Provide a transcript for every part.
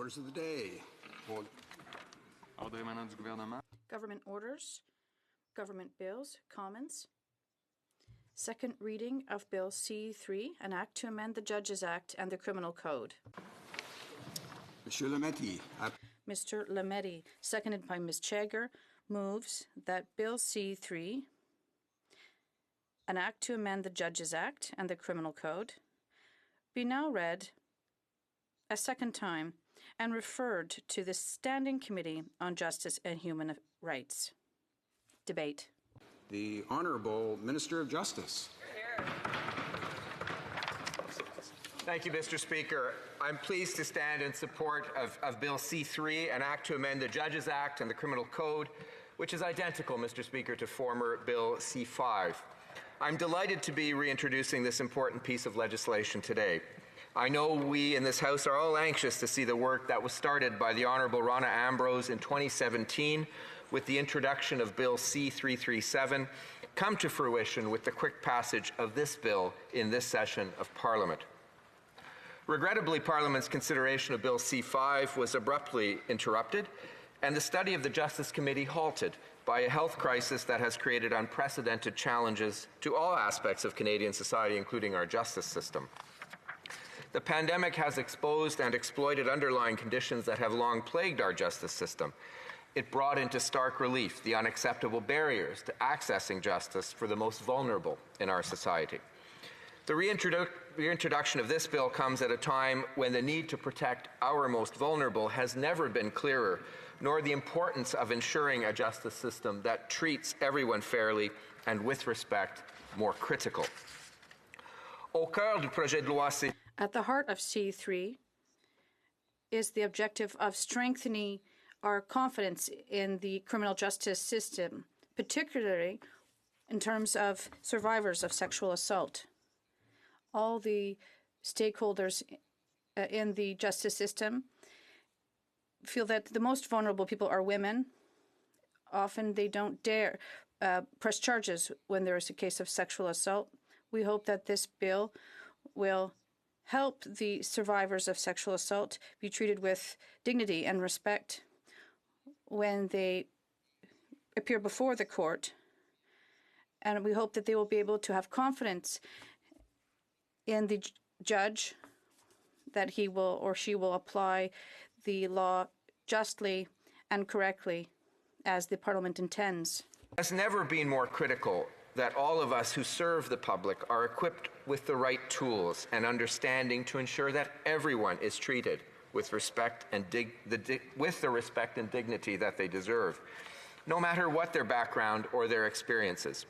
Orders of the day. Ordre émanant du gouvernement. Government orders, government bills, comments. Second reading of Bill C-3, an act to amend the Judges Act and the Criminal Code. Monsieur Lametti. Mr. Lametti, seconded by Ms. Chagger, moves that Bill C-3, an act to amend the Judges Act and the Criminal Code, be now read a second time and referred to the Standing Committee on Justice and Human Rights. Debate. The Honourable Minister of Justice. Thank you, Mr. Speaker. I'm pleased to stand in support of Bill C-3, an act to amend the Judges Act and the Criminal Code, which is identical, Mr. Speaker, to former Bill C-5. I'm delighted to be reintroducing this important piece of legislation today. I know we in this House are all anxious to see the work that was started by the Honourable Rona Ambrose in 2017 with the introduction of Bill C-337 come to fruition with the quick passage of this bill in this session of Parliament. Regrettably, Parliament's consideration of Bill C-5 was abruptly interrupted and the study of the Justice Committee halted by a health crisis that has created unprecedented challenges to all aspects of Canadian society, including our justice system. The pandemic has exposed and exploited underlying conditions that have long plagued our justice system. It brought into stark relief the unacceptable barriers to accessing justice for the most vulnerable in our society. The reintroduction of this bill comes at a time when the need to protect our most vulnerable has never been clearer, nor the importance of ensuring a justice system that treats everyone fairly and with respect more critical. Au cœur du projet de loi C. At the heart of C-3 is the objective of strengthening our confidence in the criminal justice system, particularly in terms of survivors of sexual assault. All the stakeholders in the justice system feel that the most vulnerable people are women. Often they don't dare press charges when there is a case of sexual assault. We hope that this bill will help the survivors of sexual assault be treated with dignity and respect when they appear before the court. And we hope that they will be able to have confidence in the judge, that he will or she will apply the law justly and correctly as the Parliament intends. It has never been more critical that all of us who serve the public are equipped with the right tools and understanding to ensure that everyone is treated with respect and with the respect and dignity that they deserve, no matter what their background or their experiences.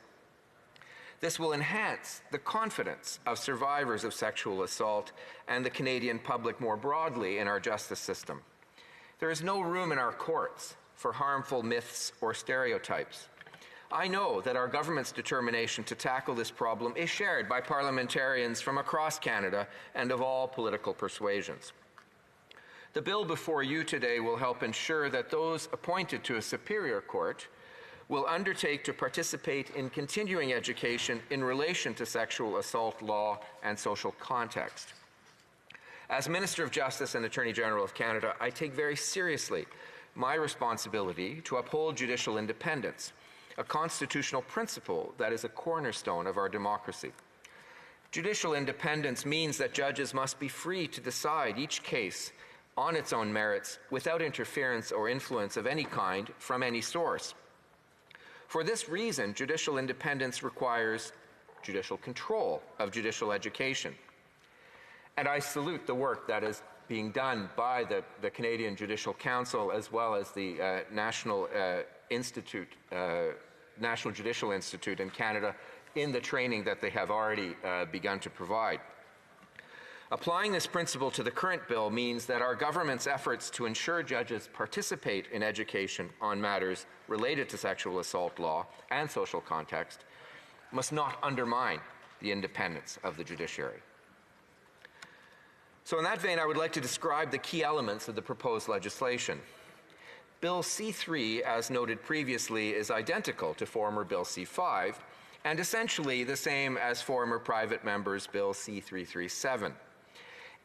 This will enhance the confidence of survivors of sexual assault and the Canadian public more broadly in our justice system. There is no room in our courts for harmful myths or stereotypes. I know that our government's determination to tackle this problem is shared by parliamentarians from across Canada and of all political persuasions. The bill before you today will help ensure that those appointed to a superior court will undertake to participate in continuing education in relation to sexual assault law and social context. As Minister of Justice and Attorney General of Canada, I take very seriously my responsibility to uphold judicial independence, a constitutional principle that is a cornerstone of our democracy. Judicial independence means that judges must be free to decide each case on its own merits without interference or influence of any kind from any source. For this reason, judicial independence requires judicial control of judicial education. And I salute the work that is being done by the Canadian Judicial Council as well as the National Judicial Institute in Canada in the training that they have already begun to provide. Applying this principle to the current bill means that our government's efforts to ensure judges participate in education on matters related to sexual assault law and social context must not undermine the independence of the judiciary. So in that vein, I would like to describe the key elements of the proposed legislation. Bill C-3, as noted previously, is identical to former Bill C-5 and essentially the same as former private member's Bill C-337.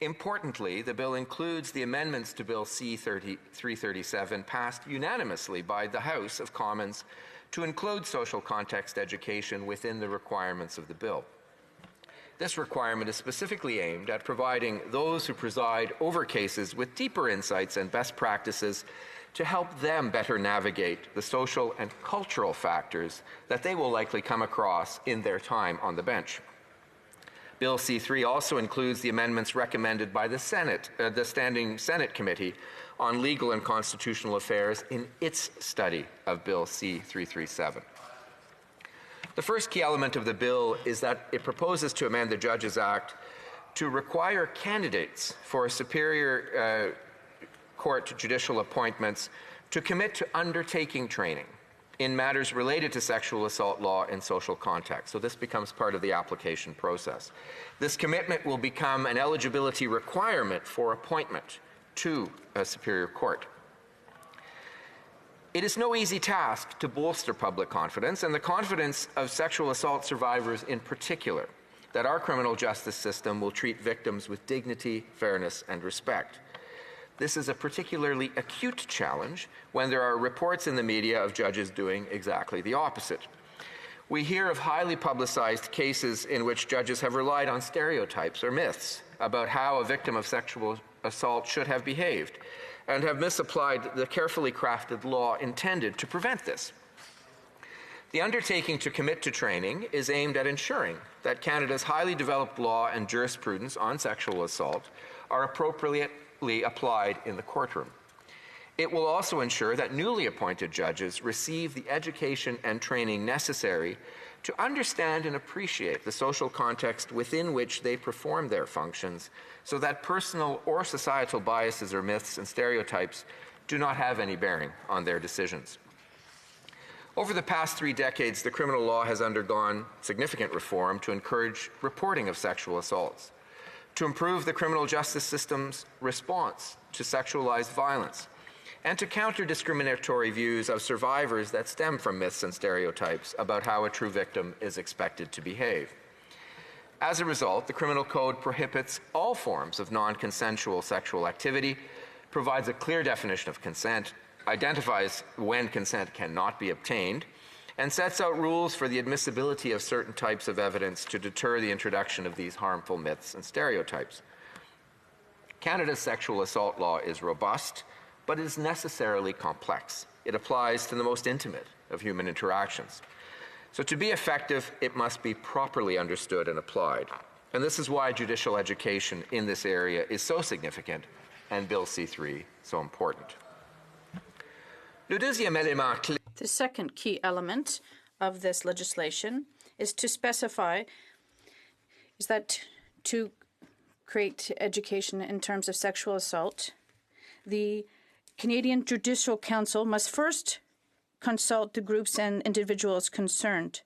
Importantly, the bill includes the amendments to Bill C-337 passed unanimously by the House of Commons to include social context education within the requirements of the bill. This requirement is specifically aimed at providing those who preside over cases with deeper insights and best practices to help them better navigate the social and cultural factors that they will likely come across in their time on the bench. Bill C-3 also includes the amendments recommended by the Senate, the Standing Senate Committee on Legal and Constitutional Affairs in its study of Bill C-337. The first key element of the bill is that it proposes to amend the Judges Act to require candidates for Superior Court judicial appointments to commit to undertaking training in matters related to sexual assault law in social context. So this becomes part of the application process. This commitment will become an eligibility requirement for appointment to a Superior Court. It is no easy task to bolster public confidence, and the confidence of sexual assault survivors in particular, that our criminal justice system will treat victims with dignity, fairness, and respect. This is a particularly acute challenge when there are reports in the media of judges doing exactly the opposite. We hear of highly publicized cases in which judges have relied on stereotypes or myths about how a victim of sexual assault should have behaved, and have misapplied the carefully crafted law intended to prevent this. The undertaking to commit to training is aimed at ensuring that Canada's highly developed law and jurisprudence on sexual assault are appropriately applied in the courtroom. It will also ensure that newly appointed judges receive the education and training necessary to understand and appreciate the social context within which they perform their functions, so that personal or societal biases or myths and stereotypes do not have any bearing on their decisions. Over the past 3 decades, the criminal law has undergone significant reform to encourage reporting of sexual assaults, to improve the criminal justice system's response to sexualized violence, and to counter discriminatory views of survivors that stem from myths and stereotypes about how a true victim is expected to behave. As a result, the Criminal Code prohibits all forms of non-consensual sexual activity, provides a clear definition of consent, identifies when consent cannot be obtained, and sets out rules for the admissibility of certain types of evidence to deter the introduction of these harmful myths and stereotypes. Canada's sexual assault law is robust, but it is necessarily complex. It applies to the most intimate of human interactions. So to be effective, it must be properly understood and applied. And this is why judicial education in this area is so significant and Bill C-3 so important. The second key element of this legislation is to specify that to create education in terms of sexual assault, the Canadian Judicial Council must first consult the groups and individuals concerned,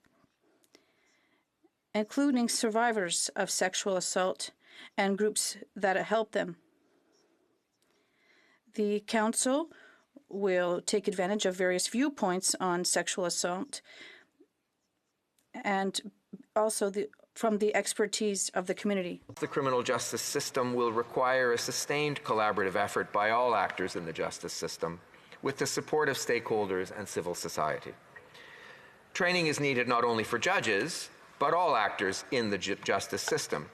including survivors of sexual assault and groups that help them. The Council will take advantage of various viewpoints on sexual assault and also from the expertise of the community. The criminal justice system will require a sustained collaborative effort by all actors in the justice system, with the support of stakeholders and civil society. Training is needed not only for judges, but all actors in the justice system.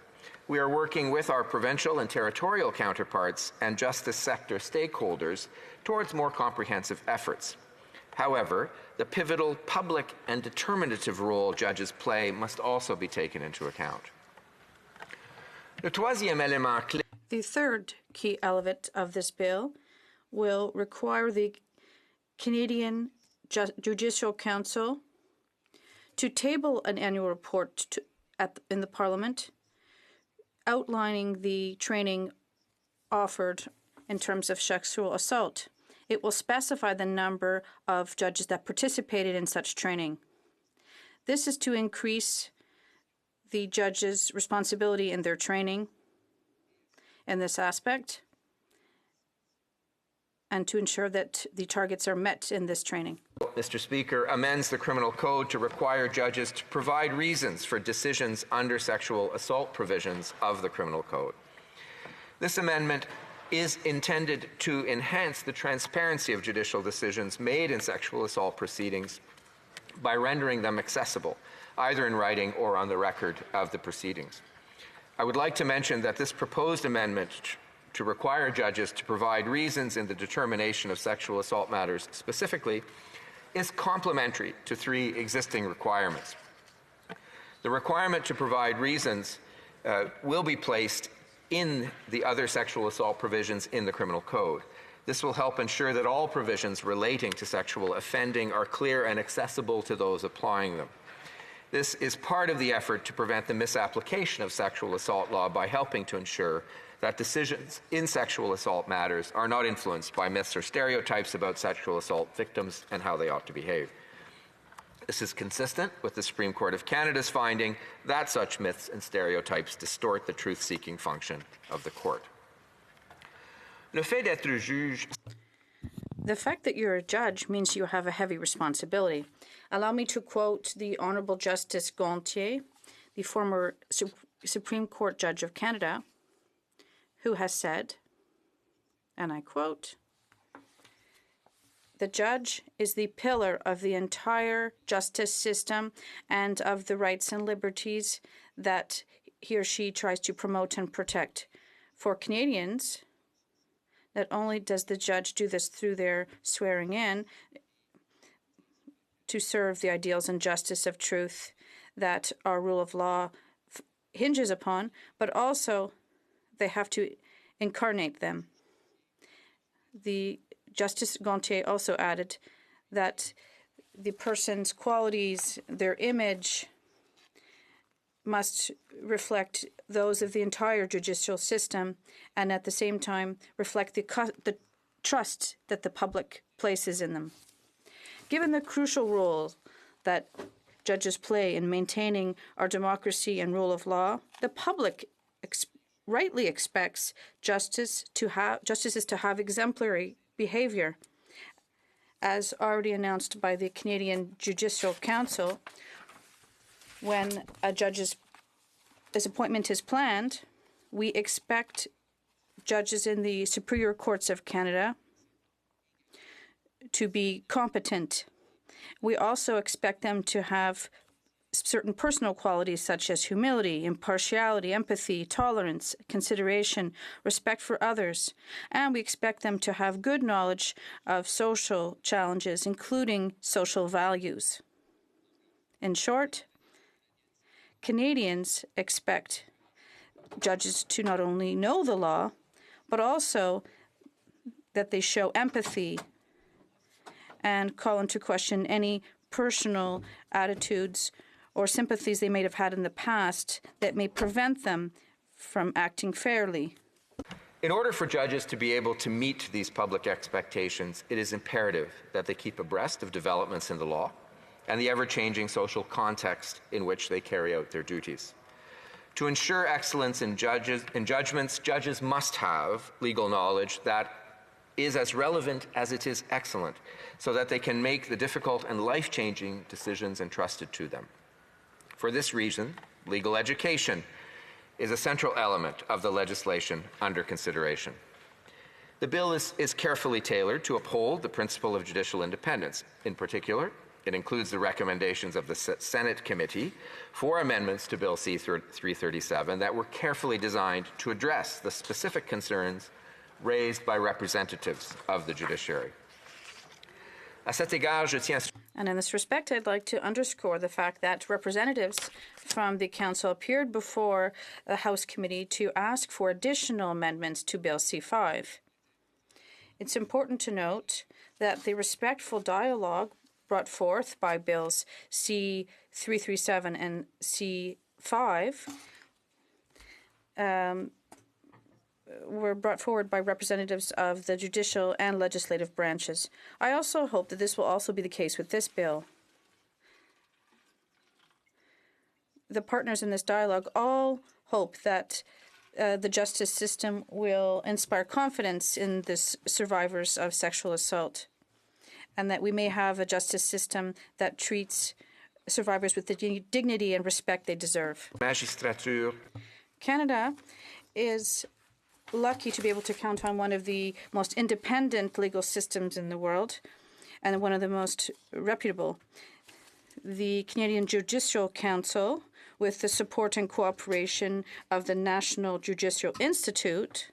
We are working with our provincial and territorial counterparts and justice sector stakeholders towards more comprehensive efforts. However, the pivotal public and determinative role judges play must also be taken into account. The third key element of this bill will require the Canadian Judicial Council to table an annual report in the Parliament outlining the training offered in terms of sexual assault. It will specify the number of judges that participated in such training. This is to increase the judges' responsibility in their training in this aspect and to ensure that the targets are met in this training. Mr. Speaker, amends the Criminal Code to require judges to provide reasons for decisions under sexual assault provisions of the Criminal Code. This amendment is intended to enhance the transparency of judicial decisions made in sexual assault proceedings by rendering them accessible, either in writing or on the record of the proceedings. I would like to mention that this proposed amendment to require judges to provide reasons in the determination of sexual assault matters specifically is complementary to 3 existing requirements. The requirement to provide reasons will be placed in the other sexual assault provisions in the Criminal Code. This will help ensure that all provisions relating to sexual offending are clear and accessible to those applying them. This is part of the effort to prevent the misapplication of sexual assault law by helping to ensure that decisions in sexual assault matters are not influenced by myths or stereotypes about sexual assault victims and how they ought to behave. This is consistent with the Supreme Court of Canada's finding that such myths and stereotypes distort the truth-seeking function of the court. Le fait d'être juge. The fact that you're a judge means you have a heavy responsibility. Allow me to quote the Honorable Justice Gontier, the former Supreme Court Judge of Canada, who has said, and I quote, "The judge is the pillar of the entire justice system and of the rights and liberties that he or she tries to promote and protect. For Canadians, not only does the judge do this through their swearing in to serve the ideals and justice of truth that our rule of law hinges upon, but also they have to incarnate them." The Justice Gontier also added that the person's qualities, their image, must reflect those of the entire judicial system and at the same time reflect the trust that the public places in them. Given the crucial role that judges play in maintaining our democracy and rule of law, the public rightly expects justices to have exemplary behavior. As already announced by the Canadian Judicial Council, when a judge's appointment is planned, we expect judges in the Superior Courts of Canada to be competent. We also expect them to have certain personal qualities such as humility, impartiality, empathy, tolerance, consideration, respect for others, and we expect them to have good knowledge of social challenges, including social values. In short, Canadians expect judges to not only know the law, but also that they show empathy and call into question any personal attitudes or sympathies they may have had in the past that may prevent them from acting fairly. In order for judges to be able to meet these public expectations, it is imperative that they keep abreast of developments in the law and the ever-changing social context in which they carry out their duties. To ensure excellence in judgments, judges must have legal knowledge that is as relevant as it is excellent, so that they can make the difficult and life-changing decisions entrusted to them. For this reason, legal education is a central element of the legislation under consideration. The bill is carefully tailored to uphold the principle of judicial independence. In particular, it includes the recommendations of the Senate Committee for amendments to Bill C-337 that were carefully designed to address the specific concerns raised by representatives of the judiciary. À cet égard, je tiens. And in this respect, I'd like to underscore the fact that representatives from the Council appeared before the House Committee to ask for additional amendments to Bill C-5. It's important to note that the respectful dialogue brought forth by Bills C-337 and C-5 were brought forward by representatives of the judicial and legislative branches. I also hope that this will also be the case with this bill. The partners in this dialogue all hope that the justice system will inspire confidence in the survivors of sexual assault, and that we may have a justice system that treats survivors with the dignity and respect they deserve. Magistrature. Canada is lucky to be able to count on one of the most independent legal systems in the world and one of the most reputable. The Canadian Judicial Council, with the support and cooperation of the National Judicial Institute,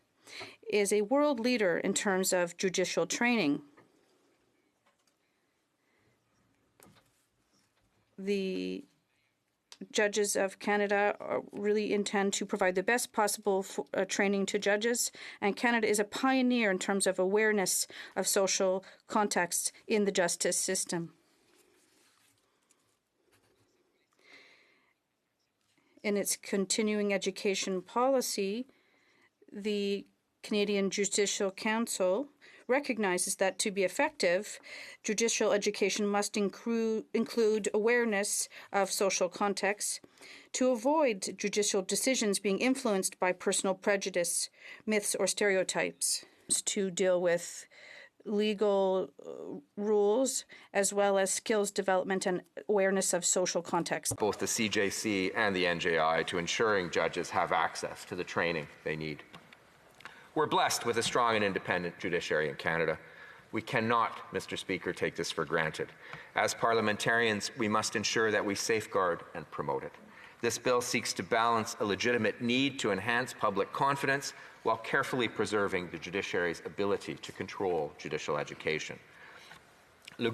is a world leader in terms of judicial training. The judges of Canada really intend to provide the best possible training to judges, and Canada is a pioneer in terms of awareness of social contexts in the justice system. In its continuing education policy, the Canadian Judicial Council recognizes that to be effective, judicial education must include awareness of social contexts to avoid judicial decisions being influenced by personal prejudice, myths, or stereotypes, to deal with legal rules as well as skills development and awareness of social context. Both the CJC and the NJI to ensuring judges have access to the training they need. We're blessed with a strong and independent judiciary in Canada. We cannot, Mr. Speaker, take this for granted. As parliamentarians, we must ensure that we safeguard and promote it. This bill seeks to balance a legitimate need to enhance public confidence while carefully preserving the judiciary's ability to control judicial education. The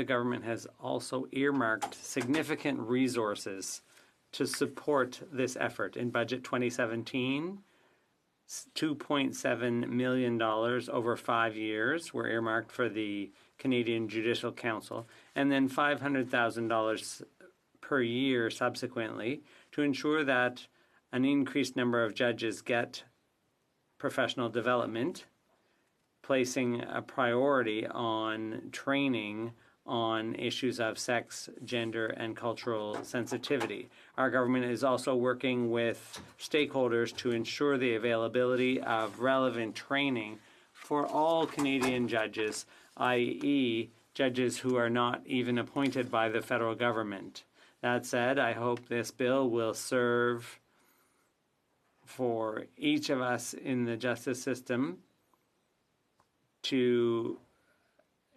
government has also earmarked significant resources to support this effort. In Budget 2017, $2.7 million over 5 years were earmarked for the Canadian Judicial Council, and then $500,000 per year subsequently to ensure that an increased number of judges get professional development, placing a priority on training on issues of sex, gender, and cultural sensitivity. Our government is also working with stakeholders to ensure the availability of relevant training for all Canadian judges, i.e., judges who are not even appointed by the federal government. That said, I hope this bill will serve for each of us in the justice system to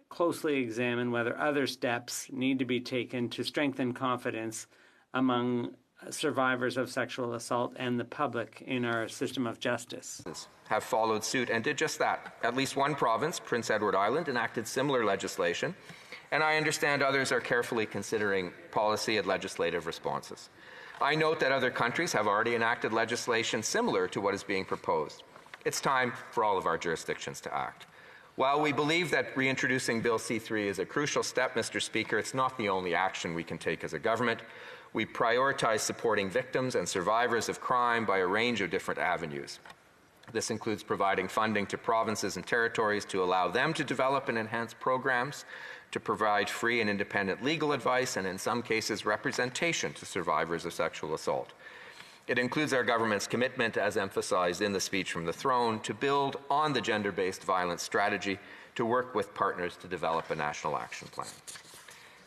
closely examine whether other steps need to be taken to strengthen confidence among survivors of sexual assault and the public in our system of justice. Have followed suit and did just that. At least one province, Prince Edward Island, enacted similar legislation, and I understand others are carefully considering policy and legislative responses. I note that other countries have already enacted legislation similar to what is being proposed. It's time for all of our jurisdictions to act. While we believe that reintroducing Bill C-3 is a crucial step, Mr. Speaker, it's not the only action we can take as a government. We prioritize supporting victims and survivors of crime by a range of different avenues. This includes providing funding to provinces and territories to allow them to develop and enhance programs, to provide free and independent legal advice, and in some cases, representation to survivors of sexual assault. It includes our government's commitment, as emphasized in the speech from the throne, to build on the gender-based violence strategy, to work with partners to develop a national action plan.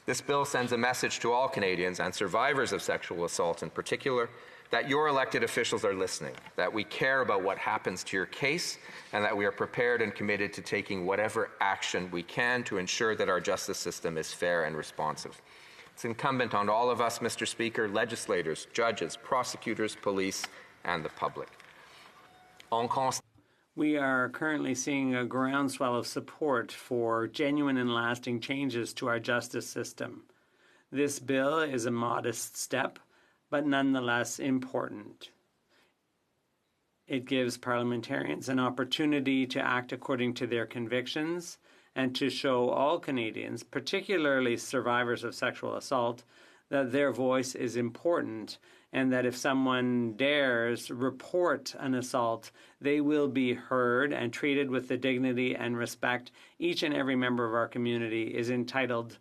This bill sends a message to all Canadians and survivors of sexual assault in particular that your elected officials are listening, that we care about what happens to your case, and that we are prepared and committed to taking whatever action we can to ensure that our justice system is fair and responsive. It's incumbent on all of us, Mr. Speaker, legislators, judges, prosecutors, police, and the public. We are currently seeing a groundswell of support for genuine and lasting changes to our justice system. This bill is a modest step, but nonetheless important. It gives parliamentarians an opportunity to act according to their convictions and to show all Canadians, particularly survivors of sexual assault, that their voice is important and that if someone dares report an assault, they will be heard and treated with the dignity and respect each and every member of our community is entitled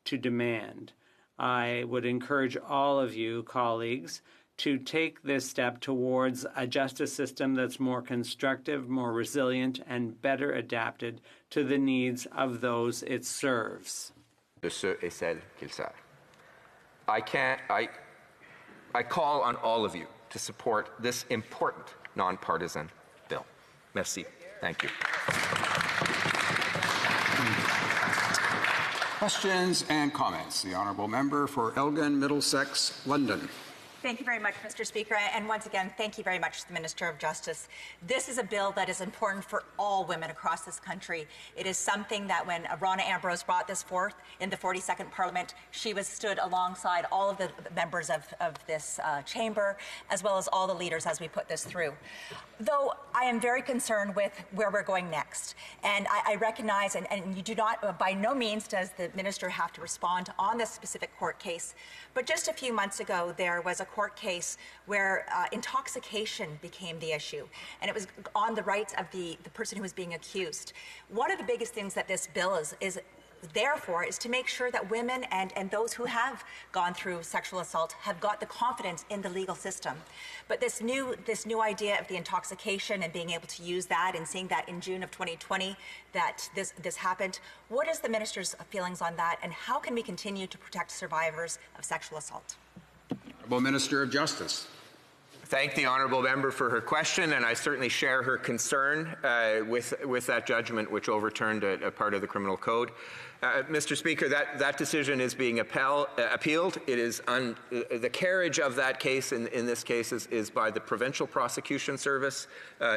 to demand. I would encourage all of you, colleagues, to take this step towards a justice system that's more constructive, more resilient, and better adapted to the needs of those it serves. De ceux et celles qu'il sert. I call on all of you to support this important nonpartisan Merci. Thank you. Questions and comments. The Honourable Member for Elgin, Middlesex, London. Thank you very much, Mr. Speaker. And once again, thank you very much to the Minister of Justice. This is a bill that is important for all women across this country. It is something that when Rona Ambrose brought this forth in the 42nd Parliament, she was stood alongside all of the members of this chamber, as well as all the leaders as we put this through. Though I am very concerned with where we're going next. And I recognize, and you do not, by no means does the minister have to respond on this specific court case. But just a few months ago, there was a court case where intoxication became the issue. And it was on the rights of the person who was being accused. One of the biggest things that this bill is therefore is to make sure that women and those who have gone through sexual assault have got the confidence in the legal system. But this new idea of the intoxication and being able to use that and seeing that in June of 2020 that this happened, what is the minister's feelings on that, and how can we continue to protect survivors of sexual assault? Honourable Minister of Justice. Thank the honourable member for her question, and I certainly share her concern with that judgment which overturned a part of the criminal code. Mr. Speaker, that decision is being appealed. It is the carriage of that case in this case is by the Provincial Prosecution Service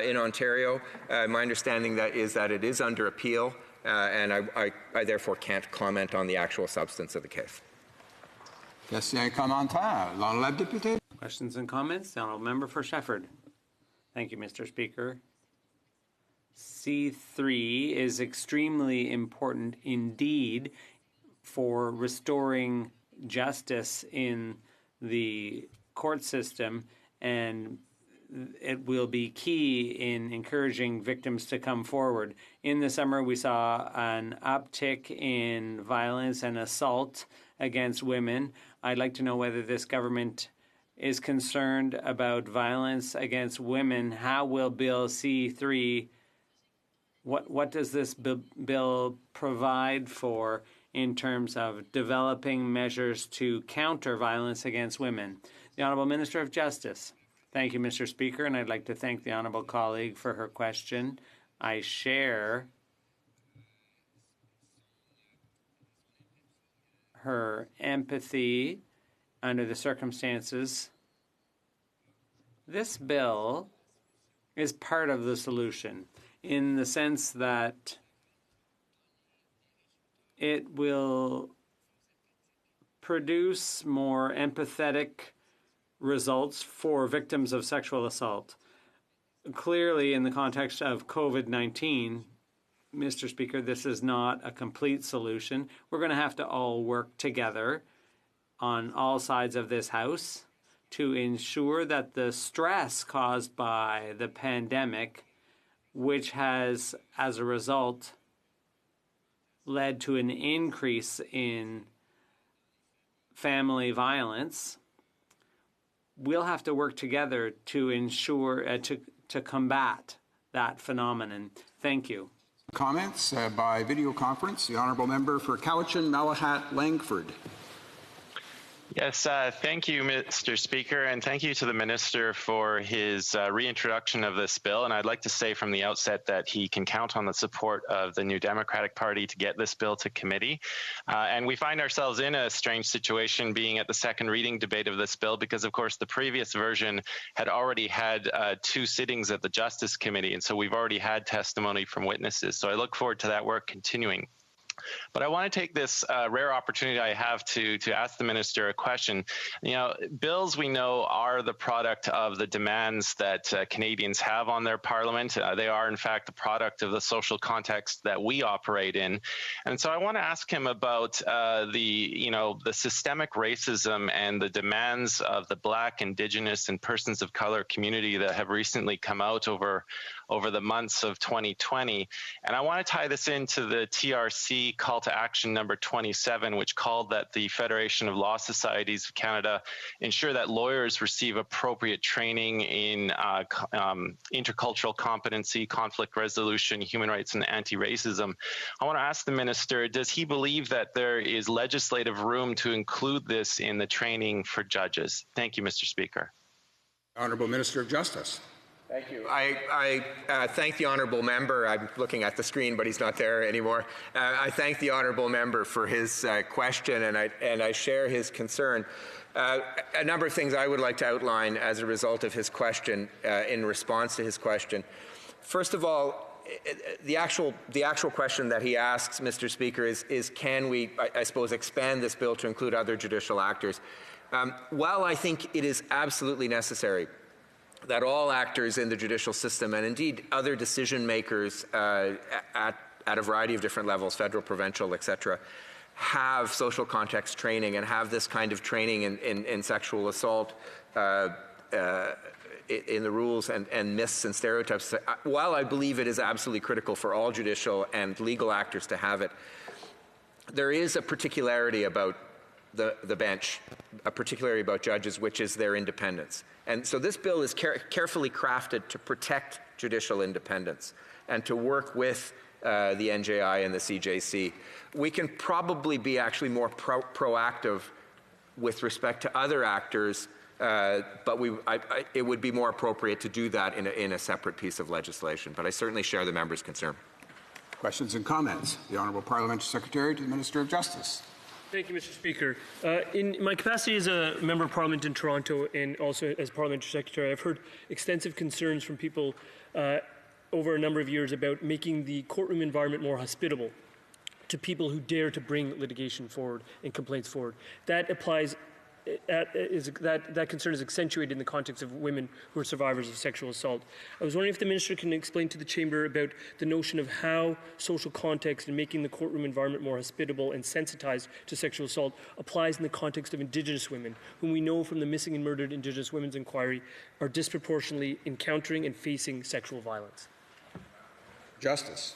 in Ontario. My understanding is that it is under appeal, and I therefore can't comment on the actual substance of the case. Questions et commentaires. L'honorable député. Questions and comments? The Honourable Member for Shefford. Thank you, Mr. Speaker. C3 is extremely important indeed for restoring justice in the court system, and it will be key in encouraging victims to come forward. In the summer, we saw an uptick in violence and assault against women. I'd like to know whether this government is concerned about violence against women. How will Bill C3, what does this bill provide for in terms of developing measures to counter violence against women? The Honourable Minister of Justice. Thank you, Mr. Speaker, and I'd like to thank the honourable colleague for her question. I share her empathy under the circumstances. This bill is part of the solution in the sense that it will produce more empathetic results for victims of sexual assault. Clearly, in the context of COVID-19, Mr. Speaker, this is not a complete solution. We're going to have to all work together on all sides of this House to ensure that the stress caused by the pandemic, which has, as a result, led to an increase in family violence, we'll have to work together to ensure, to combat that phenomenon. Thank you. Comments by video conference. The Honourable Member for Cowichan, Malahat, Langford. Yes, thank you, Mr. Speaker, and thank you to the Minister for his reintroduction of this bill. And I'd like to say from the outset that he can count on the support of the New Democratic Party to get this bill to committee. And we find ourselves in a strange situation being at the second reading debate of this bill because, of course, the previous version had already had 2 sittings at the Justice Committee, and so we've already had testimony from witnesses. So I look forward to that work continuing. But I want to take this rare opportunity I have to ask the minister a question. You know, bills we know are the product of the demands that Canadians have on their parliament. They are, in fact, the product of the social context that we operate in. And so I want to ask him about the systemic racism and the demands of the Black, Indigenous, and persons of color community that have recently come out over the months of 2020. And I want to tie this into the TRC call to action number 27, which called that the Federation of Law Societies of Canada ensure that lawyers receive appropriate training in intercultural competency, conflict resolution, human rights, and anti-racism. I want to ask the minister, does he believe that there is legislative room to include this in the training for judges? Thank you, Mr. Speaker. Honourable Minister of Justice. Thank you. I thank the honourable member. I'm looking at the screen, but he's not there anymore. I thank the honourable member for his question, and I share his concern. A number of things I would like to outline as a result of his question, in response to his question. First of all, the actual question that he asks, Mr. Speaker, is can we, I suppose, expand this bill to include other judicial actors? While I think it is absolutely necessary that all actors in the judicial system, and indeed other decision makers at a variety of different levels, federal, provincial, etc., have social context training and have this kind of training in sexual assault, in the rules and myths and stereotypes. While I believe it is absolutely critical for all judicial and legal actors to have it, there is a particularity about the bench, a particularity about judges, which is their independence. And so this bill is carefully crafted to protect judicial independence and to work with the NJI and the CJC. We can probably be actually more proactive with respect to other actors, but it would be more appropriate to do that in a separate piece of legislation. But I certainly share the member's concern. Questions and comments? The Honourable Parliamentary Secretary to the Minister of Justice. Thank you, Mr. Speaker. In my capacity as a Member of Parliament in Toronto and also as Parliamentary Secretary, I've heard extensive concerns from people over a number of years about making the courtroom environment more hospitable to people who dare to bring litigation forward and complaints forward. That applies. That concern is accentuated in the context of women who are survivors of sexual assault. I was wondering if the Minister can explain to the Chamber about the notion of how social context and making the courtroom environment more hospitable and sensitized to sexual assault applies in the context of Indigenous women, whom we know from the Missing and Murdered Indigenous Women's Inquiry are disproportionately encountering and facing sexual violence. Justice.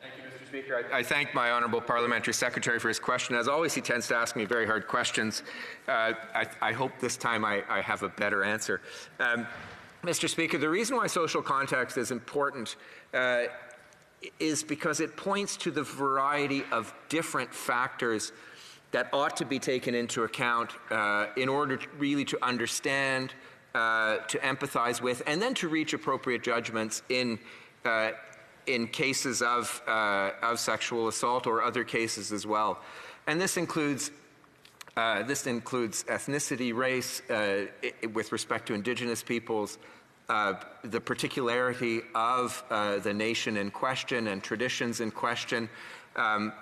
Thank you, Mr. Speaker. I thank my Honourable Parliamentary Secretary for his question. As always, he tends to ask me very hard questions. I hope this time I have a better answer. Mr. Speaker, the reason why social context is important is because it points to the variety of different factors that ought to be taken into account in order really to understand, to empathize with, and then to reach appropriate judgments in cases of sexual assault or other cases as well. And this includes ethnicity, race, with respect to Indigenous peoples, the particularity of the nation in question and traditions in question.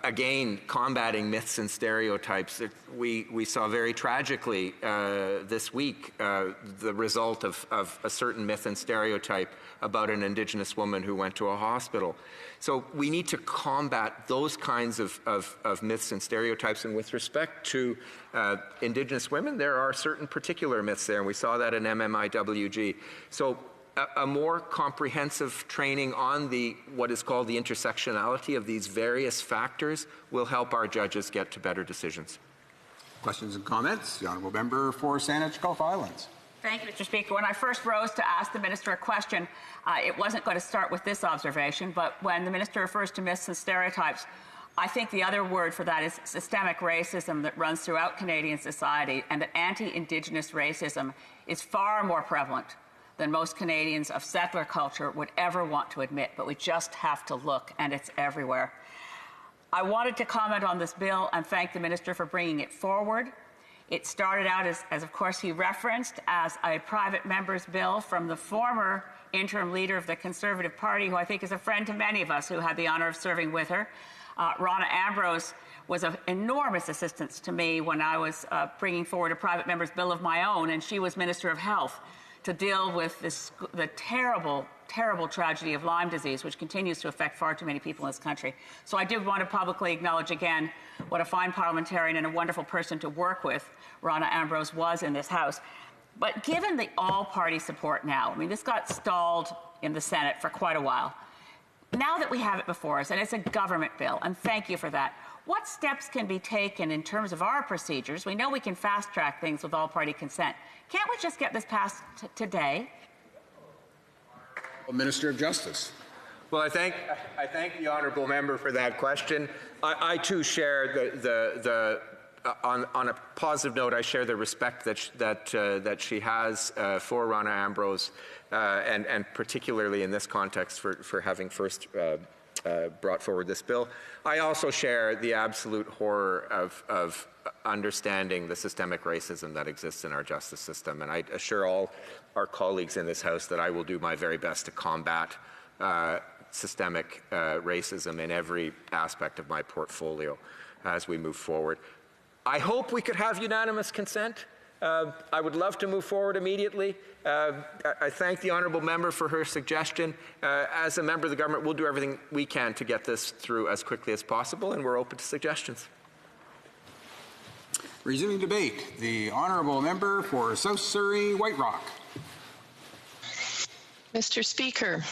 Again, combating myths and stereotypes. We saw very tragically this week the result of a certain myth and stereotype about an Indigenous woman who went to a hospital. So we need to combat those kinds of myths and stereotypes. And with respect to Indigenous women, there are certain particular myths there, and we saw that in MMIWG. So a more comprehensive training on what is called the intersectionality of these various factors will help our judges get to better decisions. Questions and comments? The Honourable Member for Saanich Gulf Islands. Thank you, Mr. Speaker. When I first rose to ask the Minister a question, it wasn't going to start with this observation, but when the Minister refers to myths and stereotypes, I think the other word for that is systemic racism that runs throughout Canadian society, and that anti-Indigenous racism is far more prevalent than most Canadians of settler culture would ever want to admit, but we just have to look, and it's everywhere. I wanted to comment on this bill and thank the Minister for bringing it forward. It started out as of course he referenced, as a private member's bill from the former interim leader of the Conservative Party, who I think is a friend to many of us who had the honour of serving with her. Rona Ambrose was of enormous assistance to me when I was bringing forward a private member's bill of my own, and she was Minister of Health, to deal with the terrible, terrible tragedy of Lyme disease, which continues to affect far too many people in this country. So I did want to publicly acknowledge again what a fine parliamentarian and a wonderful person to work with Rona Ambrose was in this House. But given the all-party support now, I mean, this got stalled in the Senate for quite a while. Now that we have it before us, and it's a government bill, and thank you for that, what steps can be taken in terms of our procedures? We know we can fast-track things with all-party consent. Can't we just get this passed today? Minister of Justice. Well, I thank the honourable member for that question. I too share the on a positive note, I share the respect that she has for Ronna Ambrose, and particularly in this context for having first brought forward this bill. I also share the absolute horror of understanding the systemic racism that exists in our justice system, and I assure all our colleagues in this House that I will do my very best to combat systemic racism in every aspect of my portfolio as we move forward. I hope we could have unanimous consent. I would love to move forward immediately. I thank the honourable member for her suggestion. As a member of the government, we'll do everything we can to get this through as quickly as possible, and we're open to suggestions. Resuming debate, the honourable member for South Surrey White Rock. Mr. Speaker,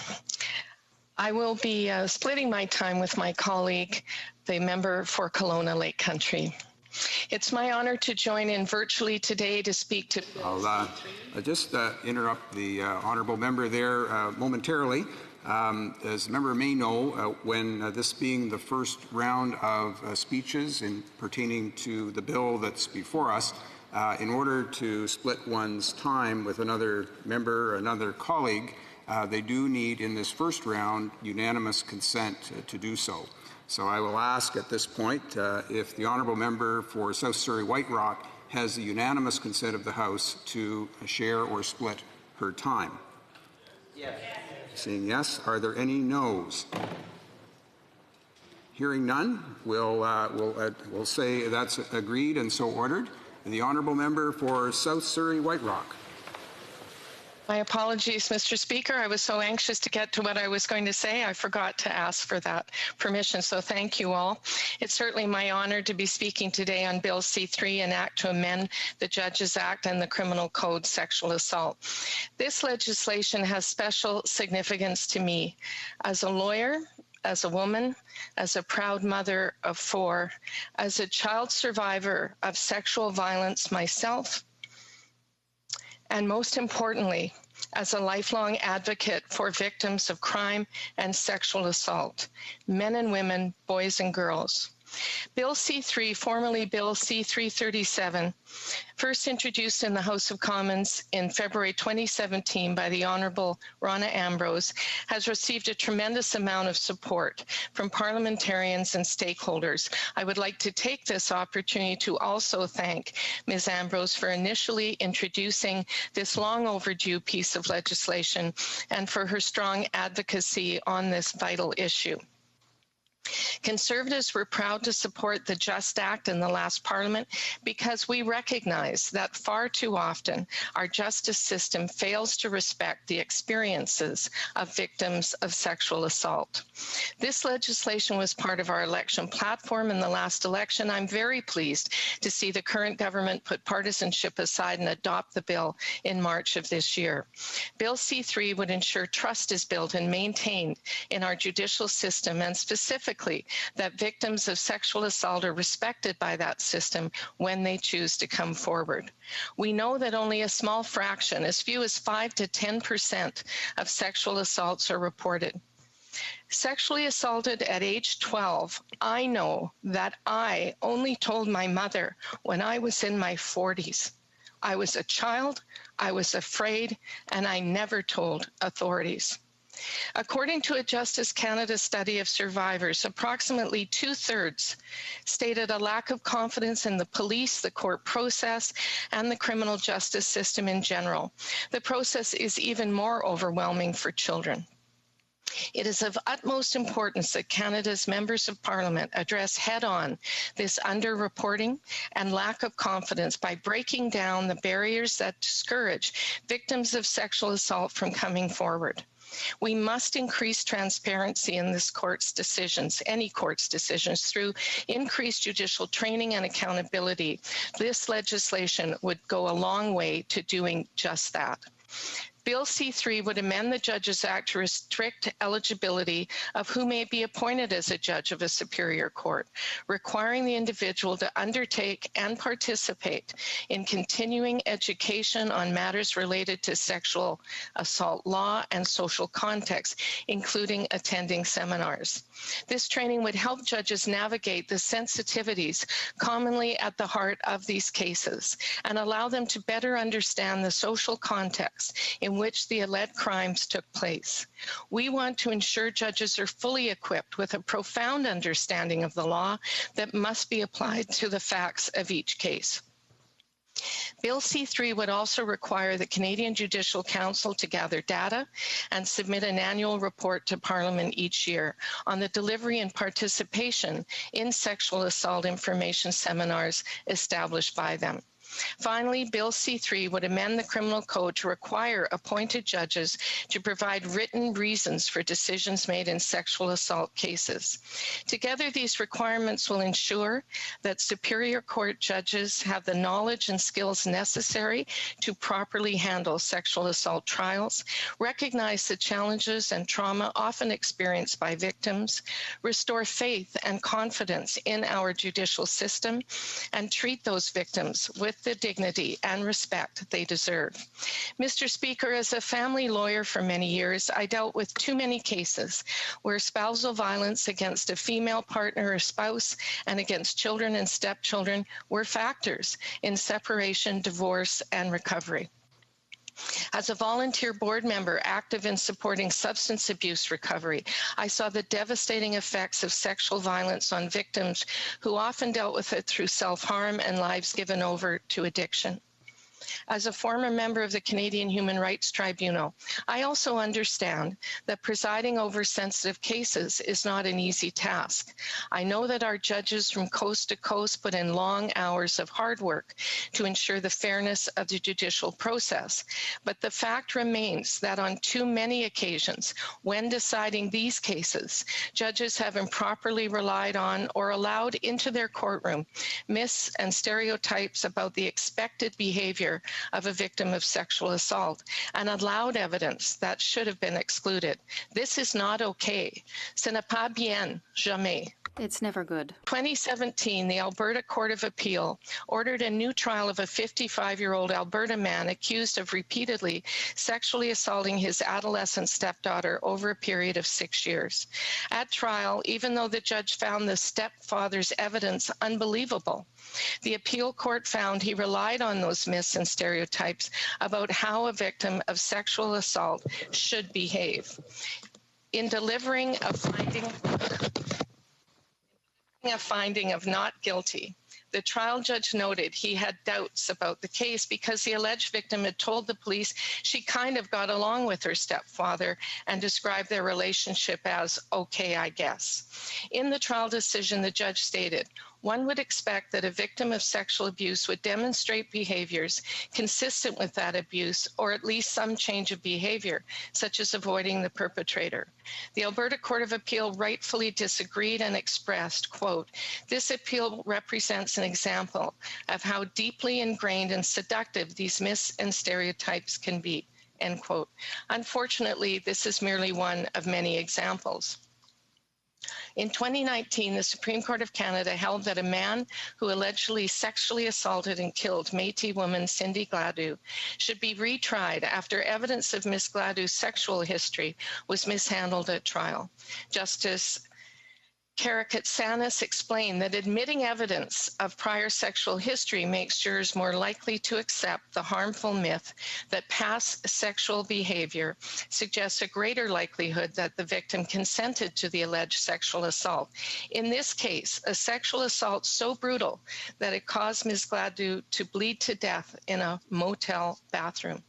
I will be splitting my time with my colleague, the member for Kelowna Lake Country. It's my honor to join in virtually today to speak to I'll just interrupt the honourable member there momentarily. As the member may know, when this being the first round of speeches pertaining to the bill that's before us, in order to split one's time with another member or another colleague, they do need in this first round unanimous consent to do so. So I will ask at this point if the honourable member for South Surrey White Rock has the unanimous consent of the House to share or split her time. Yes. Seeing yes, are there any noes? Hearing none, we'll say that's agreed and so ordered. And the honourable member for South Surrey White Rock. My apologies, Mr. Speaker. I was so anxious to get to what I was going to say, I forgot to ask for that permission, so thank you all. It's certainly my honor to be speaking today on Bill C-3, an act to amend the Judges Act and the Criminal Code sexual assault. This legislation has special significance to me as a lawyer, as a woman, as a proud mother of 4, as a child survivor of sexual violence myself, and most importantly, as a lifelong advocate for victims of crime and sexual assault, men and women, boys and girls. Bill C-3, formerly Bill C-337, first introduced in the House of Commons in February 2017 by the Honourable Ronna Ambrose, has received a tremendous amount of support from parliamentarians and stakeholders. I would like to take this opportunity to also thank Ms. Ambrose for initially introducing this long overdue piece of legislation and for her strong advocacy on this vital issue. Conservatives were proud to support the Just Act in the last Parliament because we recognize that far too often our justice system fails to respect the experiences of victims of sexual assault. This legislation was part of our election platform in the last election. I'm very pleased to see the current government put partisanship aside and adopt the bill in March of this year. Bill C-3 would ensure trust is built and maintained in our judicial system, and specifically that victims of sexual assault are respected by that system when they choose to come forward. We know that only a small fraction, as few as 5 to 10% of sexual assaults are reported. Sexually assaulted at age 12, I know that I only told my mother when I was in my 40s. I was a child, I was afraid, and I never told authorities. According to a Justice Canada study of survivors, approximately 2/3 stated a lack of confidence in the police, the court process, and the criminal justice system in general. The process is even more overwhelming for children. It is of utmost importance that Canada's members of Parliament address head-on this underreporting and lack of confidence by breaking down the barriers that discourage victims of sexual assault from coming forward. We must increase transparency in this court's decisions, any court's decisions, through increased judicial training and accountability. This legislation would go a long way to doing just that. Bill C-3 would amend the Judges Act to restrict eligibility of who may be appointed as a judge of a superior court, requiring the individual to undertake and participate in continuing education on matters related to sexual assault law and social context, including attending seminars. This training would help judges navigate the sensitivities commonly at the heart of these cases and allow them to better understand the social context in which the alleged crimes took place. We want to ensure judges are fully equipped with a profound understanding of the law that must be applied to the facts of each case. Bill C-3 would also require the Canadian Judicial Council to gather data and submit an annual report to Parliament each year on the delivery and participation in sexual assault information seminars established by them. Finally, Bill C-3 would amend the Criminal Code to require appointed judges to provide written reasons for decisions made in sexual assault cases. Together, these requirements will ensure that Superior Court judges have the knowledge and skills necessary to properly handle sexual assault trials, recognize the challenges and trauma often experienced by victims, restore faith and confidence in our judicial system, and treat those victims with the dignity and respect they deserve. Mr. Speaker, as a family lawyer for many years, I dealt with too many cases where spousal violence against a female partner or spouse and against children and stepchildren were factors in separation, divorce, and recovery. As a volunteer board member active in supporting substance abuse recovery, I saw the devastating effects of sexual violence on victims who often dealt with it through self-harm and lives given over to addiction. As a former member of the Canadian Human Rights Tribunal, I also understand that presiding over sensitive cases is not an easy task. I know that our judges from coast to coast put in long hours of hard work to ensure the fairness of the judicial process, but the fact remains that on too many occasions, when deciding these cases, judges have improperly relied on or allowed into their courtroom myths and stereotypes about the expected behavior of a victim of sexual assault and allowed evidence that should have been excluded. This is not okay. Ce n'est pas bien, jamais. It's never good. 2017, the Alberta Court of Appeal ordered a new trial of a 55-year-old Alberta man accused of repeatedly sexually assaulting his adolescent stepdaughter over a period of 6 years. At trial, even though the judge found the stepfather's evidence unbelievable, the appeal court found he relied on those myths and stereotypes about how a victim of sexual assault should behave. In delivering a finding of not guilty, the trial judge noted he had doubts about the case because the alleged victim had told the police she kind of got along with her stepfather and described their relationship as okay, I guess. In the trial decision, the judge stated, one would expect that a victim of sexual abuse would demonstrate behaviors consistent with that abuse, or at least some change of behavior, such as avoiding the perpetrator. The Alberta Court of Appeal rightfully disagreed and expressed, quote, this appeal represents an example of how deeply ingrained and seductive these myths and stereotypes can be, end quote. Unfortunately, this is merely one of many examples. In 2019, the Supreme Court of Canada held that a man who allegedly sexually assaulted and killed Métis woman Cindy Gladue should be retried after evidence of Ms. Gladue's sexual history was mishandled at trial. Justice Karakatsanis explained that admitting evidence of prior sexual history makes jurors more likely to accept the harmful myth that past sexual behavior suggests a greater likelihood that the victim consented to the alleged sexual assault. In this case, a sexual assault so brutal that it caused Ms. Gladue to bleed to death in a motel bathroom.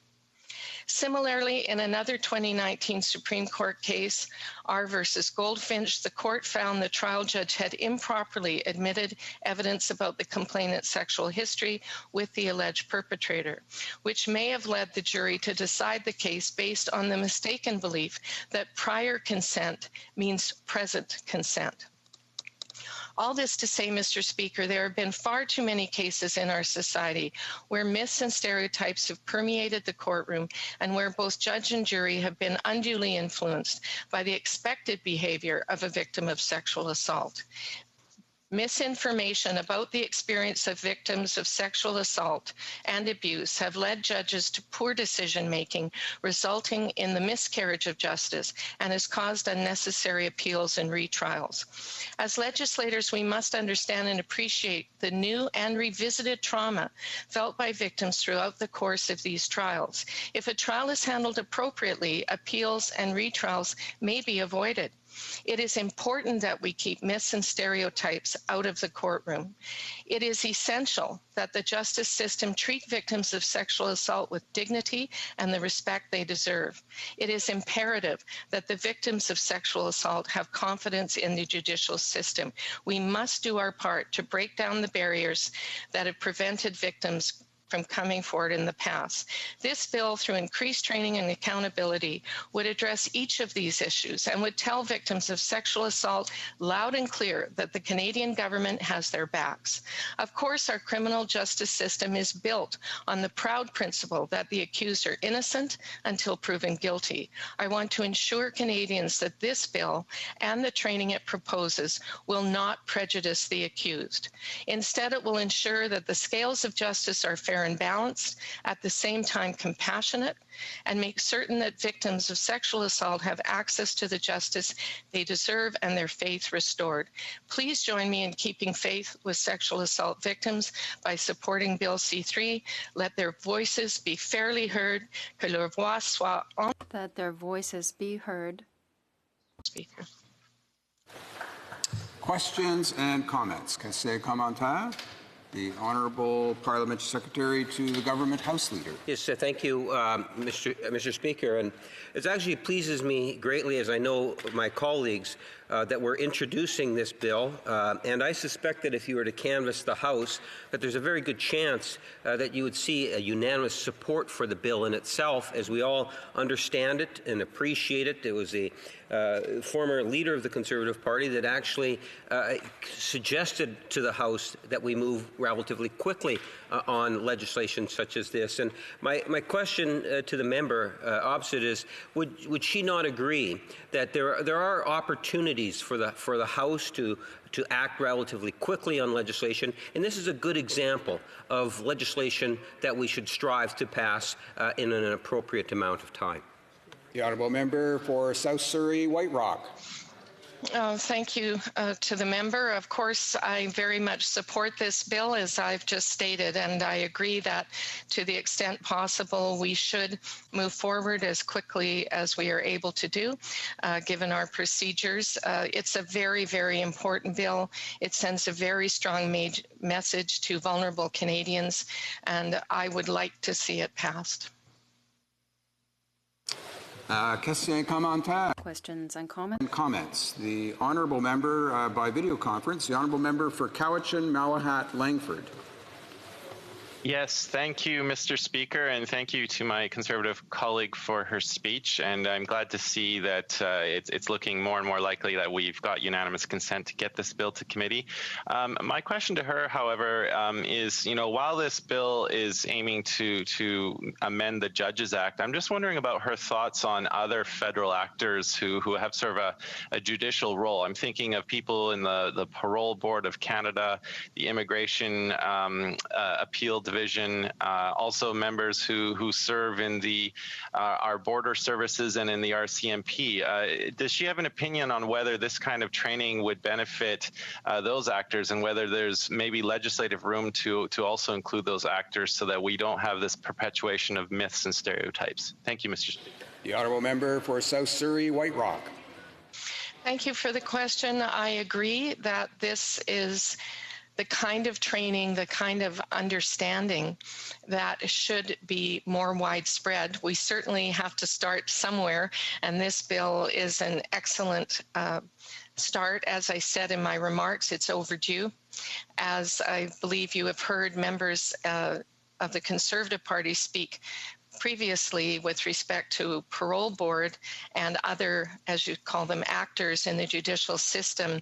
Similarly, in another 2019 Supreme Court case, R versus Goldfinch, the court found the trial judge had improperly admitted evidence about the complainant's sexual history with the alleged perpetrator, which may have led the jury to decide the case based on the mistaken belief that prior consent means present consent. All this to say, Mr. Speaker, there have been far too many cases in our society where myths and stereotypes have permeated the courtroom and where both judge and jury have been unduly influenced by the expected behavior of a victim of sexual assault. Misinformation about the experience of victims of sexual assault and abuse have led judges to poor decision-making, resulting in the miscarriage of justice, and has caused unnecessary appeals and retrials. As legislators, we must understand and appreciate the new and revisited trauma felt by victims throughout the course of these trials. If a trial is handled appropriately, appeals and retrials may be avoided. It is important that we keep myths and stereotypes out of the courtroom. It is essential that the justice system treat victims of sexual assault with dignity and the respect they deserve. It is imperative that the victims of sexual assault have confidence in the judicial system. We must do our part to break down the barriers that have prevented victims from coming forward in the past. This bill, through increased training and accountability, would address each of these issues and would tell victims of sexual assault loud and clear that the Canadian government has their backs. Of course, our criminal justice system is built on the proud principle that the accused are innocent until proven guilty. I want to ensure Canadians that this bill and the training it proposes will not prejudice the accused. Instead, it will ensure that the scales of justice are fair and balanced, at the same time compassionate, and make certain that victims of sexual assault have access to the justice they deserve and their faith restored. Please join me in keeping faith with sexual assault victims by supporting Bill C-3. Let their voices be fairly heard, que leur voix soit entendue. That their voices be heard. Speaker. Questions and comments? Question commentaire? The Honourable Parliamentary Secretary to the Government House Leader. Yes, thank you, Mr. Speaker. And it actually pleases me greatly, as I know my colleagues, that we're introducing this bill. And I suspect that if you were to canvass the House, that there's a very good chance that you would see a unanimous support for the bill in itself, as we all understand it and appreciate it. It was a former leader of the Conservative Party that actually suggested to the House that we move relatively quickly on legislation such as this. And my question to the member opposite is, would she not agree that there are opportunities for the House to act relatively quickly on legislation, and this is a good example of legislation that we should strive to pass in an appropriate amount of time? The Honourable Member for South Surrey White Rock. Thank you to the member. Of course, I very much support this bill, as I've just stated, and I agree that to the extent possible, we should move forward as quickly as we are able to do, given our procedures. It's a very, very important bill. It sends a very strong message to vulnerable Canadians, and I would like to see it passed. Question commentaire. Questions and comments? Comments. The Honourable Member by video conference, the Honourable Member for Cowichan, Malahat, Langford. Yes, thank you, Mr. Speaker, and thank you to my Conservative colleague for her speech. And I'm glad to see that it's looking more and more likely that we've got unanimous consent to get this bill to committee. My question to her, however, is, while this bill is aiming to amend the Judges Act, I'm just wondering about her thoughts on other federal actors who have sort of a judicial role. I'm thinking of people in the Parole Board of Canada, the Immigration Appeal Division, also members who serve in our border services and in the RCMP. Does she have an opinion on whether this kind of training would benefit those actors, and whether there's maybe legislative room to also include those actors so that we don't have this perpetuation of myths and stereotypes? Thank you, Mr. Speaker. The Honourable Member for South Surrey White Rock. Thank you for the question. I agree that this is the kind of training, the kind of understanding that should be more widespread. We certainly have to start somewhere, and this bill is an excellent start. As I said in my remarks, it's overdue. As I believe you have heard members of the Conservative Party speak previously with respect to parole board and other, as you call them, actors in the judicial system,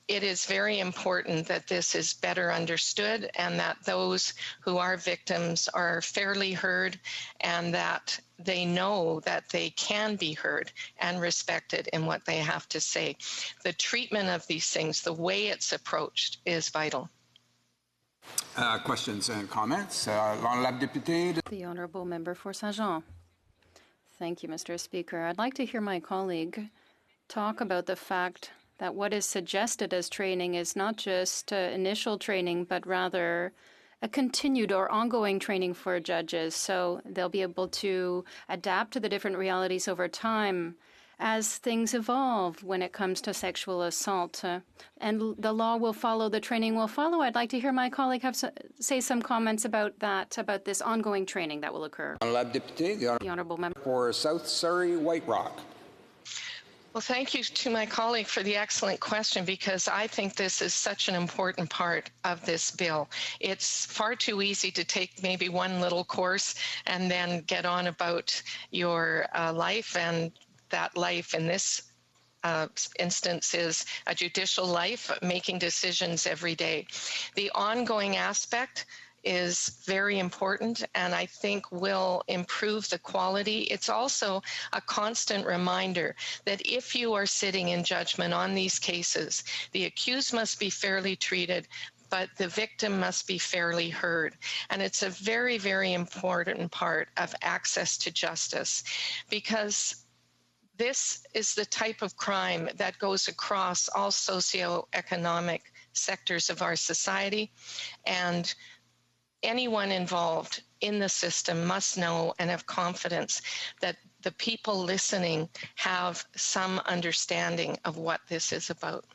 it is very important that this is better understood and that those who are victims are fairly heard and that they know that they can be heard and respected in what they have to say. The treatment of these things, the way it's approached, is vital. Questions and comments? L'honorable député. The Honourable Member for Saint-Jean. Thank you, Mr. Speaker. I'd like to hear my colleague talk about the fact that what is suggested as training is not just initial training, but rather a continued or ongoing training for judges, so they'll be able to adapt to the different realities over time as things evolve when it comes to sexual assault. And the law will follow, the training will follow. I'd like to hear my colleague say some comments about that, about this ongoing training that will occur. Honorable député, The Honourable Member for South Surrey White Rock. Well, thank you to my colleague for the excellent question, because I think this is such an important part of this bill. It's far too easy to take maybe one little course and then get on about your life, and that life in this instance is a judicial life, making decisions every day. The ongoing aspect is very important and I think will improve the quality. It's also a constant reminder that if you are sitting in judgment on these cases, the accused must be fairly treated, but the victim must be fairly heard. And it's a very, very important part of access to justice, because this is the type of crime that goes across all socioeconomic sectors of our society, and anyone involved in the system must know and have confidence that the people listening have some understanding of what this is about.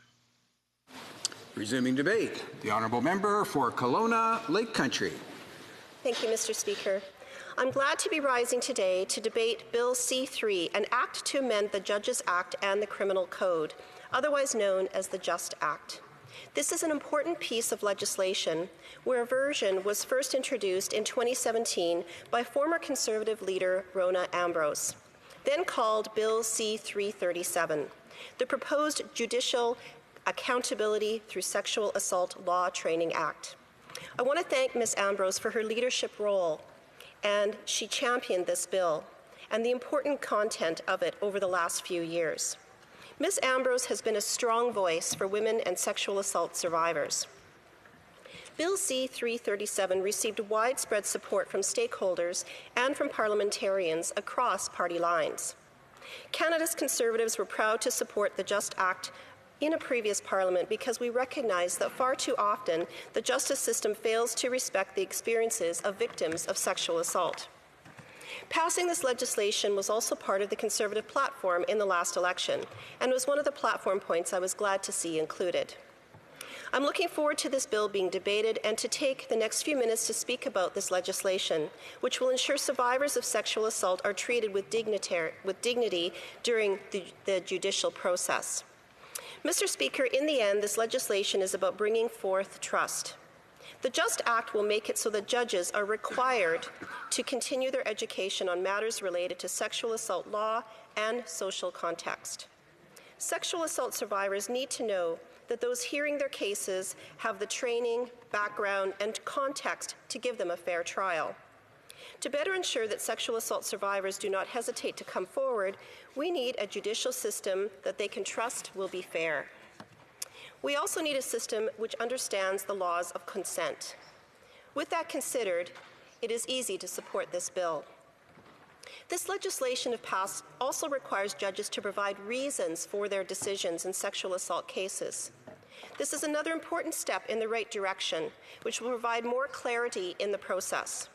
Resuming debate, the Honourable Member for Kelowna Lake Country. Thank you, Mr. Speaker. I'm glad to be rising today to debate Bill C-3, an act to amend the Judges Act and the Criminal Code, otherwise known as the JUST Act. This is an important piece of legislation where a version was first introduced in 2017 by former Conservative leader Rona Ambrose, then called Bill C-337, the proposed Judicial Accountability Through Sexual Assault Law Training Act. I want to thank Ms. Ambrose for her leadership role, and she championed this bill and the important content of it over the last few years. Ms. Ambrose has been a strong voice for women and sexual assault survivors. Bill C-337 received widespread support from stakeholders and from parliamentarians across party lines. Canada's Conservatives were proud to support the JUST Act in a previous parliament because we recognize that far too often the justice system fails to respect the experiences of victims of sexual assault. Passing this legislation was also part of the Conservative platform in the last election and was one of the platform points I was glad to see included. I'm looking forward to this bill being debated and to take the next few minutes to speak about this legislation, which will ensure survivors of sexual assault are treated with dignity during the judicial process. Mr. Speaker, in the end, this legislation is about bringing forth trust. The JUST Act will make it so that judges are required to continue their education on matters related to sexual assault law and social context. Sexual assault survivors need to know that those hearing their cases have the training, background, and context to give them a fair trial. To better ensure that sexual assault survivors do not hesitate to come forward, we need a judicial system that they can trust will be fair. We also need a system which understands the laws of consent. With that considered, it is easy to support this bill. This legislation, if passed, also requires judges to provide reasons for their decisions in sexual assault cases. This is another important step in the right direction, which will provide more clarity in the process.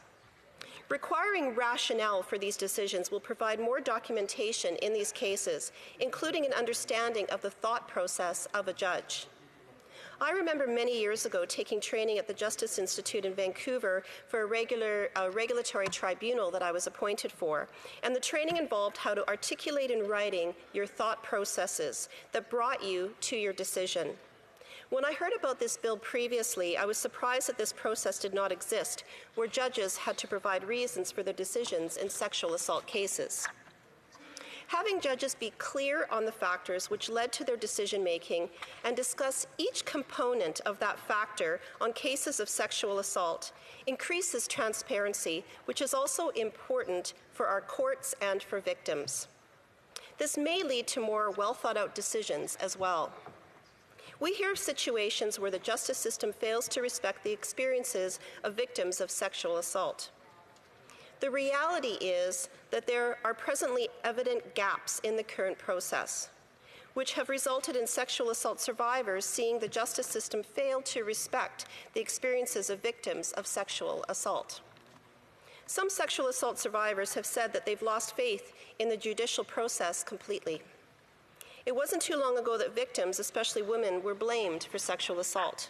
Requiring rationale for these decisions will provide more documentation in these cases, including an understanding of the thought process of a judge. I remember many years ago taking training at the Justice Institute in Vancouver for a regulatory tribunal that I was appointed for, and the training involved how to articulate in writing your thought processes that brought you to your decision. When I heard about this bill previously, I was surprised that this process did not exist, where judges had to provide reasons for their decisions in sexual assault cases. Having judges be clear on the factors which led to their decision-making and discuss each component of that factor on cases of sexual assault increases transparency, which is also important for our courts and for victims. This may lead to more well-thought-out decisions as well. We hear of situations where the justice system fails to respect the experiences of victims of sexual assault. The reality is that there are presently evident gaps in the current process, which have resulted in sexual assault survivors seeing the justice system fail to respect the experiences of victims of sexual assault. Some sexual assault survivors have said that they've lost faith in the judicial process completely. It wasn't too long ago that victims, especially women, were blamed for sexual assault.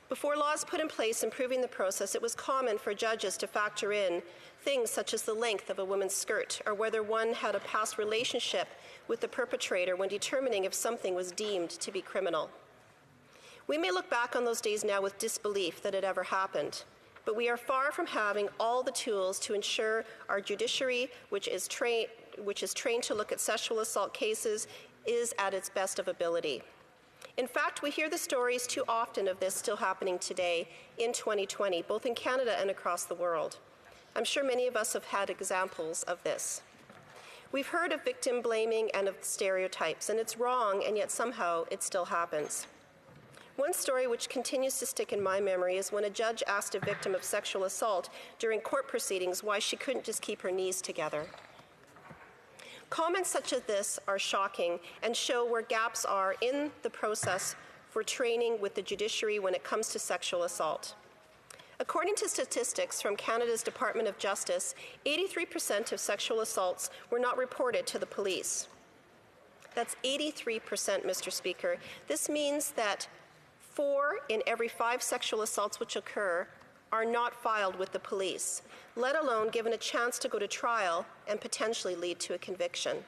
Before laws put in place improving the process, it was common for judges to factor in things such as the length of a woman's skirt or whether one had a past relationship with the perpetrator when determining if something was deemed to be criminal. We may look back on those days now with disbelief that it ever happened, but we are far from having all the tools to ensure our judiciary, which is trained to look at sexual assault cases, is at its best of ability. In fact, we hear the stories too often of this still happening today in 2020, both in Canada and across the world. I'm sure many of us have had examples of this. We've heard of victim blaming and of stereotypes, and it's wrong, and yet somehow it still happens. One story which continues to stick in my memory is when a judge asked a victim of sexual assault during court proceedings why she couldn't just keep her knees together. Comments such as this are shocking and show where gaps are in the process for training with the judiciary when it comes to sexual assault. According to statistics from Canada's Department of Justice, 83% of sexual assaults were not reported to the police. That's 83%, Mr. Speaker. This means that 4 in every 5 sexual assaults which occur are not filed with the police, let alone given a chance to go to trial and potentially lead to a conviction.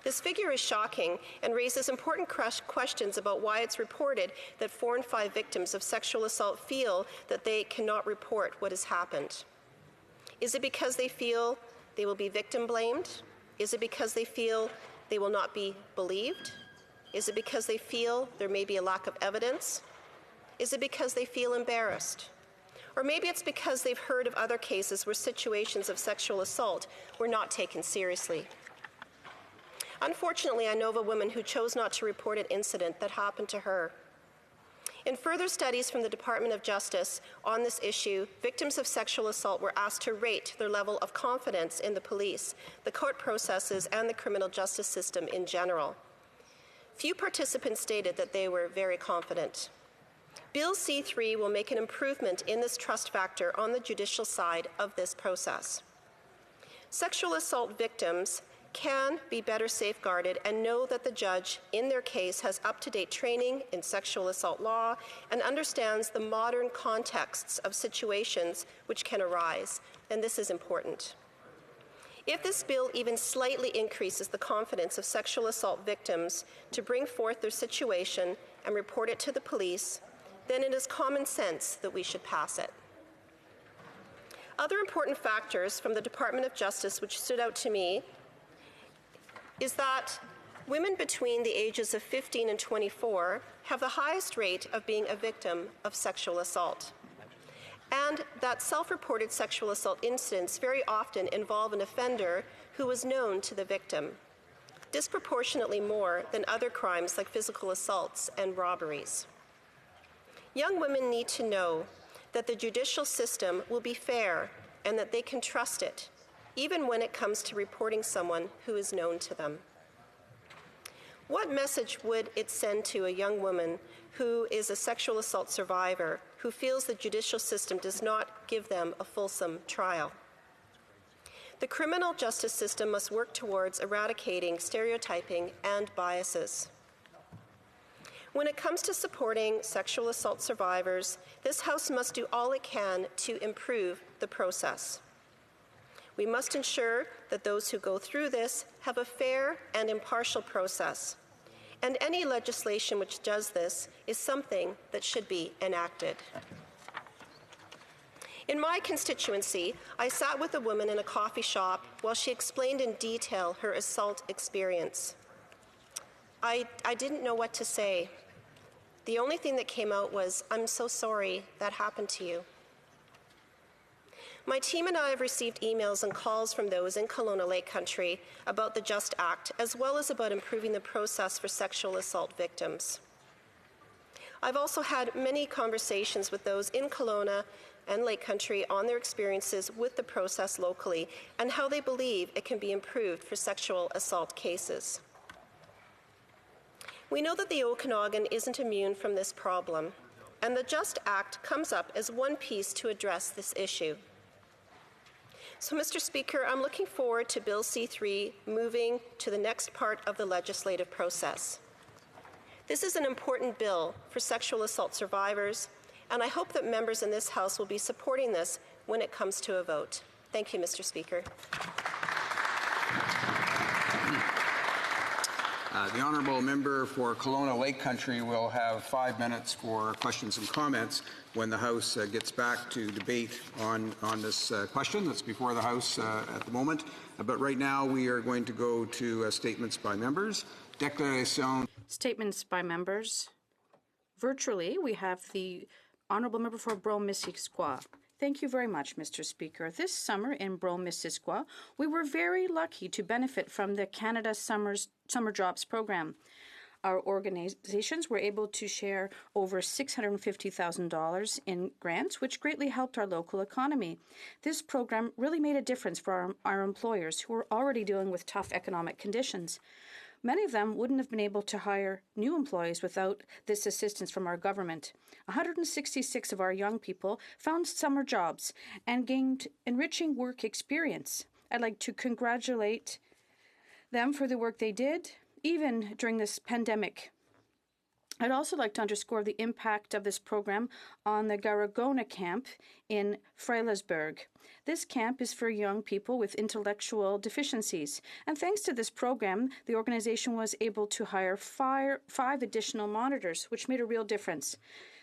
This figure is shocking and raises important questions about why it's reported that 4 in 5 victims of sexual assault feel that they cannot report what has happened. Is it because they feel they will be victim blamed? Is it because they feel they will not be believed? Is it because they feel there may be a lack of evidence? Is it because they feel embarrassed? Or maybe it's because they've heard of other cases where situations of sexual assault were not taken seriously. Unfortunately, I know of a woman who chose not to report an incident that happened to her. In further studies from the Department of Justice on this issue, victims of sexual assault were asked to rate their level of confidence in the police, the court processes, and the criminal justice system in general. Few participants stated that they were very confident. Bill C3 will make an improvement in this trust factor on the judicial side of this process. Sexual assault victims can be better safeguarded and know that the judge in their case has up-to-date training in sexual assault law and understands the modern contexts of situations which can arise, and this is important. If this bill even slightly increases the confidence of sexual assault victims to bring forth their situation and report it to the police, then it is common sense that we should pass it. Other important factors from the Department of Justice which stood out to me is that women between the ages of 15 and 24 have the highest rate of being a victim of sexual assault, and that self-reported sexual assault incidents very often involve an offender who was known to the victim, disproportionately more than other crimes like physical assaults and robberies. Young women need to know that the judicial system will be fair and that they can trust it, even when it comes to reporting someone who is known to them. What message would it send to a young woman who is a sexual assault survivor who feels the judicial system does not give them a fulsome trial? The criminal justice system must work towards eradicating stereotyping and biases. When it comes to supporting sexual assault survivors, this House must do all it can to improve the process. We must ensure that those who go through this have a fair and impartial process, and any legislation which does this is something that should be enacted. In my constituency, I sat with a woman in a coffee shop while she explained in detail her assault experience. I didn't know what to say. The only thing that came out was, "I'm so sorry that happened to you." My team and I have received emails and calls from those in Kelowna Lake Country about the JUST Act, as well as about improving the process for sexual assault victims. I've also had many conversations with those in Kelowna and Lake Country on their experiences with the process locally and how they believe it can be improved for sexual assault cases. We know that the Okanagan isn't immune from this problem, and the JUST Act comes up as one piece to address this issue. So, Mr. Speaker, I'm looking forward to Bill C3 moving to the next part of the legislative process. This is an important bill for sexual assault survivors, and I hope that members in this House will be supporting this when it comes to a vote. Thank you, Mr. Speaker. The honourable member for Kelowna Lake Country will have 5 minutes for questions and comments when the House gets back to debate on this question that's before the House at the moment. But right now we are going to go to statements by members. Déclaration. Statements by members. Virtually, we have the honourable member for Brome-Missisquoi. Thank you very much, Mr. Speaker. This summer in Brome-Missisquoi, we were very lucky to benefit from the Canada Summer Jobs Program. Our organizations were able to share over $650,000 in grants, which greatly helped our local economy. This program really made a difference for our employers who were already dealing with tough economic conditions. Many of them wouldn't have been able to hire new employees without this assistance from our government. 166 of our young people found summer jobs and gained enriching work experience. I'd like to congratulate them for the work they did, even during this pandemic. I'd also like to underscore the impact of this program on the Garagona camp in Freilsburg. This camp is for young people with intellectual deficiencies. And thanks to this program, the organization was able to hire five additional monitors, which made a real difference.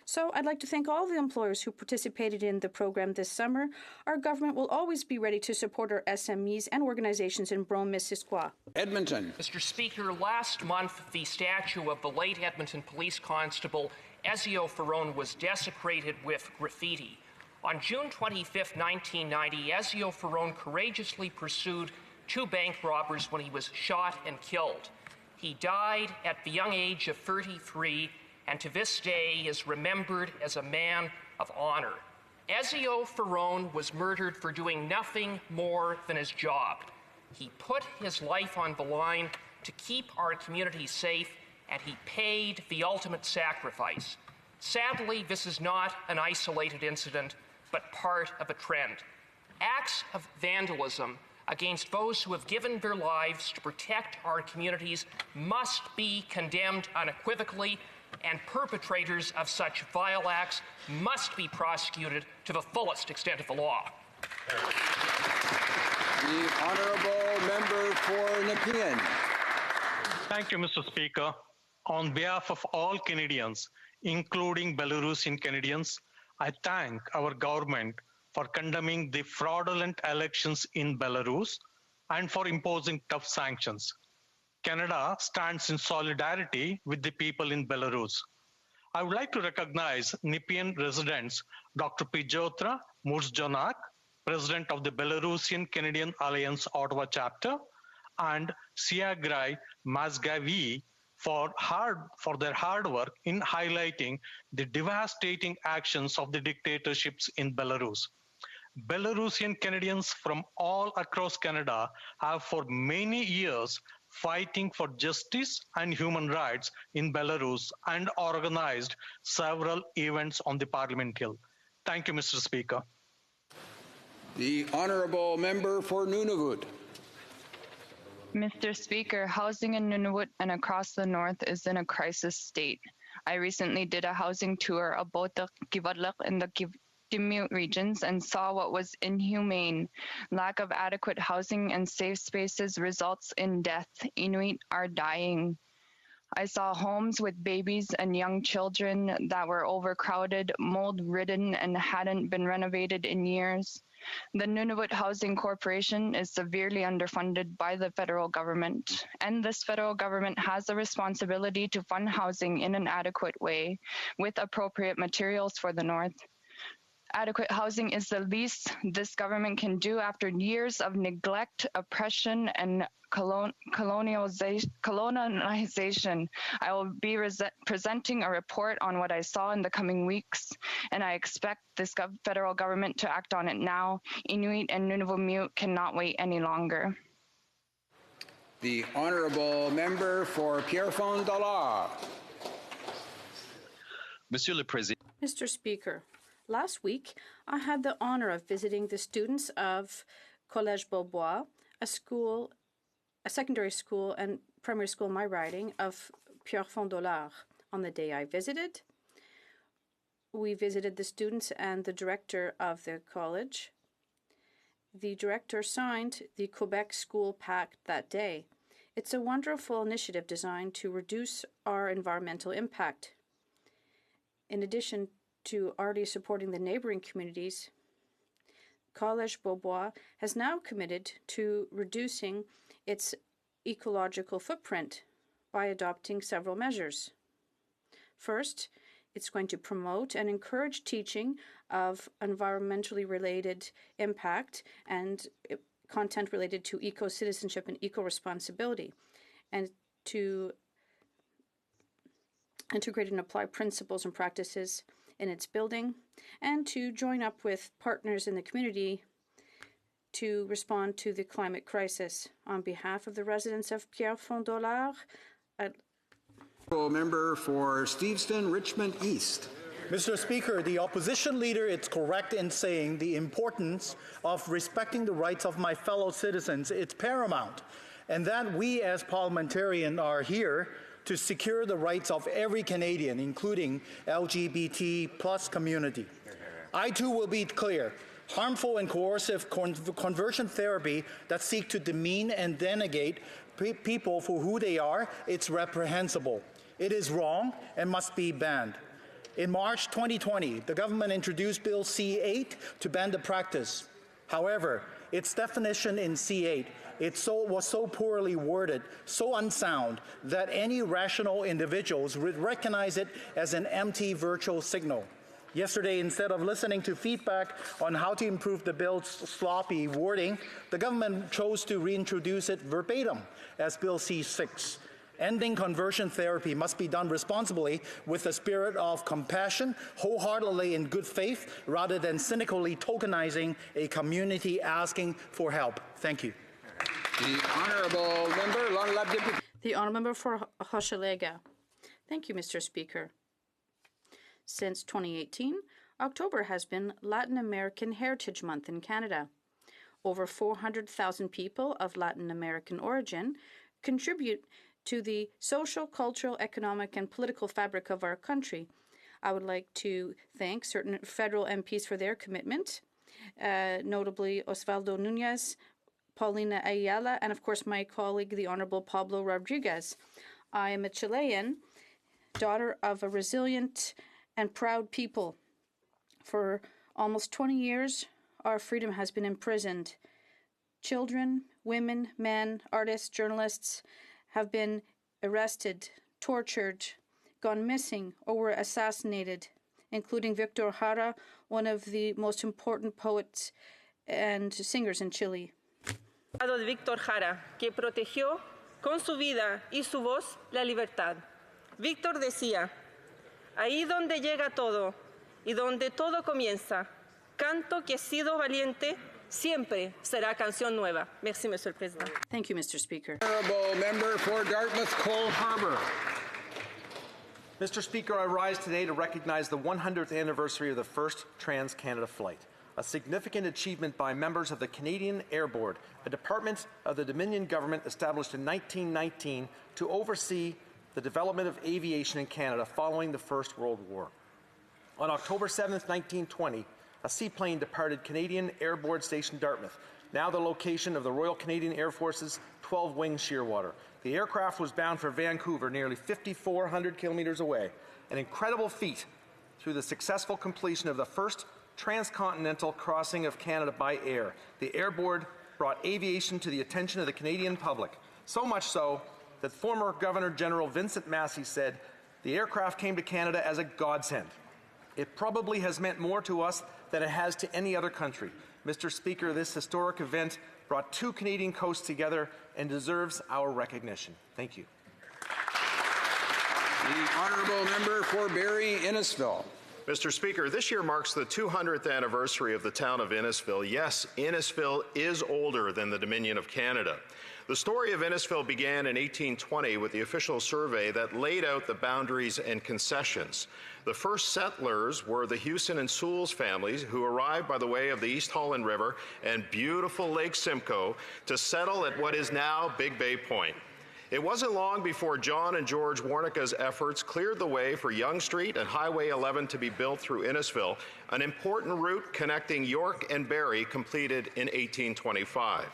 So I'd like to thank all the employers who participated in the program this summer. Our government will always be ready to support our SMEs and organizations in Brome-Missisquoi. Edmonton. Mr. Speaker, last month the statue of the late Edmonton Police Constable Ezio Ferrone was desecrated with graffiti. On June 25, 1990, Ezio Ferrone courageously pursued 2 bank robbers when he was shot and killed. He died at the young age of 33, and to this day is remembered as a man of honor. Ezio Ferrone was murdered for doing nothing more than his job. He put his life on the line to keep our community safe, and he paid the ultimate sacrifice. Sadly, this is not an isolated incident, but part of a trend. Acts of vandalism against those who have given their lives to protect our communities must be condemned unequivocally, and perpetrators of such vile acts must be prosecuted to the fullest extent of the law. The honourable member for Nepean. Thank you, Mr. Speaker. On behalf of all Canadians, including Belarusian Canadians, I thank our government for condemning the fraudulent elections in Belarus and for imposing tough sanctions. Canada stands in solidarity with the people in Belarus. I would like to recognize Nepean residents Dr. Pijotra Murzjonak, President of the Belarusian Canadian Alliance Ottawa chapter, and Siagrai Mazgavi for their hard work in highlighting the devastating actions of the dictatorships in Belarus. Belarusian Canadians from all across Canada have for many years fighting for justice and human rights in Belarus and organized several events on the Parliament Hill. Thank you, Mr. Speaker. The honourable member for Nunavut. Mr. Speaker, housing in Nunavut and across the north is in a crisis state. I recently did a housing tour of both the Kivadlak and the Timut regions and saw what was inhumane. Lack of adequate housing and safe spaces results in death. Inuit are dying. I saw homes with babies and young children that were overcrowded, mold-ridden, and hadn't been renovated in years. The Nunavut Housing Corporation is severely underfunded by the federal government, and this federal government has a responsibility to fund housing in an adequate way with appropriate materials for the North. Adequate housing is the least this government can do after years of neglect, oppression, and colonization. I will be presenting a report on what I saw in the coming weeks, and I expect this federal government to act on it now. Inuit and Nunavut cannot wait any longer. The honourable member for Pierrefonds-Dollard. Monsieur le Président. Mr. Speaker, last week I had the honour of visiting the students of Collège Beaubois, a secondary school and primary school in my riding of Pierrefonds-Dollard. On the day I visited, we visited the students and the director of the college. The director signed the Quebec School Pact that day. It's a wonderful initiative designed to reduce our environmental impact. In addition to already supporting the neighboring communities, Collège Beaubois has now committed to reducing its ecological footprint by adopting several measures. First, it's going to promote and encourage teaching of environmentally related impact and content related to eco-citizenship and eco-responsibility, and to integrate and apply principles and practices in its building, and to join up with partners in the community to respond to the climate crisis. On behalf of the residents of Pierrefonds-Dollard, Member for Steveston, Richmond East. Mr. Speaker, the opposition leader is correct in saying the importance of respecting the rights of my fellow citizens is paramount, and that we as parliamentarians are here to secure the rights of every Canadian, including LGBT plus community. I too will be clear. Harmful and coercive conversion therapy that seek to demean and denigrate people for who they are, it's reprehensible. It is wrong and must be banned. In March 2020, the government introduced Bill C-8 to ban the practice. However, its definition in C-8 was so poorly worded, so unsound, that any rational individuals would recognize it as an empty virtual signal. Yesterday, instead of listening to feedback on how to improve the bill's sloppy wording, the government chose to reintroduce it verbatim as Bill C-6. Ending conversion therapy must be done responsibly with a spirit of compassion, wholeheartedly in good faith, rather than cynically tokenizing a community asking for help. Thank you. The honourable member, the honourable member for Hochelaga. Thank you, Mr. Speaker. Since 2018, October has been Latin American Heritage Month in Canada. Over 400,000 people of Latin American origin contribute to the social, cultural, economic, and political fabric of our country. I would like to thank certain federal MPs for their commitment, notably Osvaldo Núñez, Paulina Ayala, and of course my colleague, the Honorable Pablo Rodriguez. I am a Chilean, daughter of a resilient and proud people. For almost 20 years, our freedom has been imprisoned. Children, women, men, artists, journalists have been arrested, tortured, gone missing, or were assassinated, including Victor Jara, one of the most important poets and singers in Chile. Victor Jara, que protegió con su vida y su voz la libertad. Víctor decía, ahí donde llega todo y donde todo comienza, canto que he sido valiente, siempre será canción nueva. Merci, Monsieur le Président. Thank you, Mr. Speaker. Honourable member for Dartmouth Cole Harbour. Mr. Speaker, I rise today to recognize the 100th anniversary of the first Trans-Canada flight, a significant achievement by members of the Canadian Air Board, a department of the Dominion government established in 1919 to oversee the development of aviation in Canada following the First World War. On October 7, 1920, a seaplane departed Canadian Air Board Station Dartmouth, now the location of the Royal Canadian Air Force's 12-wing Shearwater. The aircraft was bound for Vancouver, nearly 5,400 kilometers away, an incredible feat through the successful completion of the first transcontinental crossing of Canada by air. The Air Board brought aviation to the attention of the Canadian public, so much so that former Governor General Vincent Massey said, "The aircraft came to Canada as a godsend. It probably has meant more to us than it has to any other country." Mr. Speaker, this historic event brought two Canadian coasts together and deserves our recognition. Thank you. The honourable member for Barrie Innisfil. Mr. Speaker, this year marks the 200th anniversary of the town of Innisfil. Yes, Innisfil is older than the Dominion of Canada. The story of Innisfil began in 1820 with the official survey that laid out the boundaries and concessions. The first settlers were the Hewson and Sewells families, who arrived by the way of the East Holland River and beautiful Lake Simcoe to settle at what is now Big Bay Point. It wasn't long before John and George Warnicka's efforts cleared the way for Yonge Street and Highway 11 to be built through Innisfil, an important route connecting York and Barrie, completed in 1825.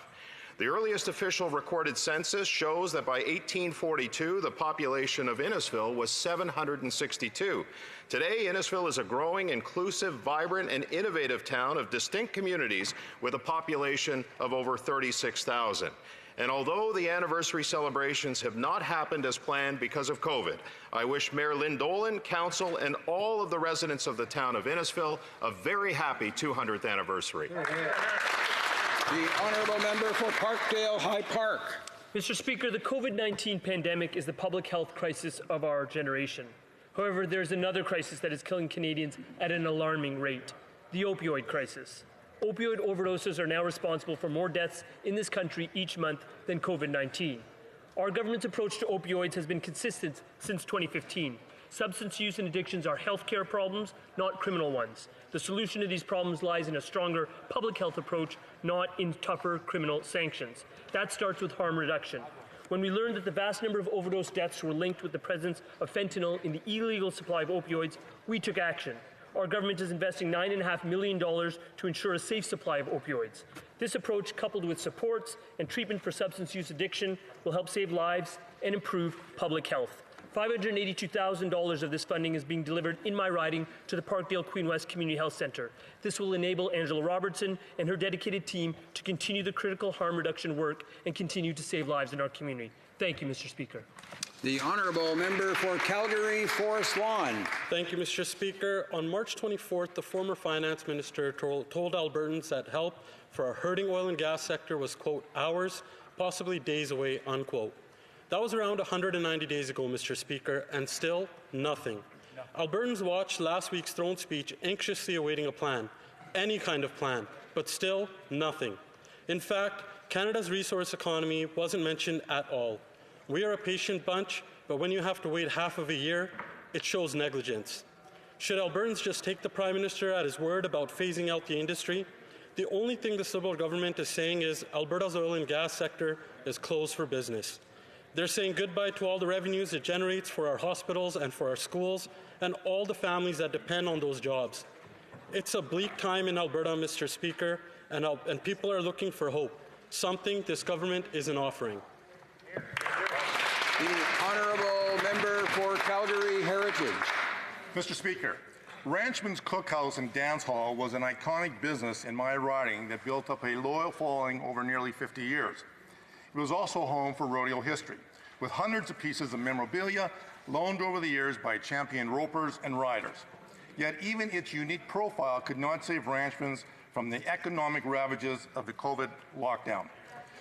The earliest official recorded census shows that by 1842, the population of Innisfil was 762. Today, Innisfil is a growing, inclusive, vibrant, and innovative town of distinct communities with a population of over 36,000. And although the anniversary celebrations have not happened as planned because of COVID, I wish Mayor Lynn Dolan, Council, and all of the residents of the town of Innisfil a very happy 200th anniversary. The honourable member for Parkdale High Park. Mr. Speaker, the COVID-19 pandemic is the public health crisis of our generation. However, there's another crisis that is killing Canadians at an alarming rate: the opioid crisis. Opioid overdoses are now responsible for more deaths in this country each month than COVID-19. Our government's approach to opioids has been consistent since 2015. Substance use and addictions are healthcare problems, not criminal ones. The solution to these problems lies in a stronger public health approach, not in tougher criminal sanctions. That starts with harm reduction. When we learned that the vast number of overdose deaths were linked with the presence of fentanyl in the illegal supply of opioids, we took action. Our government is investing $9.5 million to ensure a safe supply of opioids. This approach, coupled with supports and treatment for substance use addiction, will help save lives and improve public health. $582,000 of this funding is being delivered in my riding to the Parkdale Queen West Community Health Centre. This will enable Angela Robertson and her dedicated team to continue the critical harm reduction work and continue to save lives in our community. Thank you, Mr. Speaker. The honourable member for Calgary Forest Lawn. Thank you, Mr. Speaker. On March 24th, the former finance minister told Albertans that help for our hurting oil and gas sector was, quote, hours, possibly days away, unquote. That was around 190 days ago, Mr. Speaker, and still nothing. No. Albertans watched last week's throne speech anxiously awaiting a plan, any kind of plan, but still nothing. In fact, Canada's resource economy wasn't mentioned at all. We are a patient bunch, but when you have to wait half of a year, it shows negligence. Should Albertans just take the Prime Minister at his word about phasing out the industry? The only thing the Liberal government is saying is Alberta's oil and gas sector is closed for business. They're saying goodbye to all the revenues it generates for our hospitals and for our schools and all the families that depend on those jobs. It's a bleak time in Alberta, Mr. Speaker, and people are looking for hope, something this government isn't offering. The honourable member for Calgary Heritage. Mr. Speaker, Ranchman's Cookhouse and Dance Hall was an iconic business in my riding that built up a loyal following over nearly 50 years. It was also home for rodeo history, with hundreds of pieces of memorabilia loaned over the years by champion ropers and riders. Yet even its unique profile could not save Ranchman's from the economic ravages of the COVID lockdown.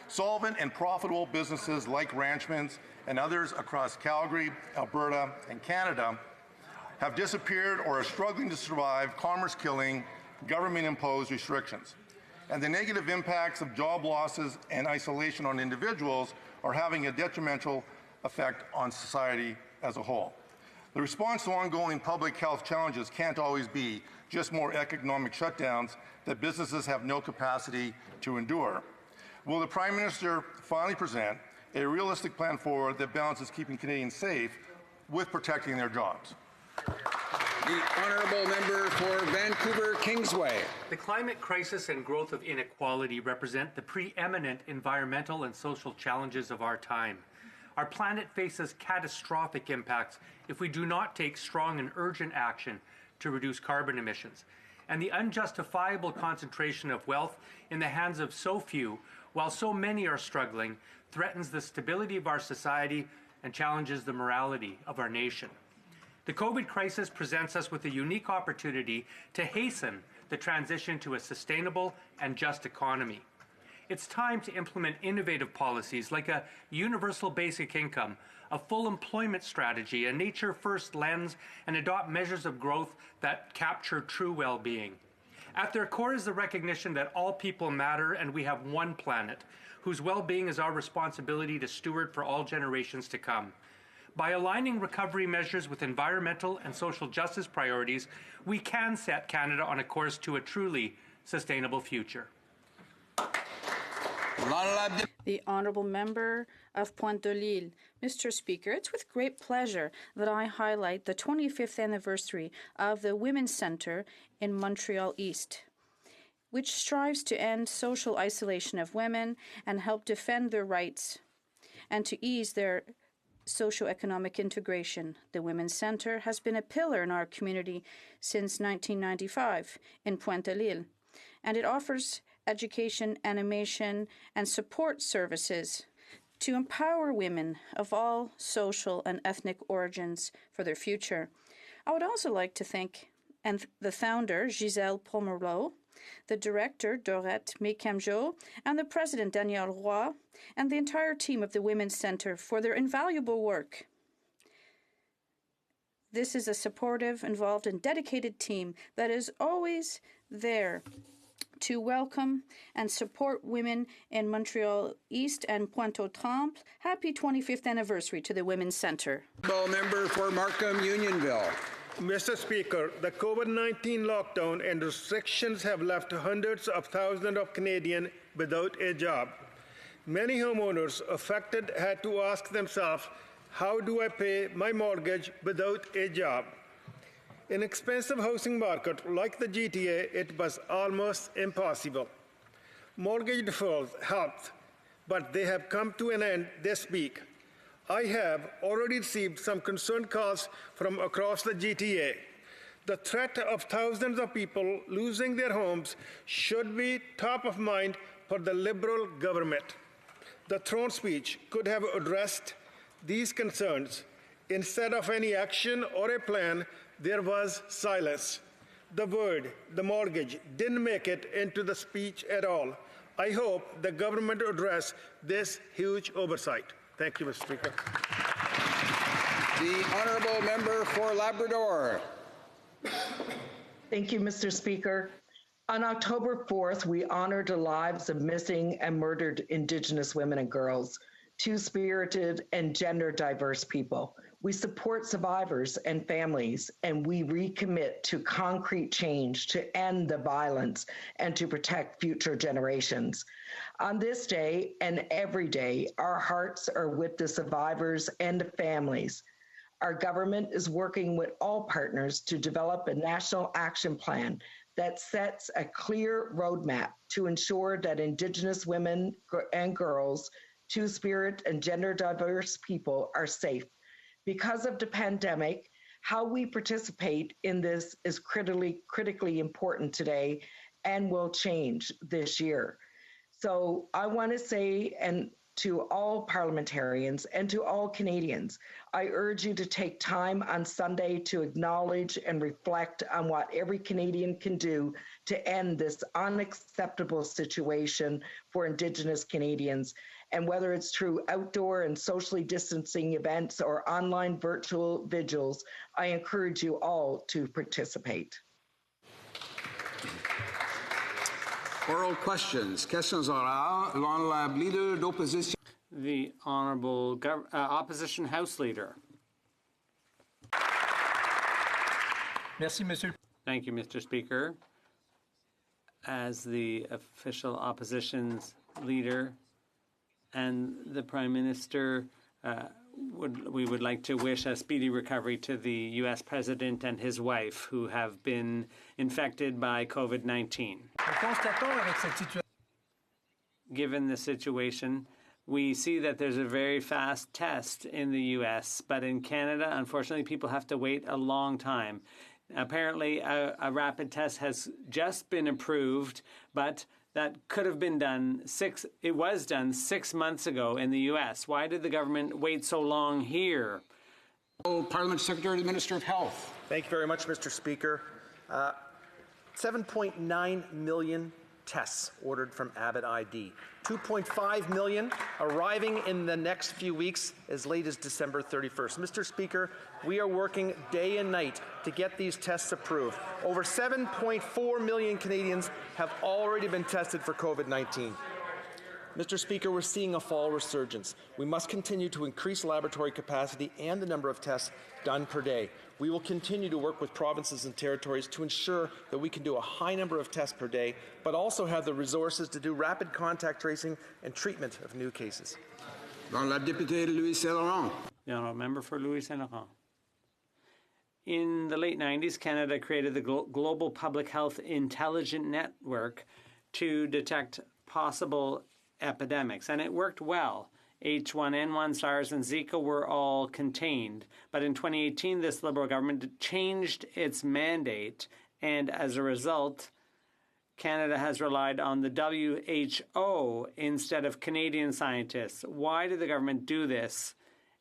Solvent and profitable businesses like Ranchman's and others across Calgary, Alberta, and Canada have disappeared or are struggling to survive commerce-killing, government-imposed restrictions. And the negative impacts of job losses and isolation on individuals are having a detrimental effect on society as a whole. The response to ongoing public health challenges can't always be just more economic shutdowns that businesses have no capacity to endure. Will the Prime Minister finally present a realistic plan forward that balances keeping Canadians safe with protecting their jobs? The honourable member for Vancouver Kingsway. The climate crisis and growth of inequality represent the preeminent environmental and social challenges of our time. Our planet faces catastrophic impacts if we do not take strong and urgent action to reduce carbon emissions. And the unjustifiable concentration of wealth in the hands of so few, while so many are struggling, threatens the stability of our society and challenges the morality of our nation. The COVID crisis presents us with a unique opportunity to hasten the transition to a sustainable and just economy. It's time to implement innovative policies like a universal basic income, a full employment strategy, a nature-first lens, and adopt measures of growth that capture true well-being. At their core is the recognition that all people matter and we have one planet, whose well-being is our responsibility to steward for all generations to come. By aligning recovery measures with environmental and social justice priorities, we can set Canada on a course to a truly sustainable future. The Honourable Member of Pointe-de-l'Île. Mr. Speaker, it's with great pleasure that I highlight the 25th anniversary of the Women's Centre in Montreal East, which strives to end social isolation of women and help defend their rights and to ease their socioeconomic integration. The Women's Centre has been a pillar in our community since 1995 in Pointe-de-l'Île, and it offers education, animation, and support services to empower women of all social and ethnic origins for their future. I would also like to thank the founder, Gisèle Pomerleau, the director, Dorette Mekamjo, and the president, Danielle Roy, and the entire team of the Women's Centre for their invaluable work. This is a supportive, involved, and dedicated team that is always there to welcome and support women in Montreal East and Pointe-aux-Trembles. Happy 25th anniversary to the Women's Centre. Member for Markham Unionville. Mr. Speaker, the COVID-19 lockdown and restrictions have left hundreds of thousands of Canadians without a job. Many homeowners affected had to ask themselves, how do I pay my mortgage without a job? In expensive housing market like the GTA, it was almost impossible. Mortgage deferrals helped, but they have come to an end this week. I have already received some concerned calls from across the GTA. The threat of thousands of people losing their homes should be top of mind for the Liberal government. The throne speech could have addressed these concerns. Instead of any action or a plan, there was silence. The word, the mortgage, didn't make it into the speech at all. I hope the government address this huge oversight. Thank you, Mr. Speaker. The Honourable Member for Labrador. Thank you, Mr. Speaker. On October 4th, we honored the lives of missing and murdered Indigenous women and girls, two-spirited and gender-diverse people. We support survivors and families, and we recommit to concrete change to end the violence and to protect future generations. On this day and every day, our hearts are with the survivors and the families. Our government is working with all partners to develop a national action plan that sets a clear roadmap to ensure that Indigenous women and girls, two-spirit and gender-diverse people are safe. Because of the pandemic, how we participate in this is critically important today and will change this year. So I want to say, and to all parliamentarians and to all Canadians, I urge you to take time on Sunday to acknowledge and reflect on what every Canadian can do to end this unacceptable situation for Indigenous Canadians. And whether it's through outdoor and socially distancing events or online virtual vigils, I encourage you all to participate. Oral questions. Questions orales. La leader d'opposition. The Honourable Opposition House Leader. Merci, Monsieur. Thank you, Mr. Speaker. As the official opposition's leader and the Prime Minister, we would like to wish a speedy recovery to the U.S. President and his wife, who have been infected by COVID-19. Given the situation, We see that there's a very fast test in the U.S., but in Canada, unfortunately, people have to wait a long time. Apparently, a rapid test has just been approved, but that could have been done it was done 6 months ago in the U.S. Why did the government wait so long here? Parliament Secretary to the Minister of Health. Thank you very much, Mr. Speaker. 7.9 million tests ordered from Abbott ID. 2.5 million arriving in the next few weeks as late as December 31st. Mr. Speaker, we are working day and night to get these tests approved. Over 7.4 million Canadians have already been tested for COVID-19. Mr. Speaker, we're seeing a fall resurgence. We must continue to increase laboratory capacity and the number of tests done per day. We will continue to work with provinces and territories to ensure that we can do a high number of tests per day, but also have the resources to do rapid contact tracing and treatment of new cases. La députée Louis Saint-Laurent. The honourable member for Louis Saint-Laurent. In the late 90s, Canada created the Global Public Health Intelligence Network to detect possible epidemics, and it worked well. H1N1, SARS, and Zika were all contained. But in 2018, this Liberal government changed its mandate, and as a result, Canada has relied on the WHO instead of Canadian scientists. Why did the government do this?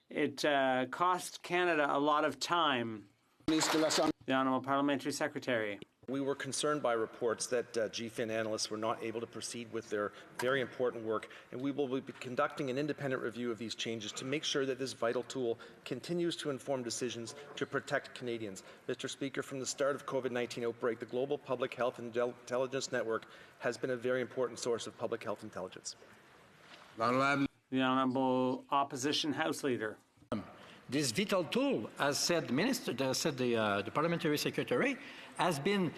It cost Canada a lot of time. The Honourable Parliamentary Secretary. We were concerned by reports that GFIN analysts were not able to proceed with their very important work, and we will be conducting an independent review of these changes to make sure that this vital tool continues to inform decisions to protect Canadians. Mr. Speaker, from the start of COVID-19 outbreak, the Global Public Health Intelligence Network has been a very important source of public health intelligence. The Honourable Opposition House Leader. This vital tool, as said the Minister, the Parliamentary Secretary, has been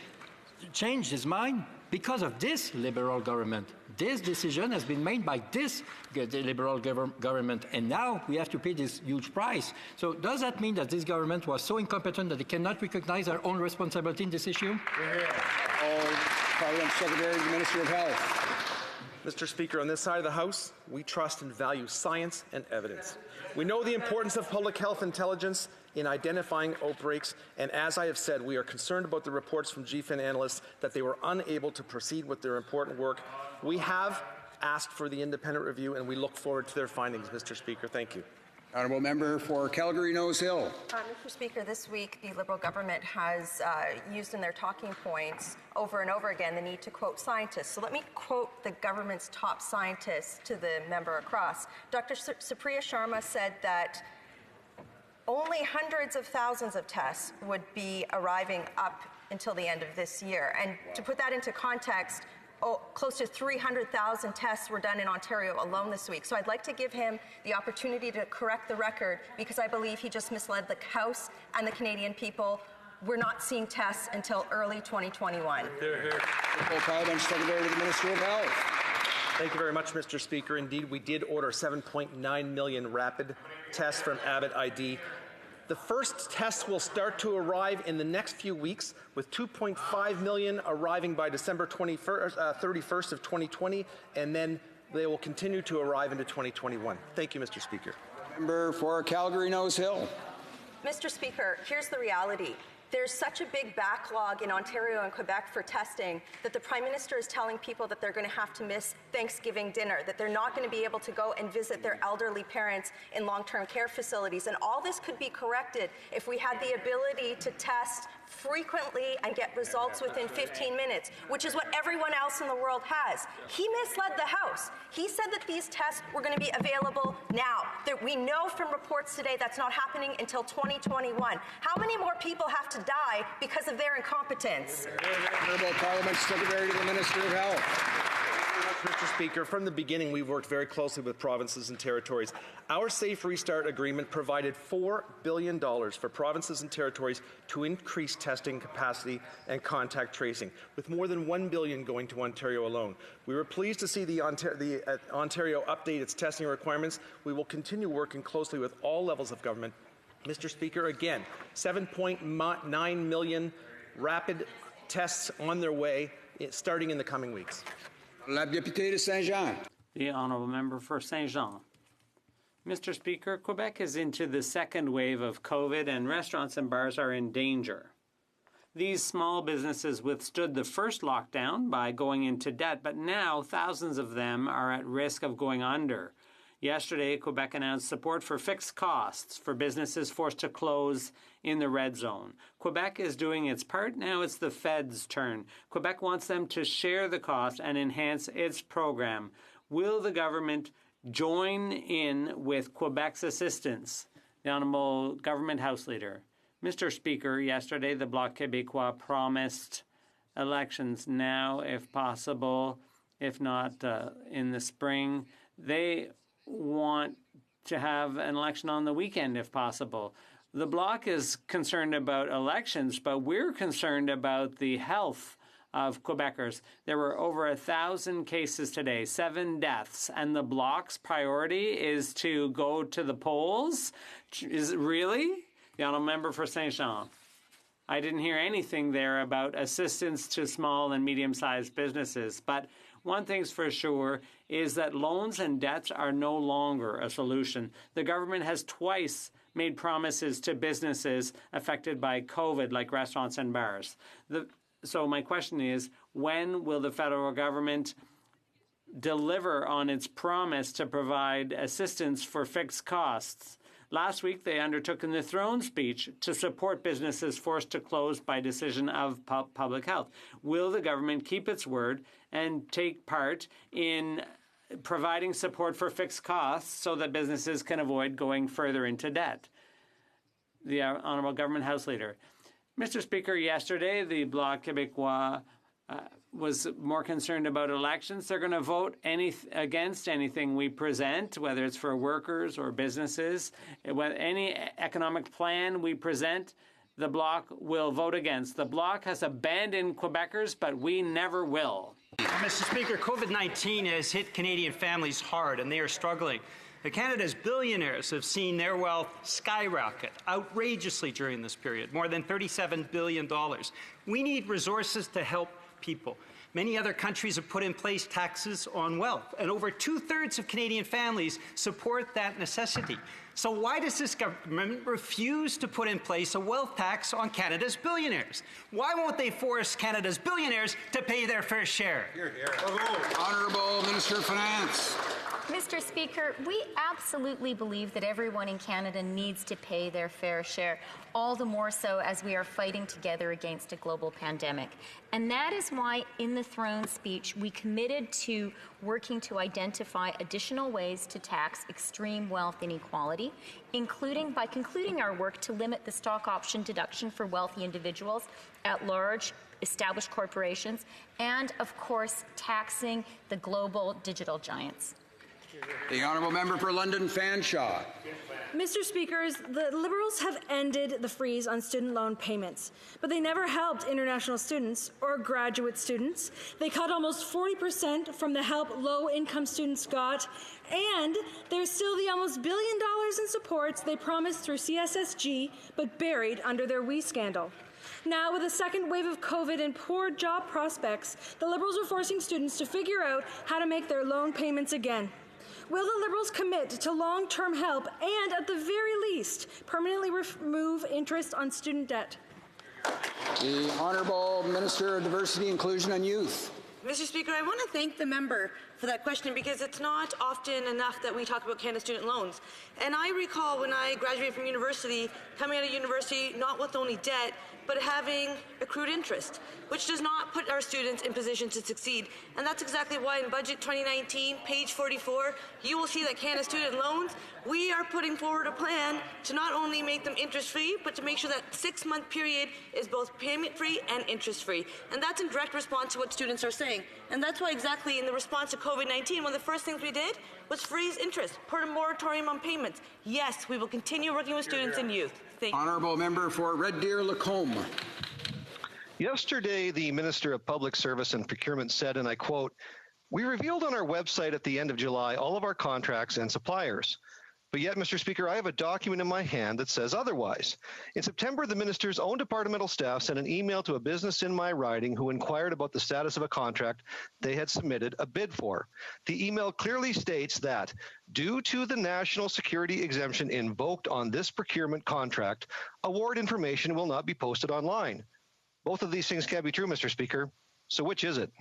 changed his mind because of this Liberal government. This decision has been made by the Liberal government, and now we have to pay this huge price. So does that mean that this government was so incompetent that they cannot recognize their own responsibility in this issue? Parliament Secretary to the Minister of Health. Mr. Speaker, on this side of the House, we trust and value science and evidence. We know the importance of public health intelligence in identifying outbreaks, and as I have said, we are concerned about the reports from GFIN analysts that they were unable to proceed with their important work. We have asked for the independent review, and we look forward to their findings, Mr. Speaker. Thank you. Honourable member for Calgary-Nose Hill. Mr. Speaker, this week the Liberal government has used in their talking points over and over again the need to quote scientists. So let me quote the government's top scientists to the member across. Dr. Supriya Sharma said that only hundreds of thousands of tests would be arriving up until the end of this year. And to put that into context, close to 300,000 tests were done in Ontario alone this week. So I'd like to give him the opportunity to correct the record because I believe he just misled the House and the Canadian people. We're not seeing tests until early 2021. Parliament Secretary to the Minister of Health. Thank you very much, Mr. Speaker. Indeed, we did order 7.9 million rapid tests from Abbott ID. The first tests will start to arrive in the next few weeks, with 2.5 million arriving by December 31st of 2020, and then they will continue to arrive into 2021. Thank you, Mr. Speaker. Member for Calgary-Nose Hill. Mr. Speaker, here's the reality. There's such a big backlog in Ontario and Quebec for testing that the Prime Minister is telling people that they're going to have to miss Thanksgiving dinner, that they're not going to be able to go and visit their elderly parents in long-term care facilities. And all this could be corrected if we had the ability to test frequently and get results within 15 minutes, which is what everyone else in the world has. He misled the House. He said that these tests were going to be available now. That we know from reports today that's not happening until 2021. How many more people have to die because of their incompetence? Honourable Parliament Secretary to the Minister of Health. Mr. Speaker, from the beginning, we've worked very closely with provinces and territories. Our Safe Restart Agreement provided $4 billion for provinces and territories to increase testing capacity and contact tracing, with more than $1 billion going to Ontario alone. We were pleased to see the Ontario update its testing requirements. We will continue working closely with all levels of government. Mr. Speaker, again, 7.9 million rapid tests on their way, starting in the coming weeks. La députée de Saint-Jean. The honourable member for Saint-Jean. Mr. Speaker, Quebec is into the second wave of COVID and restaurants and bars are in danger. These small businesses withstood the first lockdown by going into debt, but now thousands of them are at risk of going under. Yesterday, Quebec announced support for fixed costs for businesses forced to close in the red zone. Quebec is doing its part. Now it's the Fed's turn. Quebec wants them to share the cost and enhance its program. Will the government join in with Quebec's assistance? The Honourable Government House Leader. Mr. Speaker, yesterday the Bloc Québécois promised elections now, if possible, if not in the spring. They want to have an election on the weekend, if possible. The Bloc is concerned about elections, but we're concerned about the health of Quebecers. There were over 1,000 cases today, 7 deaths, and the Bloc's priority is to go to the polls? Is it really? The honourable member for Saint-Jean. I didn't hear anything there about assistance to small and medium-sized businesses, but one thing's for sure is that loans and debts are no longer a solution. The government has twice made promises to businesses affected by COVID, like restaurants and bars. So my question is, when will the federal government deliver on its promise to provide assistance for fixed costs? Last week, they undertook in the throne speech to support businesses forced to close by decision of public health. Will the government keep its word and take part in providing support for fixed costs so that businesses can avoid going further into debt? The Honourable Government House Leader. Mr. Speaker, yesterday the Bloc Québécois was more concerned about elections. They're going to vote against anything we present, whether it's for workers or businesses. Any economic plan we present, the Bloc will vote against. The Bloc has abandoned Quebecers, but we never will. Mr. Speaker, COVID-19 has hit Canadian families hard, and they are struggling. Canada's billionaires have seen their wealth skyrocket outrageously during this period, more than $37 billion. We need resources to help people. Many other countries have put in place taxes on wealth, and over 2/3 of Canadian families support that necessity. So why does this government refuse to put in place a wealth tax on Canada's billionaires? Why won't they force Canada's billionaires to pay their fair share? Hear, hear. Honourable Minister of Finance. Mr. Speaker, we absolutely believe that everyone in Canada needs to pay their fair share, all the more so as we are fighting together against a global pandemic. And that is why in the throne speech we committed to working to identify additional ways to tax extreme wealth inequality, including by concluding our work to limit the stock option deduction for wealthy individuals at large, established corporations, and of course taxing the global digital giants. The honourable member for London Fanshawe. Mr. Speakers, the Liberals have ended the freeze on student loan payments, but they never helped international students or graduate students. They cut almost 40% from the help low-income students got, and there's still the almost $1 billion in supports they promised through CSSG, but buried under their WE scandal. Now, with a second wave of COVID and poor job prospects, the Liberals are forcing students to figure out how to make their loan payments again. Will the Liberals commit to long-term help and, at the very least, permanently remove interest on student debt? The Honourable Minister of Diversity, Inclusion and Youth. Mr. Speaker, I want to thank the member for that question because it's not often enough that we talk about Canada student loans. And I recall when I graduated from university, coming out of university not with only debt, but having accrued interest, which does not put our students in position to succeed. And that's exactly why in Budget 2019, page 44, you will see that Canada student loans, we are putting forward a plan to not only make them interest-free, but to make sure that 6-month period is both payment-free and interest-free. And that's in direct response to what students are saying. And that's why exactly in the response to COVID-19, one of the first things we did was freeze interest, put a moratorium on payments. Yes, we will continue working with students and youth. Thank you. Honourable member for Red Deer Lacombe. Yesterday, the Minister of Public Service and Procurement said, and I quote, "We revealed on our website at the end of July all of our contracts and suppliers. But yet, Mr. Speaker, I have a document in my hand that says otherwise. In September, the minister's own departmental staff sent an email to a business in my riding who inquired about the status of a contract they had submitted a bid for. The email clearly states that, due to the national security exemption invoked on this procurement contract, award information will not be posted online. Both of these things can't be true, Mr. Speaker. So which is it?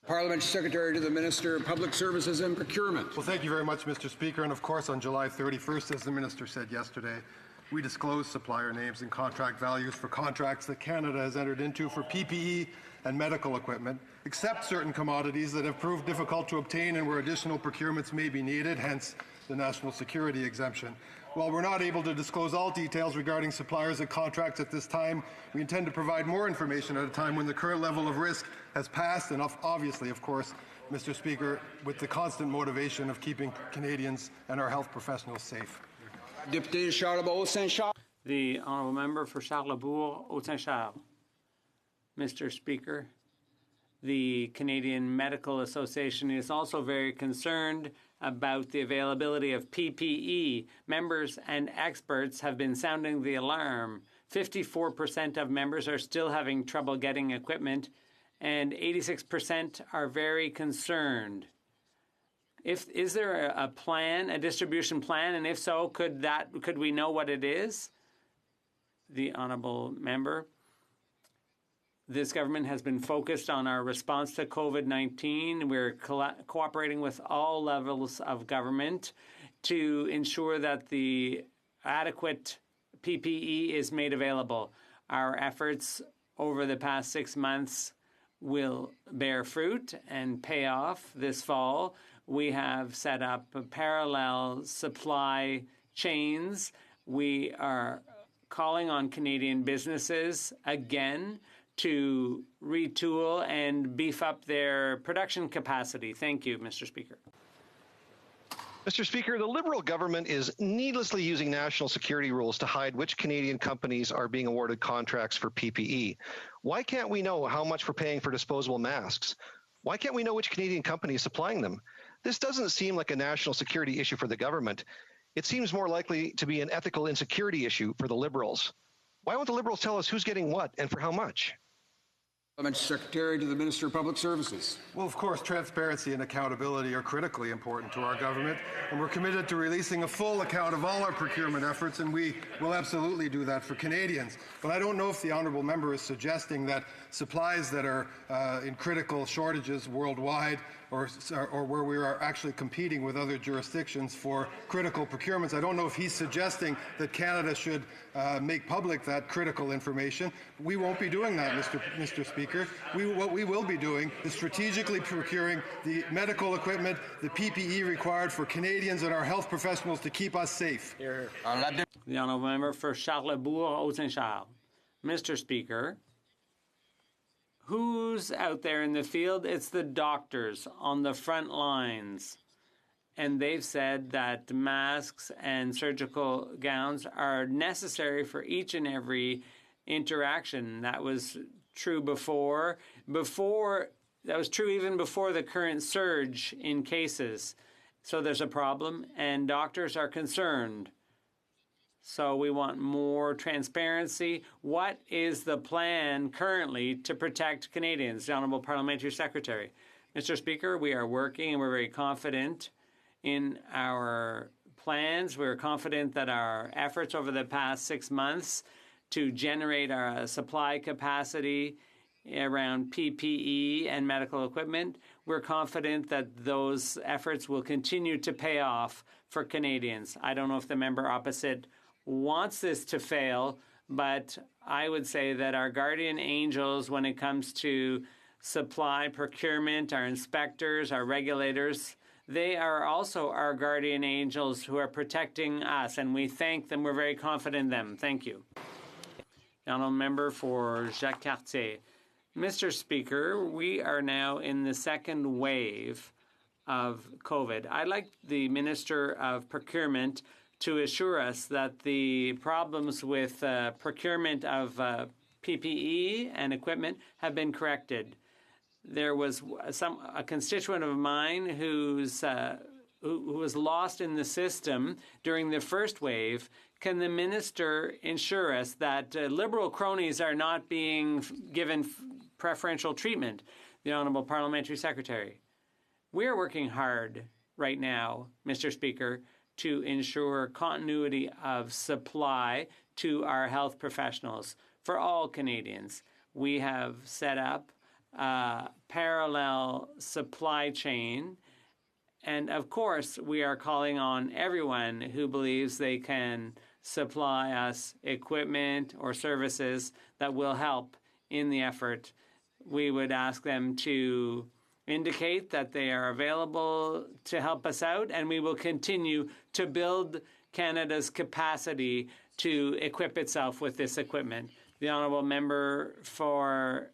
Parliamentary Secretary to the Minister of Public Services and Procurement. Well, thank you very much, Mr. Speaker. And of course, on July 31st, as the Minister said yesterday, we disclosed supplier names and contract values for contracts that Canada has entered into for PPE and medical equipment, except certain commodities that have proved difficult to obtain and where additional procurements may be needed, hence the national security exemption. While we're not able to disclose all details regarding suppliers and contracts at this time, we intend to provide more information at a time when the current level of risk has passed, and obviously, of course, Mr. Speaker, with the constant motivation of keeping Canadians and our health professionals safe. The honourable member for Charlebourg-Haute-Saint-Charles. Mr. Speaker, the Canadian Medical Association is also very concerned about the availability of PPE. Members and experts have been sounding the alarm. 54% of members are still having trouble getting equipment, and 86% are very concerned. Is there a plan, a distribution plan, and if so, could we know what it is? The honourable member. This government has been focused on our response to COVID-19. We're cooperating with all levels of government to ensure that the adequate PPE is made available. Our efforts over the past 6 months will bear fruit and pay off this fall. We have set up parallel supply chains. We are calling on Canadian businesses again to retool and beef up their production capacity. Thank you, Mr. Speaker. Mr. Speaker, the Liberal government is needlessly using national security rules to hide which Canadian companies are being awarded contracts for PPE. Why can't we know how much we're paying for disposable masks? Why can't we know which Canadian company is supplying them? This doesn't seem like a national security issue for the government. It seems more likely to be an ethical insecurity issue for the Liberals. Why won't the Liberals tell us who's getting what and for how much? Parliamentary Secretary to the Minister of Public Services. Well, of course, transparency and accountability are critically important to our government, and we're committed to releasing a full account of all our procurement efforts, and we will absolutely do that for Canadians. But I don't know if the honourable member is suggesting that supplies that are in critical shortages worldwide or where we are actually competing with other jurisdictions for critical procurements. I don't know if he's suggesting that Canada should make public that critical information. We won't be doing that, Mr. Speaker. What we will be doing is strategically procuring the medical equipment, the PPE required for Canadians and our health professionals to keep us safe. The honourable member for Charlebourg-Haute-Saint-Charles. Mr. Speaker, who's out there in the field? It's the doctors on the front lines. And they've said that masks and surgical gowns are necessary for each and every interaction. That was true before. That was true even before the current surge in cases. So there's a problem, and doctors are concerned. So we want more transparency. What is the plan currently to protect Canadians? The Honourable Parliamentary Secretary. Mr. Speaker, we are working and we're very confident in our plans. We're confident that our efforts over the past 6 months to generate our supply capacity around PPE and medical equipment, we're confident that those efforts will continue to pay off for Canadians. I don't know if the member opposite wants this to fail, but I would say that our guardian angels, when it comes to supply procurement, our inspectors, our regulators, they are also our guardian angels who are protecting us, and we thank them. We're very confident in them. Thank you. The honourable member for Jacques-Cartier. Mr. Speaker, we are now in the second wave of COVID. I'd like the Minister of Procurement to assure us that the problems with procurement of PPE and equipment have been corrected. There was a constituent of mine whose who was lost in the system during the first wave, can the minister ensure us that Liberal cronies are not being given preferential treatment? The Honourable Parliamentary Secretary. We're working hard right now, Mr. Speaker, to ensure continuity of supply to our health professionals for all Canadians. We have set up a parallel supply chain, and of course, we are calling on everyone who believes they can supply us equipment or services that will help in the effort. We would ask them to indicate that they are available to help us out, and we will continue to build Canada's capacity to equip itself with this equipment. The Honourable Member for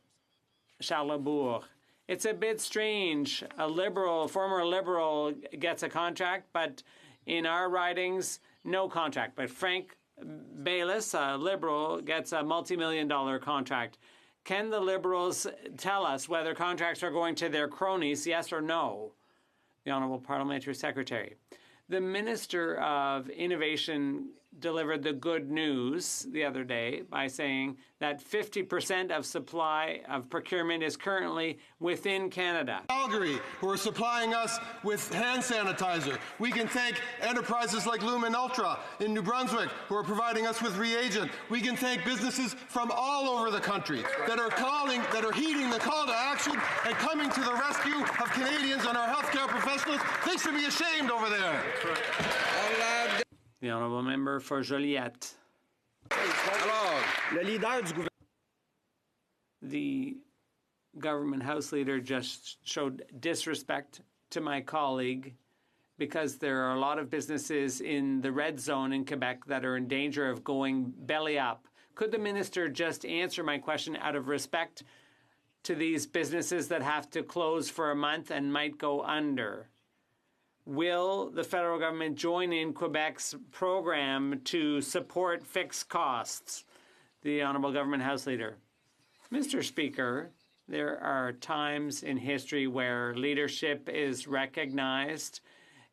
Charlesbourg. It's a bit strange. A Liberal, former Liberal, gets a contract, but in our ridings, no contract. But Frank Baylis, a Liberal, gets a multi-million-dollar contract. Can the Liberals tell us whether contracts are going to their cronies, yes or no? The Honourable Parliamentary Secretary. The Minister of Innovation delivered the good news the other day by saying that 50% of supply of procurement is currently within Canada. Calgary, who are supplying us with hand sanitizer. We can thank enterprises like Lumen Ultra in New Brunswick, who are providing us with reagent. We can thank businesses from all over the country that are heeding the call to action and coming to the rescue of Canadians and our healthcare professionals. They should be ashamed over there. The Honourable Member for Joliette. The government House Leader just showed disrespect to my colleague because there are a lot of businesses in the red zone in Quebec that are in danger of going belly up. Could the Minister just answer my question out of respect to these businesses that have to close for a month and might go under? Will the federal government join in Quebec's program to support fixed costs? The Honourable Government House Leader. Mr. Speaker, there are times in history where leadership is recognized,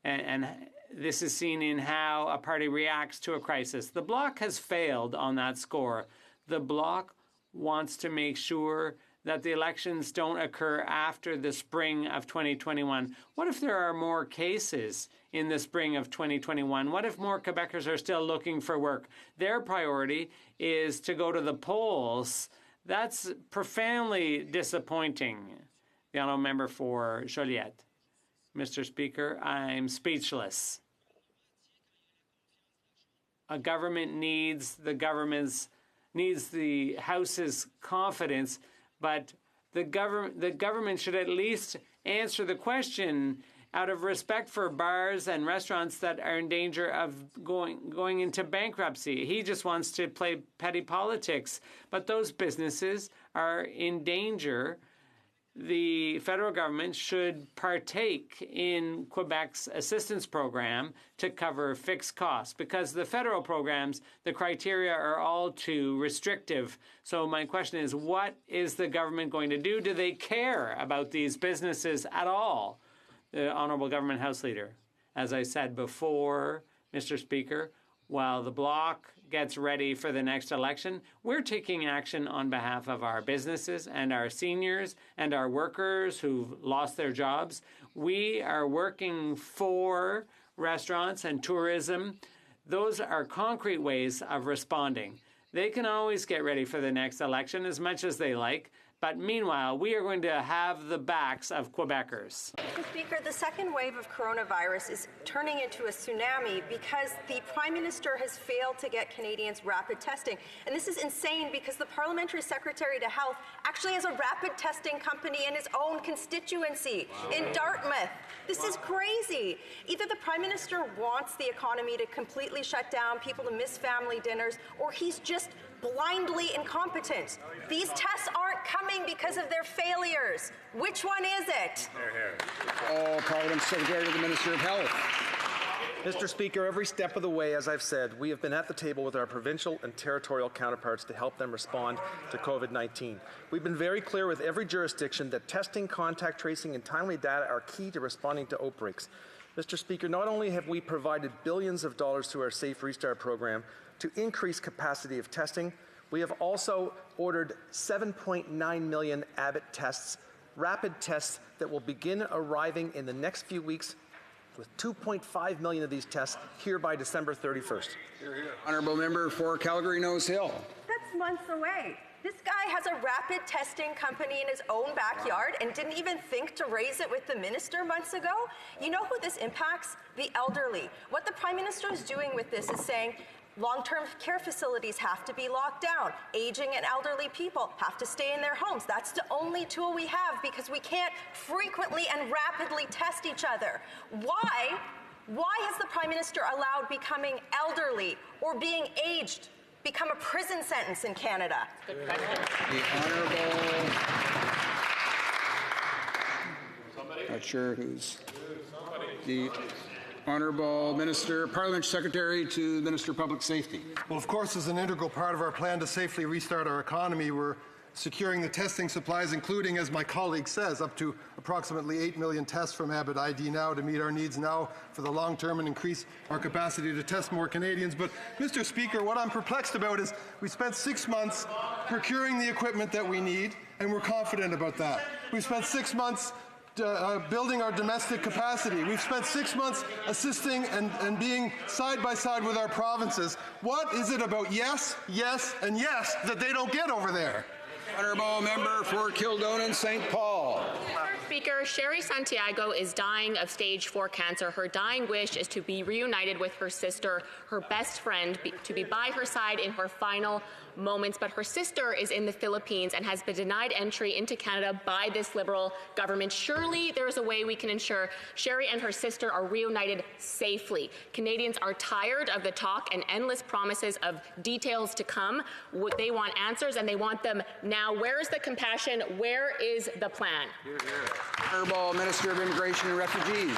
and this is seen in how a party reacts to a crisis. The Bloc has failed on that score. The Bloc wants to make sure that the elections don't occur after the spring of 2021. What if there are more cases in the spring of 2021? What if more Quebecers are still looking for work? Their priority is to go to the polls. That's profoundly disappointing. The Honourable Member for Joliette. Mr. Speaker, I'm speechless. A government needs the House's confidence, but the government should at least answer the question out of respect for bars and restaurants that are in danger of going into bankruptcy. He just wants to play petty politics, but those businesses are in danger. The federal government should partake in Quebec's assistance program to cover fixed costs, because the federal programs, the criteria are all too restrictive. So my question is, what is the government going to do? Do they care about these businesses at all? The Honourable Government House Leader. As I said before, Mr. Speaker, while the Bloc gets ready for the next election, we're taking action on behalf of our businesses and our seniors and our workers who've lost their jobs. We are working for restaurants and tourism. Those are concrete ways of responding. They can always get ready for the next election as much as they like, but meanwhile, we are going to have the backs of Quebecers. Mr. Speaker, the second wave of coronavirus is turning into a tsunami because the Prime Minister has failed to get Canadians rapid testing. And this is insane because the Parliamentary Secretary to Health actually has a rapid testing company in his own constituency in Dartmouth. This is crazy. Either the Prime Minister wants the economy to completely shut down, people to miss family dinners, or he's just blindly incompetent. These tests aren't coming because of their failures. Which one is it? All Parliament Secretary to the Minister of Health. Mr. Speaker, every step of the way, as I've said, we have been at the table with our provincial and territorial counterparts to help them respond to COVID-19. We've been very clear with every jurisdiction that testing, contact tracing, and timely data are key to responding to outbreaks. Mr. Speaker, not only have we provided billions of dollars through our Safe Restart program to increase capacity of testing, we have also ordered 7.9 million Abbott tests, rapid tests that will begin arriving in the next few weeks, with 2.5 million of these tests here by December 31st. Honourable member for Calgary Nose Hill. That's months away. This guy has a rapid testing company in his own backyard and didn't even think to raise it with the minister months ago. You know who this impacts? The elderly. What the Prime Minister is doing with this is saying long-term care facilities have to be locked down. Aging and elderly people have to stay in their homes. That's the only tool we have because we can't frequently and rapidly test each other. Why has the Prime Minister allowed becoming elderly or being aged become a prison sentence in Canada? The Honourable... Not sure who's... The Honourable Minister, Parliament Secretary to the Minister of Public Safety. Well, of course, as an integral part of our plan to safely restart our economy, we're securing the testing supplies, including, as my colleague says, up to approximately 8 million tests from Abbott ID Now to meet our needs now for the long term and increase our capacity to test more Canadians. But, Mr. Speaker, what I'm perplexed about is we spent 6 months procuring the equipment that we need, and we're confident about that. We've spent 6 months building our domestic capacity. We've spent 6 months assisting and being side by side with our provinces. What is it about yes, yes, and yes that they don't get over there? Honourable member for Kildonan St. Paul. Mr. Speaker, Sherry Santiago is dying of stage 4 cancer. Her dying wish is to be reunited with her sister, her best friend, to be by her side in her final moments, but her sister is in the Philippines and has been denied entry into Canada by this Liberal government. Surely there is a way we can ensure Sherry and her sister are reunited safely. Canadians are tired of the talk and endless promises of details to come. They want answers, and they want them now. Where is the compassion? Where is the plan? Honourable Minister of Immigration and Refugees.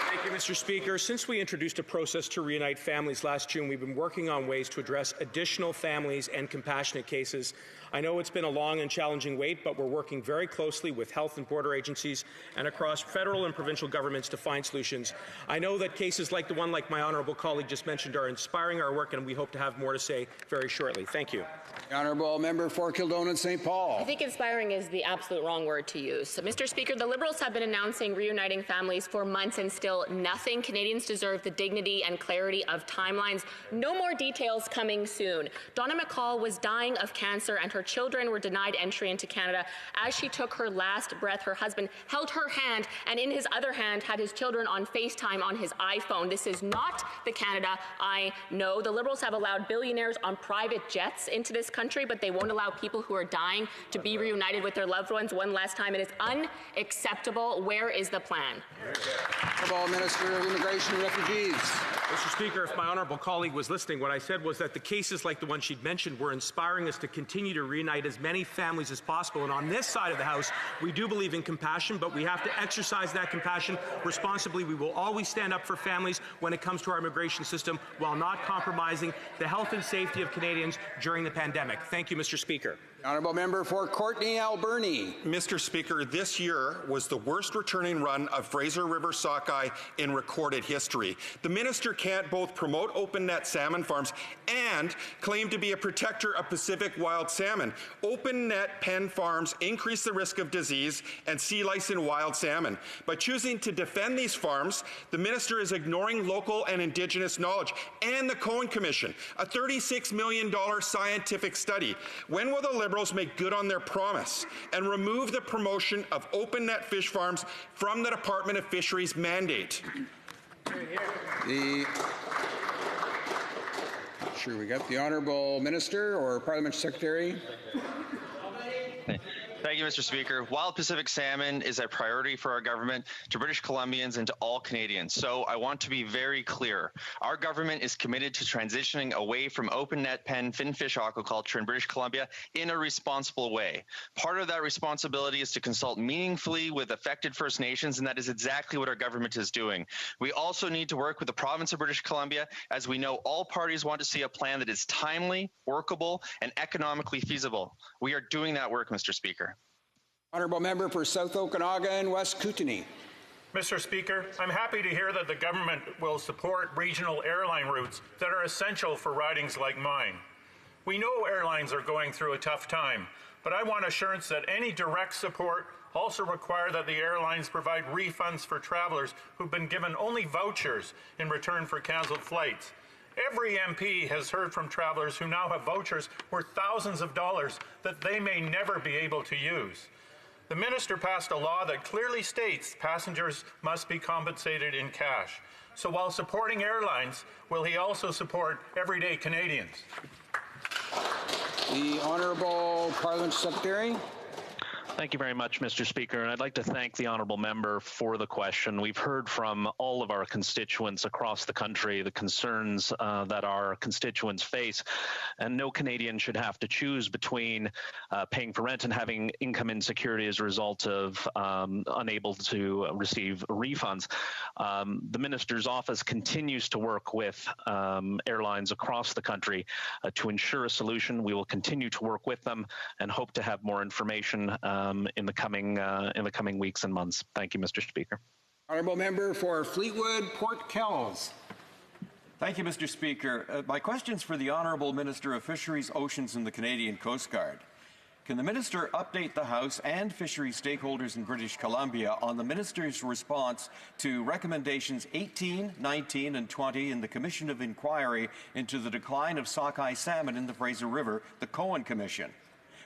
Thank you, Mr. Speaker. Since we introduced a process to reunite families last June, we've been working on ways to address additional families and compassionate cases. I know it's been a long and challenging wait, but we're working very closely with health and border agencies and across federal and provincial governments to find solutions. I know that cases like the one like my honourable colleague just mentioned are inspiring our work, and we hope to have more to say very shortly. Thank you. The Honourable Member for Kildonan St. Paul. I think inspiring is the absolute wrong word to use. So, Mr. Speaker, the Liberals have been announcing reuniting families for months and still nothing. Canadians deserve the dignity and clarity of timelines. No more details coming soon. Donna McCall was dying of cancer, and her children were denied entry into Canada. As she took her last breath, her husband held her hand, and in his other hand had his children on FaceTime on his iPhone. This is not the Canada I know. The Liberals have allowed billionaires on private jets into this country, but they won't allow people who are dying to be reunited with their loved ones one last time. It is unacceptable. Where is the plan? Honourable Minister of Immigration and Refugees. Mr. Speaker, if my honourable colleague was listening, what I said was that the cases like the one she'd mentioned were inspiring us to continue to reunite as many families as possible. And on this side of the House, we do believe in compassion, but we have to exercise that compassion responsibly. We will always stand up for families when it comes to our immigration system while not compromising the health and safety of Canadians during the pandemic. Thank you, Mr. Speaker. Honourable Member for Courtenay Alberni. Mr. Speaker, this year was the worst returning run of Fraser River sockeye in recorded history. The minister can't both promote open net salmon farms and claim to be a protector of Pacific wild salmon. Open net pen farms increase the risk of disease and sea lice in wild salmon. By choosing to defend these farms, the minister is ignoring local and Indigenous knowledge and the Cohen Commission, a $36 million scientific study. When will the Liberals make good on their promise and remove the promotion of open net fish farms from the Department of Fisheries mandate? Sure, we got the Honourable Minister or Parliamentary Secretary. Thank you, Mr. Speaker. Wild Pacific salmon is a priority for our government, to British Columbians, and to all Canadians. So I want to be very clear. Our government is committed to transitioning away from open net pen finfish aquaculture in British Columbia in a responsible way. Part of that responsibility is to consult meaningfully with affected First Nations, and that is exactly what our government is doing. We also need to work with the province of British Columbia, as we know all parties want to see a plan that is timely, workable, and economically feasible. We are doing that work, Mr. Speaker. Honourable Member for South Okanagan and West Kootenay. Mr. Speaker, I'm happy to hear that the government will support regional airline routes that are essential for ridings like mine. We know airlines are going through a tough time, but I want assurance that any direct support also require that the airlines provide refunds for travelers who've been given only vouchers in return for canceled flights. Every MP has heard from travelers who now have vouchers worth thousands of dollars that they may never be able to use. The minister passed a law that clearly states passengers must be compensated in cash. So while supporting airlines, will he also support everyday Canadians? The Honourable Parliament Secretary. Thank you very much, Mr. Speaker, and I'd like to thank the honourable member for the question. We've heard from all of our constituents across the country the concerns that our constituents face, and no Canadian should have to choose between paying for rent and having income insecurity as a result of unable to receive refunds. The Minister's office continues to work with airlines across the country to ensure a solution. We will continue to work with them and hope to have more information in the coming weeks and months. Thank you, Mr. Speaker. Honourable member for Fleetwood, Port Kells. Thank you, Mr. Speaker. My question's for the Honourable Minister of Fisheries, Oceans and the Canadian Coast Guard. Can the Minister update the House and fisheries stakeholders in British Columbia on the Minister's response to recommendations 18, 19 and 20 in the Commission of Inquiry into the decline of sockeye salmon in the Fraser River, the Cohen Commission,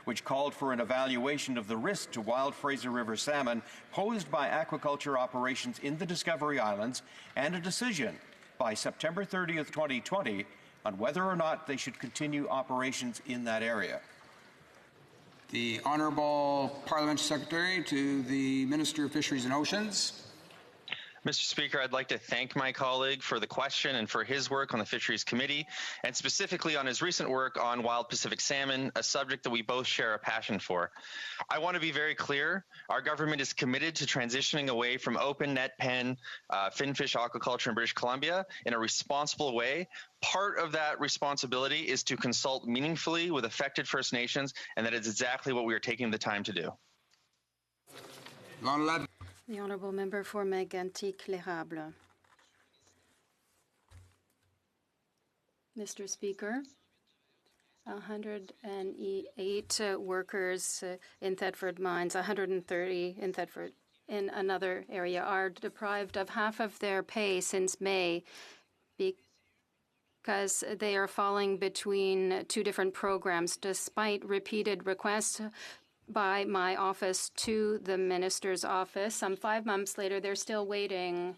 which called for an evaluation of the risk to wild Fraser River salmon posed by aquaculture operations in the Discovery Islands, and a decision by September 30th, 2020 on whether or not they should continue operations in that area? The Honourable Parliament Secretary to the Minister of Fisheries and Oceans. Mr. Speaker, I'd like to thank my colleague for the question and for his work on the Fisheries Committee, and specifically on his recent work on wild Pacific salmon, a subject that we both share a passion for. I want to be very clear. Our government is committed to transitioning away from open net pen finfish aquaculture in British Columbia in a responsible way. Part of that responsibility is to consult meaningfully with affected First Nations, and that is exactly what we are taking the time to do. The Honourable Member for Mégantic-L'Érable. Mr. Speaker, 108 workers in Thetford mines, 130 in Thetford in another area, are deprived of half of their pay since May because they are falling between two different programs, despite repeated requests by my office to the minister's office. Some 5 months later, they're still waiting.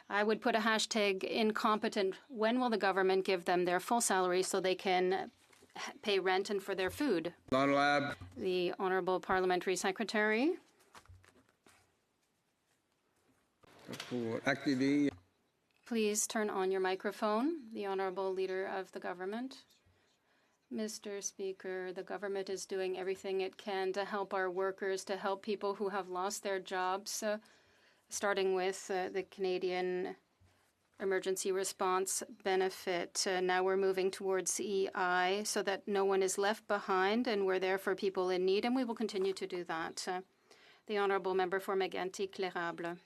I would put a hashtag incompetent. When will the government give them their full salary so they can pay rent and for their food? The Honourable Parliamentary Secretary. Please turn on your microphone. The Honourable Leader of the Government. Mr. Speaker, the government is doing everything it can to help our workers, to help people who have lost their jobs, starting with the Canadian Emergency Response Benefit. Now we're moving towards EI so that no one is left behind, and we're there for people in need, and we will continue to do that. The Honourable Member for Mégantic-L'Érable.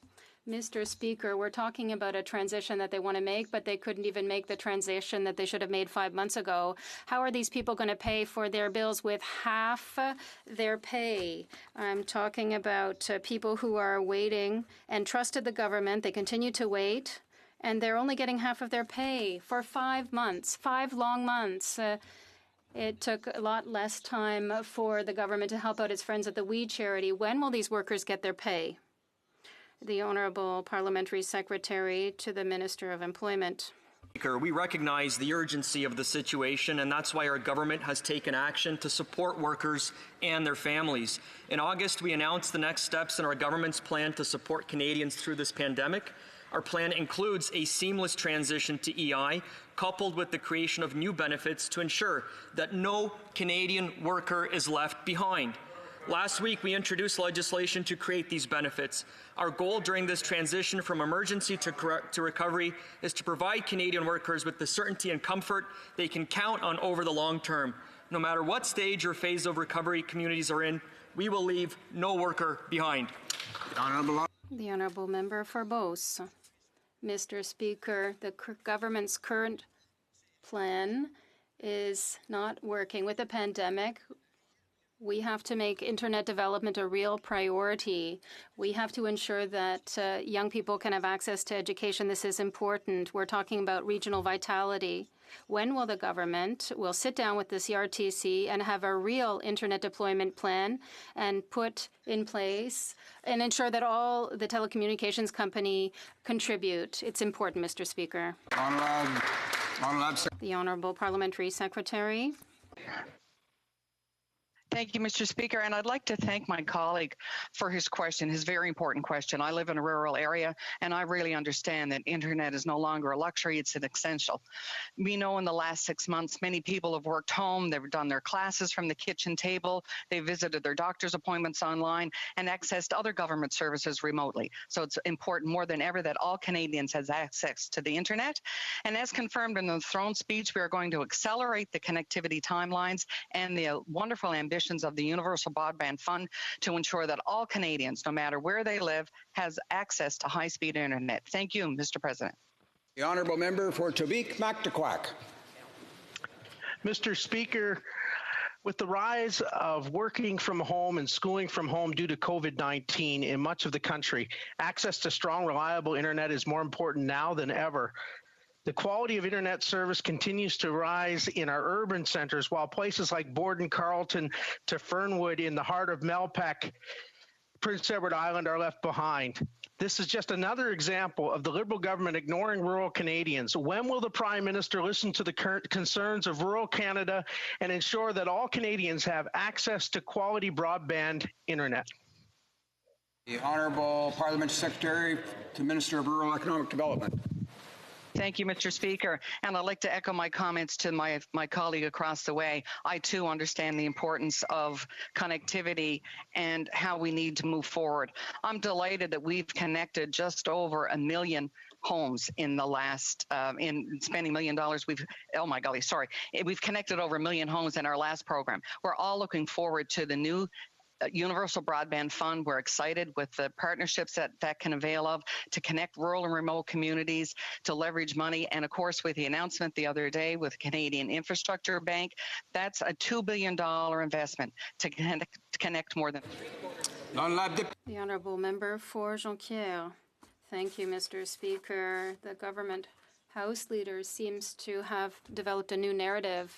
Mr. Speaker, we're talking about a transition that they want to make, but they couldn't even make the transition that they should have made 5 months ago. How are these people going to pay for their bills with half their pay? I'm talking about people who are waiting and trusted the government. They continue to wait, and they're only getting half of their pay for 5 months, 5 long months. It took a lot less time for the government to help out its friends at the We Charity. When will these workers get their pay? The Honourable Parliamentary Secretary to the Minister of Employment. Speaker, we recognize the urgency of the situation, and that's why our government has taken action to support workers and their families. In August, we announced the next steps in our government's plan to support Canadians through this pandemic. Our plan includes a seamless transition to EI, coupled with the creation of new benefits to ensure that no Canadian worker is left behind. Last week, we introduced legislation to create these benefits. Our goal during this transition from emergency to recovery is to provide Canadian workers with the certainty and comfort they can count on over the long term. No matter what stage or phase of recovery communities are in, we will leave no worker behind. The honourable member for Beauce. Mr. Speaker, the government's current plan is not working. With the pandemic, we have to make internet development a real priority. We have to ensure that young people can have access to education. This is important. We're talking about regional vitality. When will the government sit down with the CRTC and have a real internet deployment plan and put in place and ensure that all the telecommunications company contribute? It's important, Mr. Speaker. The Honourable Parliamentary Secretary. Thank you, Mr. Speaker, and I'd like to thank my colleague for his question, his very important question. I live in a rural area, and I really understand that internet is no longer a luxury, it's an essential. We know in the last 6 months, many people have worked home, they've done their classes from the kitchen table, they visited their doctor's appointments online, and accessed other government services remotely. So it's important more than ever that all Canadians have access to the internet. And as confirmed in the throne speech, we are going to accelerate the connectivity timelines and the wonderful ambition of the Universal Broadband Fund to ensure that all Canadians, no matter where they live, has access to high-speed internet. Thank you, Mr. President. The honourable member for Tobique-Mactaquac. Mr. Speaker, with the rise of working from home and schooling from home due to COVID-19 in much of the country, access to strong, reliable internet is more important now than ever. The quality of internet service continues to rise in our urban centres, while places like Borden, Carleton to Fernwood in the heart of Melpeck, Prince Edward Island are left behind. This is just another example of the Liberal government ignoring rural Canadians. When will the Prime Minister listen to the current concerns of rural Canada and ensure that all Canadians have access to quality broadband internet? The Honourable Parliamentary Secretary to Minister of Rural Economic Development. Thank you, Mr. Speaker. And I'd like to echo my comments to my colleague across the way. I, too, understand the importance of connectivity and how we need to move forward. I'm delighted that we've connected just over 1 million homes in the last, in spending $1 million. We've connected over 1 million homes in our last program. We're all looking forward to the new Universal Broadband Fund. We're excited with the partnerships that can avail of to connect rural and remote communities, to leverage money, and of course with the announcement the other day with Canadian Infrastructure Bank, that's a $2 billion investment to connect more than... The Honourable Member for Jonquière. Thank you, Mr. Speaker. The government House leader seems to have developed a new narrative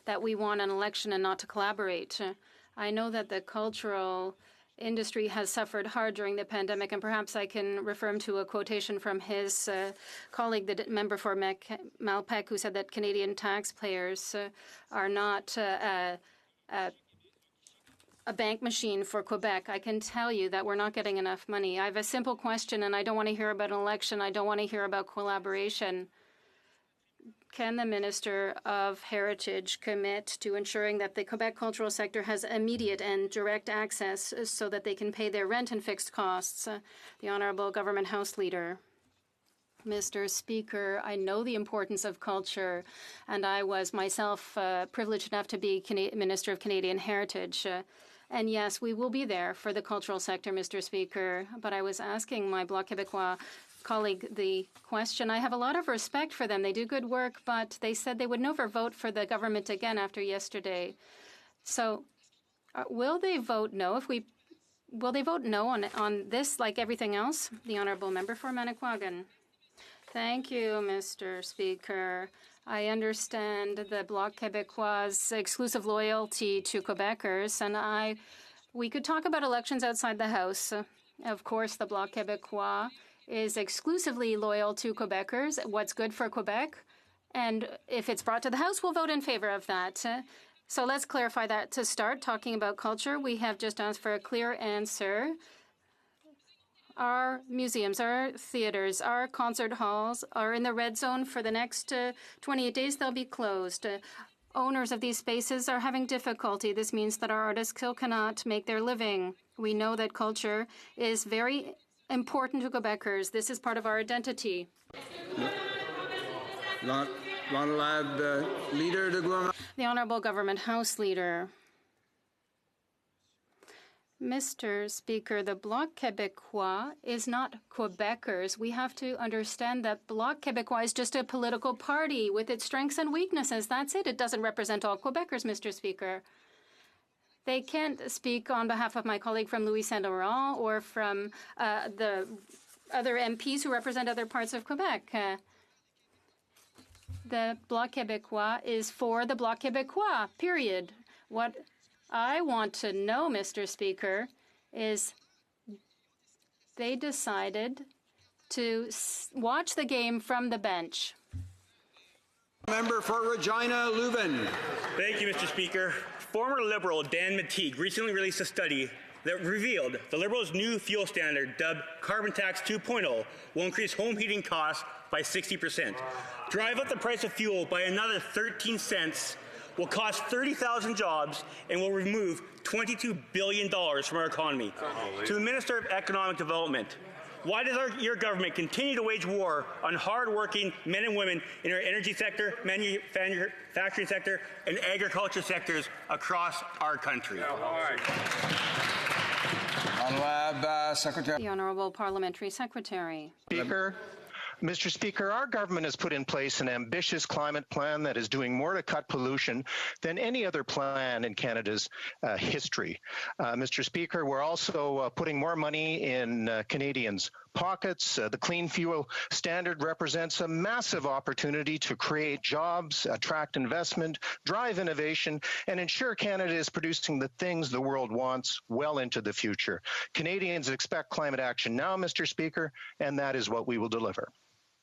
that we want an election and not to collaborate. I know that the cultural industry has suffered hard during the pandemic, and perhaps I can refer him to a quotation from his colleague, the member for Malpeque, who said that Canadian taxpayers are not a bank machine for Quebec. I can tell you that we're not getting enough money. I have a simple question, and I don't want to hear about an election. I don't want to hear about collaboration. Can the Minister of Heritage commit to ensuring that the Quebec cultural sector has immediate and direct access so that they can pay their rent and fixed costs? The Honourable Government House Leader. Mr. Speaker, I know the importance of culture, and I was myself privileged enough to be Minister of Canadian Heritage. And yes, we will be there for the cultural sector, Mr. Speaker. But I was asking my Bloc Québécois colleague the question. I have a lot of respect for them. They do good work, but they said they would never vote for the government again after yesterday. So will they vote no will they vote no on this like everything else? The Honourable Member for Manicouagan. Thank you, Mr. Speaker. I understand the Bloc Québécois' exclusive loyalty to Quebecers, and we could talk about elections outside the House. Of course, the Bloc Québécois is exclusively loyal to Quebecers, what's good for Quebec. And if it's brought to the House, we'll vote in favor of that. So let's clarify that. To start talking about culture, we have just asked for a clear answer. Our museums, our theaters, our concert halls are in the red zone for the next 28 days. They'll be closed. Owners of these spaces are having difficulty. This means that our artists still cannot make their living. We know that culture is very important to Quebecers. This is part of our identity. The Honourable Government House Leader. Mr. Speaker, the Bloc Québécois is not Quebecers. We have to understand that Bloc Québécois is just a political party with its strengths and weaknesses. That's it. It doesn't represent all Quebecers, Mr. Speaker. They can't speak on behalf of my colleague from Louis Saint-Laurent or from the other MPs who represent other parts of Quebec. The Bloc Québécois is for the Bloc Québécois, period. What I want to know, Mr. Speaker, is they decided to watch the game from the bench. Member for Regina Leuven. Thank you, Mr. Speaker. Former Liberal Dan Matteague recently released a study that revealed the Liberals' new fuel standard, dubbed Carbon Tax 2.0, will increase home heating costs by 60%, drive up the price of fuel by another 13 cents, will cost 30,000 jobs, and will remove $22 billion from our economy. To the Minister of Economic Development, why does your government continue to wage war on hard-working men and women in our energy sector, manufacturing sector, and agriculture sectors across our country? The Honourable Parliamentary Secretary. Mr. Speaker, our government has put in place an ambitious climate plan that is doing more to cut pollution than any other plan in Canada's history. Mr. Speaker, we're also putting more money in Canadians' pockets. The clean fuel standard represents a massive opportunity to create jobs, attract investment, drive innovation, and ensure Canada is producing the things the world wants well into the future. Canadians expect climate action now, Mr. Speaker, and that is what we will deliver.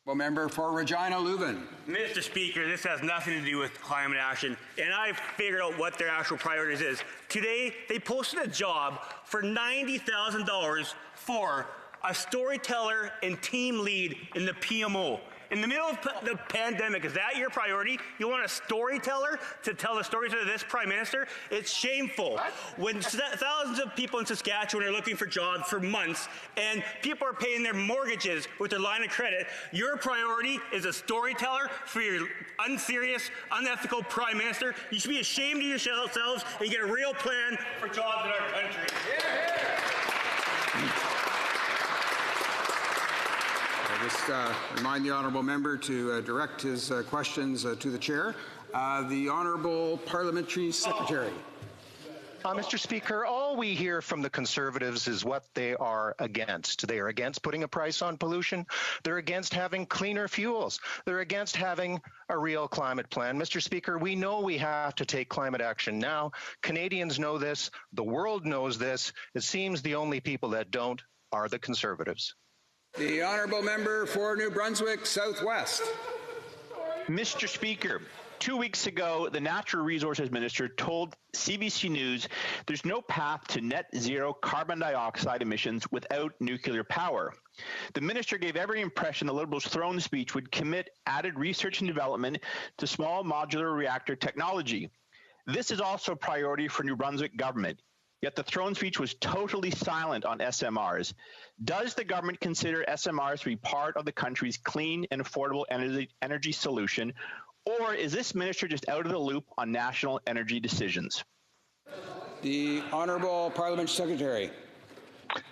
Member for Regina Leuven. Mr. Speaker, this has nothing to do with climate action, and I've figured out what their actual priorities is. Today, they posted a job for $90,000 for a storyteller and team lead in the PMO. In the middle of the pandemic, is that your priority? You want a storyteller to tell the stories of this Prime Minister? It's shameful. When thousands of people in Saskatchewan are looking for jobs for months and people are paying their mortgages with their line of credit, your priority is a storyteller for your unserious, unethical Prime Minister. You should be ashamed of yourselves and get a real plan for jobs in our country. I just remind the honourable member to direct his questions to the chair. The Honourable Parliamentary Secretary. Mr. Speaker, all we hear from the Conservatives is what they are against. They are against putting a price on pollution. They're against having cleaner fuels. They're against having a real climate plan. Mr. Speaker, we know we have to take climate action now. Canadians know this. The world knows this. It seems the only people that don't are the Conservatives. The Honourable Member for New Brunswick Southwest. Mr. Speaker, 2 weeks ago, the Natural Resources Minister told CBC News there's no path to net zero carbon dioxide emissions without nuclear power. The minister gave every impression the Liberals' throne speech would commit added research and development to small modular reactor technology. This is also a priority for New Brunswick government. Yet the throne speech was totally silent on SMRs. Does the government consider SMRs to be part of the country's clean and affordable energy solution, or is this minister just out of the loop on national energy decisions? The Honourable Parliamentary Secretary.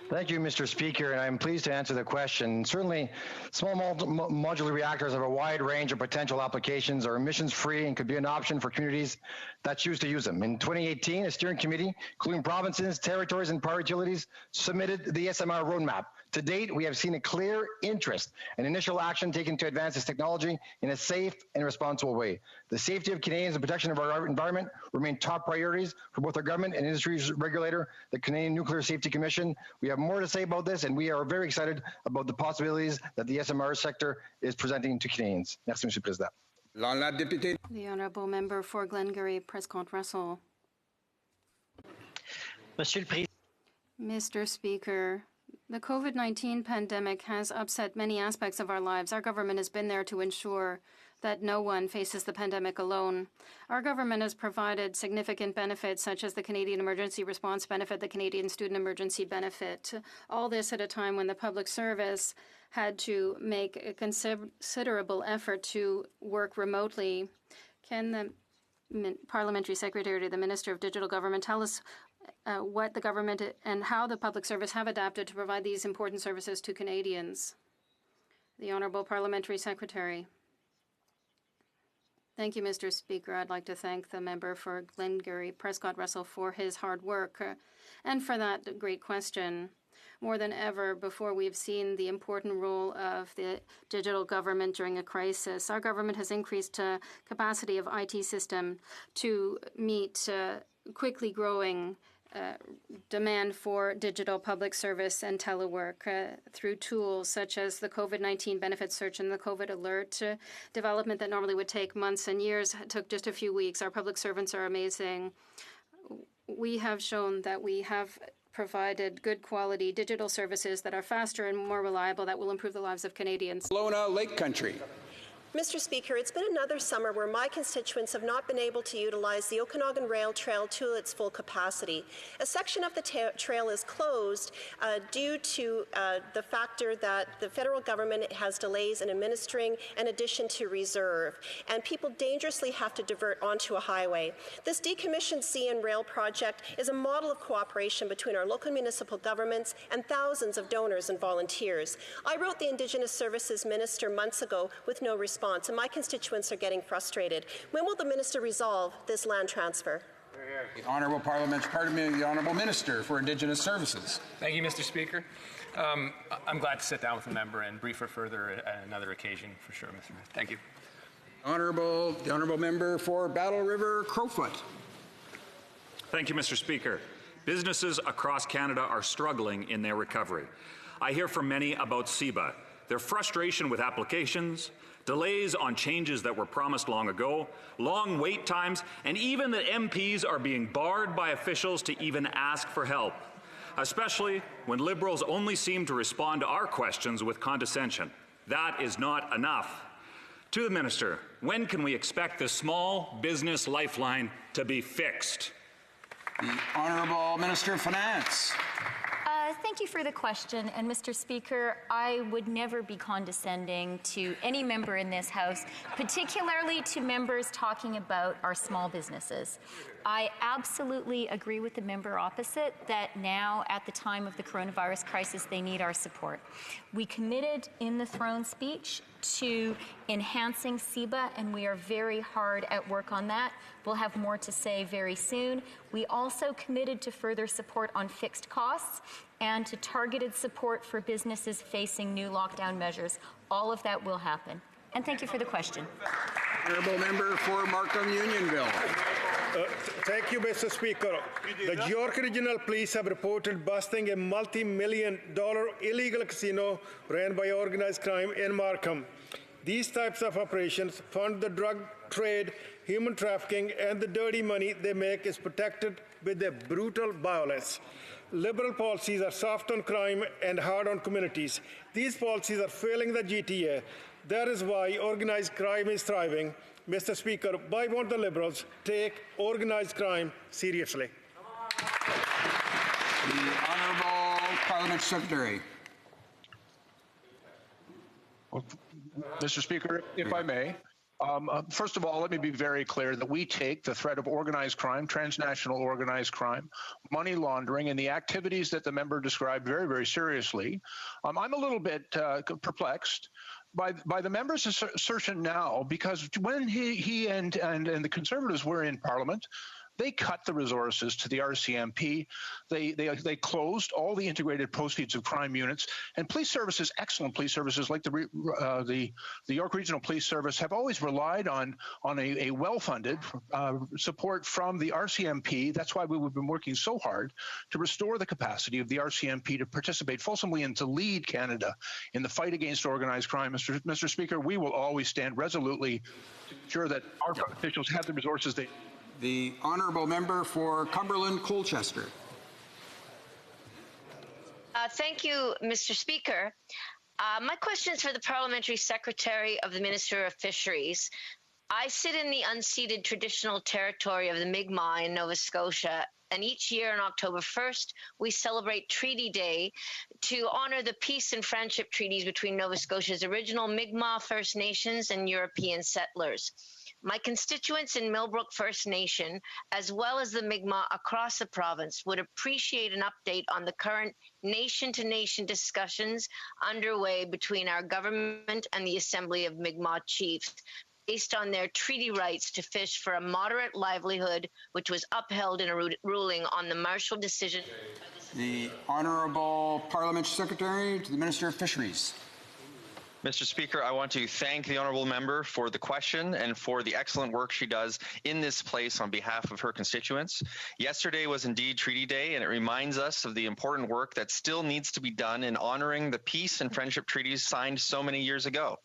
Thank you, Mr. Speaker, and I'm pleased to answer the question. Certainly, small modular reactors have a wide range of potential applications, are emissions-free, and could be an option for communities that choose to use them. In 2018, a steering committee, including provinces, territories, and power utilities, submitted the SMR roadmap. To date, we have seen a clear interest and initial action taken to advance this technology in a safe and responsible way. The safety of Canadians and protection of our environment remain top priorities for both our government and industry's regulator, the Canadian Nuclear Safety Commission. We have more to say about this, and we are very excited about the possibilities that the SMR sector is presenting to Canadians. Merci, Monsieur le Président. The Honourable Member for Glengarry, Prescott Russell. Mr. Speaker, the COVID-19 pandemic has upset many aspects of our lives. Our government has been there to ensure that no one faces the pandemic alone. Our government has provided significant benefits such as the Canadian Emergency Response Benefit, the Canadian Student Emergency Benefit, all this at a time when the public service had to make a considerable effort to work remotely. Can the Parliamentary Secretary to the Minister of Digital Government tell us what the government and how the public service have adapted to provide these important services to Canadians. The Honourable Parliamentary Secretary. Thank you, Mr. Speaker. I'd like to thank the member for Glengarry Prescott Russell for his hard work and for that great question. More than ever before, we've seen the important role of the digital government during a crisis. Our government has increased capacity of IT system to meet quickly growing demand for digital public service and telework through tools such as the COVID-19 benefit search and the COVID alert. Development that normally would take months and years took just a few weeks. Our public servants are amazing. We have shown that we have provided good quality digital services that are faster and more reliable that will improve the lives of Canadians. Kelowna Lake Country. Mr. Speaker, it's been another summer where my constituents have not been able to utilize the Okanagan Rail Trail to its full capacity. A section of the trail is closed due to the factor that the federal government has delays in administering in addition to reserve, and people dangerously have to divert onto a highway. This decommissioned CN Rail project is a model of cooperation between our local municipal governments and thousands of donors and volunteers. I wrote the Indigenous Services Minister months ago with no response, and my constituents are getting frustrated. When will the minister resolve this land transfer? The Honourable the Honourable Minister for Indigenous Services. Thank you, Mr. Speaker. I'm glad to sit down with the member and brief her further at another occasion for sure, Mr. Minister. Thank you. The Honourable Member for Battle River Crowfoot. Thank you, Mr. Speaker. Businesses across Canada are struggling in their recovery. I hear from many about CEBA, their frustration with applications, delays on changes that were promised long ago, long wait times, and even that MPs are being barred by officials to even ask for help, especially when Liberals only seem to respond to our questions with condescension. That is not enough. To the Minister, when can we expect the small business lifeline to be fixed? The Honourable Minister of Finance. Thank you for the question. And Mr. Speaker, I would never be condescending to any member in this House, particularly to members talking about our small businesses. I absolutely agree with the member opposite that now, at the time of the coronavirus crisis, they need our support. We committed in the throne speech to enhancing CEBA, and we are very hard at work on that. We'll have more to say very soon. We also committed to further support on fixed costs and to targeted support for businesses facing new lockdown measures. All of that will happen. And thank you for the question. Honourable Member for Markham Unionville. Thank you, Mr. Speaker. The York Regional Police have reported busting a multi-million-dollar illegal casino ran by organized crime in Markham. These types of operations fund the drug trade, human trafficking, and the dirty money they make is protected with their brutal violence. Liberal policies are soft on crime and hard on communities. These policies are failing the GTA. That is why organized crime is thriving. Mr. Speaker, why won't the Liberals take organized crime seriously? The Honourable Parliament Secretary. Well, Mr. Speaker, if I may, first of all, let me be very clear that we take the threat of organized crime, transnational organized crime, money laundering, and the activities that the member described very, very seriously. I'm a little bit perplexed by the member's assertion now, because when he and the Conservatives were in Parliament, they cut the resources to the RCMP. They closed all the integrated proceeds of crime units, and police services, excellent police services like the York Regional Police Service, have always relied on a well-funded support from the RCMP. That's why we've been working so hard to restore the capacity of the RCMP to participate fulsomely and to lead Canada in the fight against organized crime. Mr. Speaker, we will always stand resolutely to ensure that our officials have the resources they. The Honourable Member for Cumberland Colchester. Thank you, Mr. Speaker. My question is for the Parliamentary Secretary of the Minister of Fisheries. I sit in the unceded traditional territory of the Mi'kmaq in Nova Scotia, and each year on October 1st, we celebrate Treaty Day to honor the peace and friendship treaties between Nova Scotia's original Mi'kmaq First Nations and European settlers. My constituents in Millbrook First Nation, as well as the Mi'kmaq across the province, would appreciate an update on the current nation-to-nation discussions underway between our government and the Assembly of Mi'kmaq Chiefs, based on their treaty rights to fish for a moderate livelihood, which was upheld in a ruling on the Marshall decision. The Honourable Parliamentary Secretary to the Minister of Fisheries. Mr. Speaker, I want to thank the honourable member for the question and for the excellent work she does in this place on behalf of her constituents. Yesterday was indeed Treaty Day, and it reminds us of the important work that still needs to be done in honouring the peace and friendship treaties signed so many years ago.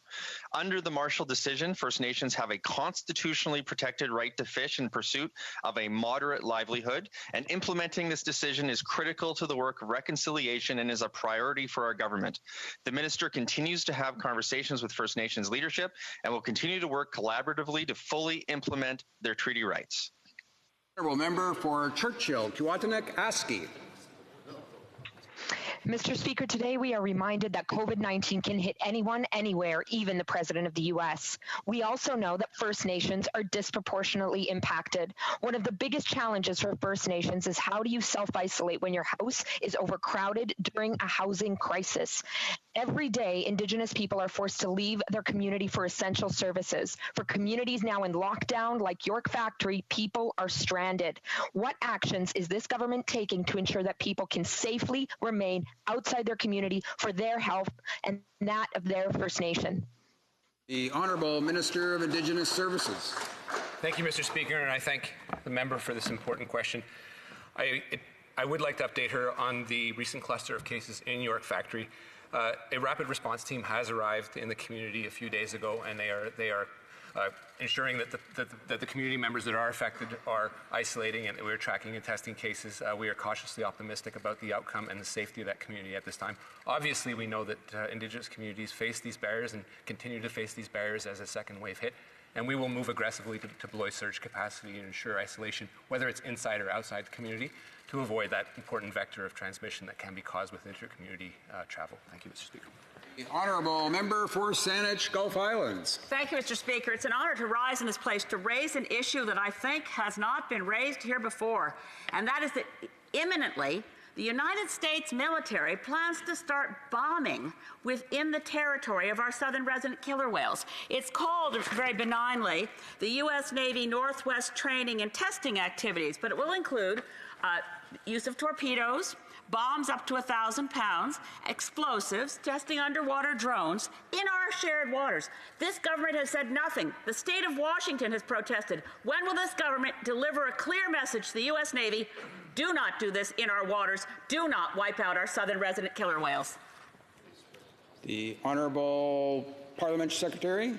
Under the Marshall Decision, First Nations have a constitutionally protected right to fish in pursuit of a moderate livelihood, and implementing this decision is critical to the work of reconciliation and is a priority for our government. The Minister continues to have conversations with First Nations leadership and will continue to work collaboratively to fully implement their treaty rights. Honourable Member for Churchill, Kiwatanak-Aski. Mr. Speaker, today we are reminded that COVID-19 can hit anyone, anywhere, even the President of the U.S. We also know that First Nations are disproportionately impacted. One of the biggest challenges for First Nations is how do you self-isolate when your house is overcrowded during a housing crisis? Every day, Indigenous people are forced to leave their community for essential services. For communities now in lockdown, like York Factory, people are stranded. What actions is this government taking to ensure that people can safely remain outside their community for their health and that of their First Nation? The Honourable Minister of Indigenous Services. Thank you, Mr. Speaker, and I thank the member for this important question. I would like to update her on the recent cluster of cases in York Factory. A rapid response team has arrived in the community a few days ago, and they are ensuring that the community members that are affected are isolating, and we're tracking and testing cases. We are cautiously optimistic about the outcome and the safety of that community at this time. Obviously, we know that Indigenous communities face these barriers and continue to face these barriers as a second wave hit, and we will move aggressively to deploy surge capacity and ensure isolation, whether it's inside or outside the community, to avoid that important vector of transmission that can be caused with inter-community travel. Thank you, Mr. Speaker. The Honourable Member for Saanich Gulf Islands. Thank you, Mr. Speaker. It's an honour to rise in this place to raise an issue that I think has not been raised here before, and that is that imminently the United States military plans to start bombing within the territory of our southern resident killer whales. It's called, very benignly, the U.S. Navy Northwest Training and Testing Activities, but it will include use of torpedoes, bombs up to 1,000 pounds, explosives, testing underwater drones in our shared waters. This government has said nothing. The state of Washington has protested. When will this government deliver a clear message to the U.S. Navy? Do not do this in our waters. Do not wipe out our southern resident killer whales. The Honourable Parliamentary Secretary.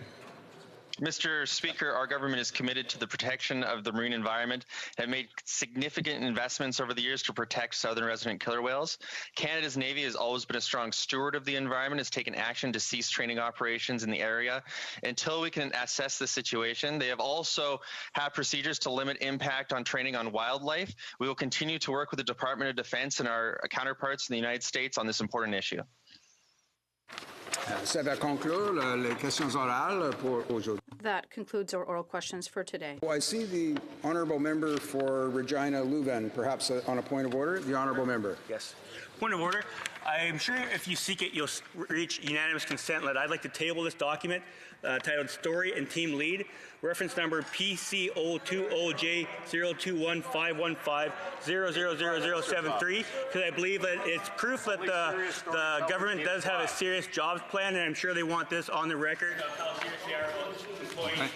Mr. Speaker, our government is committed to the protection of the marine environment and have made significant investments over the years to protect southern resident killer whales. Canada's Navy has always been a strong steward of the environment, has taken action to cease training operations in the area until we can assess the situation. They have also had procedures to limit impact on training on wildlife. We will continue to work with the Department of Defense and our counterparts in the United States on this important issue. Ça va conclure les questions orales pour aujourd'hui. That concludes our oral questions for today. Oh, I see the Honourable Member for Regina Leuven, perhaps on a point of order. The Honourable Member. Yes. Point of order. I'm sure if you seek it, you'll reach unanimous consent. I'd like to table this document titled Story and Team Lead, reference number PC020OJ0215150000073, because I believe that it's proof that the government does have a serious jobs plan, and I'm sure they want this on the record. I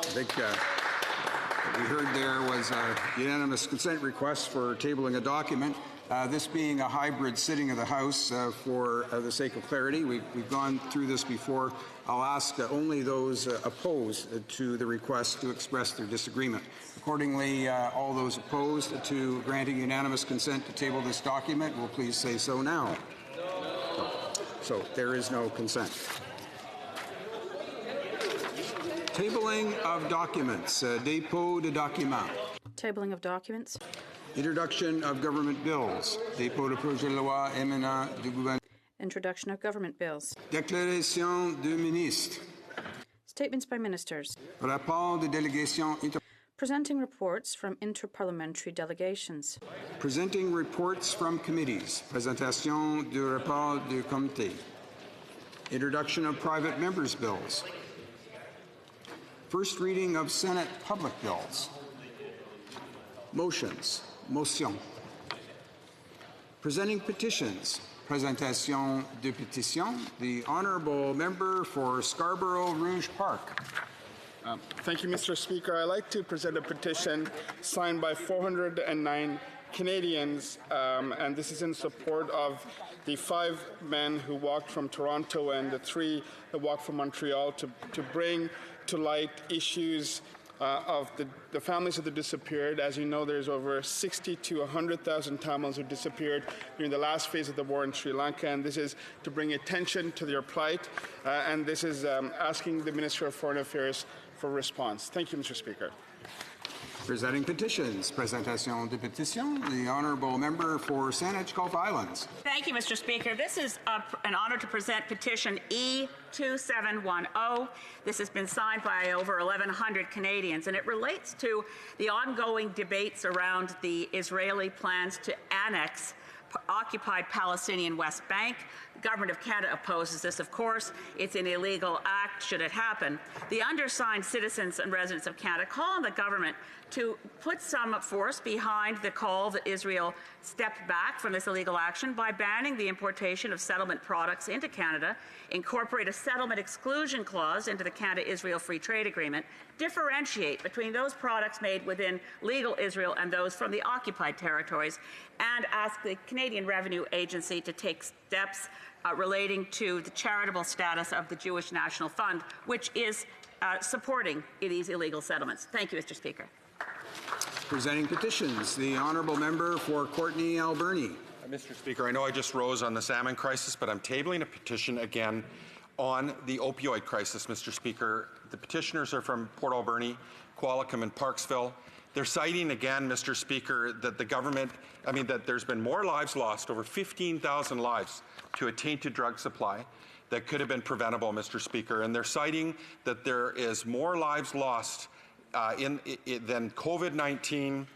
think what we heard there was a unanimous consent request for tabling a document. This being a hybrid sitting of the House, for the sake of clarity, we've gone through this before. I'll ask only those opposed to the request to express their disagreement. Accordingly, all those opposed to granting unanimous consent to table this document will please say so now. So there is no consent. Tabling of documents. Dépôt de documents. Tabling of documents. Introduction of government bills. Dépôt de projet de loi émanant du gouvernement. Introduction of government bills. Déclaration du ministre. Statements by ministers. Rapport de délégation Presenting reports from interparliamentary delegations. Presenting reports from committees. Présentation du rapport du comité. Introduction of private members' bills. First reading of Senate public bills. Motions. Motion. Presenting petitions. Présentation de pétition. The Honourable Member for Scarborough Rouge Park. Thank you, Mr. Speaker. I'd like to present a petition signed by 409 Canadians, and this is in support of the 5 men who walked from Toronto and the 3 that walked from Montreal to bring to light issues of the families of the disappeared. As you know, there's over 60 to 100,000 Tamils who disappeared during the last phase of the war in Sri Lanka, and this is to bring attention to their plight, and this is asking the Minister of Foreign Affairs for response. Thank you, Mr. Speaker. Presenting petitions. Presentation de pétition. The Honourable Member for Saanich Gulf Islands. Thank you, Mr. Speaker. This is an honor to present petition E2710. This has been signed by over 1,100 Canadians, and it relates to the ongoing debates around the Israeli plans to annex occupied Palestinian West Bank. The Government of Canada opposes this, of course. It's an illegal act should it happen. The undersigned citizens and residents of Canada call on the government to put some force behind the call that Israel step back from this illegal action by banning the importation of settlement products into Canada, incorporate a settlement exclusion clause into the Canada-Israel Free Trade Agreement, differentiate between those products made within legal Israel and those from the occupied territories, and ask the Canadian Revenue Agency to take steps relating to the charitable status of the Jewish National Fund, which is supporting these illegal settlements. Thank you, Mr. Speaker. Presenting petitions. The Honourable Member for Courtenay Alberni. Mr. Speaker, I know I just rose on the salmon crisis, but I'm tabling a petition again on the opioid crisis, Mr. Speaker. The petitioners are from Port Alberni, Qualicum, and Parksville. They're citing again, Mr. Speaker, that the government, that there's been more lives lost, over 15,000 lives, to a tainted drug supply that could have been preventable, Mr. Speaker. And they're citing that there is more lives lost than COVID-19,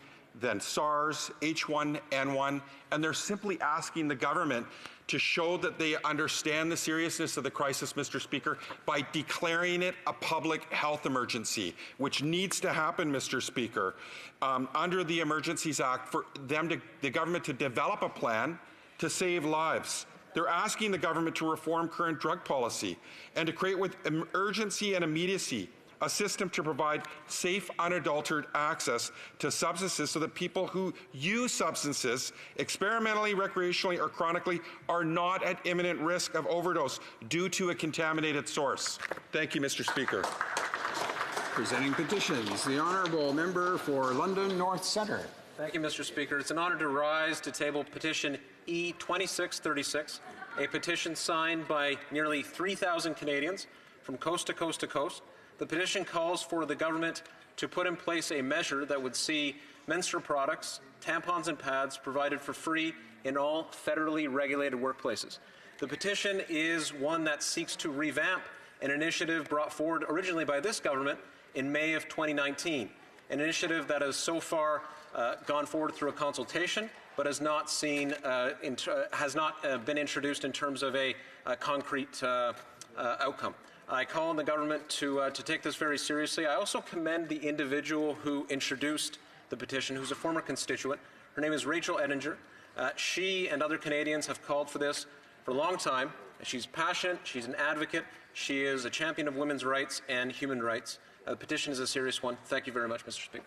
than SARS, H1N1, and they're simply asking the government to show that they understand the seriousness of the crisis, Mr. Speaker, by declaring it a public health emergency, which needs to happen, Mr. Speaker, under the Emergencies Act for the government to develop a plan to save lives. They're asking the government to reform current drug policy and to create with urgency and immediacy a system to provide safe, unadulterated access to substances so that people who use substances experimentally, recreationally, or chronically are not at imminent risk of overdose due to a contaminated source. Thank you, Mr. Speaker. Presenting petitions. The Honourable Member for London North Centre. Thank you, Mr. Speaker. It's an honor to rise to table petition E2636, a petition signed by nearly 3,000 Canadians from coast to coast to coast. The petition calls for the government to put in place a measure that would see menstrual products, tampons and pads provided for free in all federally regulated workplaces. The petition is one that seeks to revamp an initiative brought forward originally by this government in May of 2019, an initiative that has so far gone forward through a consultation, but has not been introduced in terms of a concrete outcome. I call on the government to take this very seriously. I also commend the individual who introduced the petition, who's a former constituent. Her name is Rachel Edinger. She and other Canadians have called for this for a long time. She's passionate. She's an advocate. She is a champion of women's rights and human rights. The petition is a serious one. Thank you very much, Mr. Speaker.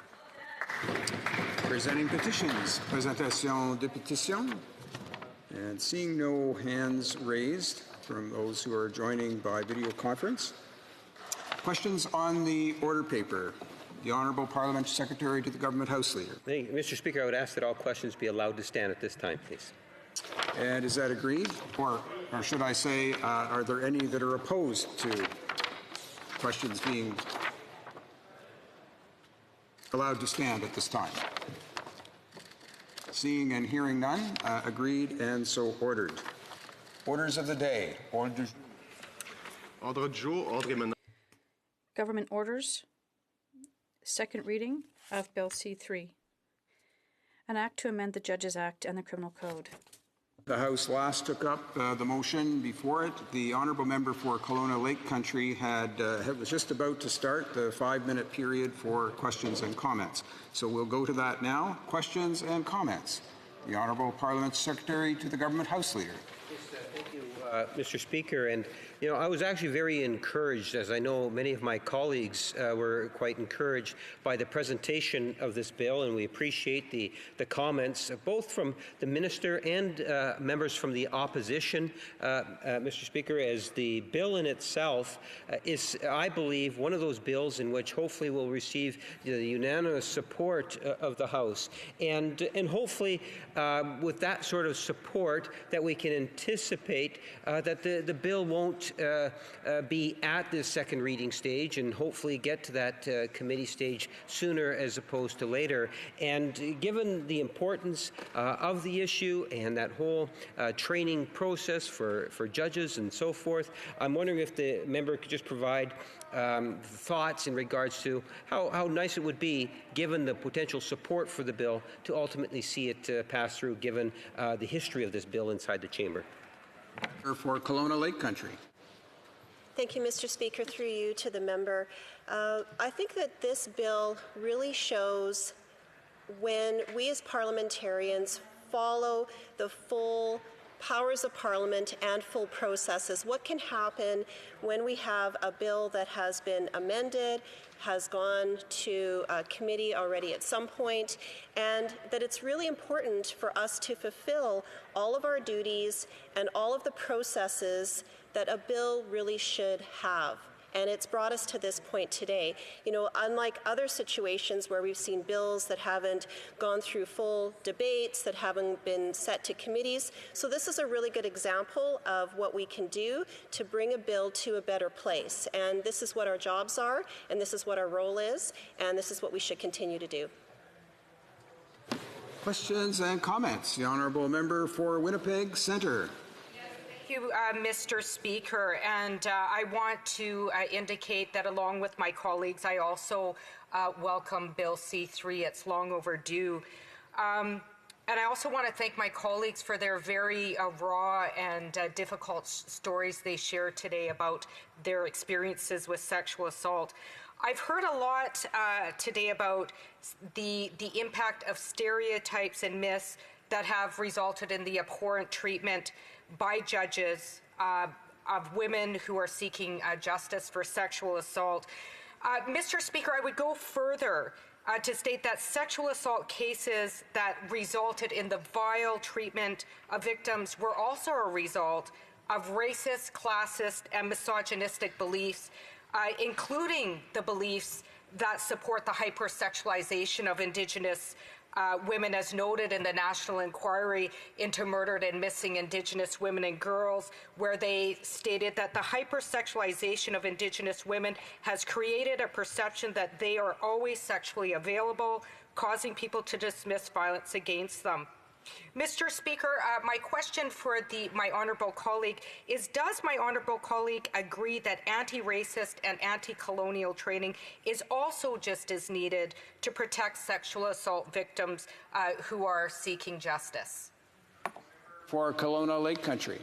Presenting petitions. Présentation de pétition. And seeing no hands raised from those who are joining by video conference. Questions on the order paper. The Honourable Parliamentary Secretary to the Government House Leader. Thank you. Mr. Speaker, I would ask that all questions be allowed to stand at this time, please. And is that agreed? Or should I say, are there any that are opposed to questions being allowed to stand at this time? Seeing and hearing none, agreed and so ordered. Orders of the day. Ordre du jour, ordre Government orders. Second reading of Bill C-3. An act to amend the Judges Act and the Criminal Code. The House last took up the motion before it. The honourable member for Kelowna Lake Country was just about to start the 5-minute period for questions and comments. So we'll go to that now. Questions and comments. The Honourable Parliament Secretary to the Government House Leader. Thank you, Mr. Speaker. And, you know, I was actually very encouraged, as I know many of my colleagues were quite encouraged by the presentation of this bill, and we appreciate the comments, both from the Minister and members from the opposition, Mr. Speaker, as the bill in itself is, I believe, one of those bills in which hopefully will receive the unanimous support of the House. And hopefully, with that sort of support, that we can anticipate that the bill won't be at this second reading stage and hopefully get to that committee stage sooner as opposed to later. And given the importance of the issue and that whole training process for judges and so forth, I'm wondering if the member could just provide thoughts in regards to how nice it would be, given the potential support for the bill, to ultimately see it pass through, given the history of this bill inside the chamber. For Kelowna Lake Country. Thank you, Mr. Speaker. Through you to the member. I think that this bill really shows when we as parliamentarians follow the full powers of Parliament and full processes, what can happen when we have a bill that has been amended, has gone to a committee already at some point, and that it's really important for us to fulfill all of our duties and all of the processes that a bill really should have. And it's brought us to this point today. You know, unlike other situations where we've seen bills that haven't gone through full debates, that haven't been set to committees. So this is a really good example of what we can do to bring a bill to a better place. And this is what our jobs are, and this is what our role is, and this is what we should continue to do. Questions and comments. The Honourable Member for Winnipeg Centre. Thank you, Mr. Speaker. And I want to indicate that along with my colleagues, I also welcome Bill C-3. It's long overdue. And I also want to thank my colleagues for their very raw and difficult stories they shared today about their experiences with sexual assault. I've heard a lot today about the impact of stereotypes and myths that have resulted in the abhorrent treatment by judges of women who are seeking justice for sexual assault. Mr. Speaker, I would go further to state that sexual assault cases that resulted in the vile treatment of victims were also a result of racist, classist, and misogynistic beliefs, including the beliefs that support the hypersexualization of Indigenous women, as noted in the National Inquiry into Murdered and Missing Indigenous Women and Girls, where they stated that the hypersexualization of Indigenous women has created a perception that they are always sexually available, causing people to dismiss violence against them. Mr. Speaker, my question for my honourable colleague is, does my honourable colleague agree that anti-racist and anti-colonial training is also just as needed to protect sexual assault victims who are seeking justice? For Kelowna Lake Country.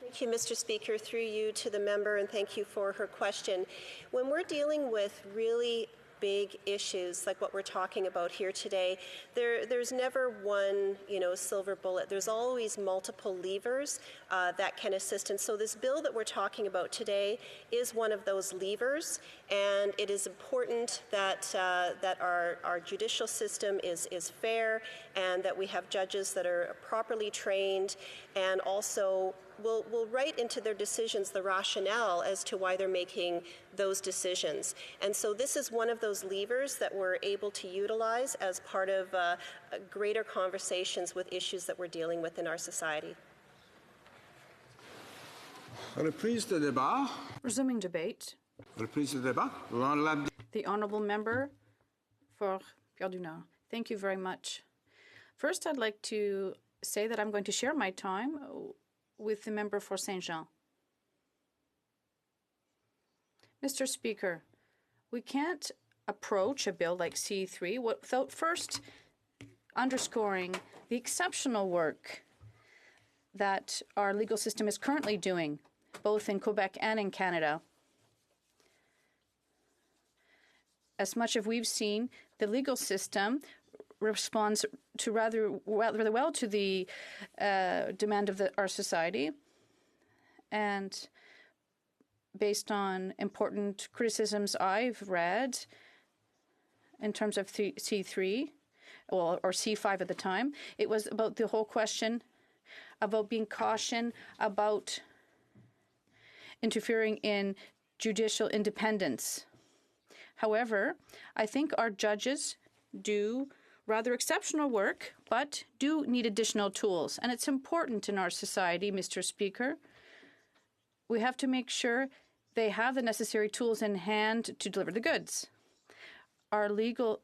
Thank you, Mr. Speaker. Through you to the member, and thank you for her question. When we're dealing with really big issues like what we're talking about here today, there's never one, silver bullet. There's always multiple levers that can assist. And so this bill that we're talking about today is one of those levers, and it is important that our judicial system is fair, and that we have judges that are properly trained, and also will write into their decisions the rationale as to why they're making those decisions. And so this is one of those levers that we're able to utilize as part of greater conversations with issues that we're dealing with in our society. Reprise de débat. Resuming debate. Reprise de débat. The Honourable Member for Pierre Dunard. Thank you very much. First, I'd like to say that I'm going to share my time with the member for Saint Jean. Mr. Speaker, We can't approach a bill like C3 without first underscoring the exceptional work that our legal system is currently doing, both in Quebec and in Canada. As much as we've seen, the legal system responds to rather well to the demand of our society, and based on important criticisms I've read in terms of C3, or C5 at the time, it was about the whole question about being cautious about interfering in judicial independence. However, I think our judges do rather exceptional work, but do need additional tools. And it's important in our society, Mr. Speaker. We have to make sure they have the necessary tools in hand to deliver the goods. Our legal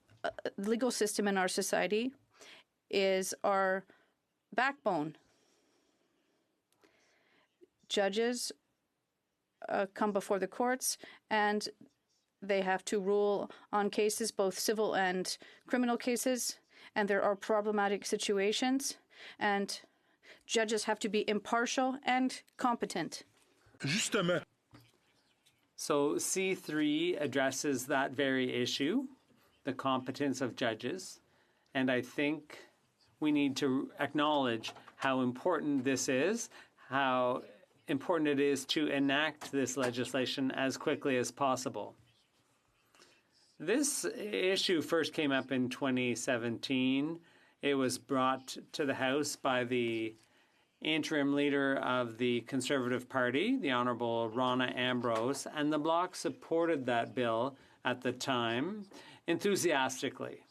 system in our society is our backbone. Judges come before the courts, and they have to rule on cases, both civil and criminal cases, and there are problematic situations, and judges have to be impartial and competent. Justement. So C3 addresses that very issue, the competence of judges, and I think we need to acknowledge how important this is, how important it is to enact this legislation as quickly as possible. This issue first came up in 2017. It was brought to the House by the interim leader of the Conservative Party, the Honourable Rona Ambrose, and the Bloc supported that bill at the time enthusiastically.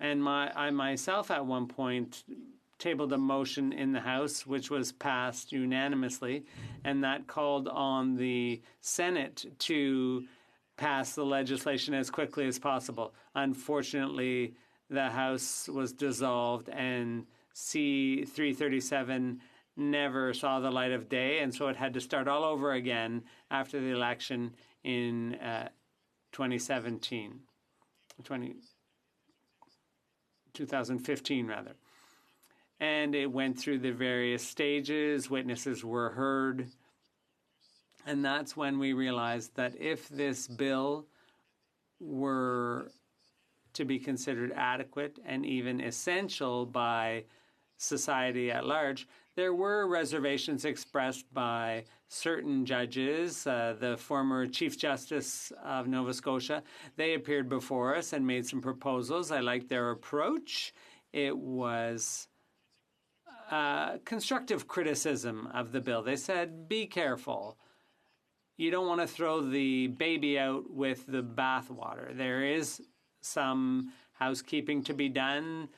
And I myself at one point tabled a motion in the House which was passed unanimously, and that called on the Senate to pass the legislation as quickly as possible. Unfortunately, the House was dissolved and C-337 never saw the light of day, and so it had to start all over again after the election in 2015 rather. And it went through the various stages, witnesses were heard, and that's when we realized that if this bill were to be considered adequate and even essential by society at large, there were reservations expressed by certain judges. The former Chief Justice of Nova Scotia, they appeared before us and made some proposals. I liked their approach. It was constructive criticism of the bill. They said, be careful. You don't want to throw the baby out with the bathwater. There is some housekeeping to be done.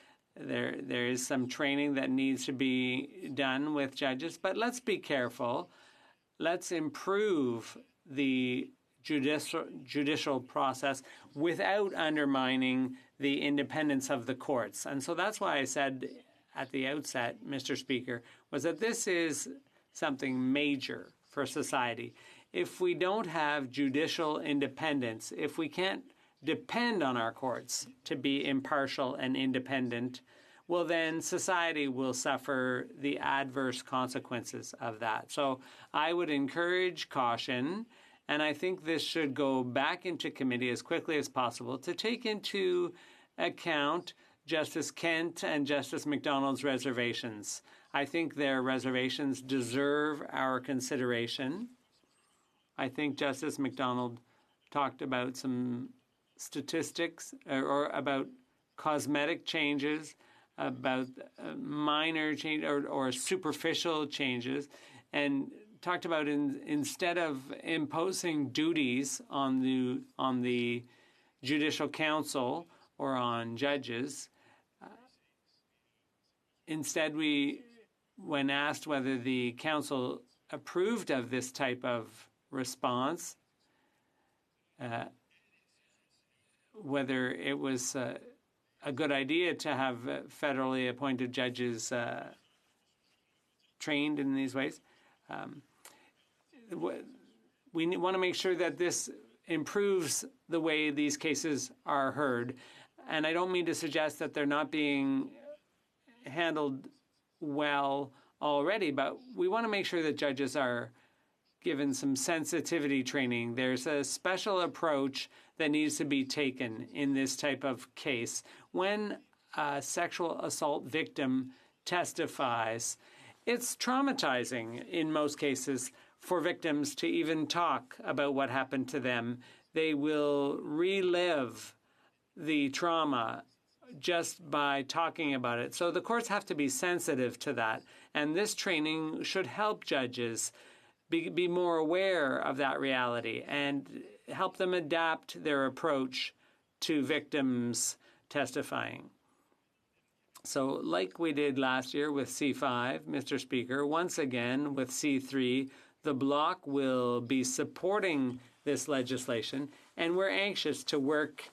There is some training that needs to be done with judges, but let's be careful. Let's improve the judicial process without undermining the independence of the courts. And so that's why I said at the outset, Mr. Speaker, was that this is something major for society. If we don't have judicial independence, if we can't depend on our courts to be impartial and independent, well, then society will suffer the adverse consequences of that. So I would encourage caution, and I think this should go back into committee as quickly as possible to take into account Justice Kent and Justice McDonald's reservations. I think their reservations deserve our consideration. I think Justice McDonald talked about some statistics or about cosmetic changes, about minor change or superficial changes, and talked about instead of imposing duties on the Judicial Council or on judges, instead when asked whether the council approved of this type of response, whether it was a good idea to have federally appointed judges trained in these ways. We want to make sure that this improves the way these cases are heard. And I don't mean to suggest that they're not being handled well already, but we want to make sure that judges are given some sensitivity training. There's a special approach that needs to be taken in this type of case. When a sexual assault victim testifies, it's traumatizing in most cases for victims to even talk about what happened to them. They will relive the trauma just by talking about it. So the courts have to be sensitive to that. And this training should help judges be more aware of that reality and help them adapt their approach to victims testifying. So like we did last year with C5, Mr. Speaker, once again with C3, the Bloc will be supporting this legislation, and we're anxious to work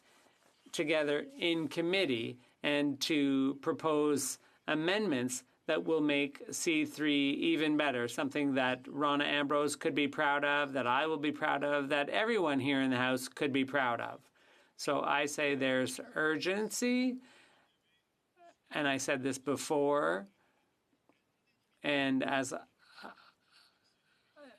together in committee and to propose amendments that will make C3 even better, something that Rona Ambrose could be proud of, that I will be proud of, that everyone here in the House could be proud of. So I say there's urgency, and I said this before, and as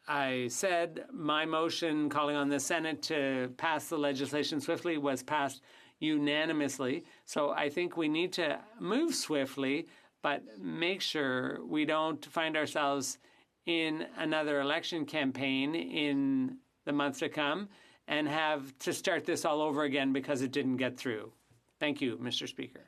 I said, my motion calling on the Senate to pass the legislation swiftly was passed unanimously. So I think we need to move swiftly, but make sure we don't find ourselves in another election campaign in the months to come and have to start this all over again because it didn't get through. Thank you, Mr. Speaker.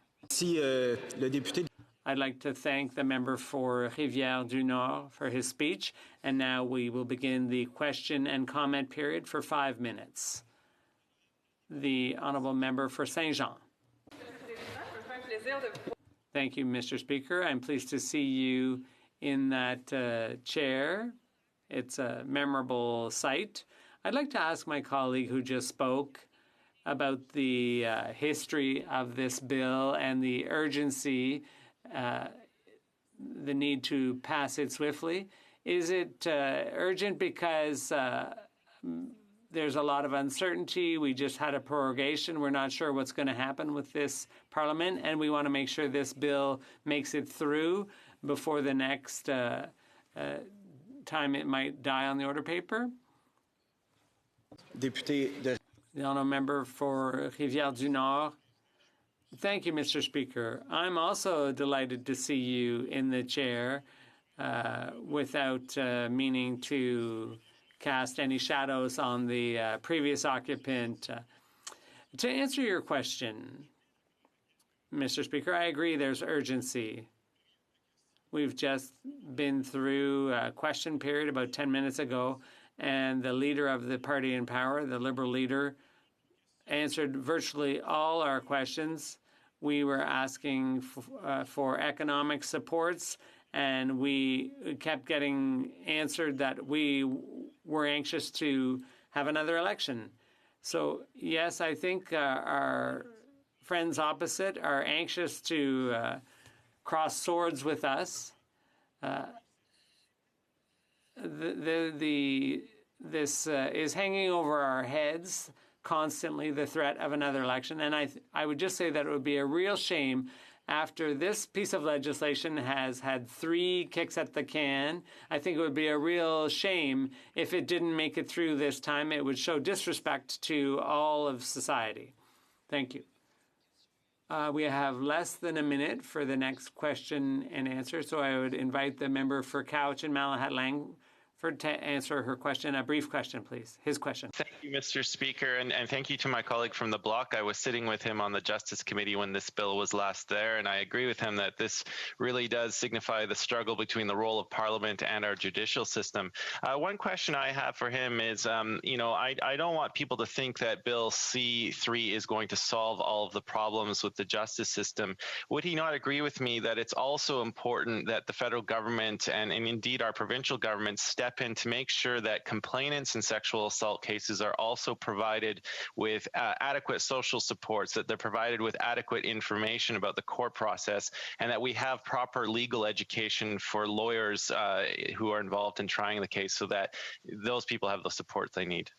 I'd like to thank the member for Rivière-du-Nord for his speech. And now we will begin the question and comment period for 5 minutes. The honourable member for Saint-Jean. Thank you, Mr. Speaker. I'm pleased to see you in that chair. It's a memorable sight. I'd like to ask my colleague who just spoke about the history of this bill and the urgency, the need to pass it swiftly. Is it urgent because there's a lot of uncertainty? We just had a prorogation. We're not sure what's going to happen with this Parliament, and we want to make sure this bill makes it through before the next time it might die on the order paper. The honourable member for Rivière-du-Nord. Thank you, Mr. Speaker. I'm also delighted to see you in the chair without meaning to cast any shadows on the previous occupant. To answer your question, Mr. Speaker, I agree there's urgency. We've just been through a question period about 10 minutes ago, and the leader of the party in power, the Liberal leader, answered virtually all our questions. We were asking for economic supports, and we kept getting answered that we were anxious to have another election. So, yes, I think our friends opposite are anxious to cross swords with us. This is hanging over our heads constantly, the threat of another election. And I would just say that it would be a real shame after this piece of legislation has had 3 kicks at the can. I think it would be a real shame if it didn't make it through this time. It would show disrespect to all of society. Thank you. We have less than a minute for the next question and answer, so I would invite the member for Couch and Malahat Lang to answer her question. A brief question, please. His question. Thank you, Mr. Speaker, and thank you to my colleague from the Bloc. I was sitting with him on the Justice Committee when this bill was last there, and I agree with him that this really does signify the struggle between the role of Parliament and our judicial system. One question I have for him is, I don't want people to think that Bill C3 is going to solve all of the problems with the justice system. Would he not agree with me that it's also important that the federal government and indeed our provincial governments step in to make sure that complainants in sexual assault cases are also provided with adequate social supports, that they're provided with adequate information about the court process, and that we have proper legal education for lawyers who are involved in trying the case so that those people have the support they need?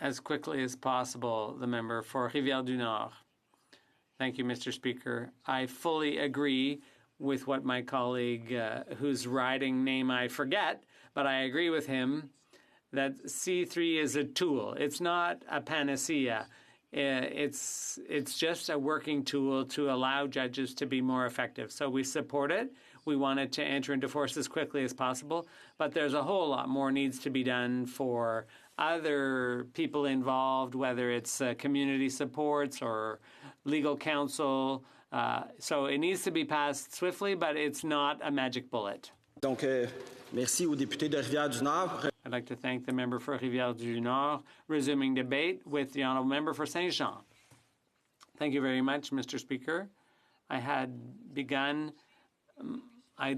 As quickly as possible, the member for Rivière-du-Nord. Thank you, Mr. Speaker. I fully agree with what my colleague, whose riding name I forget, but I agree with him that C3 is a tool. It's not a panacea. It's just a working tool to allow judges to be more effective. So we support it. We want it to enter into force as quickly as possible, but there's a whole lot more needs to be done for other people involved, whether it's community supports or legal counsel. So it needs to be passed swiftly, but it's not a magic bullet. Donc, merci aux députés de Rivière-du-Nord. I'd like to thank the member for Rivière-du-Nord. Resuming debate with the honourable member for Saint-Jean. Thank you very much, Mr. Speaker. I'd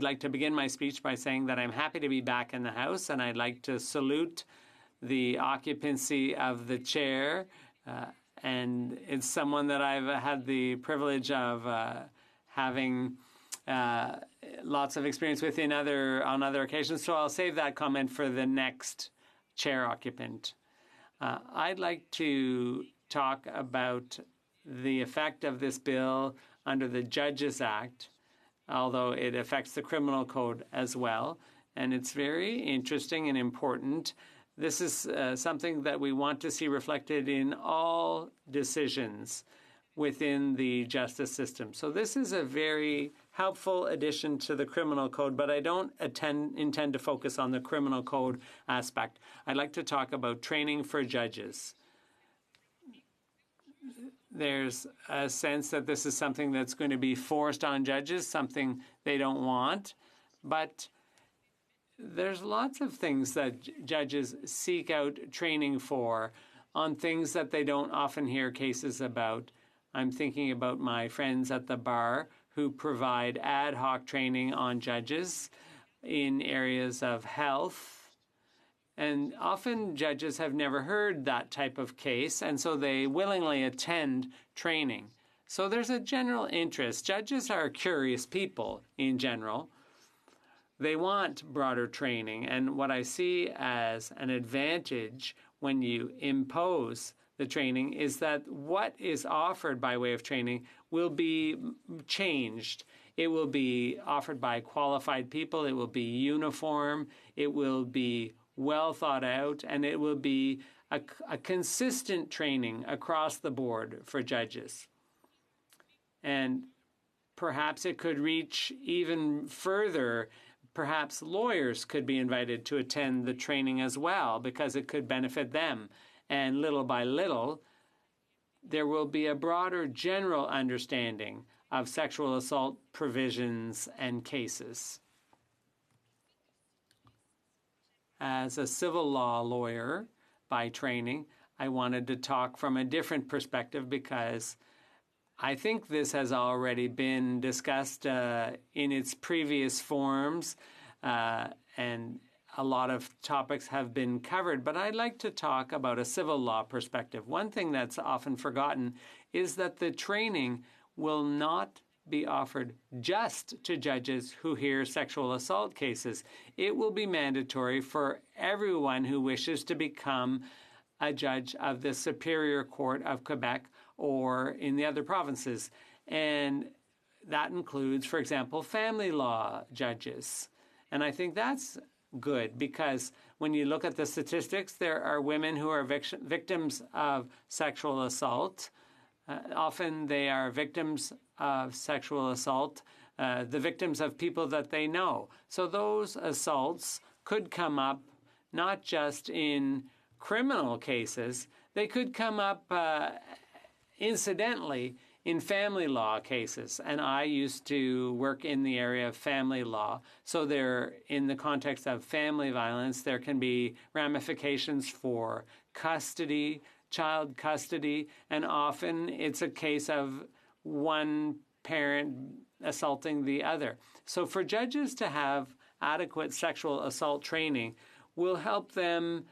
like to begin my speech by saying that I'm happy to be back in the House, and I'd like to salute the occupancy of the chair. And it's someone that I've had the privilege of having lots of experience with on other occasions, so I'll save that comment for the next chair occupant. I'd like to talk about the effect of this bill under the Judges Act, although it affects the criminal code as well, and it's very interesting and important. This is something that we want to see reflected in all decisions within the justice system. So this is a very helpful addition to the criminal code, but I don't intend to focus on the criminal code aspect. I'd like to talk about training for judges. There's a sense that this is something that's going to be forced on judges, something they don't want, but there's lots of things that judges seek out training for on things that they don't often hear cases about. I'm thinking about my friends at the bar who provide ad hoc training on judges in areas of health. And often judges have never heard that type of case, and so they willingly attend training. So there's a general interest. Judges are curious people in general. They want broader training, and what I see as an advantage when you impose the training is that what is offered by way of training will be changed. It will be offered by qualified people. It will be uniform. It will be well thought out, and it will be a consistent training across the board for judges. And perhaps it could reach even further. Perhaps lawyers could be invited to attend the training as well, because it could benefit them. And little by little, there will be a broader general understanding of sexual assault provisions and cases. As a civil law lawyer by training, I wanted to talk from a different perspective because I think this has already been discussed in its previous forms, and a lot of topics have been covered, but I'd like to talk about a civil law perspective. One thing that's often forgotten is that the training will not be offered just to judges who hear sexual assault cases. It will be mandatory for everyone who wishes to become a judge of the Superior Court of Quebec or in the other provinces. And that includes, for example, family law judges. And I think that's good because when you look at the statistics, there are women who are victims of sexual assault. Often they are victims of sexual assault, the victims of people that they know. So those assaults could come up not just in criminal cases, they could come up incidentally in family law cases. And I used to work in the area of family law. So there, in the context of family violence, there can be ramifications for custody, child custody, and often it's a case of one parent assaulting the other. So for judges to have adequate sexual assault training will help them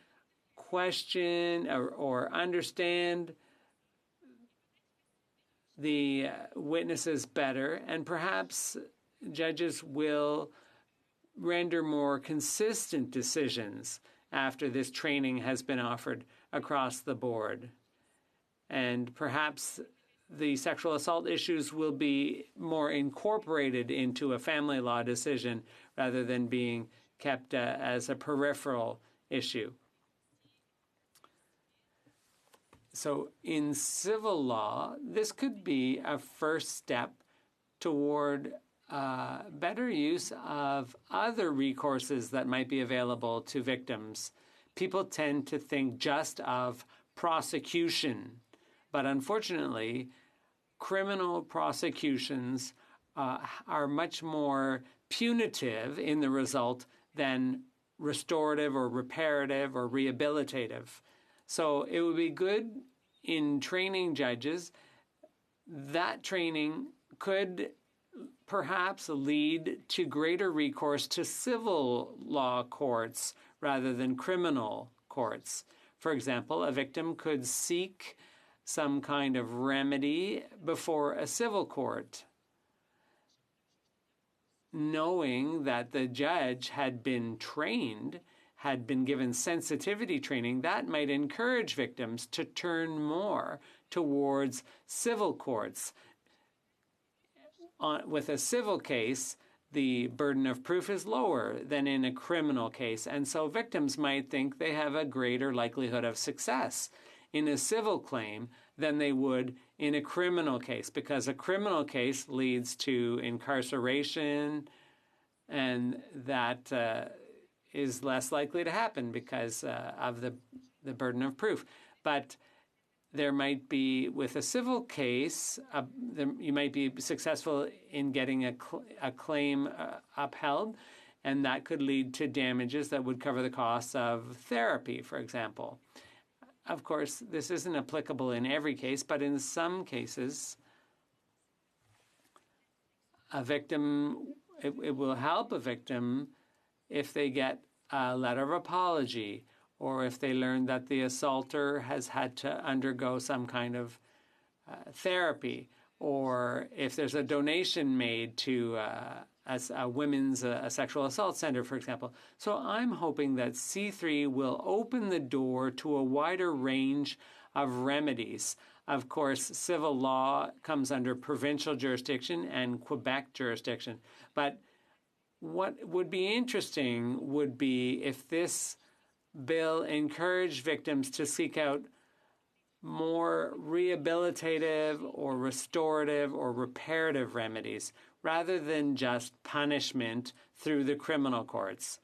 question or understand the witnesses better, and perhaps judges will render more consistent decisions after this training has been offered across the board. And perhaps the sexual assault issues will be more incorporated into a family law decision rather than being kept as a peripheral issue. So in civil law, this could be a first step toward better use of other recourses that might be available to victims. People tend to think just of prosecution, but unfortunately, criminal prosecutions are much more punitive in the result than restorative or reparative or rehabilitative. So it would be good in training judges. That training could perhaps lead to greater recourse to civil law courts rather than criminal courts. For example, a victim could seek some kind of remedy before a civil court, knowing that the judge had been trained, had been given sensitivity training. That might encourage victims to turn more towards civil courts. With a civil case, the burden of proof is lower than in a criminal case, and so victims might think they have a greater likelihood of success in a civil claim than they would in a criminal case, because a criminal case leads to incarceration, and that is less likely to happen because of the burden of proof. But there might be, with a civil case, you might be successful in getting a claim upheld, and that could lead to damages that would cover the costs of therapy, for example. Of course, this isn't applicable in every case, but in some cases, a victim, it will help a victim if they get a letter of apology, or if they learn that the assaulter has had to undergo some kind of therapy, or if there's a donation made to a women's sexual assault center, for example. So I'm hoping that C3 will open the door to a wider range of remedies. Of course, civil law comes under provincial jurisdiction and Quebec jurisdiction. But what would be interesting would be if this bill encouraged victims to seek out more rehabilitative or restorative or reparative remedies rather than just punishment through the criminal courts.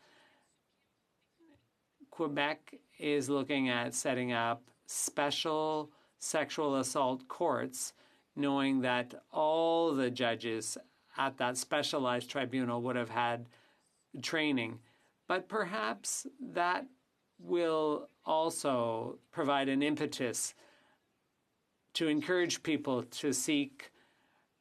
Quebec is looking at setting up special sexual assault courts, knowing that all the judges at that specialized tribunal would have had training. But perhaps that will also provide an impetus to encourage people to seek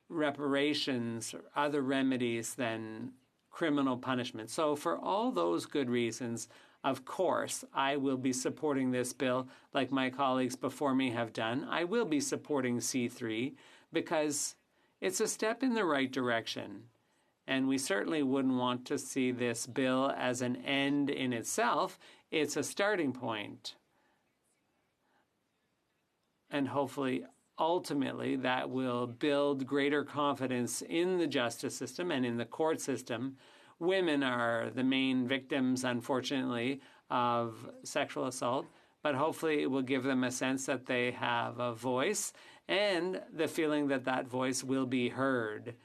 reparations or other remedies than criminal punishment. So for all those good reasons, of course, I will be supporting this bill like my colleagues before me have done. I will be supporting C3 because it's a step in the right direction. And we certainly wouldn't want to see this bill as an end in itself. It's a starting point. And hopefully, ultimately, that will build greater confidence in the justice system and in the court system. Women are the main victims, unfortunately, of sexual assault, but hopefully it will give them a sense that they have a voice and the feeling that that voice will be heard.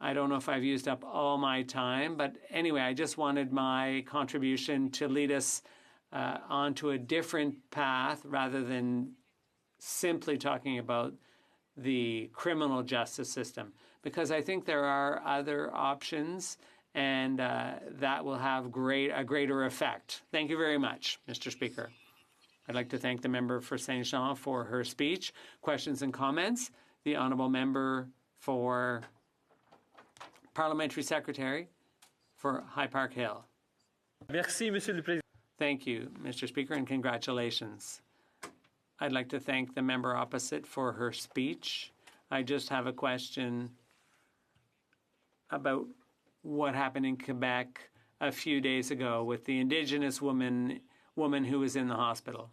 I don't know if I've used up all my time, but anyway, I just wanted my contribution to lead us onto a different path rather than simply talking about the criminal justice system, because I think there are other options and that will have a greater effect. Thank you very much, Mr. Speaker. I'd like to thank the member for Saint Jean for her speech. Questions and comments? The honourable member for Parliamentary Secretary for High Park Hill. Merci, Monsieur le Président. Thank you, Mr. Speaker, and congratulations. I'd like to thank the member opposite for her speech. I just have a question about what happened in Quebec a few days ago with the Indigenous woman woman who was in the hospital.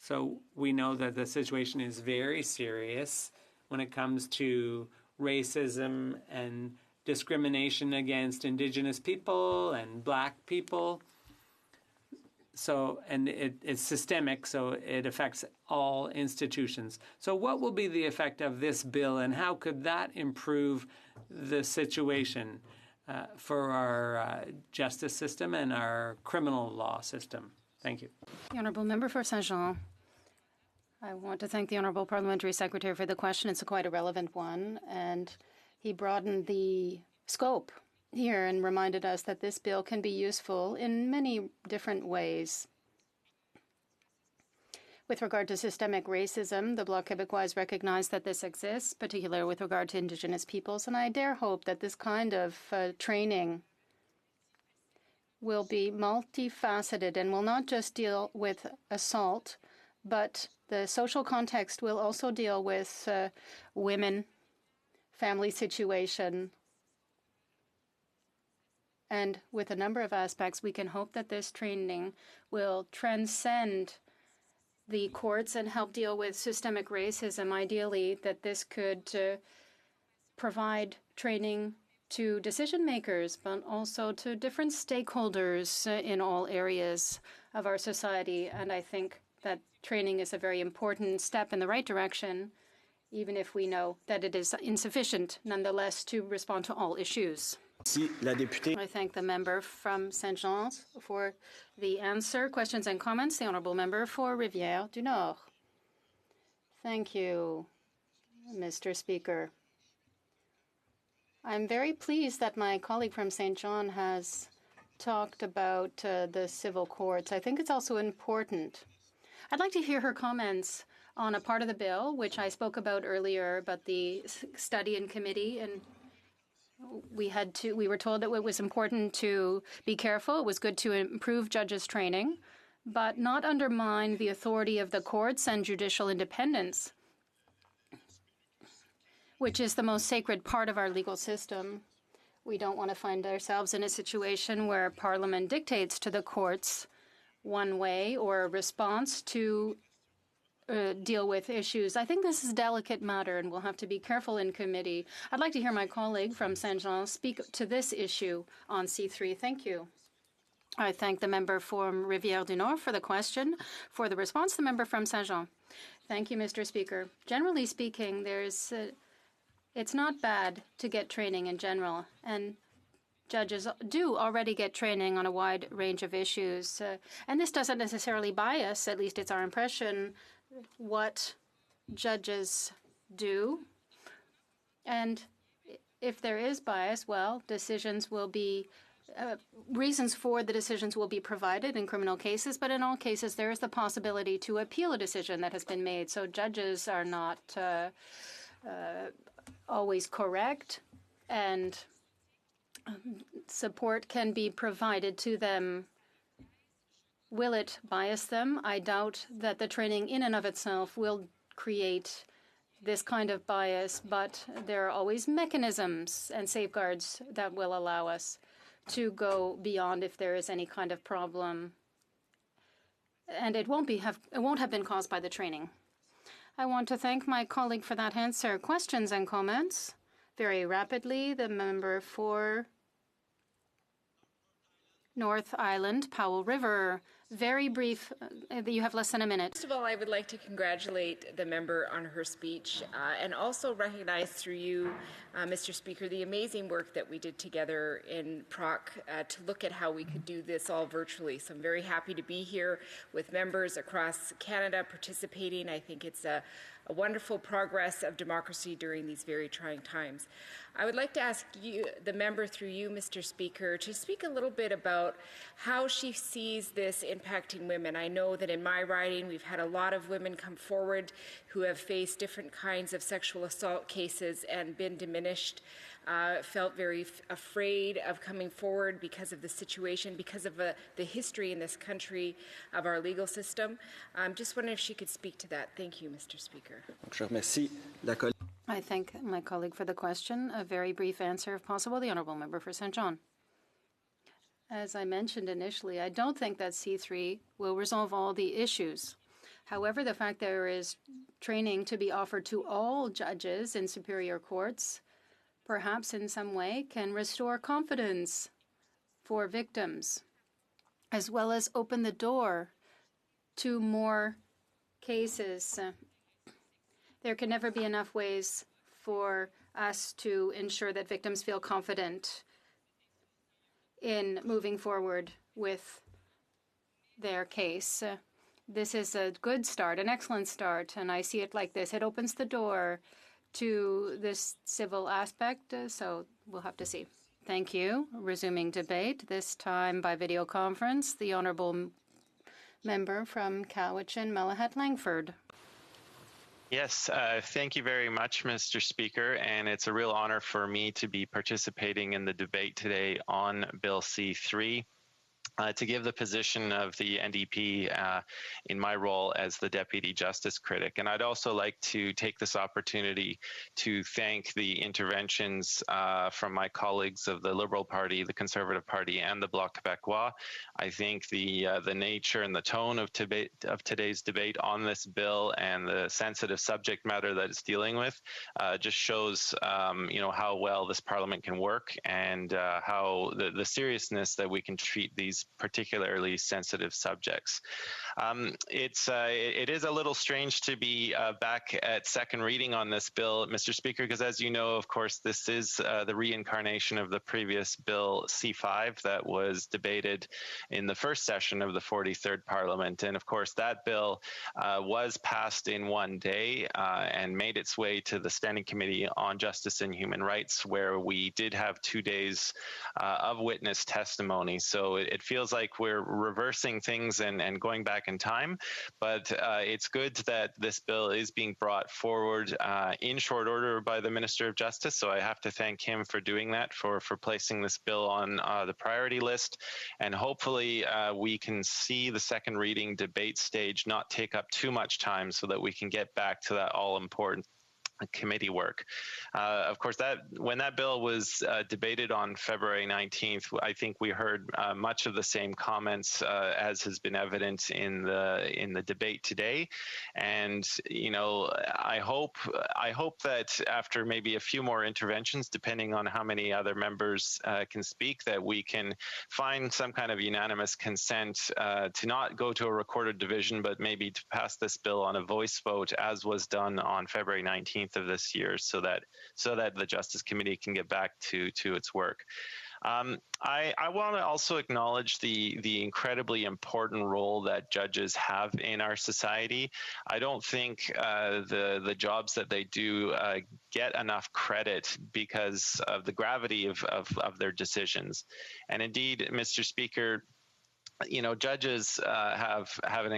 So we know that the situation is very serious when it comes to racism and discrimination against Indigenous people and Black people. So, and it's systemic, so it affects all institutions. So what will be the effect of this bill, and how could that improve the situation for our justice system and our criminal law system? Thank you. The Honourable Member for Saint-Jean. I want to thank the Honourable Parliamentary Secretary for the question. It's quite a relevant one, and he broadened the scope here and reminded us that this bill can be useful in many different ways. With regard to systemic racism, the Bloc Québécois recognized that this exists, particularly with regard to Indigenous peoples, and I dare hope that this kind of training will be multifaceted and will not just deal with assault, but the social context will also deal with women, family situation, and with a number of aspects. We can hope that this training will transcend the courts and help deal with systemic racism. Ideally, that this could provide training to decision makers, but also to different stakeholders in all areas of our society. And I think that training is a very important step in the right direction, even if we know that it is insufficient, nonetheless, to respond to all issues. I thank the member from Saint-Jean for the answer. Questions and comments? The honourable member for Rivière-du-Nord. Thank you, Mr. Speaker. I'm very pleased that my colleague from St. John has talked about the civil courts. I think it's also important. I'd like to hear her comments on a part of the bill, which I spoke about earlier, about the study in committee. And we were told that it was important to be careful. It was good to improve judges' training, but not undermine the authority of the courts and judicial independence, which is the most sacred part of our legal system. We don't want to find ourselves in a situation where Parliament dictates to the courts one way or a response to deal with issues. I think this is a delicate matter, and we'll have to be careful in committee. I'd like to hear my colleague from Saint-Jean speak to this issue on C3. Thank you. I thank the member from Rivière-du-Nord for the question. For the response, the member from Saint-Jean. Thank you, Mr. Speaker. Generally speaking, it's not bad to get training in general, and judges do already get training on a wide range of issues. And this doesn't necessarily bias, at least it's our impression, what judges do. And if there is bias, well, decisions will be, reasons for the decisions will be provided in criminal cases, but in all cases there is the possibility to appeal a decision that has been made. So judges are not always correct, and support can be provided to them. Will it bias them? I doubt that the training in and of itself will create this kind of bias, but there are always mechanisms and safeguards that will allow us to go beyond if there is any kind of problem. And it won't have been caused by the training. I want to thank my colleague for that answer. Questions and comments? Very rapidly, the member for North Island, Powell River. Very brief. You have less than a minute. First of all, I would like to congratulate the member on her speech and also recognize through you, Mr. Speaker, the amazing work that we did together in PROC to look at how we could do this all virtually. So I'm very happy to be here with members across Canada participating. I think it's a wonderful progress of democracy during these very trying times. I would like to ask you, the member through you, Mr. Speaker, to speak a little bit about how she sees this impacting women. I know that in my riding we've had a lot of women come forward who have faced different kinds of sexual assault cases and been diminished, felt very afraid of coming forward because of the situation, because of the history in this country of our legal system. Just wondering if she could speak to that. Thank you, Mr. Speaker. I thank my colleague for the question. A very brief answer, if possible. The honourable member for Saint John. As I mentioned initially, I don't think that C3 will resolve all the issues. However, the fact there is training to be offered to all judges in superior courts, perhaps in some way, can restore confidence for victims, as well as open the door to more cases. There can never be enough ways for us to ensure that victims feel confident in moving forward with their case. This is a good start, an excellent start, and I see it like this. It opens the door to this civil aspect, so we'll have to see. Thank you. Resuming debate, this time by video conference, the honourable member from Cowichan, Malahat Langford. Yes, thank you very much, Mr. Speaker, and it's a real honor for me to be participating in the debate today on Bill C3. To give the position of the NDP in my role as the Deputy Justice Critic. And I'd also like to take this opportunity to thank the interventions from my colleagues of the Liberal Party, the Conservative Party, and the Bloc Québécois. I think the nature and the tone of today's debate on this bill and the sensitive subject matter that it's dealing with just shows how well this Parliament can work and how the seriousness that we can treat these particularly sensitive subjects. It is a little strange to be back at second reading on this bill, Mr. Speaker, because as you know, of course, this is the reincarnation of the previous Bill C5 that was debated in the first session of the 43rd Parliament. And of course, that bill was passed in one day and made its way to the Standing Committee on Justice and Human Rights, where we did have 2 days of witness testimony. So it feels like we're reversing things and going back in time, but it's good that this bill is being brought forward in short order by the Minister of Justice. So I have to thank him for doing that, for placing this bill on the priority list. And hopefully we can see the second reading debate stage not take up too much time so that we can get back to that all-important committee work. Of course, when that bill was debated on February 19th, I think we heard much of the same comments as has been evident in the debate today. And I hope that after maybe a few more interventions, depending on how many other members can speak, that we can find some kind of unanimous consent to not go to a recorded division, but maybe to pass this bill on a voice vote, as was done on February 19th of this year, so that the Justice Committee can get back to its work. I want to also acknowledge the incredibly important role that judges have in our society. I don't think the jobs that they do get enough credit because of the gravity of their decisions. And indeed, Mr. Speaker, judges have an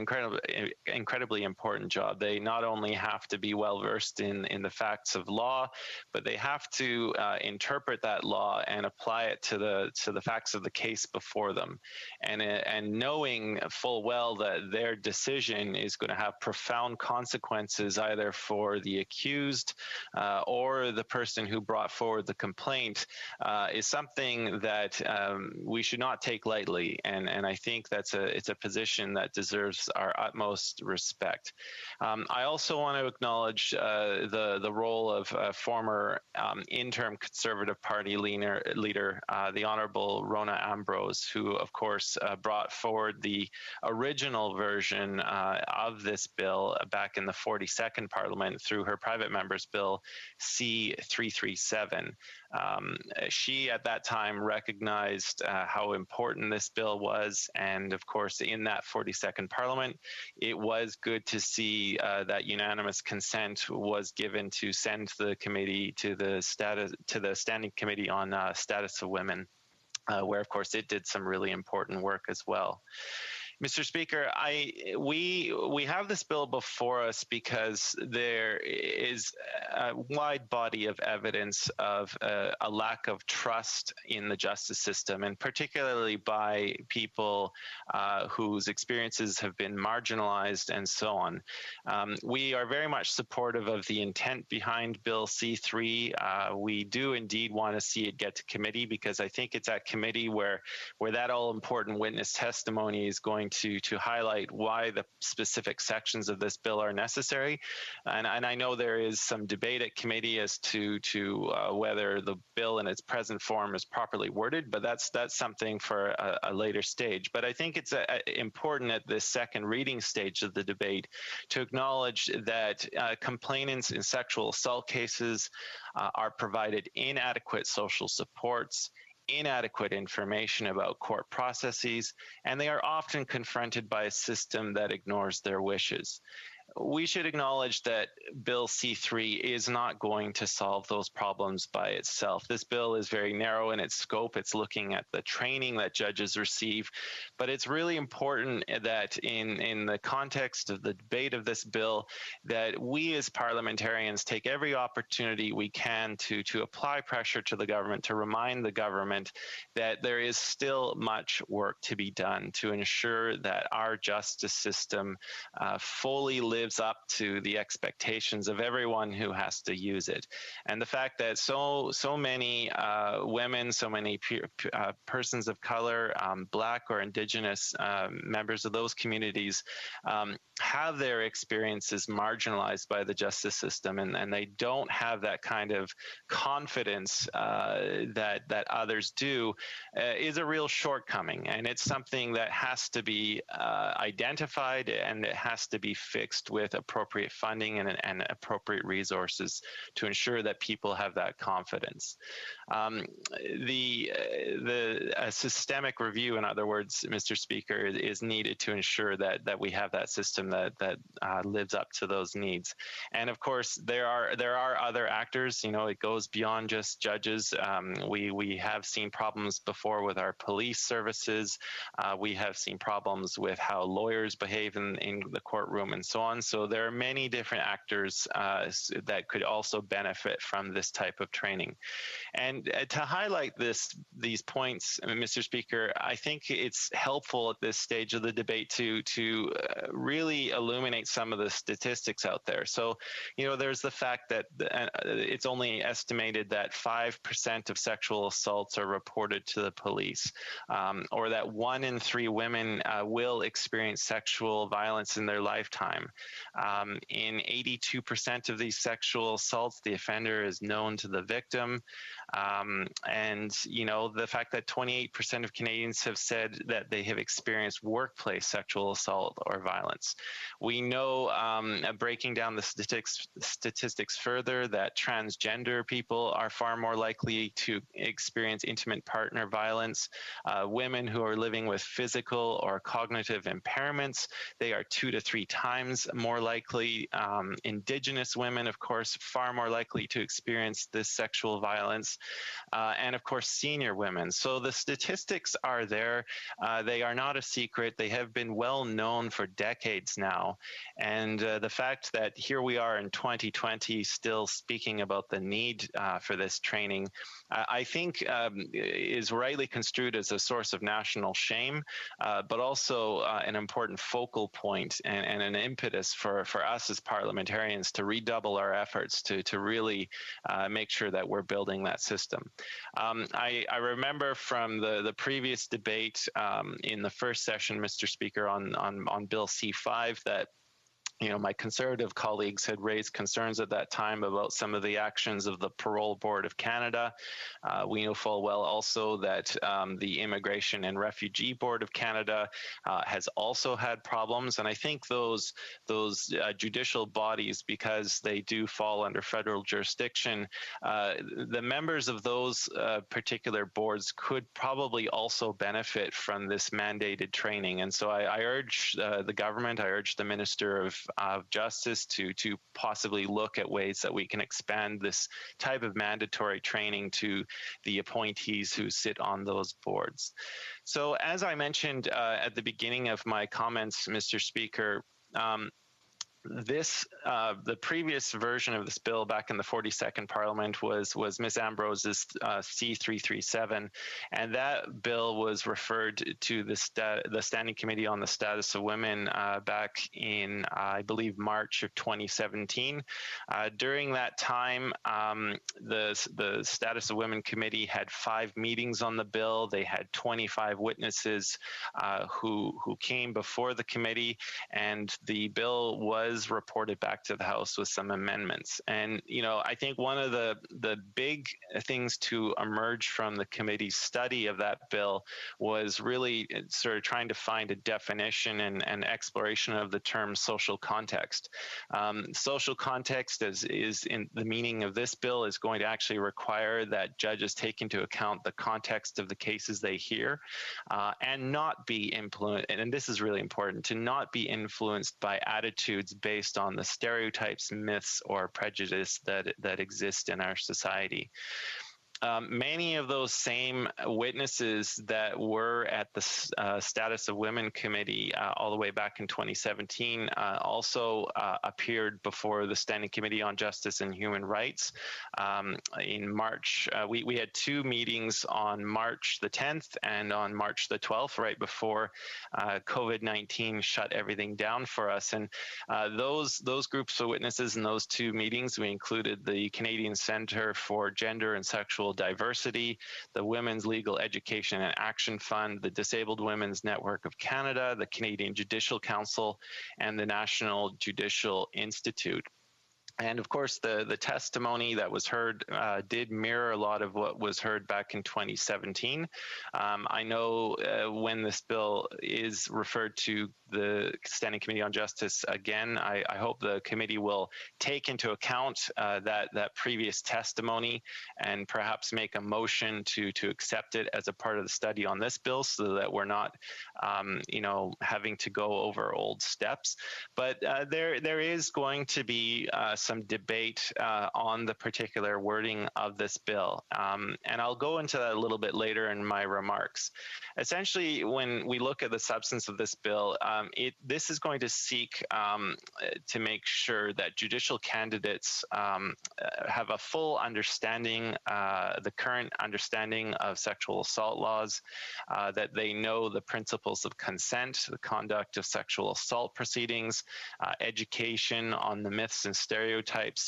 incredibly important job. They not only have to be well versed in the facts of law, but they have to interpret that law and apply it to the facts of the case before them, and knowing full well that their decision is going to have profound consequences either for the accused or the person who brought forward the complaint is something that we should not take lightly, and I think it's a position that deserves our utmost respect. I also want to acknowledge the role of former interim Conservative Party leader, the Honourable Rona Ambrose, who of course brought forward the original version of this bill back in the 42nd Parliament through her private member's bill C337. She at that time recognized how important this bill was, and of course in that 42nd Parliament it was good to see that unanimous consent was given to send the committee to the Standing Committee on Status of Women, where of course it did some really important work as well. Mr. Speaker, we have this bill before us because there is a wide body of evidence of a lack of trust in the justice system, and particularly by people whose experiences have been marginalized and so on. We are very much supportive of the intent behind Bill C-3. We do indeed want to see it get to committee, because I think it's at committee where that all-important witness testimony is going to highlight why the specific sections of this bill are necessary. And I know there is some debate at committee as to whether the bill in its present form is properly worded, but that's something for a later stage. But I think it's important at this second reading stage of the debate to acknowledge that complainants in sexual assault cases are provided inadequate social supports, inadequate information about court processes, and they are often confronted by a system that ignores their wishes. We should acknowledge that Bill C-3 is not going to solve those problems by itself. This bill is very narrow in its scope. It's looking at the training that judges receive, but it's really important that in the context of the debate of this bill, that we as parliamentarians take every opportunity we can to apply pressure to the government, to remind the government that there is still much work to be done to ensure that our justice system fully lives up to the expectations of everyone who has to use it. And the fact that so many women, so many persons of color, Black or Indigenous members of those communities have their experiences marginalized by the justice system, and they don't have that kind of confidence that others do, is a real shortcoming. And it's something that has to be identified, and it has to be fixed with appropriate funding and appropriate resources to ensure that people have that confidence. A systemic review, in other words, Mr. Speaker, is needed to ensure that we have that system that lives up to those needs. And of course, there are other actors. You know, it goes beyond just judges. We have seen problems before with our police services. We have seen problems with how lawyers behave in the courtroom and so on. So there are many different actors that could also benefit from this type of training. And to highlight these points, Mr. Speaker, I think it's helpful at this stage of the debate to really illuminate some of the statistics out there. So, you know, there's the fact that it's only estimated that 5% of sexual assaults are reported to the police, or that 1 in 3 women will experience sexual violence in their lifetime. In 82% of these sexual assaults, the offender is known to the victim. And, you know, the fact that 28% of Canadians have said that they have experienced workplace sexual assault or violence. We know, breaking down the statistics further, that transgender people are far more likely to experience intimate partner violence. Women who are living with physical or cognitive impairments, they are 2 to 3 times more likely. Indigenous women, of course, far more likely to experience this sexual violence. And of course, senior women. So the statistics are there. They are not a secret. They have been well known for decades now. And the fact that here we are in 2020 still speaking about the need for this training, I think is rightly construed as a source of national shame, but also an important focal point and an impetus for us as parliamentarians to redouble our efforts to really make sure that we're building that system. I remember from the previous debate in the first session, Mr. Speaker, on Bill C-5 that, you know, my Conservative colleagues had raised concerns at that time about some of the actions of the Parole Board of Canada. We know full well also that the Immigration and Refugee Board of Canada has also had problems. And I think those judicial bodies, because they do fall under federal jurisdiction, the members of those particular boards could probably also benefit from this mandated training. And so I urge the government, I urge the Minister of of justice to possibly look at ways that we can expand this type of mandatory training to the appointees who sit on those boards. So as I mentioned at the beginning of my comments, Mr. Speaker, the previous version of this bill back in the 42nd Parliament was Ms. Ambrose's C-337, and that bill was referred to the Standing Committee on the Status of Women back in, I believe, March of 2017. During that time, the Status of Women Committee had 5 meetings on the bill. They had 25 witnesses who came before the committee, and the bill was reported back to the House with some amendments. And, I think one of the big things to emerge from the committee's study of that bill was really sort of trying to find a definition and exploration of the term social context. Social context is in the meaning of this bill is going to actually require that judges take into account the context of the cases they hear and not be influenced, and this is really important, to not be influenced by attitudes based on the stereotypes, myths, or prejudice that exist in our society. Many of those same witnesses that were at the Status of Women Committee all the way back in 2017 also appeared before the Standing Committee on Justice and Human Rights in March. We had 2 meetings on March the 10th and on March the 12th, right before COVID-19 shut everything down for us. And those groups of witnesses in those 2 meetings, we included the Canadian Centre for Gender and Sexual Diversity, the Women's Legal Education and Action Fund, the Disabled Women's Network of Canada, the Canadian Judicial Council, and the National Judicial Institute. And of course, the testimony that was heard did mirror a lot of what was heard back in 2017. I know when this bill is referred to the Standing Committee on Justice again, I hope the committee will take into account that previous testimony and perhaps make a motion to accept it as a part of the study on this bill, so that we're not, having to go over old steps. But there is going to be some debate on the particular wording of this bill. And I'll go into that a little bit later in my remarks. Essentially, when we look at the substance of this bill, this is going to seek to make sure that judicial candidates have a full understanding, the current understanding of sexual assault laws, that they know the principles of consent, the conduct of sexual assault proceedings, education on the myths and stereotypes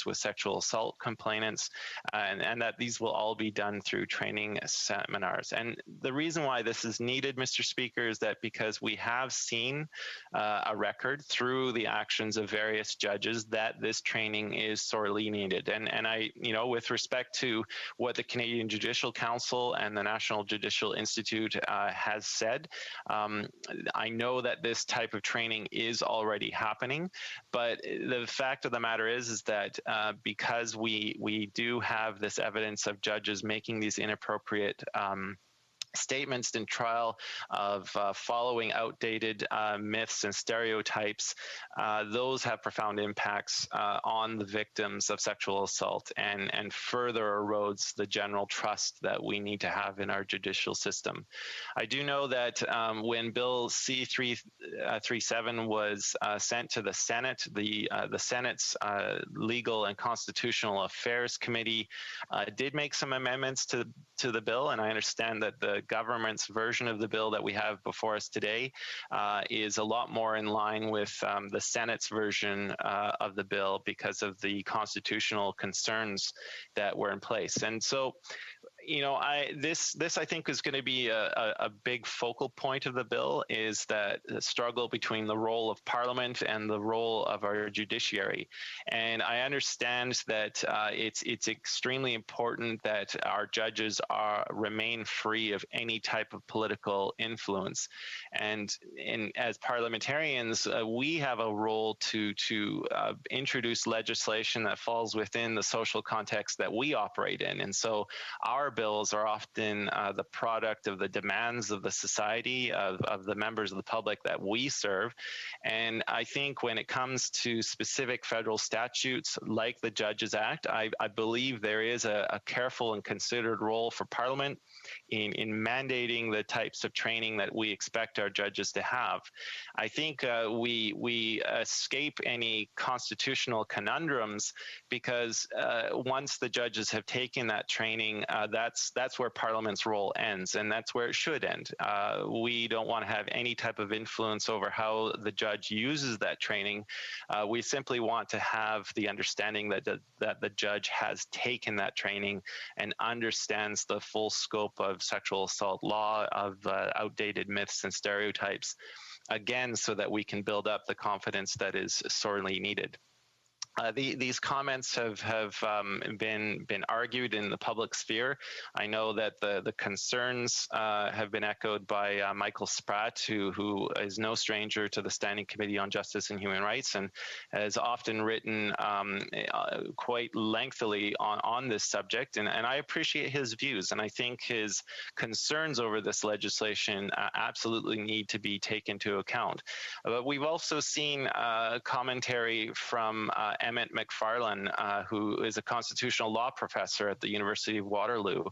with sexual assault complainants, and that these will all be done through training seminars. And the reason why this is needed, Mr. Speaker, is that because we have seen a record through the actions of various judges that this training is sorely needed. And I, with respect to what the Canadian Judicial Council and the National Judicial Institute has said, I know that this type of training is already happening, but the fact of the matter is that because we do have this evidence of judges making these inappropriate statements in trial of following outdated myths and stereotypes, those have profound impacts on the victims of sexual assault and further erodes the general trust that we need to have in our judicial system. I do know that when Bill C-337 was sent to the Senate, the Senate's Legal and Constitutional Affairs Committee did make some amendments to the bill, and I understand that the government's version of the bill that we have before us today is a lot more in line with the Senate's version of the bill because of the constitutional concerns that were in place. And so, this I think is going to be a big focal point of the bill, is that the struggle between the role of Parliament and the role of our judiciary. And I understand that it's extremely important that our judges remain free of any type of political influence. And as parliamentarians, we have a role to introduce legislation that falls within the social context that we operate in. And so our bills are often the product of the demands of the society, of the members of the public that we serve. And I think when it comes to specific federal statutes like the Judges Act, I believe there is a careful and considered role for Parliament in mandating the types of training that we expect our judges to have. I think we escape any constitutional conundrums because once the judges have taken that training, that's where Parliament's role ends, and that's where it should end. We don't want to have any type of influence over how the judge uses that training. We simply want to have the understanding that the judge has taken that training and understands the full scope of sexual assault law, of outdated myths and stereotypes, again, so that we can build up the confidence that is sorely needed. These comments have been argued in the public sphere. I know that the concerns have been echoed by Michael Spratt, who is no stranger to the Standing Committee on Justice and Human Rights and has often written quite lengthily on this subject. And I appreciate his views, and I think his concerns over this legislation absolutely need to be taken into account. But we've also seen commentary from Emmett McFarlane, who is a constitutional law professor at the University of Waterloo,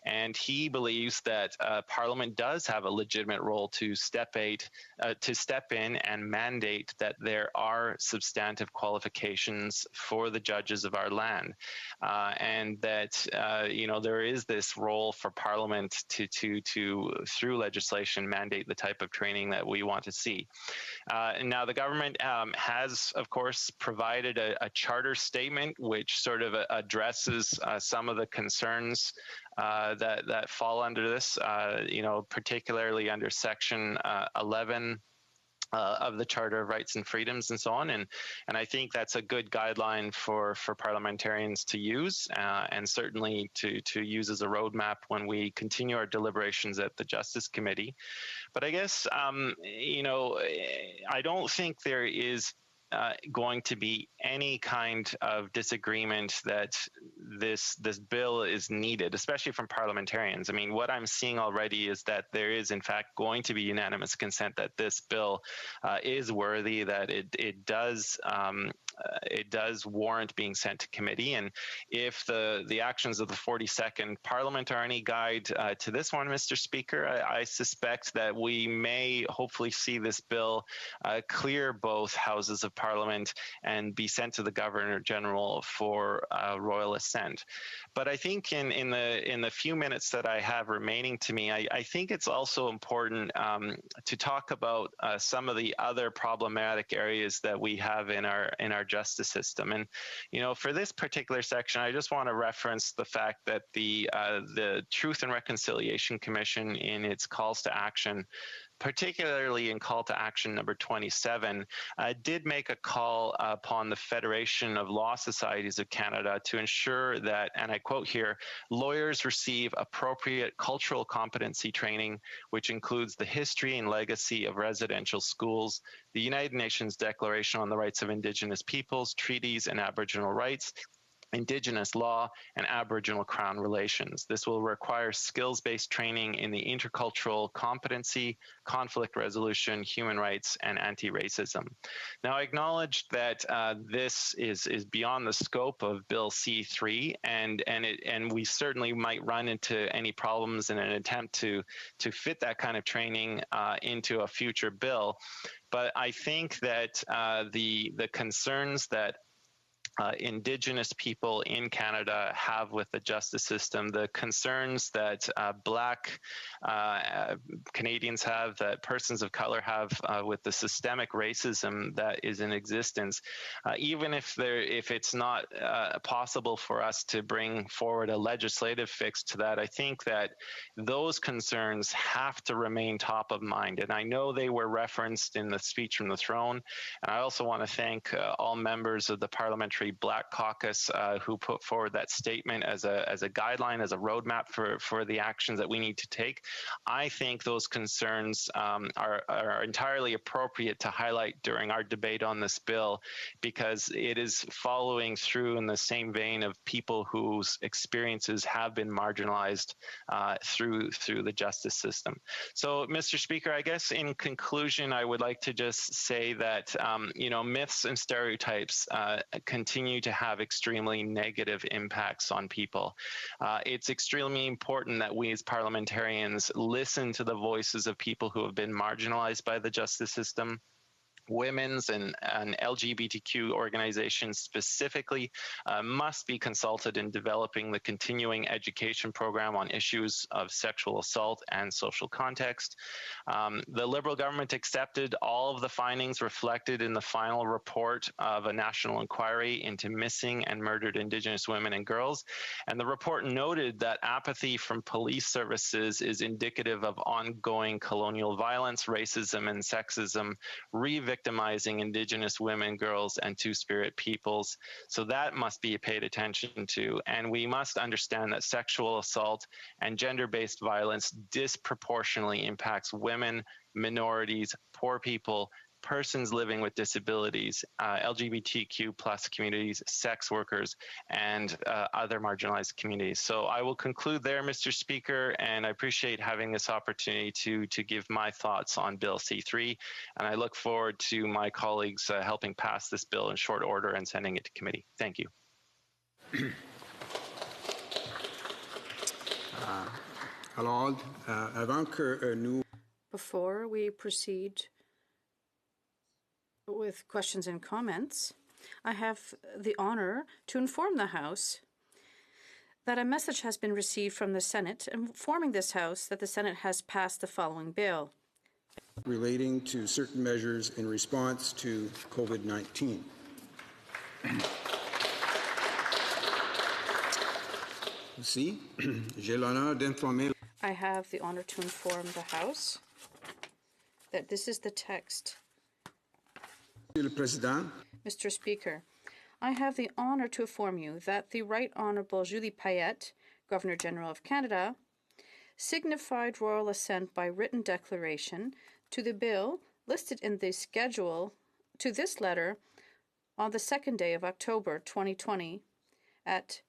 and he believes that Parliament does have a legitimate role to step in and mandate that there are substantive qualifications for the judges of our land, and that there is this role for Parliament to through legislation mandate the type of training that we want to see. And now the government has, of course, provided a charter statement which sort of addresses some of the concerns that fall under this, particularly under Section 11 of the Charter of Rights and Freedoms and so on. And I think that's a good guideline for parliamentarians to use and certainly to use as a roadmap when we continue our deliberations at the Justice Committee. But I guess, I don't think there is going to be any kind of disagreement that this bill is needed, especially from parliamentarians. I mean, what I'm seeing already is that there is, in fact, going to be unanimous consent that this bill is worthy, that it does warrant being sent to committee. And if the actions of the 42nd Parliament are any guide to this one, Mr. Speaker, I suspect that we may hopefully see this bill clear both houses of Parliament and be sent to the Governor General for royal assent. But I think in the few minutes that I have remaining to me, I think it's also important to talk about some of the other problematic areas that we have in our justice system. And for this particular section, I just want to reference the fact that the Truth and Reconciliation Commission, in its calls to action, particularly in call to action number 27, did make a call upon the Federation of Law Societies of Canada to ensure that, and I quote here, lawyers receive appropriate cultural competency training, which includes the history and legacy of residential schools, the United Nations Declaration on the Rights of Indigenous Peoples, treaties and Aboriginal rights, Indigenous law, and Aboriginal Crown relations. This will require skills-based training in the intercultural competency, conflict resolution, human rights, and anti-racism. Now, I acknowledge that this is beyond the scope of Bill C3, and we certainly might run into any problems in an attempt to fit that kind of training into a future bill. But I think that the concerns that Indigenous people in Canada have with the justice system, the concerns that Black Canadians have, that persons of color have with the systemic racism that is in existence, even if it's not possible for us to bring forward a legislative fix to that, I think that those concerns have to remain top of mind. And I know they were referenced in the speech from the throne. And I also want to thank all members of the Parliamentary Parliamentary Black Caucus who put forward that statement as a guideline, as a roadmap for the actions that we need to take. I think those concerns are entirely appropriate to highlight during our debate on this bill, because it is following through in the same vein of people whose experiences have been marginalized through the justice system. So, Mr. Speaker, I guess in conclusion, I would like to just say that myths and stereotypes continue to have extremely negative impacts on people. It's extremely important that we as parliamentarians listen to the voices of people who have been marginalized by the justice system. Women's and LGBTQ organizations specifically must be consulted in developing the continuing education program on issues of sexual assault and social context. The Liberal government accepted all of the findings reflected in the final report of a national inquiry into missing and murdered Indigenous women and girls. And the report noted that apathy from police services is indicative of ongoing colonial violence, racism, and sexism, victimizing Indigenous women, girls, and Two-Spirit peoples. So that must be paid attention to. And we must understand that sexual assault and gender-based violence disproportionately impacts women, minorities, poor people, persons living with disabilities, LGBTQ plus communities, sex workers, and other marginalized communities. So I will conclude there, Mr. Speaker, and I appreciate having this opportunity to give my thoughts on Bill C3, and I look forward to my colleagues helping pass this bill in short order and sending it to committee. Thank you. Before we proceed with questions and comments, I have the honor to inform the House that a message has been received from the Senate informing this House that the Senate has passed the following bill. Relating to certain measures in response to COVID-19. I have the honor to inform the House that this is the text. Mr. Speaker, I have the honor to inform you that the Right Honourable Julie Payette, Governor-General of Canada, signified royal assent by written declaration to the bill listed in the schedule to this letter on the 2nd day of October 2020 at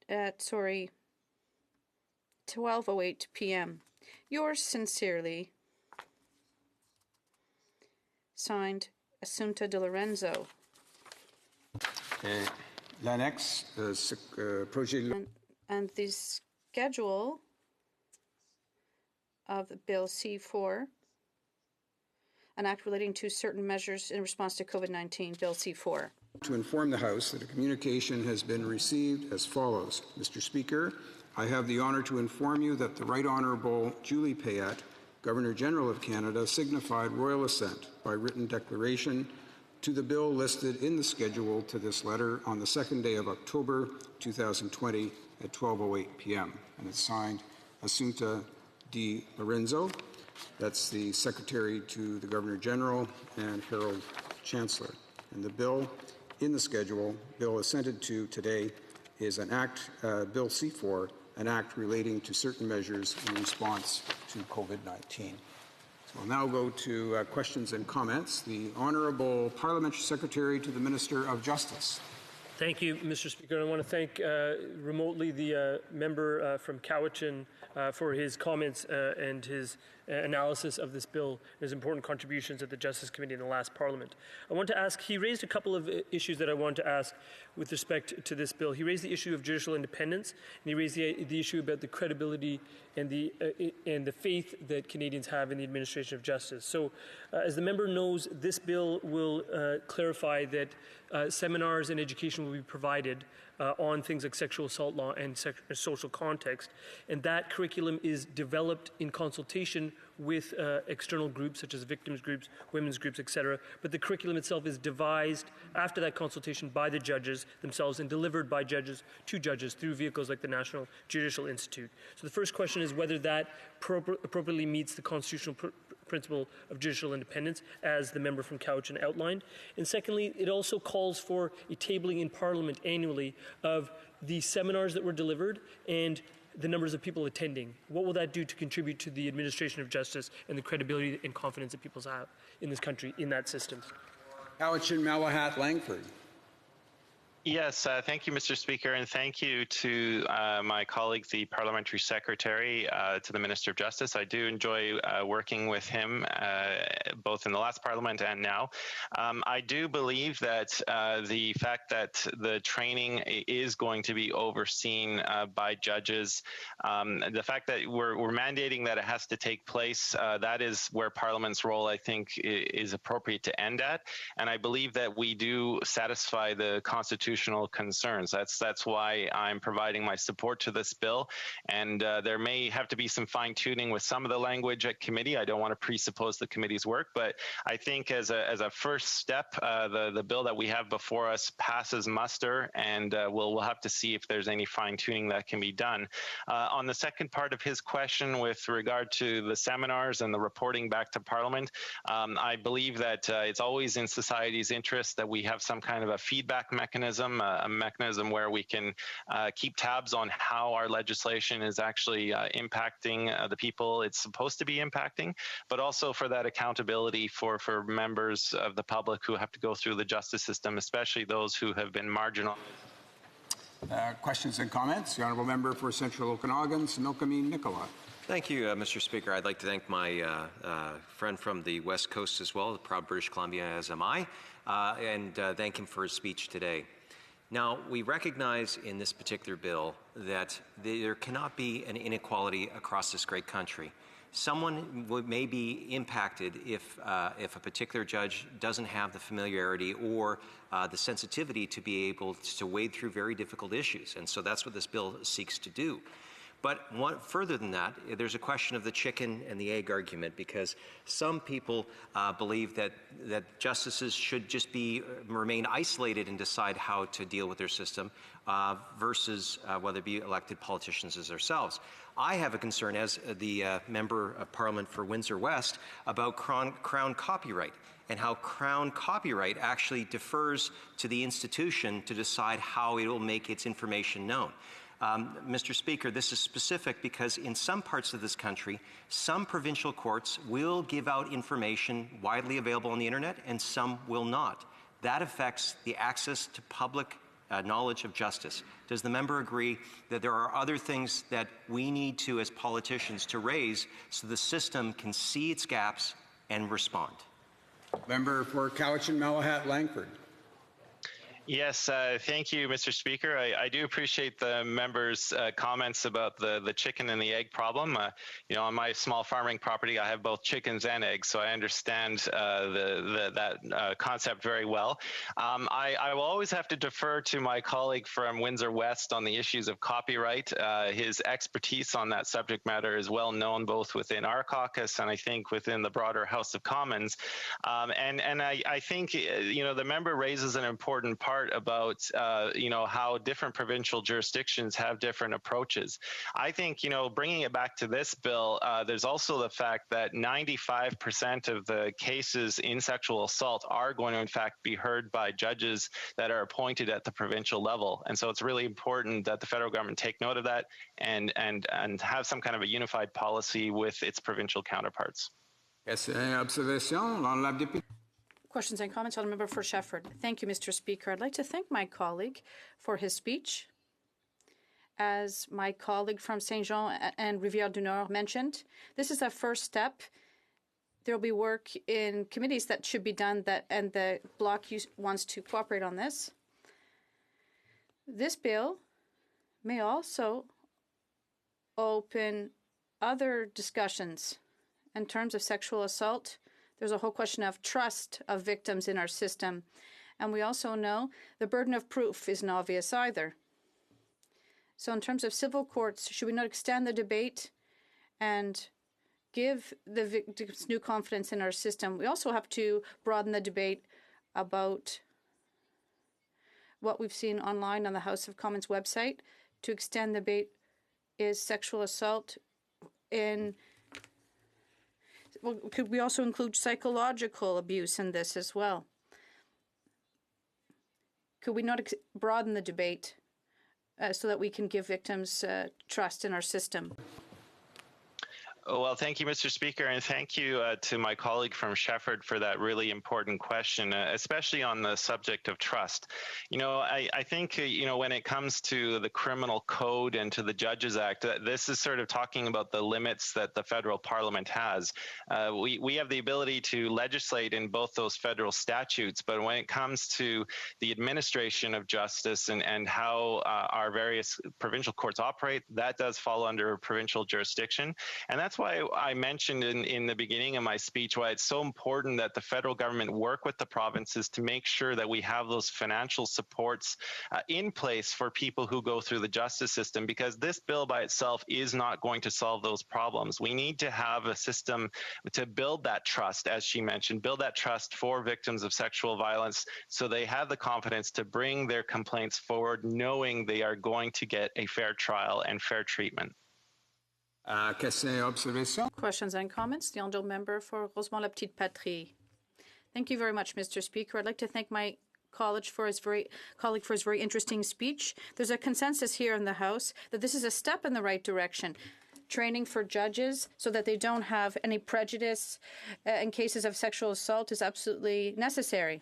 12:08 p.m. Yours sincerely, signed, Assunta De Lorenzo. L'annexe, projet. And the schedule of Bill C4, an act relating to certain measures in response to COVID-19, Bill C4. To inform the House that a communication has been received as follows. Mr. Speaker, I have the honour to inform you that the Right Honourable Julie Payette, Governor-General of Canada, signified royal assent by written declaration to the bill listed in the schedule to this letter on the 2nd day of October 2020 at 12:08 p.m. And it's signed Assunta De Lorenzo. That's the Secretary to the Governor-General and Herald Chancellor. And the bill in the schedule, bill assented to today, is an act, Bill C4, an act relating to certain measures in response to COVID-19. So we'll now go to questions and comments. The Honourable Parliamentary Secretary to the Minister of Justice. Thank you, Mr. Speaker. I want to thank remotely the member from Cowichan for his comments and his analysis of this bill and his important contributions at the Justice Committee in the last Parliament. I want to ask, he raised a couple of issues that I want to ask with respect to this bill. He raised the issue of judicial independence, and he raised the issue about the credibility and the faith that Canadians have in the administration of justice. So, as the member knows, this bill will clarify that seminars and education will be provided on things like sexual assault law and social context, and that curriculum is developed in consultation with external groups such as victims groups, women's groups, etc. But the curriculum itself is devised after that consultation by the judges themselves and delivered by judges to judges through vehicles like the National Judicial Institute. So the first question is whether that appropriately meets the constitutional principle of judicial independence, as the member from Cowichan outlined. And secondly, it also calls for a tabling in Parliament annually of the seminars that were delivered and the numbers of people attending. What will that do to contribute to the administration of justice and the credibility and confidence that people have in this country, in that system? Cowichan, Malahat, Langford. Yes, thank you, Mr. Speaker, and thank you to my colleague, the Parliamentary Secretary, to the Minister of Justice. I do enjoy working with him both in the last Parliament and now. I do believe that the fact that the training is going to be overseen by judges, the fact that we're mandating that it has to take place, that is where Parliament's role, I think, is appropriate to end at. And I believe that we do satisfy the constitutional concerns. That's why I'm providing my support to this bill. And there may have to be some fine tuning with some of the language at committee. I don't want to presuppose the committee's work, but I think as a first step, the bill that we have before us passes muster, and we'll have to see if there's any fine tuning that can be done. On the second part of his question with regard to the seminars and the reporting back to Parliament, I believe that it's always in society's interest that we have some kind of a feedback mechanism, a mechanism where we can keep tabs on how our legislation is actually impacting the people it's supposed to be impacting, but also for that accountability for members of the public who have to go through the justice system, especially those who have been marginalized. Questions and comments? The Honourable Member for Central Okanagan, Similkameen Nicola. Thank you, Mr. Speaker. I'd like to thank my friend from the West Coast as well, the proud British Columbia as am I, and thank him for his speech today. Now, we recognize in this particular bill that there cannot be an inequality across this great country. Someone may be impacted if a particular judge doesn't have the familiarity or the sensitivity to be able to wade through very difficult issues, and so that's what this bill seeks to do. But further than that, there's a question of the chicken and the egg argument, because some people believe that justices should just remain isolated and decide how to deal with their system versus whether it be elected politicians as themselves. I have a concern as the Member of Parliament for Windsor West about Crown copyright and how Crown copyright actually defers to the institution to decide how it will make its information known. Mr. Speaker, this is specific because in some parts of this country, some provincial courts will give out information widely available on the internet and some will not. That affects the access to public knowledge of justice. Does the member agree that there are other things that we need to, as politicians, to raise so the system can see its gaps and respond? Member for Cowichan, Malahat, Langford. Yes, thank you, Mr. Speaker. I do appreciate the member's comments about the chicken and the egg problem. On my small farming property, I have both chickens and eggs, so I understand that concept very well. I will always have to defer to my colleague from Windsor West on the issues of copyright. His expertise on that subject matter is well known both within our caucus and I think within the broader House of Commons. And I think, the member raises an important part about how different provincial jurisdictions have different approaches. I think bringing it back to this bill, there's also the fact that 95% of the cases in sexual assault are going to in fact be heard by judges that are appointed at the provincial level, and so it's really important that the federal government take note of that and have some kind of a unified policy with its provincial counterparts. Questions and comments on the member for Shefford. Thank you, Mr. Speaker. I'd like to thank my colleague for his speech. As my colleague from Saint Jean and Rivière-du-Nord mentioned, this is a first step. There will be work in committees that should be done, and the Bloc wants to cooperate on this. This bill may also open other discussions in terms of sexual assault. There's a whole question of trust of victims in our system. And we also know the burden of proof isn't obvious either. So in terms of civil courts, should we not extend the debate and give the victims new confidence in our system? We also have to broaden the debate about what we've seen online on the House of Commons website. To extend the debate, is sexual assault in Well, could we also include psychological abuse in this as well? Could we not broaden the debate so that we can give victims trust in our system? Well, thank you, Mr. Speaker, and thank you to my colleague from Shefford for that really important question, especially on the subject of trust. You know, I think, you know, when it comes to the criminal code and to the Judges Act, this is sort of talking about the limits that the federal parliament has. We have the ability to legislate in both those federal statutes, but when it comes to the administration of justice and how our various provincial courts operate, that does fall under provincial jurisdiction. And that's why I mentioned in the beginning of my speech why it's so important that the federal government work with the provinces to make sure that we have those financial supports in place for people who go through the justice system, because this bill by itself is not going to solve those problems. We need to have a system to build that trust, as she mentioned, build that trust for victims of sexual violence so they have the confidence to bring their complaints forward knowing they are going to get a fair trial and fair treatment. Questions and comments? The honourable member for Rosemont-la-Petite-Patrie. Thank you very much, Mr. Speaker. I'd like to thank my colleague for his very interesting speech. There's a consensus here in the House that this is a step in the right direction. Training for judges so that they don't have any prejudice in cases of sexual assault is absolutely necessary.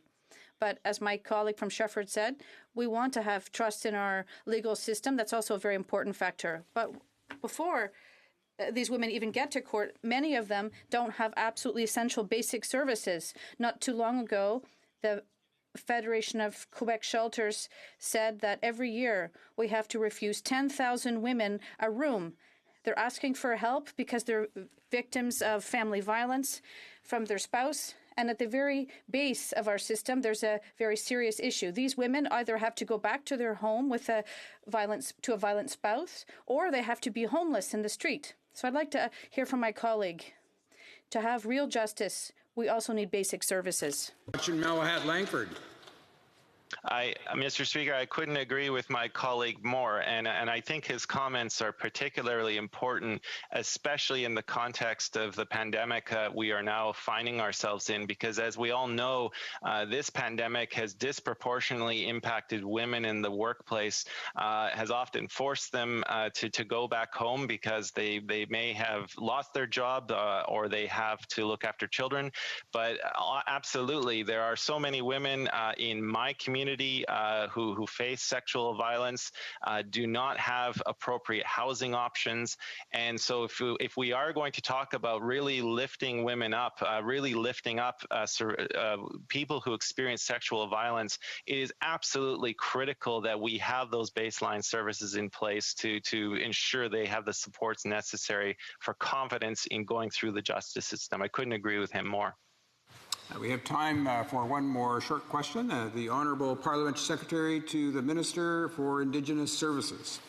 But as my colleague from Shefford said, we want to have trust in our legal system. That's also a very important factor. But before these women even get to court, many of them don't have absolutely essential basic services. Not too long ago, the Federation of Quebec Shelters said that every year we have to refuse 10,000 women a room. They're asking for help because they're victims of family violence from their spouse. And at the very base of our system, there's a very serious issue. These women either have to go back to their home with a violent spouse, or they have to be homeless in the street. So I'd like to hear from my colleague. To have real justice, we also need basic services. Langford. Mr. Speaker, I couldn't agree with my colleague more, and I think his comments are particularly important, especially in the context of the pandemic we are now finding ourselves in, because as we all know, this pandemic has disproportionately impacted women in the workplace, has often forced them to go back home because they may have lost their job or they have to look after children. But absolutely, there are so many women in my community who face sexual violence, do not have appropriate housing options. And so if we are going to talk about really lifting women up, really lifting up people who experience sexual violence, it is absolutely critical that we have those baseline services in place to ensure they have the supports necessary for confidence in going through the justice system. I couldn't agree with him more. We have time for one more short question. The Honourable Parliamentary Secretary to the Minister for Indigenous Services.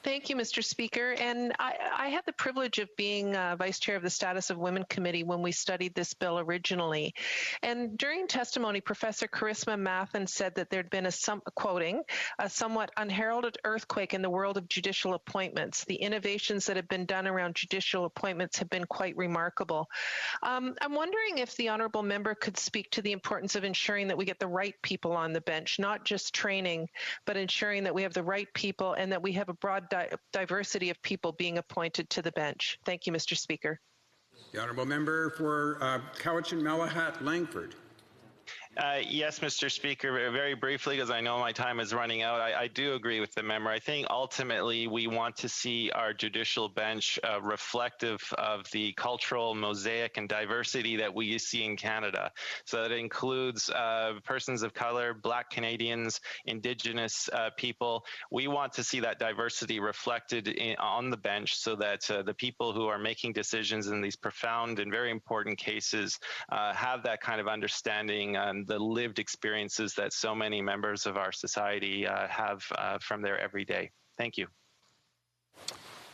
Thank you, Mr. Speaker. And I had the privilege of being Vice Chair of the Status of Women Committee when we studied this bill originally. And during testimony, Professor Charisma Mathen said that there'd been a somewhat unheralded earthquake in the world of judicial appointments. The innovations that have been done around judicial appointments have been quite remarkable. I'm wondering if the honourable member could speak to the importance of ensuring that we get the right people on the bench, not just training, but ensuring that we have the right people and that we have a broad diversity of people being appointed to the bench. Thank you, Mr. Speaker. The Honourable Member for Cowichan-Malahat-Langford. Yes, Mr. Speaker, very briefly, because I know my time is running out, I do agree with the member. I think ultimately we want to see our judicial bench reflective of the cultural mosaic and diversity that we see in Canada. So that includes persons of color, Black Canadians, Indigenous people. We want to see that diversity reflected on the bench so that the people who are making decisions in these profound and very important cases have that kind of understanding and the lived experiences that so many members of our society have from their everyday. Thank you.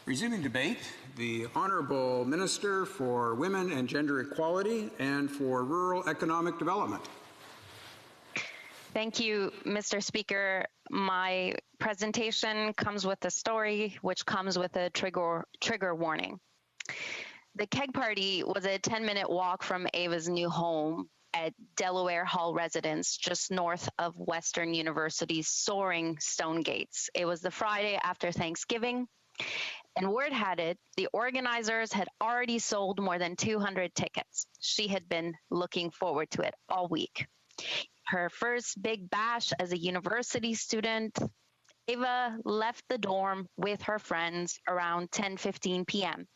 Resuming debate, the Honourable Minister for Women and Gender Equality and for Rural Economic Development. Thank you, Mr. Speaker. My presentation comes with a story which comes with a trigger warning. The keg party was a 10-minute walk from Ava's new home at Delaware Hall residence, just north of Western University's soaring stone gates. It was the Friday after Thanksgiving, and word had it, the organizers had already sold more than 200 tickets. She had been looking forward to it all week. Her first big bash as a university student, Ava left the dorm with her friends around 10:15 p.m.,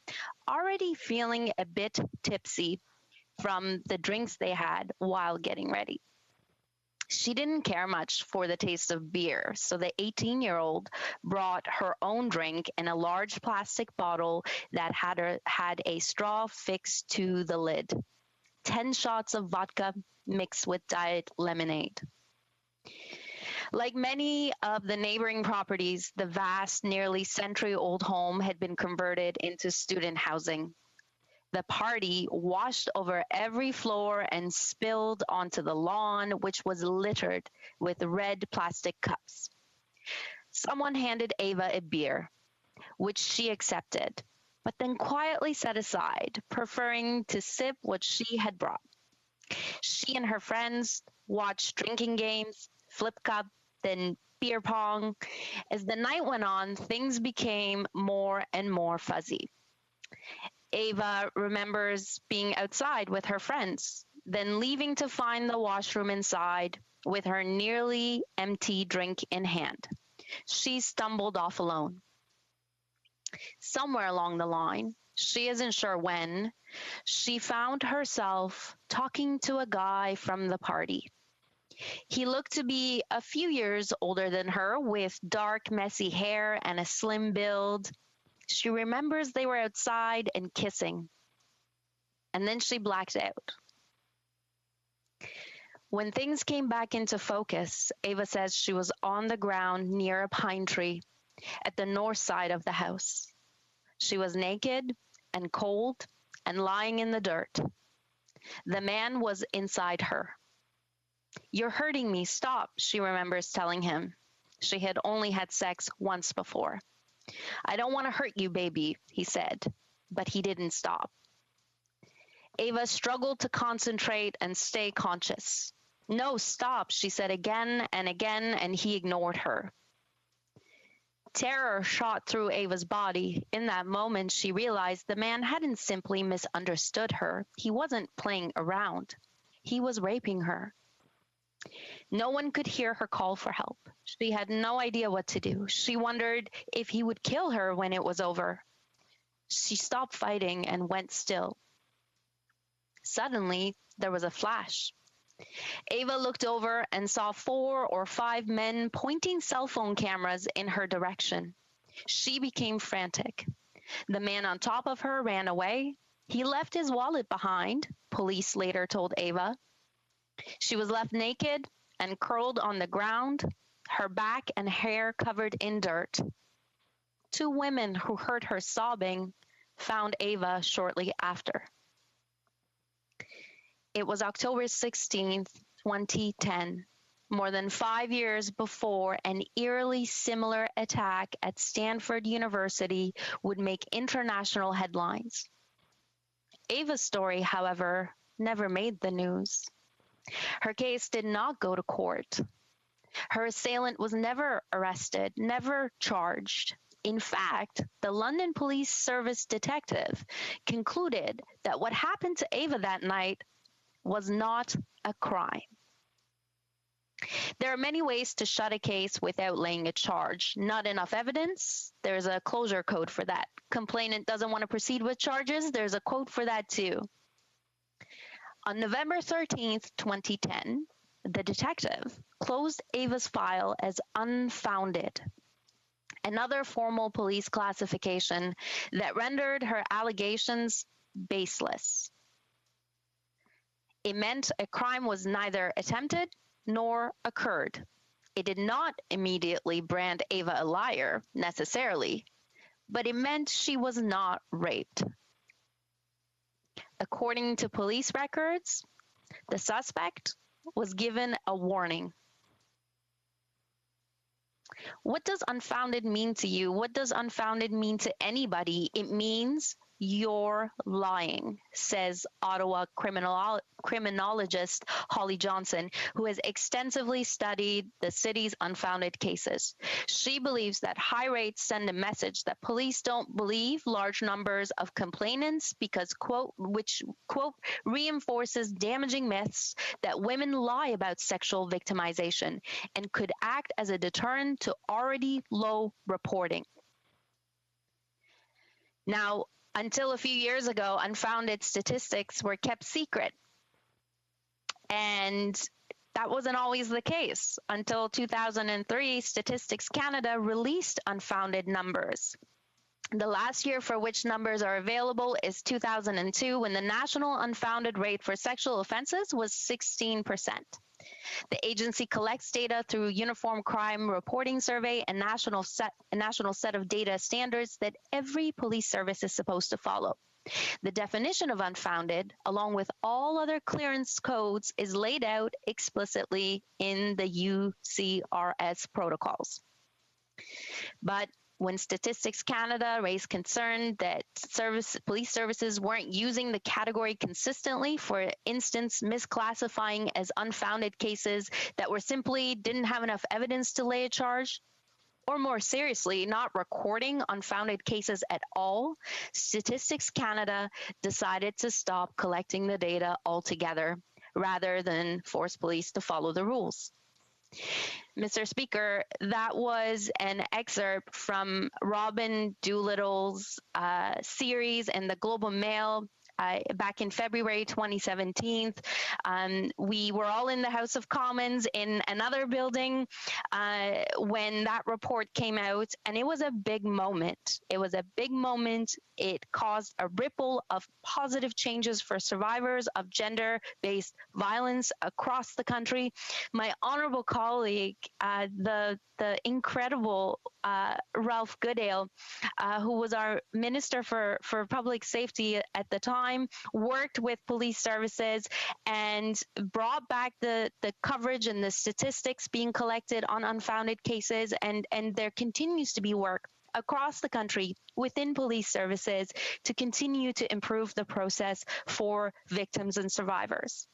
already feeling a bit tipsy from the drinks they had while getting ready. She didn't care much for the taste of beer, so the 18-year-old brought her own drink in a large plastic bottle that had a straw fixed to the lid. 10 shots of vodka mixed with diet lemonade. Like many of the neighboring properties, the vast, nearly century-old home had been converted into student housing. The party washed over every floor and spilled onto the lawn, which was littered with red plastic cups. Someone handed Ava a beer, which she accepted, but then quietly set aside, preferring to sip what she had brought. She and her friends watched drinking games, flip cup, then beer pong. As the night went on, things became more and more fuzzy. Ava remembers being outside with her friends, then leaving to find the washroom inside with her nearly empty drink in hand. She stumbled off alone. Somewhere along the line, she isn't sure when, she found herself talking to a guy from the party. He looked to be a few years older than her, with dark, messy hair and a slim build. She remembers they were outside and kissing, and then she blacked out. When things came back into focus, Ava says she was on the ground near a pine tree at the north side of the house. She was naked and cold and lying in the dirt. The man was inside her. "You're hurting me, stop," she remembers telling him. She had only had sex once before. "I don't want to hurt you, baby," he said, but he didn't stop. Ava struggled to concentrate and stay conscious. "No, stop," she said again, and he ignored her. Terror shot through Ava's body. In that moment, she realized the man hadn't simply misunderstood her. He wasn't playing around. He was raping her. No one could hear her call for help. She had no idea what to do. She wondered if he would kill her when it was over. She stopped fighting and went still. Suddenly, there was a flash. Ava looked over and saw 4 or 5 men pointing cell phone cameras in her direction. She became frantic. The man on top of her ran away. He left his wallet behind, police later told Ava. She was left naked and curled on the ground, her back and hair covered in dirt. 2 women who heard her sobbing found Ava shortly after. It was October 16th, 2010, more than 5 years before an eerily similar attack at Stanford University would make international headlines. Ava's story, however, never made the news. Her case did not go to court. Her assailant was never arrested, never charged. In fact, the London Police Service detective concluded that what happened to Ava that night was not a crime. There are many ways to shut a case without laying a charge. Not enough evidence, there's a closure code for that. Complainant doesn't want to proceed with charges, there's a quote for that too. On November 13th, 2010, the detective closed Ava's file as unfounded, another formal police classification that rendered her allegations baseless. It meant a crime was neither attempted nor occurred. It did not immediately brand Ava a liar, necessarily, but it meant she was not raped. According to police records, the suspect was given a warning. What does unfounded mean to you? What does unfounded mean to anybody? It means You're lying, says Ottawa criminologist Holly Johnson, who has extensively studied the city's unfounded cases. She believes that high rates send a message that police don't believe large numbers of complainants because, quote, which, quote, reinforces damaging myths that women lie about sexual victimization and could act as a deterrent to already low reporting. Now, until a few years ago, unfounded statistics were kept secret. And that wasn't always the case. Until 2003, Statistics Canada released unfounded numbers. The last year for which numbers are available is 2002, when the national unfounded rate for sexual offenses was 16%. The agency collects data through Uniform Crime Reporting Survey, a national set of data standards that every police service is supposed to follow. The definition of unfounded, along with all other clearance codes, is laid out explicitly in the UCRS protocols. But when Statistics Canada raised concern that police services weren't using the category consistently, for instance, misclassifying as unfounded cases that were simply didn't have enough evidence to lay a charge, or more seriously, not recording unfounded cases at all, Statistics Canada decided to stop collecting the data altogether rather than force police to follow the rules. Mr. Speaker, that was an excerpt from Robin Doolittle's series in the Globe and Mail back in February 2017. We were all in the House of Commons in another building when that report came out, and it was a big moment. It was a big moment. It caused a ripple of positive changes for survivors of gender-based violence across the country. My honorable colleague, the incredible Ralph Goodale, who was our Minister for Public Safety at the time, worked with police services and brought back the coverage and the statistics being collected on unfounded cases, and there continues to be work across the country within police services to continue to improve the process for victims and survivors.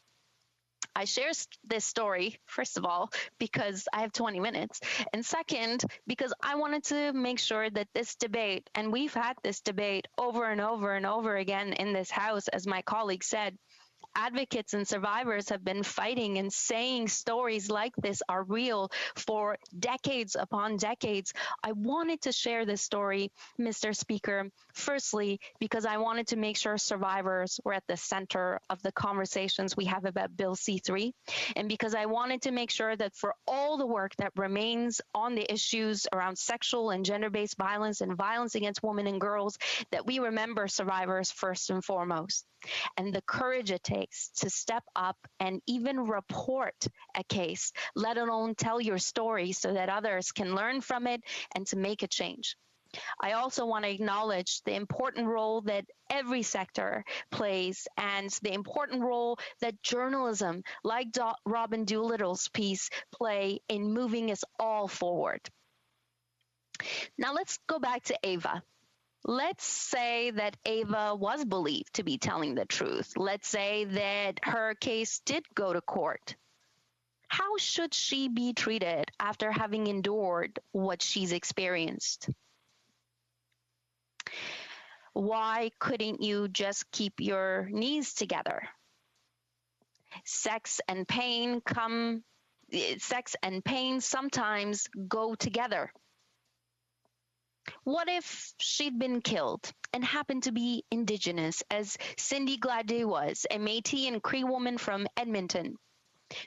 I share this story, first of all, because I have 20 minutes, and second, because I wanted to make sure that this debate, and we've had this debate over and over and over again in this House, as my colleague said, advocates and survivors have been fighting and saying stories like this are real for decades upon decades. I wanted to share this story, Mr. Speaker, firstly, because I wanted to make sure survivors were at the center of the conversations we have about Bill C-3, and because I wanted to make sure that for all the work that remains on the issues around sexual and gender-based violence and violence against women and girls, that we remember survivors first and foremost, and the courage it takes to step up and even report a case, let alone tell your story so that others can learn from it and to make a change. I also want to acknowledge the important role that every sector plays and the important role that journalism, like Robin Doolittle's piece, play in moving us all forward. Now let's go back to Ava. Let's say that Ava was believed to be telling the truth. Let's say that her case did go to court. How should she be treated after having endured what she's experienced? Why couldn't you just keep your knees together? Sex and pain sometimes go together. What if she'd been killed and happened to be Indigenous, as Cindy Gladue was, a Métis and Cree woman from Edmonton?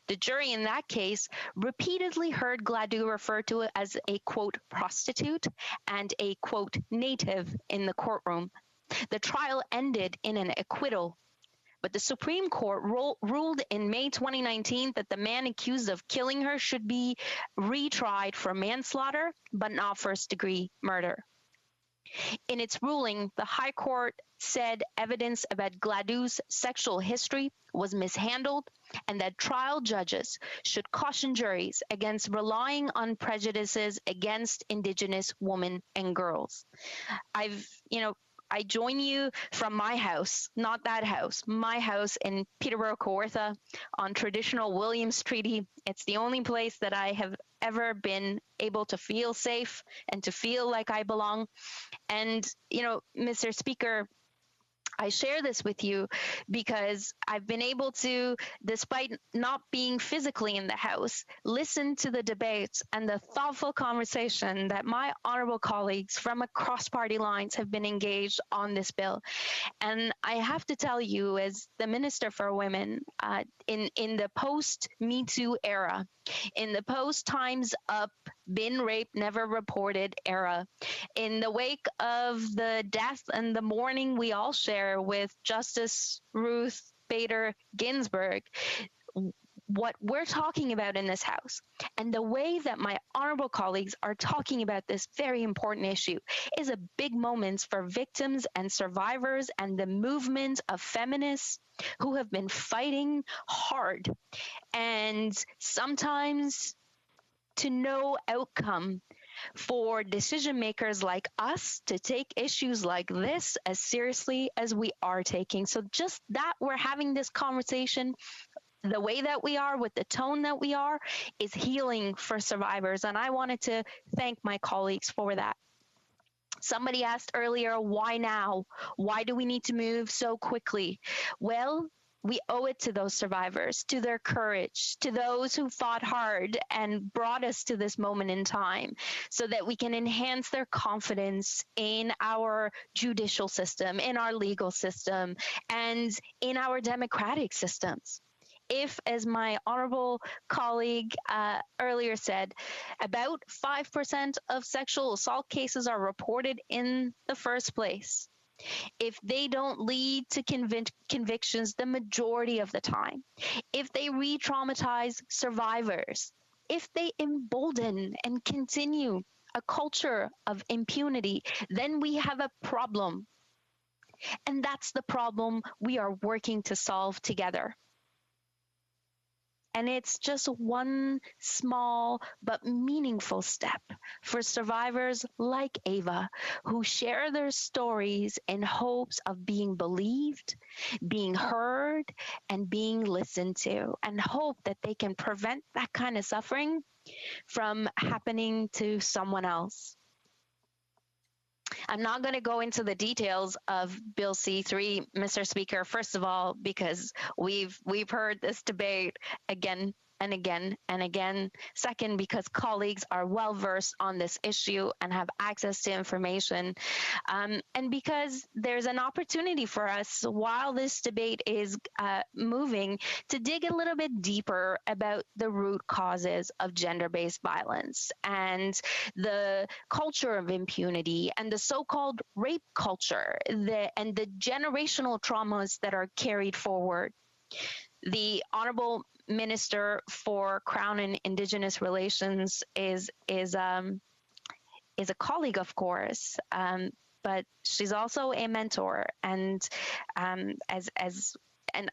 The jury in that case repeatedly heard Gladue referred to as a, quote, prostitute and a, quote, native in the courtroom. The trial ended in an acquittal, but the Supreme Court ruled in May 2019 that the man accused of killing her should be retried for manslaughter, but not first-degree murder. In its ruling, the High Court said evidence about Gladue's sexual history was mishandled and that trial judges should caution juries against relying on prejudices against Indigenous women and girls. I've, I join you from my house, not that house, my house in Peterborough, Kawartha on traditional Williams Treaty. It's the only place that I have ever been able to feel safe and to feel like I belong. And, Mr. Speaker, I share this with you because I've been able to, despite not being physically in the House, listen to the debates and the thoughtful conversation that my honorable colleagues from across party lines have been engaged on this bill. And I have to tell you, as the Minister for Women, in the post-Me Too era, in the post-Time's Up, been raped, never reported era, in the wake of the death and the mourning we all share with Justice Ruth Bader Ginsburg, what we're talking about in this House and the way that my honorable colleagues are talking about this very important issue is a big moment for victims and survivors and the movement of feminists who have been fighting hard and sometimes to no outcome for decision makers like us to take issues like this as seriously as we are taking. So just that we're having this conversation the way that we are, with the tone that we are, is healing for survivors. And I wanted to thank my colleagues for that. Somebody asked earlier, why now? Why do we need to move so quickly? Well, we owe it to those survivors, to their courage, to those who fought hard and brought us to this moment in time so that we can enhance their confidence in our judicial system, in our legal system, and in our democratic systems. If, as my honorable colleague earlier said, about 5% of sexual assault cases are reported in the first place, if they don't lead to convictions the majority of the time, if they re-traumatize survivors, if they embolden and continue a culture of impunity, then we have a problem. And that's the problem we are working to solve together. And it's just one small but meaningful step for survivors like Ava, who share their stories in hopes of being believed, being heard, and being listened to, and hope that they can prevent that kind of suffering from happening to someone else. I'm not going to go into the details of Bill C-3, Mr. Speaker, first of all, because we've heard this debate again and again and again. Second, because colleagues are well versed on this issue and have access to information. And because there's an opportunity for us, while this debate is moving, to dig a little bit deeper about the root causes of gender-based violence and the culture of impunity and the so-called rape culture and the generational traumas that are carried forward. The Honorable Minister for Crown and Indigenous Relations is a colleague, of course, but she's also a mentor, and and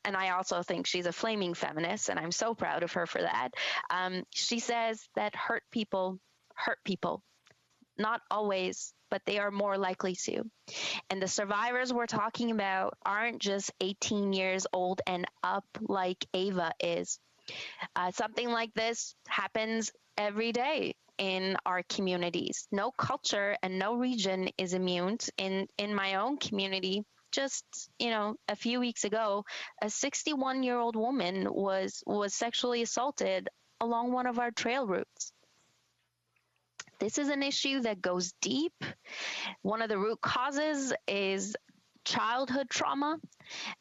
I also think she's a flaming feminist, and I'm so proud of her for that. She says that hurt people, not always, but they are more likely to. And the survivors we're talking about aren't just 18 years old and up like Ava is. Something like this happens every day in our communities. No culture and no region is immune. In my own community, just a few weeks ago, a 61-year-old woman was sexually assaulted along one of our trail routes. This is an issue that goes deep. One of the root causes is childhood trauma,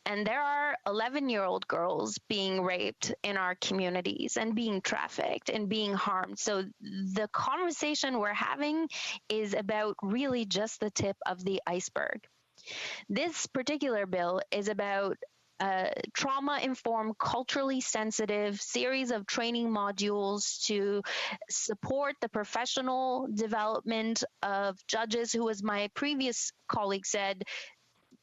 and there are 11-year-old girls being raped in our communities and being trafficked and being harmed. So the conversation we're having is about really just the tip of the iceberg. This particular bill is about trauma-informed, culturally sensitive series of training modules to support the professional development of judges who, as my previous colleague said,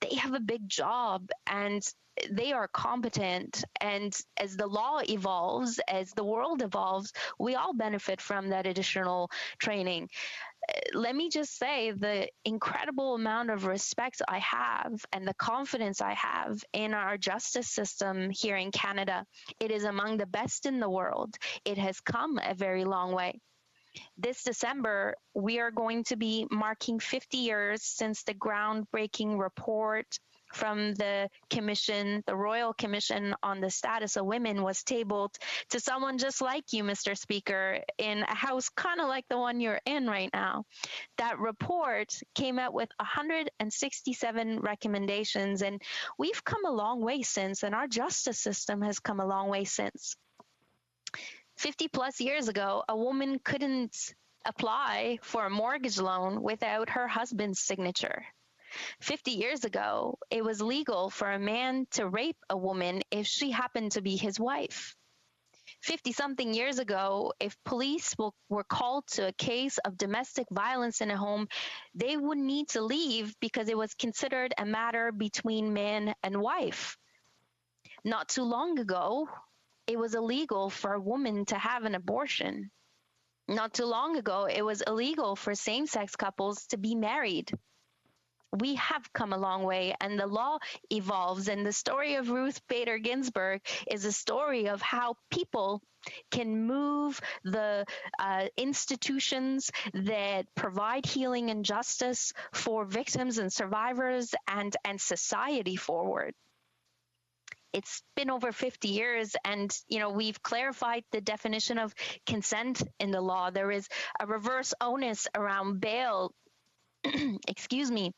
they have a big job and they are competent. And as the law evolves, as the world evolves, we all benefit from that additional training. Let me just say the incredible amount of respect I have and the confidence I have in our justice system here in Canada. It is among the best in the world. It has come a very long way. This December, we are going to be marking 50 years since the groundbreaking report from the commission, the Royal Commission on the Status of Women, was tabled to someone just like you, Mr. Speaker, in a house kind of like the one you're in right now. That report came out with 167 recommendations, and we've come a long way since, and our justice system has come a long way since. 50 plus years ago, a woman couldn't apply for a mortgage loan without her husband's signature. 50 years ago, it was legal for a man to rape a woman if she happened to be his wife. 50-something years ago, if police were called to a case of domestic violence in a home, they would need to leave because it was considered a matter between man and wife. Not too long ago, it was illegal for a woman to have an abortion. Not too long ago, it was illegal for same-sex couples to be married. We have come a long way, and the law evolves. And the story of Ruth Bader Ginsburg is a story of how people can move the institutions that provide healing and justice for victims and survivors and society forward. It's been over 50 years, and we've clarified the definition of consent in the law. There is a reverse onus around bail. Excuse me.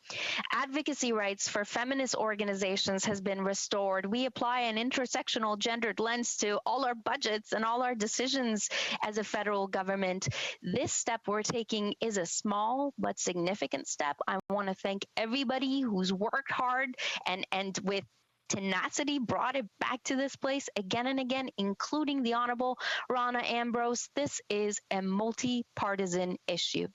Advocacy rights for feminist organizations has been restored. We apply an intersectional gendered lens to all our budgets and all our decisions as a federal government. This step we're taking is a small but significant step. I want to thank everybody who's worked hard and with tenacity brought it back to this place again and again, including the Honorable Rona Ambrose. This is a multi-partisan issue.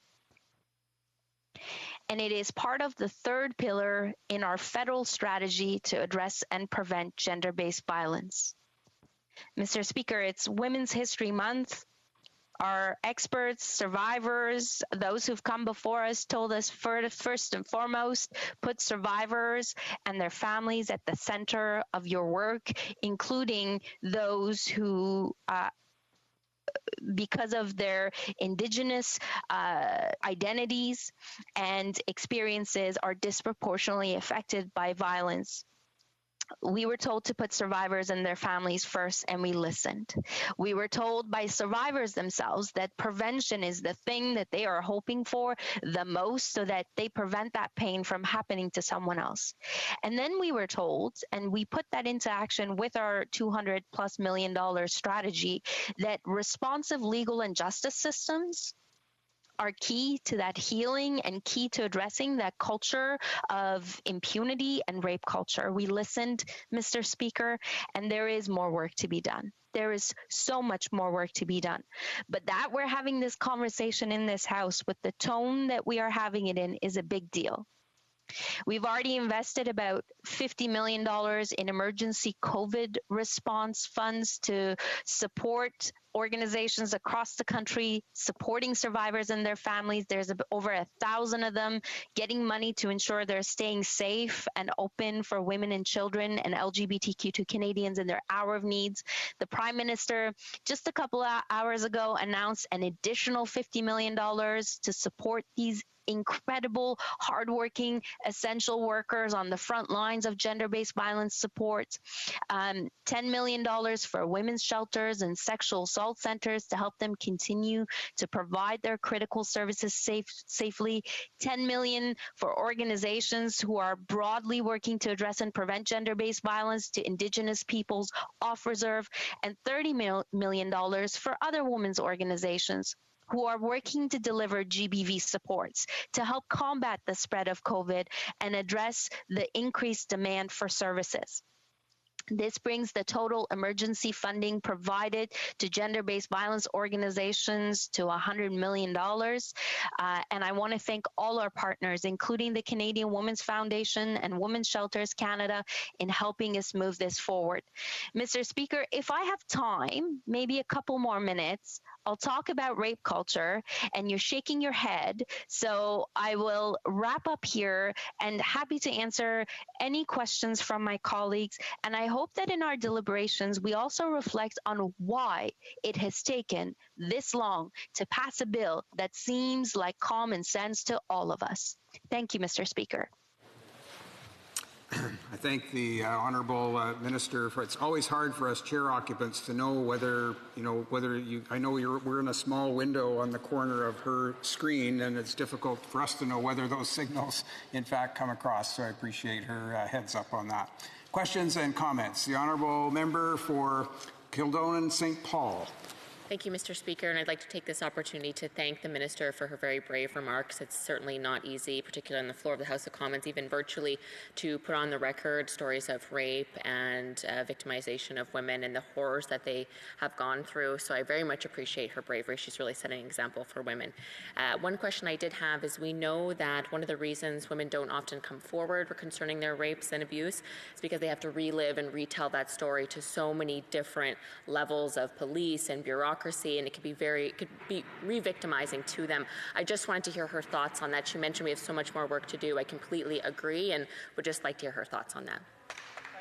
And it is part of the third pillar in our federal strategy to address and prevent gender-based violence. Mr. Speaker, it's Women's History Month. Our experts, survivors, those who've come before us told us first and foremost, put survivors and their families at the center of your work, including those who because of their Indigenous identities and experiences are disproportionately affected by violence. We were told to put survivors and their families first, and we listened. We were told by survivors themselves that prevention is the thing that they are hoping for the most so that they prevent that pain from happening to someone else. And then we were told, and we put that into action with our $200+ million strategy, that responsive legal and justice systems are key to that healing and key to addressing that culture of impunity and rape culture. We listened, Mr. Speaker, and there is more work to be done. There is so much more work to be done. But that we're having this conversation in this House with the tone that we are having it in is a big deal. We've already invested about $50 million in emergency COVID response funds to support organizations across the country supporting survivors and their families. There's over 1,000 of them getting money to ensure they're staying safe and open for women and children and LGBTQ2 Canadians in their hour of needs. The Prime Minister just a couple of hours ago announced an additional $50 million to support these incredible, hardworking, essential workers on the front lines of gender-based violence support, $10 million for women's shelters and sexual assault centers to help them continue to provide their critical services safely, $10 million for organizations who are broadly working to address and prevent gender-based violence to Indigenous peoples off reserve, and $30 million for other women's organizations who are working to deliver GBV supports to help combat the spread of COVID and address the increased demand for services. This brings the total emergency funding provided to gender-based violence organizations to $100 million. And I want to thank all our partners, including the Canadian Women's Foundation and Women's Shelters Canada, in helping us move this forward. Mr. Speaker, if I have time, maybe a couple more minutes, I'll talk about rape culture, and you're shaking your head, so I will wrap up here and happy to answer any questions from my colleagues. And I hope that in our deliberations, we also reflect on why it has taken this long to pass a bill that seems like common sense to all of us. Thank you, Mr. Speaker. I thank the honourable minister. It's always hard for us chair occupants to know whether I know we're in a small window on the corner of her screen, and it's difficult for us to know whether those signals in fact come across. So I appreciate her heads up on that. Questions and comments. The honourable member for Kildonan St. Paul. Thank you, Mr. Speaker, and I'd like to take this opportunity to thank the Minister for her very brave remarks. It's certainly not easy, particularly on the floor of the House of Commons, even virtually, to put on the record stories of rape and victimization of women and the horrors that they have gone through. So I very much appreciate her bravery. She's really setting an example for women. One question I did have is, we know that one of the reasons women don't often come forward concerning their rapes and abuse is because they have to relive and retell that story to so many different levels of police and bureaucracy, and it could be re-victimizing to them. I just wanted to hear her thoughts on that. She mentioned we have so much more work to do. I completely agree, and would just like to hear her thoughts on that.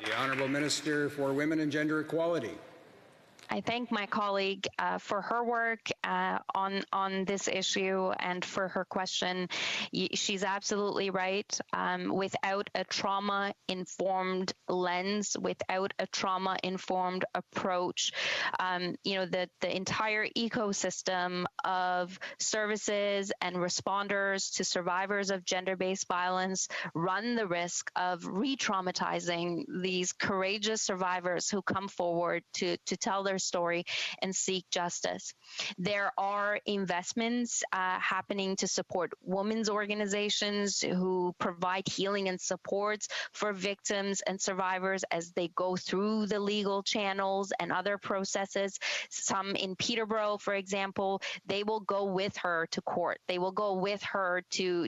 The Honourable Minister for Women and Gender Equality. I thank my colleague for her work on this issue and for her question. She's absolutely right. Without a trauma-informed lens, without a trauma-informed approach, the entire ecosystem of services and responders to survivors of gender-based violence run the risk of re-traumatizing these courageous survivors who come forward to tell their story and seek justice. There are investments happening to support women's organizations who provide healing and supports for victims and survivors as they go through the legal channels and other processes. Some in Peterborough, for example, they will go with her to court. They will go with her to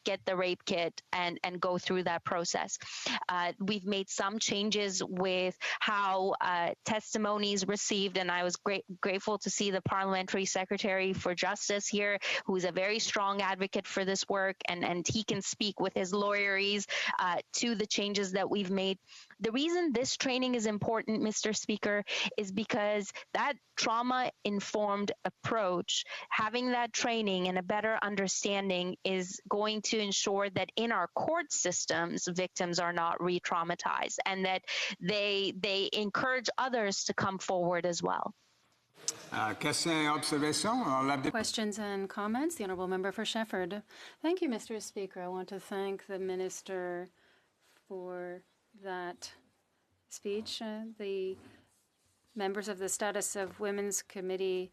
get the rape kit and go through that process. We've made some changes with how testimonies received, and I was grateful to see the Parliamentary Secretary for Justice here, who is a very strong advocate for this work, and he can speak with his lawyerese to the changes that we've made. The reason this training is important, Mr. Speaker, is because that trauma-informed approach, having that training and a better understanding, is going to ensure that in our court systems, victims are not re-traumatized, and that they encourage others to come forward as well. Questions and comments? The Honourable Member for Shefford. Thank you, Mr. Speaker. I want to thank the Minister for that speech. The members of the Status of Women's Committee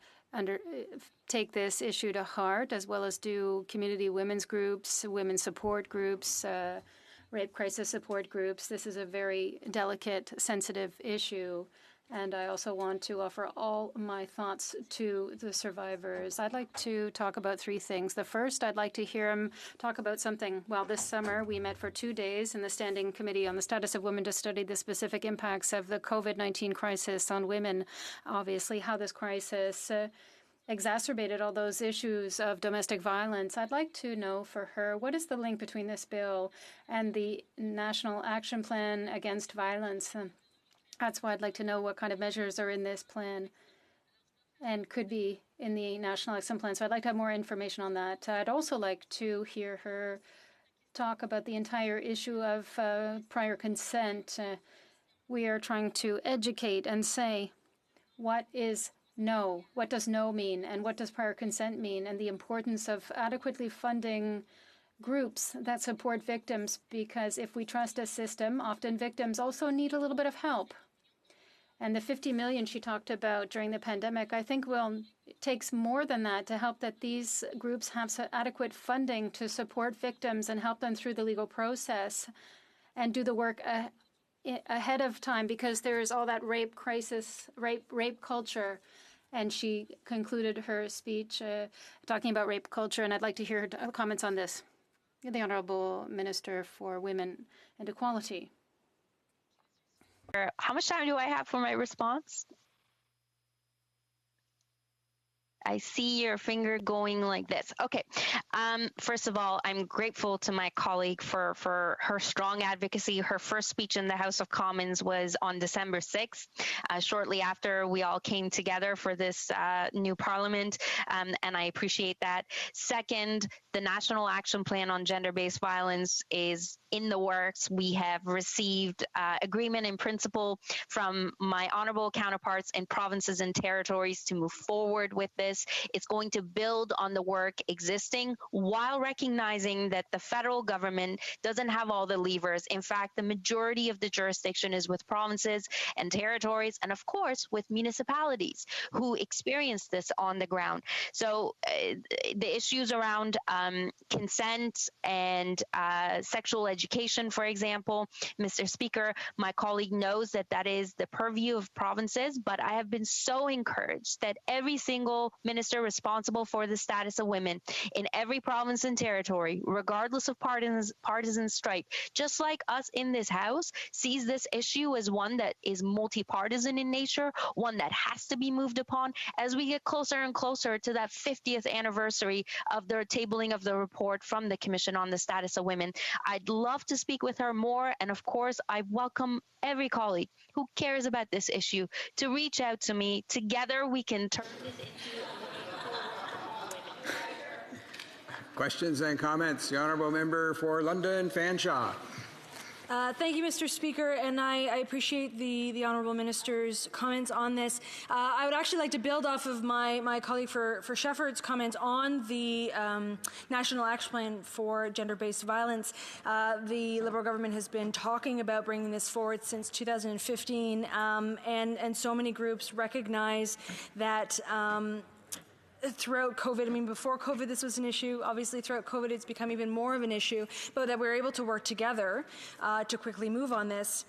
take this issue to heart, as well as do community women's groups, women's support groups, rape crisis support groups. This is a very delicate, sensitive issue. And I also want to offer all my thoughts to the survivors. I'd like to talk about three things. The first, I'd like to hear him talk about something. Well, this summer, we met for 2 days in the Standing Committee on the Status of Women to study the specific impacts of the COVID-19 crisis on women. Obviously, how this crisis exacerbated all those issues of domestic violence. I'd like to know for her, what is the link between this bill and the National Action Plan Against Violence? That's why I'd like to know what kind of measures are in this plan and could be in the National Action Plan. So I'd like to have more information on that. I'd also like to hear her talk about the entire issue of prior consent. We are trying to educate and say, what is no? What does no mean? And what does prior consent mean? And the importance of adequately funding groups that support victims, because if we trust a system, often victims also need a little bit of help. And the 50 million she talked about during the pandemic, I think it takes more than that to help that these groups have adequate funding to support victims and help them through the legal process and do the work ahead of time because there's all that rape crisis, rape culture. And she concluded her speech talking about rape culture, and I'd like to hear her comments on this. The Honourable Minister for Women and Equality. How much time do I have for my response? I see your finger going like this. Okay. First of all, I'm grateful to my colleague for her strong advocacy. Her first speech in the House of Commons was on December 6th, shortly after we all came together for this new parliament, and I appreciate that. Second, the National Action Plan on Gender-Based Violence is in the works. We have received agreement in principle from my honourable counterparts in provinces and territories to move forward with this. It's going to build on the work existing while recognizing that the federal government doesn't have all the levers. In fact, the majority of the jurisdiction is with provinces and territories, and of course with municipalities who experience this on the ground. So the issues around consent and sexual education, for example, Mr. Speaker, my colleague knows that that is the purview of provinces, but I have been so encouraged that every single minister responsible for the status of women in every province and territory, regardless of partisan stripe, just like us in this House, sees this issue as one that is multi-partisan in nature, one that has to be moved upon as we get closer and closer to that 50th anniversary of the tabling of the report from the Commission on the Status of Women. I'd love to speak with her more, and of course, I welcome every colleague who cares about this issue to reach out to me. Together, we can turn this into Questions and comments. The Honourable Member for London, Fanshawe. Thank you, Mr. Speaker, and I appreciate the Honourable Minister's comments on this. I would actually like to build off of my colleague for Shefford's comments on the National Action Plan for Gender-Based Violence. The Liberal government has been talking about bringing this forward since 2015, and so many groups recognize that throughout COVID, I mean, before COVID, this was an issue. Obviously, throughout COVID, it's become even more of an issue, but that we're able to work together to quickly move on this.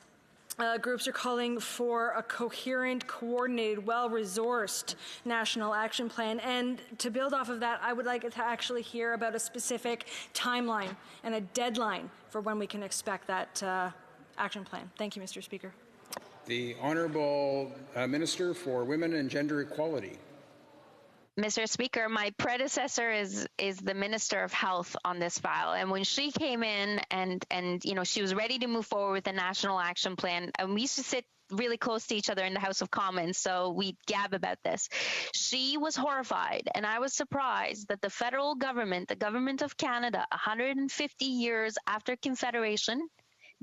Groups are calling for a coherent, coordinated, well-resourced national action plan. And to build off of that, I would like to actually hear about a specific timeline and a deadline for when we can expect that action plan. Thank you, Mr. Speaker. The Honourable Minister for Women and Gender Equality. Mr. Speaker, my predecessor is the Minister of Health on this file, and when she came in and you know, she was ready to move forward with the National Action Plan, and we used to sit really close to each other in the House of Commons, so we'd gab about this. She was horrified, and I was surprised that the federal government, the government of Canada, 150 years after Confederation,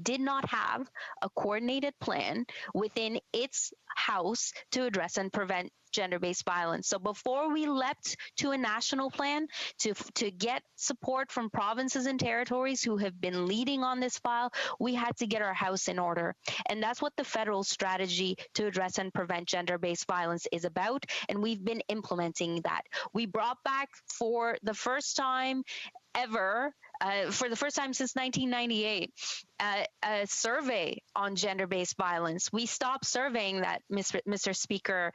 did not have a coordinated plan within its House to address and prevent gender-based violence. So before we leapt to a national plan to get support from provinces and territories who have been leading on this file, we had to get our house in order. And that's what the federal strategy to address and prevent gender-based violence is about, and we've been implementing that. We brought back for the first time ever, for the first time since 1998, a survey on gender-based violence. We stopped surveying that, Mr. Speaker.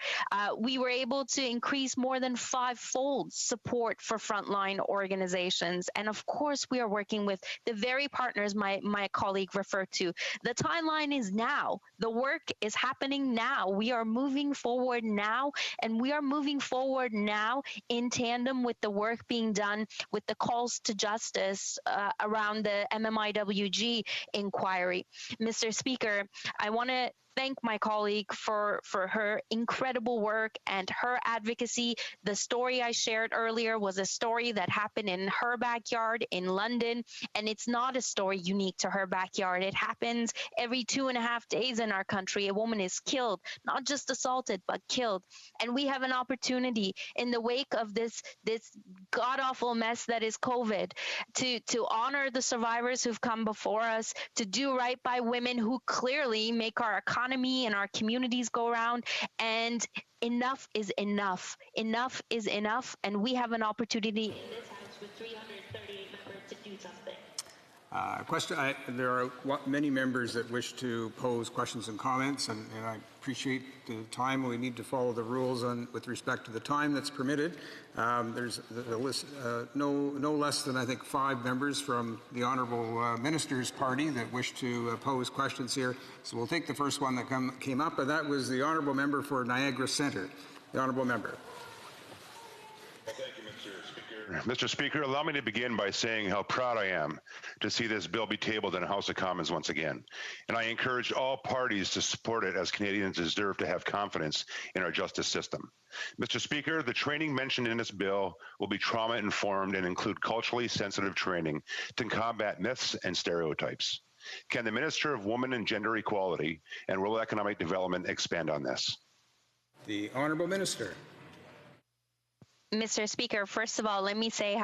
We were able to increase more than 5-fold support for frontline organizations. And of course, we are working with the very partners my colleague referred to. The timeline is now. The work is happening now. We are moving forward now, and we are moving forward now in tandem with the work being done with the calls to justice around the MMIWG inquiry. Mr. Speaker, I want to thank my colleague for her incredible work and her advocacy. The story I shared earlier was a story that happened in her backyard in London, and it's not a story unique to her backyard. It happens every 2.5 days in our country. A woman is killed, not just assaulted, but killed. And we have an opportunity in the wake of this god-awful mess that is COVID to honor the survivors who've come before us, to do right by women who clearly make our economy and our communities go around. And enough is enough. Enough is enough. And we have an opportunity in this House with 338 members to do something. There are many members that wish to pose questions and comments, and I appreciate the time. We need to follow the rules with respect to the time that's permitted. There's a list, no less than, I think, 5 members from the Honourable Minister's Party that wish to pose questions here. So we'll take the first one that came up, and that was the Honourable Member for Niagara Centre. The Honourable Member. Thank you, Mr. Speaker. Mr. Speaker, allow me to begin by saying how proud I am to see this bill be tabled in the House of Commons once again. And I encourage all parties to support it, as Canadians deserve to have confidence in our justice system. Mr. Speaker, the training mentioned in this bill will be trauma-informed and include culturally sensitive training to combat myths and stereotypes. Can the Minister of Women and Gender Equality and Rural Economic Development expand on this? The Honourable Minister. Mr. Speaker, first of all, let me say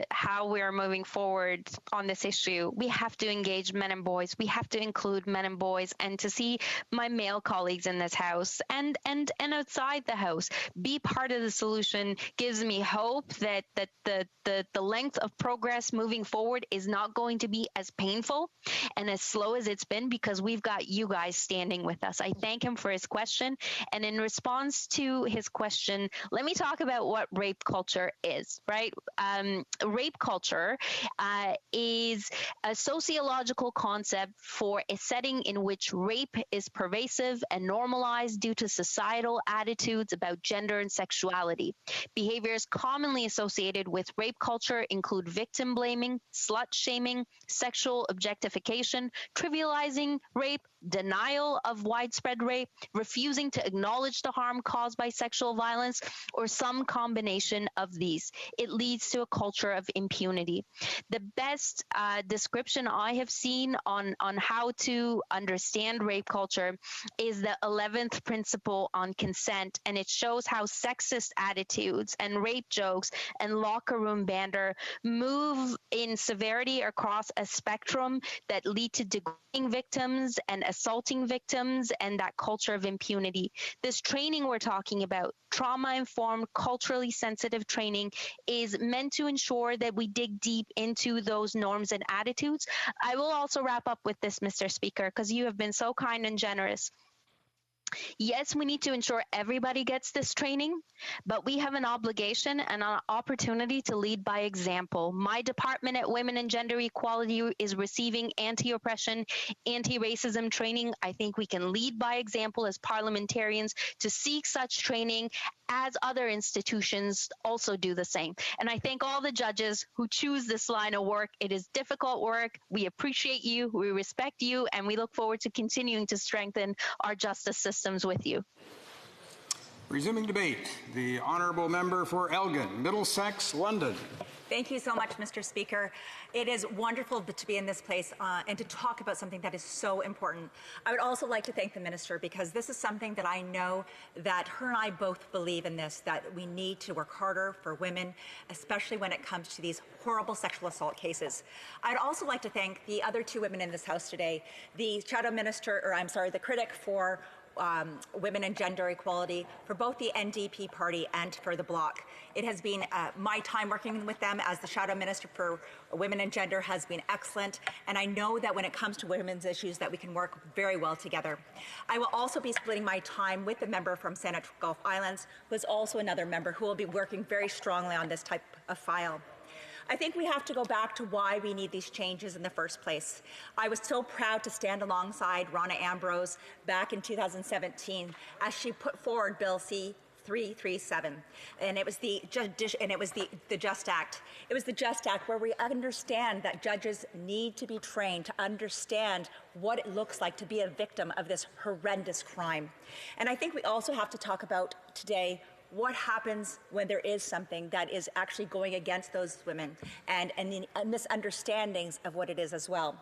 how we are moving forward on this issue. We have to engage men and boys. We have to include men and boys, and to see my male colleagues in this House and outside the House be part of the solution gives me hope that the length of progress moving forward is not going to be as painful and as slow as it's been, because we've got you guys standing with us. I thank him for his question, and in response to his question, let me talk about what rape culture is, right? Rape culture is a sociological concept for a setting in which rape is pervasive and normalized due to societal attitudes about gender and sexuality. Behaviors commonly associated with rape culture include victim blaming, slut shaming, sexual objectification, trivializing rape, denial of widespread rape, refusing to acknowledge the harm caused by sexual violence, or some combination of these. It leads to a culture of impunity. The best description I have seen on how to understand rape culture is the 11th principle on consent, and it shows how sexist attitudes and rape jokes and locker room banter move in severity across a spectrum that lead to degrading victims and assaulting victims, and that culture of impunity. This training we're talking about, trauma-informed, culturally sensitive training, is meant to ensure that we dig deep into those norms and attitudes. I will also wrap up with this, Mr. Speaker, because you have been so kind and generous. Yes, we need to ensure everybody gets this training, but we have an obligation and an opportunity to lead by example. My department at Women and Gender Equality is receiving anti-oppression, anti-racism training. I think we can lead by example as parliamentarians to seek such training as other institutions also do the same. And I thank all the judges who choose this line of work. It is difficult work. We appreciate you, we respect you, and we look forward to continuing to strengthen our justice systems with you. Resuming debate, the Honourable Member for Elgin, Middlesex, London. Thank you so much, Mr. Speaker. It is wonderful to be in this place and to talk about something that is so important. I would also like to thank the Minister, because this is something that I know that her and I both believe in this, that we need to work harder for women, especially when it comes to these horrible sexual assault cases. I'd also like to thank the other 2 women in this House today, the the critic for Women and Gender Equality, for both the NDP party and for the Bloc. It has been my time working with them as the Shadow Minister for Women and Gender has been excellent, and I know that when it comes to women's issues that we can work very well together. I will also be splitting my time with the member from Senate Gulf Islands, who is also another member who will be working very strongly on this type of file. I think we have to go back to why we need these changes in the first place. I was so proud to stand alongside Rona Ambrose back in 2017 as she put forward Bill C-337, and it was the Just Act. It was the Just Act where we understand that judges need to be trained to understand what it looks like to be a victim of this horrendous crime. And I think we also have to talk about today what happens when there is something that is actually going against those women, and the misunderstandings of what it is as well.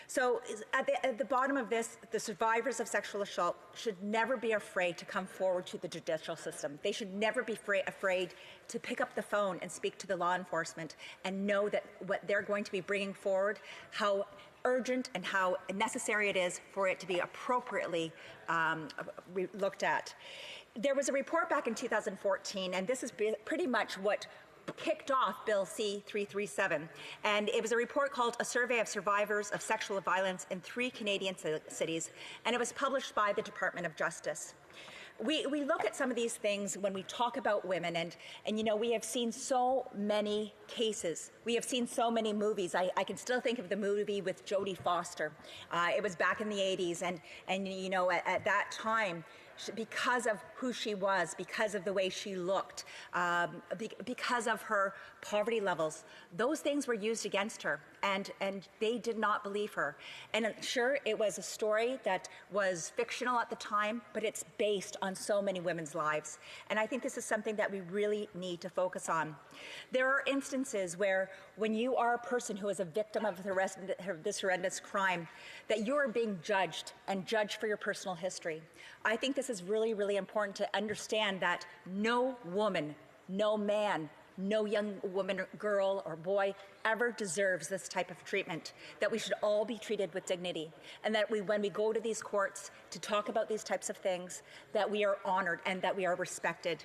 So at the bottom of this, the survivors of sexual assault should never be afraid to come forward to the judicial system. They should never be afraid to pick up the phone and speak to the law enforcement and know that what they're going to be bringing forward, how urgent and how necessary it is for it to be appropriately looked at. There was a report back in 2014, and this is pretty much what kicked off Bill C-337. And it was a report called A Survey of Survivors of Sexual Violence in 3 Canadian cities, and it was published by the Department of Justice. We look at some of these things when we talk about women, and you know, we have seen so many cases. We have seen so many movies. I can still think of the movie with Jodie Foster. It was back in the 80s, and you know, at that time, because of who she was, because of the way she looked, because of her poverty levels, those things were used against her, and they did not believe her. And sure, it was a story that was fictional at the time, but it's based on so many women's lives. And I think this is something that we really need to focus on. There are instances where when you are a person who is a victim of this horrendous crime, that you are being judged and judged for your personal history. I think this is really, really important to understand that no woman, no man, no young woman, girl, or boy ever deserves this type of treatment, that we should all be treated with dignity, and that when we go to these courts to talk about these types of things, that we are honored and that we are respected.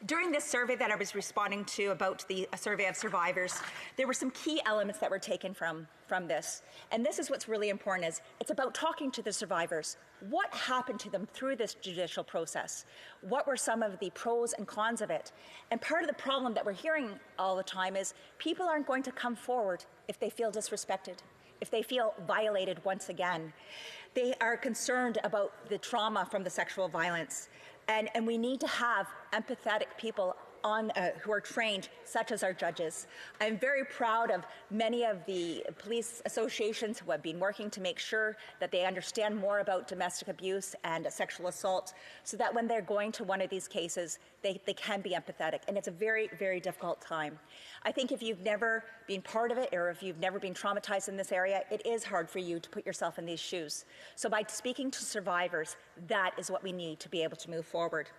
During this survey that I was responding to about the survey of survivors, there were some key elements that were taken from this. And this is what's really important, is it's about talking to the survivors. What happened to them through this judicial process? What were some of the pros and cons of it? And part of the problem that we're hearing all the time is people aren't going to come forward if they feel disrespected, if they feel violated once again. They are concerned about the trauma from the sexual violence. And we need to have empathetic people who are trained, such as our judges. I'm very proud of many of the police associations who have been working to make sure that they understand more about domestic abuse and sexual assault, so that when they're going to one of these cases, they can be empathetic. And it's a very, very difficult time. I think if you've never been part of it, or if you've never been traumatized in this area, it is hard for you to put yourself in these shoes. So by speaking to survivors, that is what we need to be able to move forward.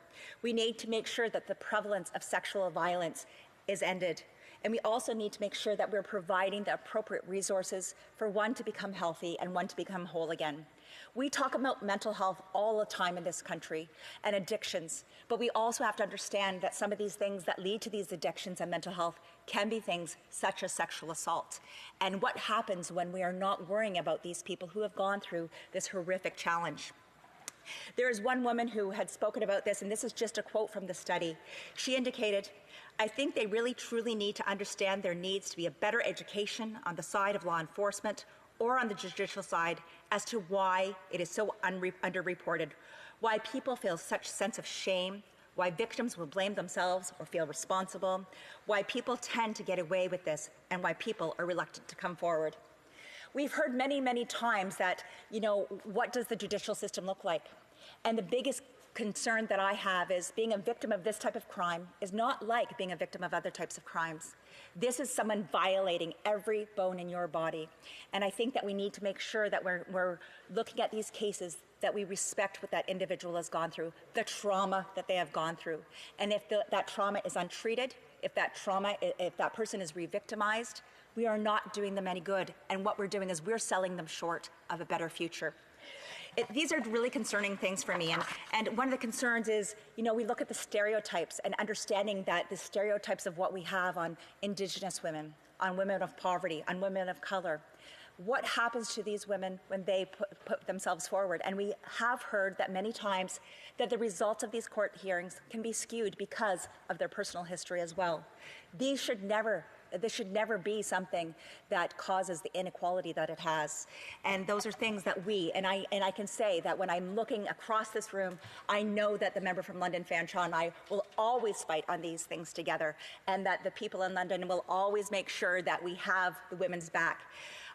We need to make sure that the prevalence of sexual violence is ended. And we also need to make sure that we're providing the appropriate resources for one to become healthy and one to become whole again. We talk about mental health all the time in this country and addictions, but we also have to understand that some of these things that lead to these addictions and mental health can be things such as sexual assault. And what happens when we are not worrying about these people who have gone through this horrific challenge? There is one woman who had spoken about this, and this is just a quote from the study. She indicated, "I think they really truly need to understand there needs to be a better education on the side of law enforcement or on the judicial side as to why it is so underreported, why people feel such sense of shame, why victims will blame themselves or feel responsible, why people tend to get away with this, and why people are reluctant to come forward." We've heard many, many times that, you know, what does the judicial system look like? And the biggest concern that I have is being a victim of this type of crime is not like being a victim of other types of crimes. This is someone violating every bone in your body. And I think that we need to make sure that we're looking at these cases, that we respect what that individual has gone through, the trauma that they have gone through. And if that trauma is untreated, if that person is re-victimized, we are not doing them any good. And what we're doing is we're selling them short of a better future. These are really concerning things for me. And one of the concerns is, you know, we look at the stereotypes and understanding that the stereotypes of what we have on Indigenous women, on women of poverty, on women of color. What happens to these women when they put themselves forward? And we have heard that many times that the results of these court hearings can be skewed because of their personal history as well. This should never be something that causes the inequality that it has. And those are things that I can say that when I'm looking across this room, I know that the member from London, Fanshawe, and I will always fight on these things together, and that the people in London will always make sure that we have the women's back.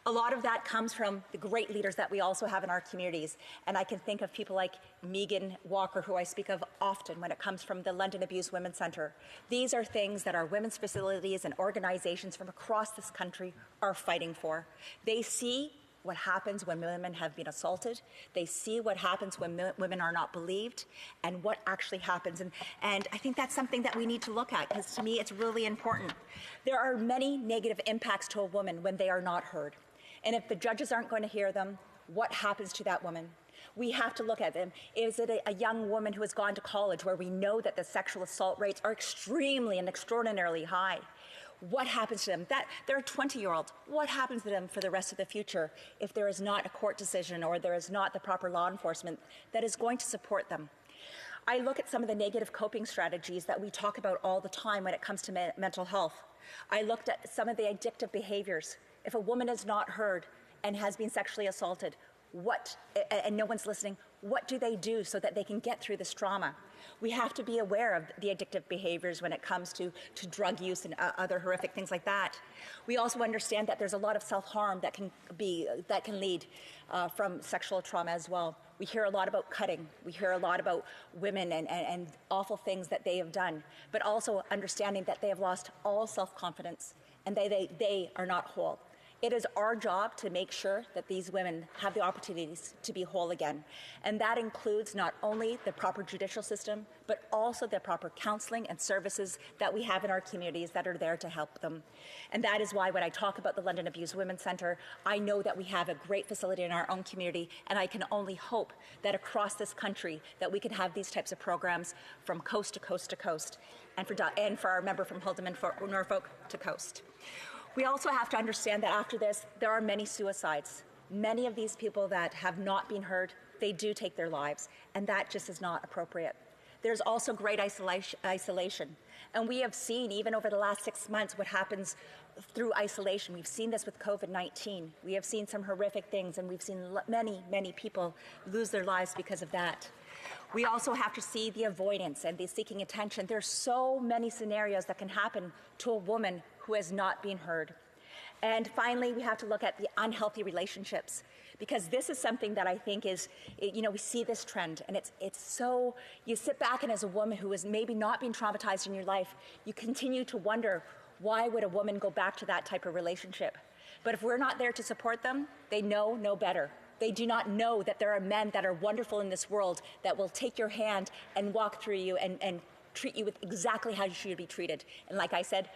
A lot of that comes from the great leaders that we also have in our communities. And I can think of people like Megan Walker, who I speak of often when it comes from the London Abuse Women's Centre. These are things that our women's facilities and organizations from across this country are fighting for. They see what happens when women have been assaulted. They see what happens when women are not believed and what actually happens. And I think that's something that we need to look at, because to me it's really important. There are many negative impacts to a woman when they are not heard. And if the judges aren't going to hear them, what happens to that woman? We have to look at them. Is it a young woman who has gone to college where we know that the sexual assault rates are extremely and extraordinarily high? What happens to them? They're a 20-year-old. What happens to them for the rest of the future if there is not a court decision or there is not the proper law enforcement that is going to support them? I look at some of the negative coping strategies that we talk about all the time when it comes to mental health. I looked at some of the addictive behaviors. If a woman is not heard and has been sexually assaulted, and no one's listening, what do they do so that they can get through this trauma? We have to be aware of the addictive behaviors when it comes to drug use and other horrific things like that. We also understand that there's a lot of self-harm that can lead from sexual trauma as well. We hear a lot about cutting. We hear a lot about women and awful things that they have done, but also understanding that they have lost all self-confidence and they are not whole. It is our job to make sure that these women have the opportunities to be whole again. And that includes not only the proper judicial system, but also the proper counseling and services that we have in our communities that are there to help them. And that is why when I talk about the London Abused Women's Centre, I know that we have a great facility in our own community, and I can only hope that across this country that we can have these types of programs from coast to coast to coast, and for our member from Haldimand, Norfolk to coast. We also have to understand that after this, there are many suicides. Many of these people that have not been heard, they do take their lives, and that just is not appropriate. There's also great isolation. And we have seen, even over the last 6 months, what happens through isolation. We've seen this with COVID-19. We have seen some horrific things, and we've seen many, many people lose their lives because of that. We also have to see the avoidance and the seeking attention. There's so many scenarios that can happen to a woman who has not been heard. And finally, we have to look at the unhealthy relationships, because this is something that I think is, we see this trend, and it's so, you sit back and as a woman who has maybe not been traumatized in your life, you continue to wonder, why would a woman go back to that type of relationship? But if we're not there to support them, they know no better. They do not know that there are men that are wonderful in this world that will take your hand and walk through you and treat you with exactly how you should be treated. And like I said,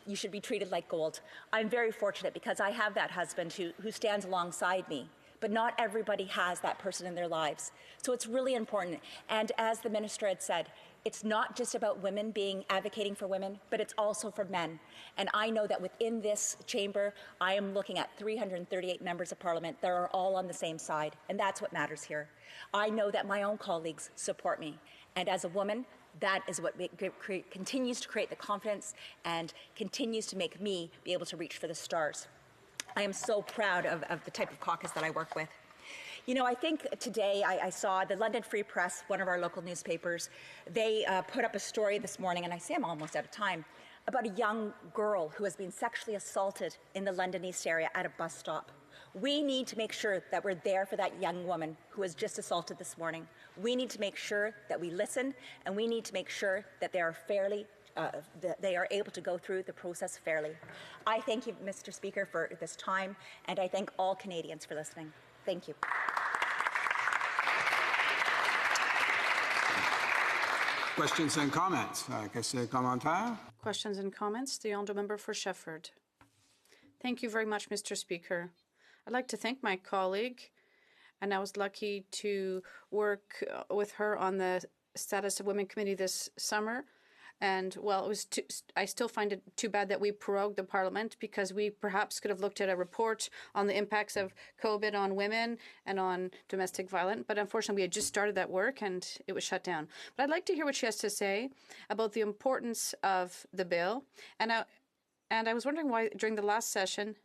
you should be treated like gold. I'm very fortunate because I have that husband who stands alongside me, but not everybody has that person in their lives. So it's really important. And as the minister had said, it's not just about women advocating for women, but it's also for men. And I know that within this chamber, I am looking at 338 members of parliament that are all on the same side. And that's what matters here. I know that my own colleagues support me. And as a woman, that is what continues to create the confidence and continues to make me be able to reach for the stars. I am so proud of the type of caucus that I work with. I think today I saw the London Free Press, one of our local newspapers, they put up a story this morning, and I say I'm almost out of time, about a young girl who has been sexually assaulted in the London East area at a bus stop. We need to make sure that we're there for that young woman who was just assaulted this morning. We need to make sure that we listen, and we need to make sure that they are they are able to go through the process fairly. I thank you, Mr. Speaker, for this time, and I thank all Canadians for listening. Thank you. Questions and comments? Commentaires? Questions and comments? The Honourable Member for Shefford. Thank you very much, Mr. Speaker. I'd like to thank my colleague, and I was lucky to work with her on the Status of Women Committee this summer. And, well, I still find it too bad that we prorogued the Parliament, because we perhaps could have looked at a report on the impacts of COVID on women and on domestic violence. But unfortunately, we had just started that work and it was shut down. But I'd like to hear what she has to say about the importance of the bill. And I was wondering why during the last session,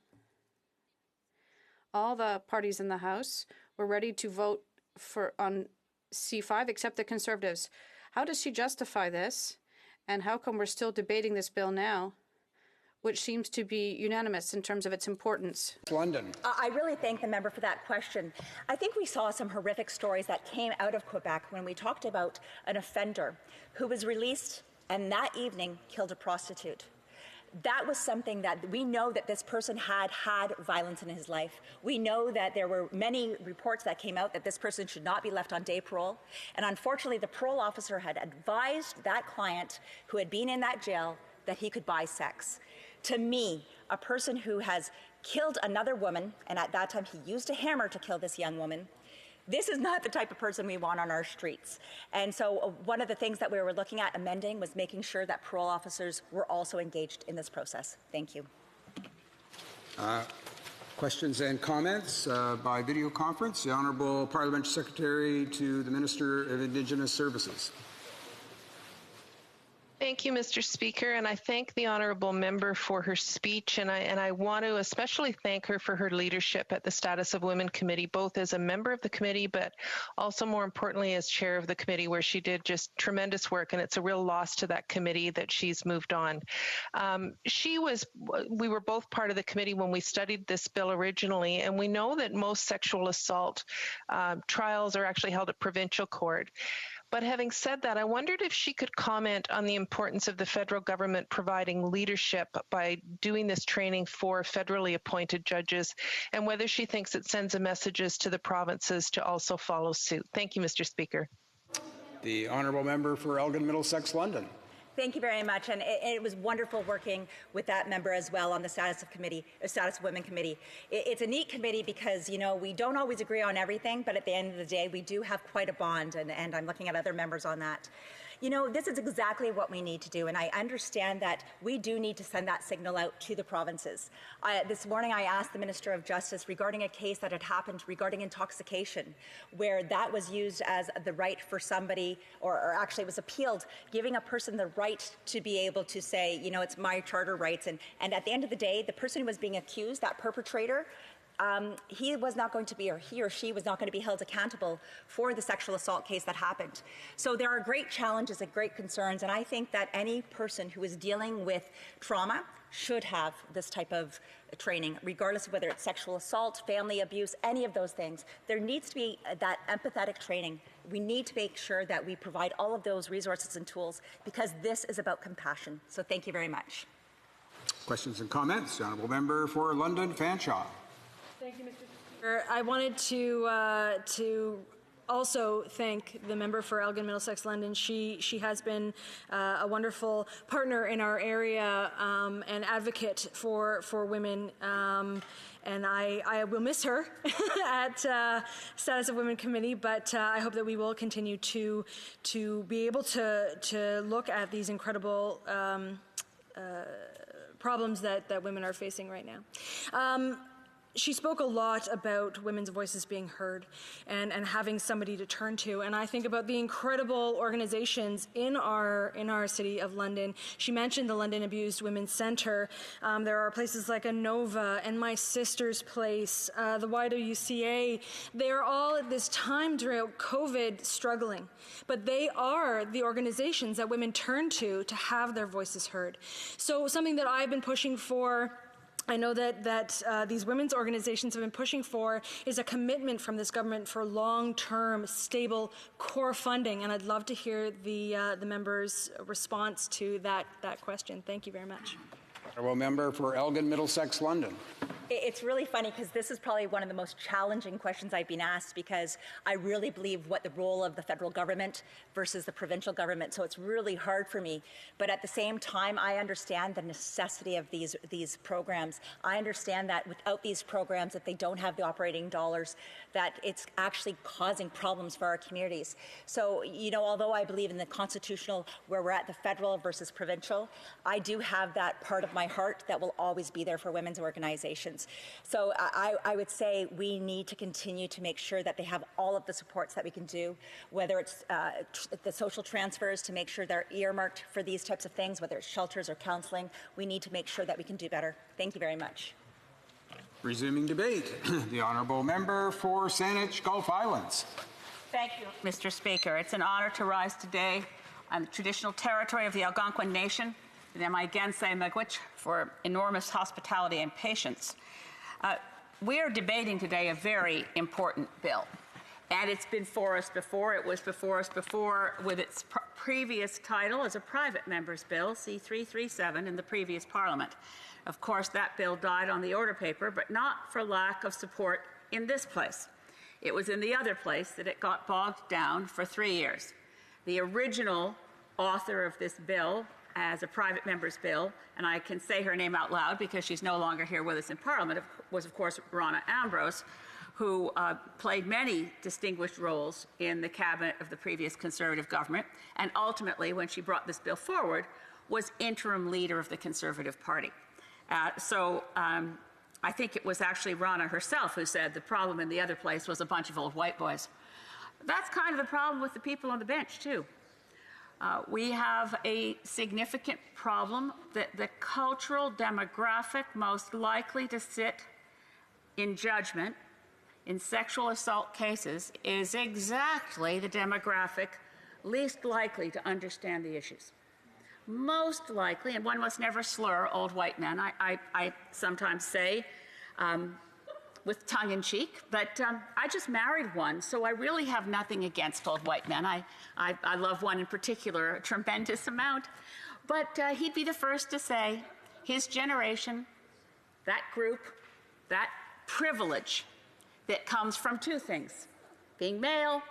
all the parties in the House were ready to vote on C5 except the Conservatives. How does she justify this? And how come we're still debating this bill now, which seems to be unanimous in terms of its importance? London. I really thank the member for that question. I think we saw some horrific stories that came out of Quebec when we talked about an offender who was released and that evening killed a prostitute. That was something that we know that this person had violence in his life. We know that there were many reports that came out that this person should not be left on day parole. And unfortunately, the parole officer had advised that client who had been in that jail that he could buy sex. To me, a person who has killed another woman, and at that time he used a hammer to kill this young woman, This is not the type of person we want on our streets. And so one of the things that we were looking at amending was making sure that parole officers were also engaged in this process. Thank you. Questions and comments by video conference. The Honourable Parliamentary Secretary to the Minister of Indigenous Services. Thank you, Mr. Speaker, and I thank the honourable member for her speech, and I want to especially thank her for her leadership at the Status of Women Committee, both as a member of the committee, but also more importantly as chair of the committee, where she did just tremendous work, and it's a real loss to that committee that she's moved on. We were both part of the committee when we studied this bill originally, and we know that most sexual assault trials are actually held at provincial court. But having said that, I wondered if she could comment on the importance of the federal government providing leadership by doing this training for federally appointed judges, and whether she thinks it sends a messages to the provinces to also follow suit. Thank you, Mr. Speaker. The Honourable Member for Elgin Middlesex London. Thank you very much, and it was wonderful working with that member as well on the Status of Women Committee. It's a neat committee because, you know, we don't always agree on everything, but at the end of the day, we do have quite a bond, and I'm looking at other members on that. You know, this is exactly what we need to do, and I understand that we do need to send that signal out to the provinces. This morning I asked the Minister of Justice regarding a case that had happened regarding intoxication, where that was used as the right for somebody, or actually it was appealed, giving a person the right to be able to say, you know, it's my charter rights, and at the end of the day, the person who was being accused, that perpetrator, he was not going to be, or he or she was not going to be held accountable for the sexual assault case that happened. So there are great challenges and great concerns, and I think that any person who is dealing with trauma should have this type of training, regardless of whether it's sexual assault, family abuse, any of those things. There needs to be that empathetic training. We need to make sure that we provide all of those resources and tools, because this is about compassion. So thank you very much. Questions and comments? The Honourable Member for London Fanshawe. Thank you, Mr. Speaker. I wanted to also thank the member for Elgin Middlesex London. She has been a wonderful partner in our area and advocate for women. And I will miss her at Status of Women Committee, but I hope that we will continue to be able to look at these incredible problems that women are facing right now. She spoke a lot about women's voices being heard and having somebody to turn to. And I think about the incredible organizations in our city of London. She mentioned the London Abused Women's Centre. There are places like ANOVA and My Sister's Place, the YWCA. They are all at this time during COVID struggling. But they are the organizations that women turn to have their voices heard. So something that I've been pushing for, I know that these women's organizations have been pushing for, is a commitment from this government for long-term, stable core funding, and I'd love to hear the member's response to that question. Thank you very much. Honourable Member for Elgin Middlesex London. It's really funny because this is probably one of the most challenging questions I've been asked, because I really believe what the role of the federal government versus the provincial government, so it's really hard for me. But at the same time, I understand the necessity of these programs. I understand that without these programs, if they don't have the operating dollars, that it's actually causing problems for our communities. So, you know, although I believe in the constitutional, where we're at the federal versus provincial, I do have that part of my heart that will always be there for women's organizations. So I would say we need to continue to make sure that they have all of the supports that we can do, whether it's the social transfers to make sure they're earmarked for these types of things, whether it's shelters or counseling. We need to make sure that we can do better. Thank you very much. Resuming debate, the Honourable Member for Saanich Gulf Islands. Thank you, Mr. Speaker. It's an honour to rise today on the traditional territory of the Algonquin Nation, the Nemagense Miigwech, for enormous hospitality and patience. We are debating today a very important bill, and it's been for us before. It was before us before with its previous title as a private member's bill, C-337, in the previous Parliament. Of course, that bill died on the order paper, but not for lack of support in this place. It was in the other place that it got bogged down for 3 years. The original author of this bill as a private member's bill, and I can say her name out loud because she's no longer here with us in Parliament, was of course Rona Ambrose, who played many distinguished roles in the cabinet of the previous Conservative government, and ultimately, when she brought this bill forward, was interim leader of the Conservative Party. I think it was actually Rana herself who said the problem in the other place was a bunch of old white boys. That's kind of the problem with the people on the bench, too. We have a significant problem that the cultural demographic most likely to sit in judgment in sexual assault cases is exactly the demographic least likely to understand the issues. Most likely, and one must never slur old white men, I sometimes say with tongue in cheek, but I just married one, so I really have nothing against old white men. I love one in particular a tremendous amount, but he'd be the first to say his generation, that group, that privilege that comes from two things: being male,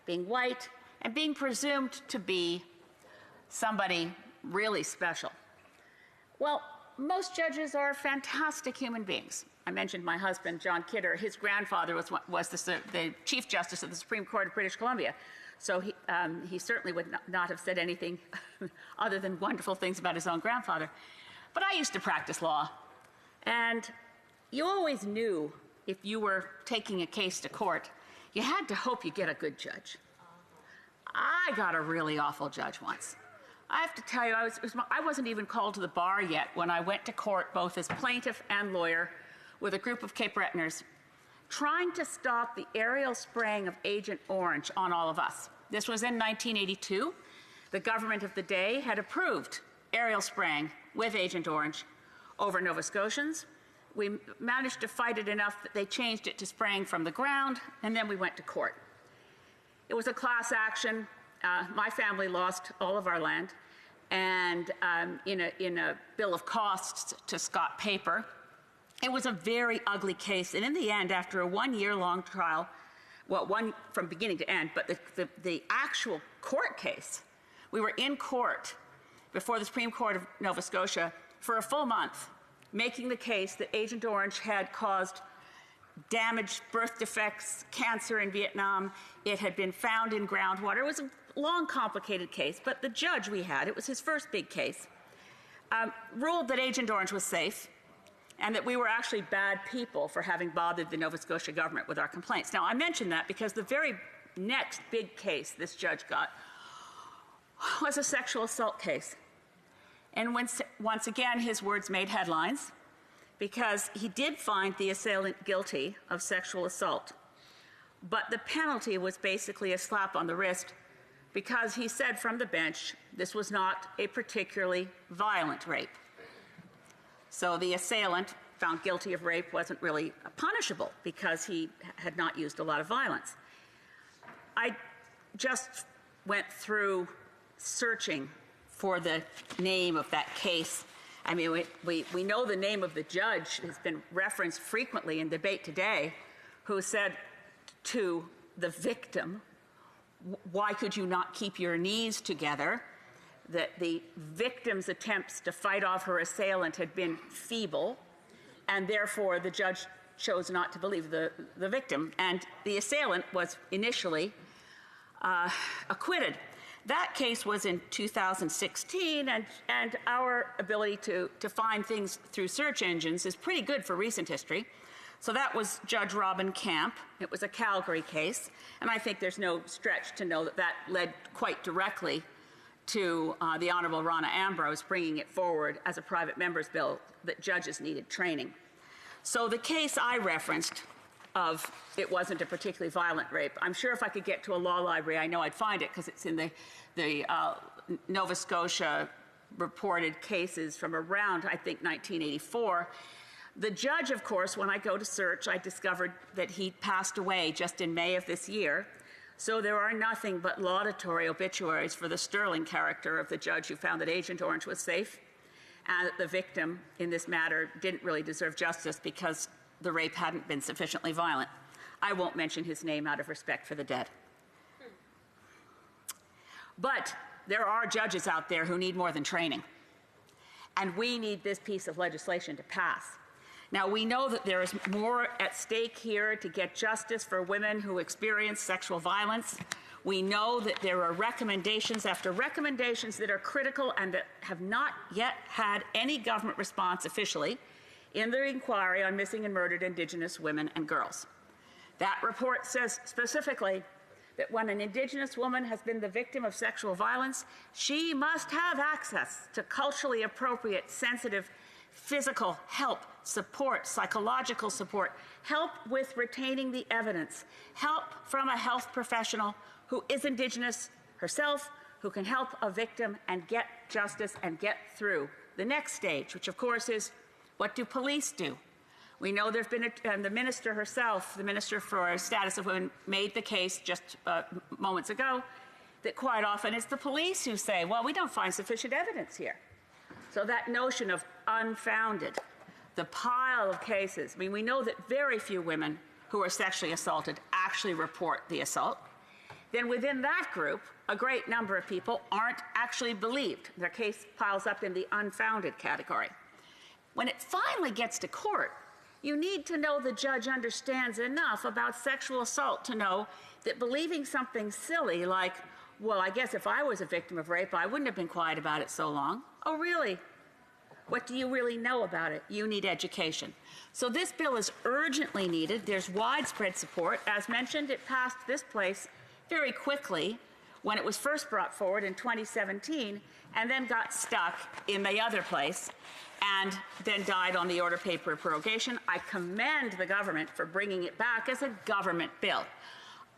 being white, and being presumed to be somebody really special. Well, most judges are fantastic human beings. I mentioned my husband, John Kidder. His grandfather was the Chief Justice of the Supreme Court of British Columbia. So he certainly would not have said anything other than wonderful things about his own grandfather. But I used to practice law. And you always knew if you were taking a case to court, you had to hope you get a good judge. I got a really awful judge once. I have to tell you, I wasn't even called to the bar yet when I went to court both as plaintiff and lawyer with a group of Cape Bretoners trying to stop the aerial spraying of Agent Orange on all of us. This was in 1982. The government of the day had approved aerial spraying with Agent Orange over Nova Scotians. We managed to fight it enough that they changed it to spraying from the ground, and then we went to court. It was a class action. My family lost all of our land, and in a bill of costs to Scott Paper. It was a very ugly case, and in the end, after a one-year-long trial, well, one from beginning to end, but the actual court case, we were in court before the Supreme Court of Nova Scotia for a full month, making the case that Agent Orange had caused damaged birth defects, cancer in Vietnam. It had been found in groundwater. It was a long, complicated case, but the judge we had, it was his first big case, ruled that Agent Orange was safe and that we were actually bad people for having bothered the Nova Scotia government with our complaints. Now, I mention that because the very next big case this judge got was a sexual assault case. And once again, his words made headlines because he did find the assailant guilty of sexual assault. But the penalty was basically a slap on the wrist because he said from the bench this was not a particularly violent rape. So the assailant found guilty of rape wasn't really punishable because he had not used a lot of violence. I just went through searching for the name of that case. I mean, we know the name of the judge has been referenced frequently in debate today, who said to the victim, why could you not keep your knees together? That the victim's attempts to fight off her assailant had been feeble, and therefore the judge chose not to believe the victim, and the assailant was initially acquitted. That case was in 2016, and our ability to find things through search engines is pretty good for recent history. So that was Judge Robin Camp. It was a Calgary case, and I think there's no stretch to know that that led quite directly to the Honourable Rana Ambrose bringing it forward as a private member's bill that judges needed training. So the case I referenced of it wasn't a particularly violent rape, I'm sure if I could get to a law library, I know I'd find it because it's in the Nova Scotia reported cases from around, I think, 1984. The judge, of course, when I go to search, I discovered that he passed away just in May of this year. So there are nothing but laudatory obituaries for the sterling character of the judge who found that Agent Orange was safe and that the victim in this matter didn't really deserve justice because the rape hadn't been sufficiently violent. I won't mention his name out of respect for the dead. But there are judges out there who need more than training. And we need this piece of legislation to pass. Now, we know that there is more at stake here to get justice for women who experience sexual violence. We know that there are recommendations after recommendations that are critical and that have not yet had any government response officially in the inquiry on missing and murdered Indigenous women and girls. That report says specifically that when an Indigenous woman has been the victim of sexual violence, she must have access to culturally appropriate, sensitive, physical help, support, psychological support, help with retaining the evidence, help from a health professional who is Indigenous herself, who can help a victim and get justice and get through the next stage, which of course is, what do police do? We know there's been, the minister herself, the Minister for Status of Women, made the case just moments ago, that quite often it's the police who say, well, we don't find sufficient evidence here. So that notion of unfounded, the pile of cases, I mean, we know that very few women who are sexually assaulted actually report the assault. Then within that group, a great number of people aren't actually believed. Their case piles up in the unfounded category. When it finally gets to court, you need to know the judge understands enough about sexual assault to know that believing something silly like, well, I guess if I was a victim of rape, I wouldn't have been quiet about it so long. Oh, really? What do you really know about it? You need education. So this bill is urgently needed. There's widespread support. As mentioned, it passed this place very quickly when it was first brought forward in 2017 and then got stuck in the other place and then died on the order paper of prorogation. I commend the government for bringing it back as a government bill.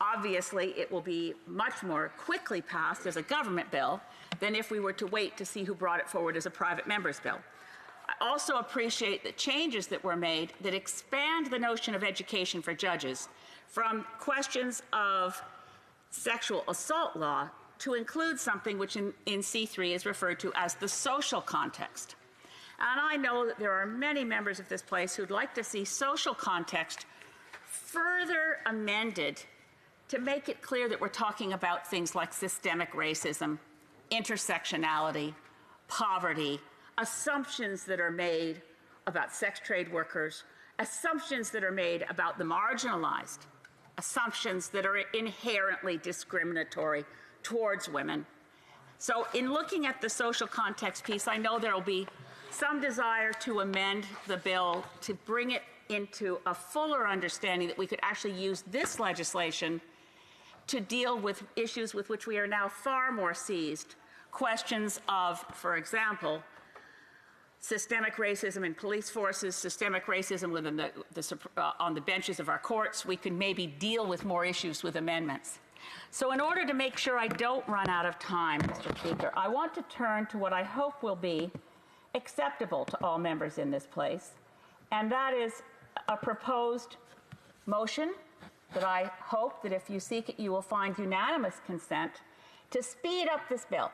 Obviously, it will be much more quickly passed as a government bill than if we were to wait to see who brought it forward as a private member's bill. I also appreciate the changes that were made that expand the notion of education for judges from questions of sexual assault law to include something which in C3 is referred to as the social context. And I know that there are many members of this place who'd like to see social context further amended to make it clear that we're talking about things like systemic racism, intersectionality, poverty, assumptions that are made about sex trade workers, assumptions that are made about the marginalized, assumptions that are inherently discriminatory towards women. So in looking at the social context piece, I know there will be some desire to amend the bill to bring it into a fuller understanding that we could actually use this legislation to deal with issues with which we are now far more seized. Questions of, for example, systemic racism in police forces, systemic racism within on the benches of our courts. We could maybe deal with more issues with amendments. So in order to make sure I don't run out of time, Mr. Speaker, I want to turn to what I hope will be acceptable to all members in this place, and that is a proposed motion that I hope that if you seek it, you will find unanimous consent to speed up this bill,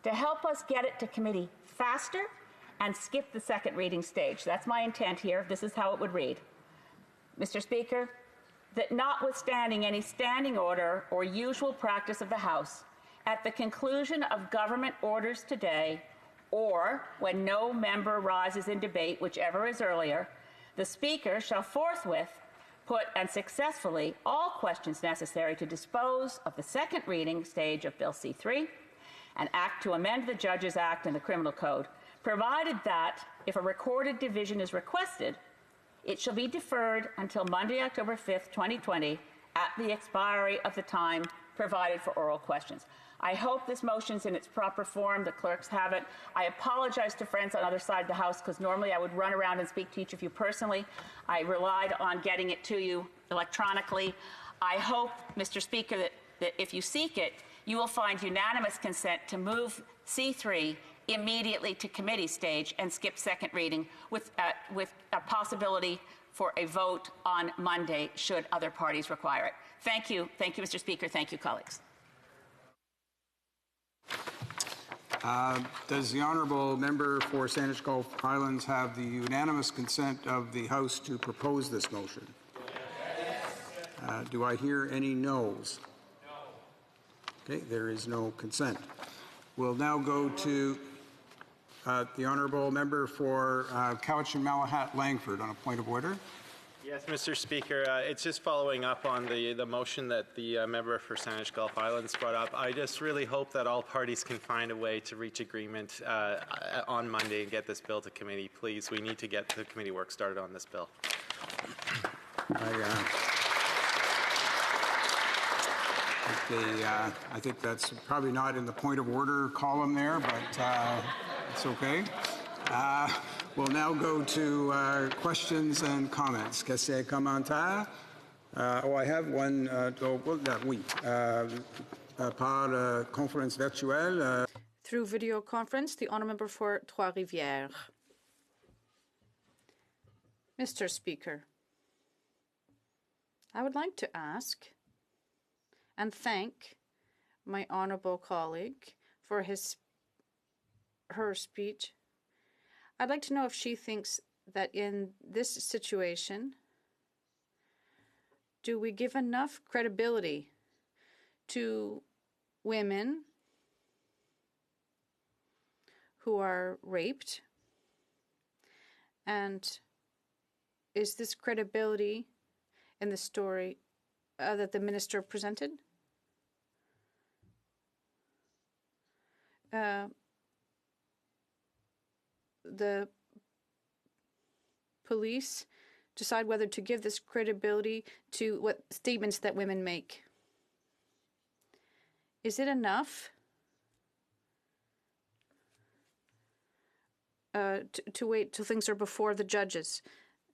to help us get it to committee faster and skip the second reading stage. That's my intent here. This is how it would read. Mr. Speaker, that notwithstanding any standing order or usual practice of the House, at the conclusion of government orders today, or when no member rises in debate, whichever is earlier, the Speaker shall forthwith put and successfully all questions necessary to dispose of the second reading stage of Bill C3 and act to amend the Judges Act and the Criminal Code, provided that if a recorded division is requested, it shall be deferred until Monday, October 5th, 2020, at the expiry of the time provided for oral questions. I hope this motion's in its proper form. The clerks have it. I apologize to friends on the other side of the House because normally I would run around and speak to each of you personally. I relied on getting it to you electronically. I hope, Mr. Speaker, that if you seek it, you will find unanimous consent to move C3 immediately to committee stage and skip second reading with a possibility for a vote on Monday should other parties require it. Thank you. Thank you, Mr. Speaker. Thank you, colleagues. Does the honourable member for Sandwich Gulf Highlands have the unanimous consent of the House to propose this motion? Do I hear any noes? No. Okay, there is no consent. We'll now go to The honourable member for Cowichan Malahat Langford on a point of order. Yes, Mr. Speaker. It's just following up on the motion that the member for Saanich Gulf Islands brought up. I just really hope that all parties can find a way to reach agreement on Monday and get this bill to committee. Please, we need to get the committee work started on this bill. I think that's probably not in the point of order column there, but it's okay. We'll now go to questions and comments. Questions et commentaires? I have one. Oui. Par conférence virtuelle. Through video conference, the honourable member for Trois-Rivières. Mr. Speaker, I would like to ask and thank my honourable colleague for her speech. I'd like to know if she thinks that in this situation, do we give enough credibility to women who are raped? And is this credibility in the story that the minister presented? The police decide whether to give this credibility to what statements that women make. Is it enough to wait till things are before the judges?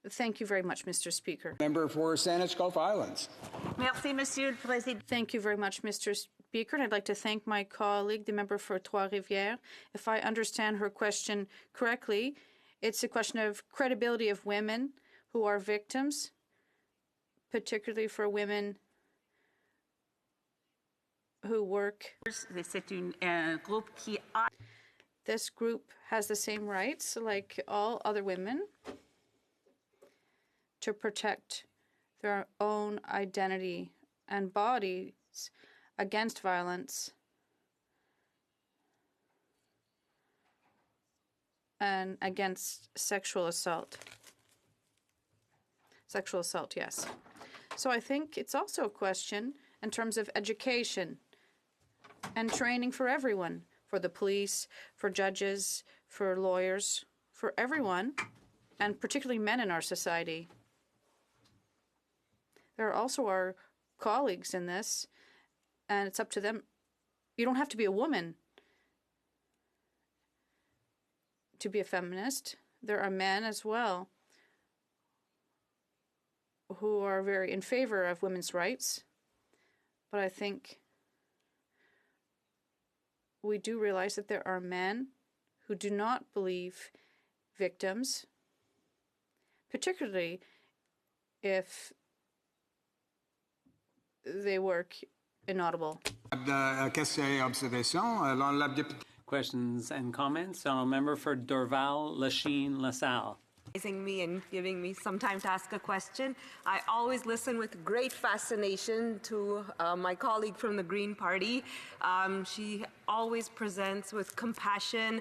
Thank you very much, Mr. Speaker. Member for Saanich Gulf Islands. Merci, Monsieur le Président. Thank you very much, Mr. Speaker. And I'd like to thank my colleague, the member for Trois-Rivières. If I understand her question correctly, it's a question of credibility of women who are victims, particularly for women who work. This group has the same rights like all other women to protect their own identity and bodies against violence and against sexual assault. Sexual assault, yes. So I think it's also a question in terms of education and training for everyone, for the police, for judges, for lawyers, for everyone, and particularly men in our society. There are also our colleagues in this, and it's up to them. You don't have to be a woman to be a feminist. There are men as well who are very in favor of women's rights. But I think we do realize that there are men who do not believe victims, particularly if they work inaudible. Questions and comments? Honourable member for Dorval, Lachine, LaSalle. Me and giving me some time to ask a question. I always listen with great fascination to my colleague from the Green Party. She always presents with compassion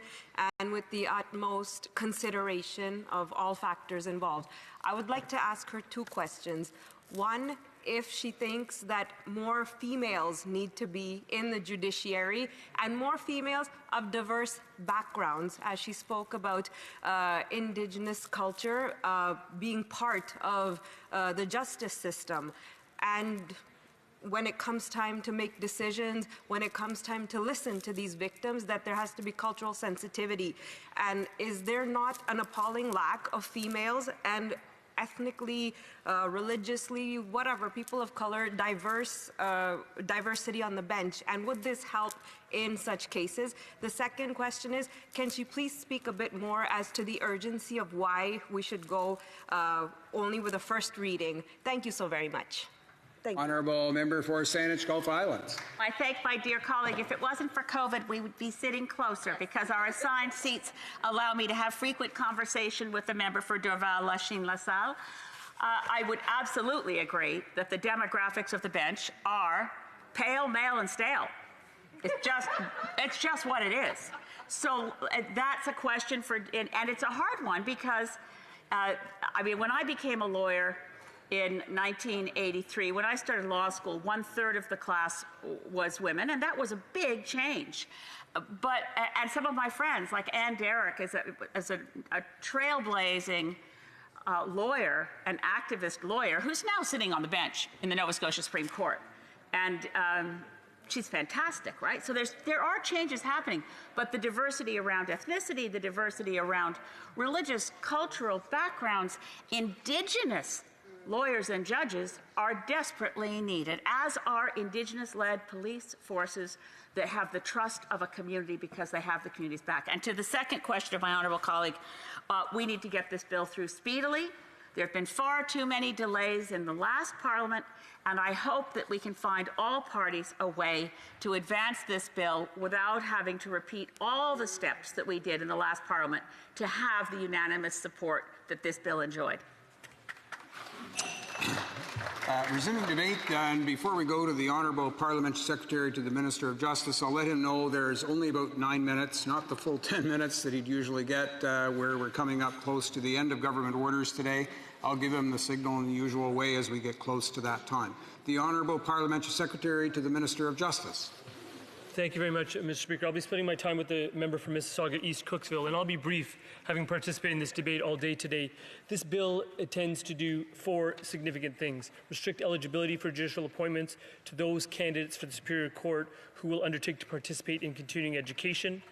and with the utmost consideration of all factors involved. I would like to ask her two questions. One, if she thinks that more females need to be in the judiciary and more females of diverse backgrounds, as she spoke about Indigenous culture being part of the justice system. And when it comes time to make decisions, when it comes time to listen to these victims, that there has to be cultural sensitivity. And is there not an appalling lack of females and ethnically, religiously, whatever, people of color, diversity on the bench? And would this help in such cases? The second question is, can she please speak a bit more as to the urgency of why we should go only with a first reading? Thank you so very much. Thank you. Honourable member for Saanich Gulf Islands. I thank my dear colleague. If it wasn't for COVID, we would be sitting closer because our assigned seats allow me to have frequent conversation with the member for Dorval, Lachine, LaSalle. I would absolutely agree that the demographics of the bench are pale, male, and stale. It's just what it is. So that's a question for, and it's a hard one because, I mean, when I became a lawyer in 1983, when I started law school, 1/3 of the class was women, and that was a big change. But, and some of my friends, like Ann Derrick, as a trailblazing lawyer, an activist lawyer, who's now sitting on the bench in the Nova Scotia Supreme Court. And she's fantastic, right? So there are changes happening, but the diversity around ethnicity, the diversity around religious, cultural backgrounds, Indigenous lawyers and judges are desperately needed, as are Indigenous-led police forces that have the trust of a community because they have the community's back. And to the second question of my honourable colleague, we need to get this bill through speedily. There have been far too many delays in the last Parliament, and I hope that we can find all parties a way to advance this bill without having to repeat all the steps that we did in the last Parliament to have the unanimous support that this bill enjoyed. Resuming debate, and before we go to the Honourable Parliamentary Secretary to the Minister of Justice, I'll let him know there's only about 9 minutes, not the full 10 minutes that he'd usually get, where we're coming up close to the end of government orders today. I'll give him the signal in the usual way as we get close to that time. The Honourable Parliamentary Secretary to the Minister of Justice. Thank you very much, Mr. Speaker. I'll be splitting my time with the member from Mississauga East Cooksville, and I'll be brief, having participated in this debate all day today. This bill intends to do 4 significant things: restrict eligibility for judicial appointments to those candidates for the Superior Court who will undertake to participate in continuing education.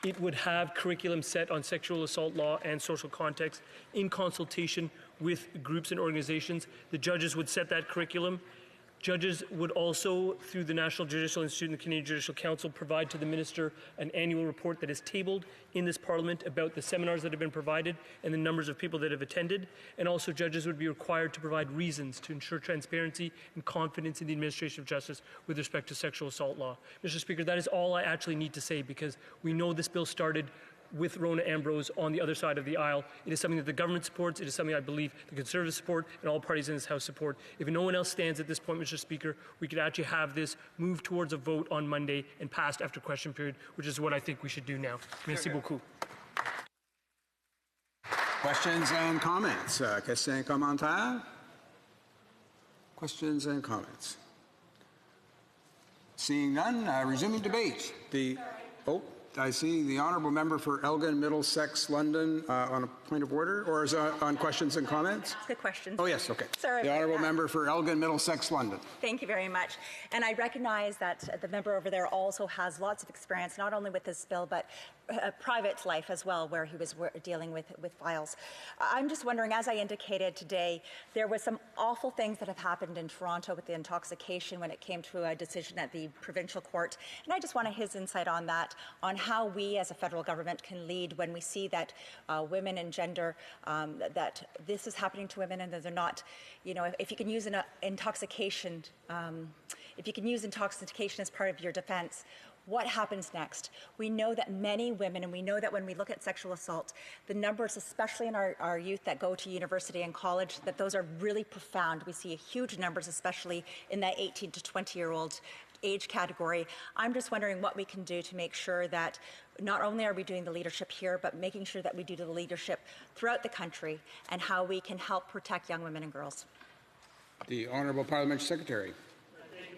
It would have curriculum set on sexual assault law and social context in consultation with groups and organizations. The judges would set that curriculum. Judges would also, through the National Judicial Institute and the Canadian Judicial Council, provide to the Minister an annual report that is tabled in this Parliament about the seminars that have been provided and the numbers of people that have attended. And also judges would be required to provide reasons to ensure transparency and confidence in the administration of justice with respect to sexual assault law. Mr. Speaker, that is all I actually need to say, because we know this bill started with Rona Ambrose on the other side of the aisle. It is something that the government supports. It is something I believe the Conservatives support and all parties in this House support. If no one else stands at this point, Mr. Speaker, we could actually have this move towards a vote on Monday and passed after question period, which is what I think we should do now. Merci beaucoup. Questions and comments? Questions et commentaires? Questions and comments? Seeing none, resuming debate. I see the Honourable Member for Elgin, Middlesex, London on a point of order, or is it on questions and comments? Good questions. Oh, yes, okay. Sorry the Honourable Member for Elgin, Middlesex, London. Thank you very much. And I recognize that the member over there also has lots of experience, not only with this bill, but private life as well, where he was dealing with files. I'm just wondering, as I indicated today, there was some awful things that have happened in Toronto with the intoxication when it came to a decision at the provincial court. And I just wanted his insight on that, on how we as a federal government can lead when we see that women and gender, that this is happening to women and that they're not, you know, if you can use intoxication, if you can use intoxication as part of your defense, what happens next? We know that many women, and we know that when we look at sexual assault, the numbers, especially in our youth that go to university and college, that those are really profound. We see huge numbers, especially in that 18 to 20-year-old age category. I'm just wondering what we can do to make sure that not only are we doing the leadership here, but making sure that we do the leadership throughout the country, and how we can help protect young women and girls. The Honourable Parliamentary Secretary.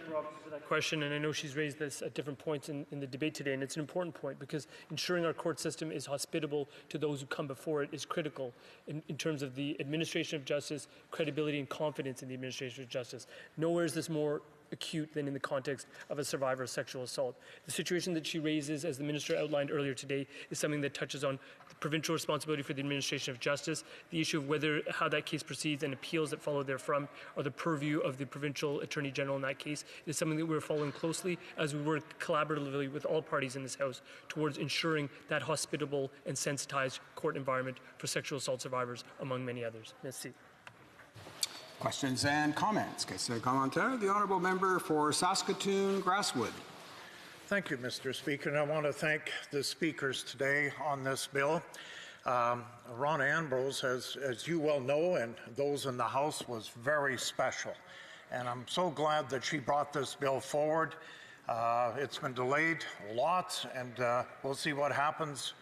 For that question, and I know she's raised this at different points in the debate today, and it's an important point, because ensuring our court system is hospitable to those who come before it is critical in terms of the administration of justice, credibility and confidence in the administration of justice. Nowhere is this more acute than in the context of a survivor of sexual assault. The situation that she raises, as the Minister outlined earlier today, is something that touches on the provincial responsibility for the administration of justice. The issue of how that case proceeds and appeals that follow therefrom are the purview of the Provincial Attorney General in that case. It is something that we're following closely as we work collaboratively with all parties in this House towards ensuring that hospitable and sensitized court environment for sexual assault survivors, among many others. Merci. Questions and comments? Questions and commentaires. The Honourable Member for Saskatoon, Grasswood. Thank you, Mr. Speaker, and I want to thank the speakers today on this bill. Ron Ambrose, as you well know, and those in the House, was very special. And I'm so glad that she brought this bill forward. It's been delayed a lot, and we'll see what happens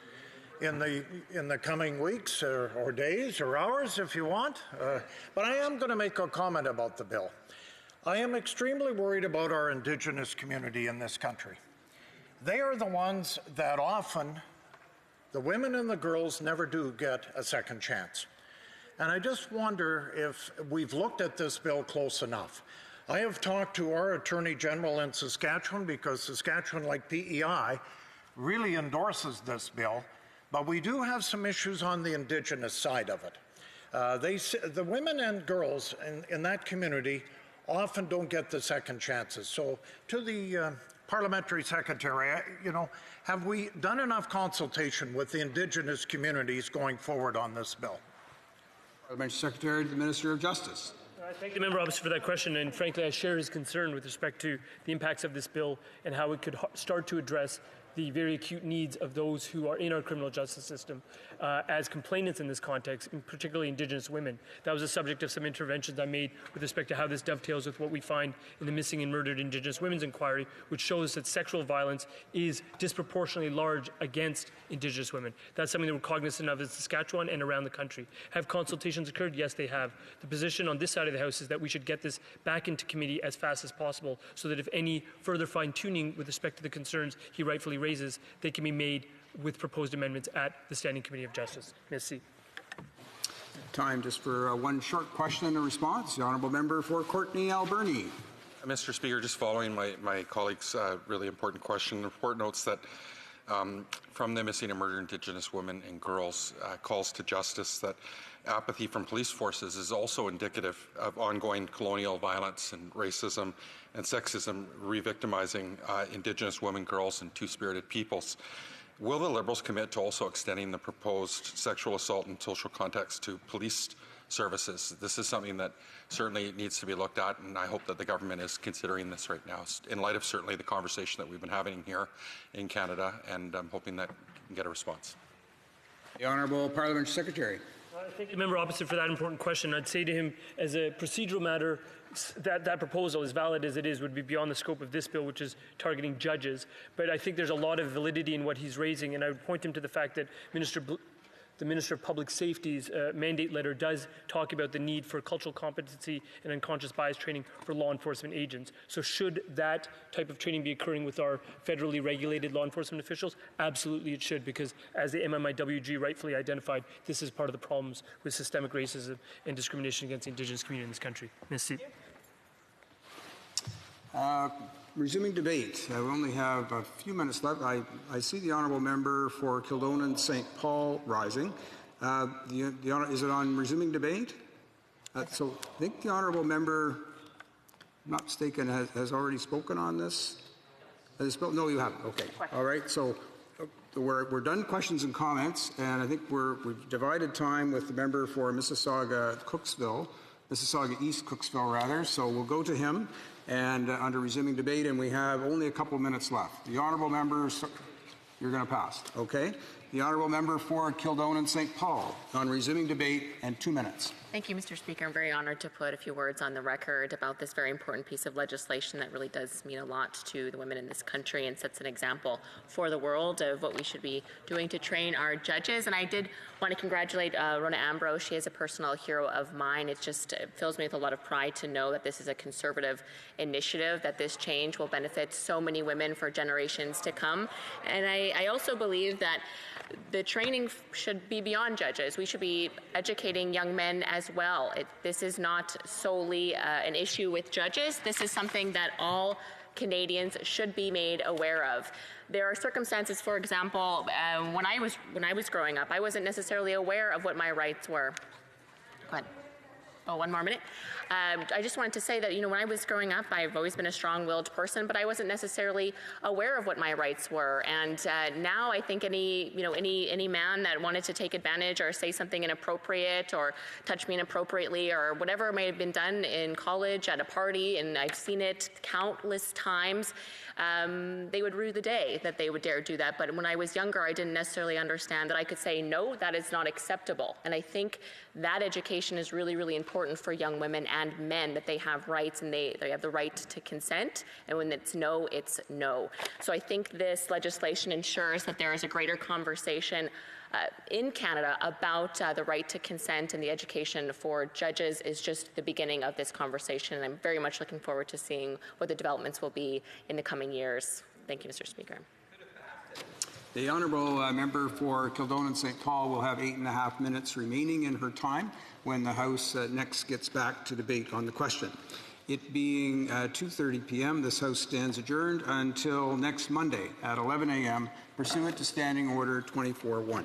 in the coming weeks or days or hours if you want. But I am going to make a comment about the bill. I am extremely worried about our Indigenous community in this country. They are the ones that often, the women and the girls, never do get a second chance. And I just wonder if we've looked at this bill close enough. I have talked to our Attorney General in Saskatchewan because Saskatchewan, like PEI, really endorses this bill, but we do have some issues on the Indigenous side of it. The women and girls in that community often don't get the second chances. So to the Parliamentary Secretary, have we done enough consultation with the Indigenous communities going forward on this bill? Parliamentary Secretary to the Minister of Justice. I thank the member opposite for that question, and frankly, I share his concern with respect to the impacts of this bill and how it could start to address the very acute needs of those who are in our criminal justice system as complainants in this context, and particularly Indigenous women. That was the subject of some interventions I made with respect to how this dovetails with what we find in the Missing and Murdered Indigenous Women's Inquiry, which shows that sexual violence is disproportionately large against Indigenous women. That's something that we're cognizant of in Saskatchewan and around the country. Have consultations occurred? Yes, they have. The position on this side of the House is that we should get this back into committee as fast as possible so that if any further fine-tuning with respect to the concerns he rightfully raises, they can be made with proposed amendments at the Standing Committee of Justice. Merci. Time just for one short question and a response. The Honourable Member for Courtenay Alberni. Mr. Speaker, just following my colleague's really important question, the report notes that from the Missing and Murdered Indigenous Women and Girls calls to justice that apathy from police forces is also indicative of ongoing colonial violence and racism and sexism re-victimizing Indigenous women, girls, and two-spirited peoples. Will the Liberals commit to also extending the proposed sexual assault and social context to police services? This is something that certainly needs to be looked at, and I hope that the government is considering this right now, in light of certainly the conversation that we've been having here in Canada, and I'm hoping that we can get a response. The Honourable Parliamentary Secretary. I thank the member opposite for that important question. I'd say to him, as a procedural matter, that proposal, as valid as it is, would be beyond the scope of this bill, which is targeting judges. But I think there's a lot of validity in what he's raising, and I would point him to the fact that the Minister of Public Safety's mandate letter does talk about the need for cultural competency and unconscious bias training for law enforcement agents. So should that type of training be occurring with our federally regulated law enforcement officials? Absolutely it should, because as the MMIWG rightfully identified, this is part of the problems with systemic racism and discrimination against the Indigenous community in this country. Merci. Resuming debate. We only have a few minutes left. I see the Honourable Member for Kildonan St. Paul rising. Is it on resuming debate? So I think the Honourable Member, I'm not mistaken, has already spoken on this. No, you haven't. Okay. All right. So we're done questions and comments, and I think we've divided time with the member for Mississauga East Cooksville rather. So we'll go to him. And under resuming debate, and we have only a couple minutes left. The Honourable Member, you're going to pass, okay? The Honourable Member for Kildonan St. Paul on resuming debate and 2 minutes. Thank you, Mr. Speaker. I'm very honored to put a few words on the record about this very important piece of legislation that really does mean a lot to the women in this country and sets an example for the world of what we should be doing to train our judges. And I did want to congratulate Rona Ambrose. She is a personal hero of mine. It fills me with a lot of pride to know that this is a conservative initiative, that this change will benefit so many women for generations to come. And I also believe that the training should be beyond judges. We should be educating young men as well. This is not solely an issue with judges. This is something that all Canadians should be made aware of. There are circumstances, for example, when I was growing up, I wasn't necessarily aware of what my rights were. Go ahead. Oh, one more minute. I just wanted to say that, when I was growing up, I've always been a strong-willed person, but I wasn't necessarily aware of what my rights were. And now I think any man that wanted to take advantage or say something inappropriate or touch me inappropriately or whatever may have been done in college at a party, and I've seen it countless times, they would rue the day that they would dare do that. But when I was younger, I didn't necessarily understand that I could say, no, that is not acceptable. And I think that education is really, really important for young women and men, that they have rights and they have the right to consent. And when it's no, it's no. So I think this legislation ensures that there is a greater conversation in Canada about the right to consent, and the education for judges is just the beginning of this conversation. And I'm very much looking forward to seeing what the developments will be in the coming years. Thank you, Mr. Speaker. The honourable member for Kildonan St. Paul will have 8.5 minutes remaining in her time when the House next gets back to debate on the question. It being 2:30 p.m., this House stands adjourned until next Monday at 11 a.m. pursuant to Standing Order 24-1.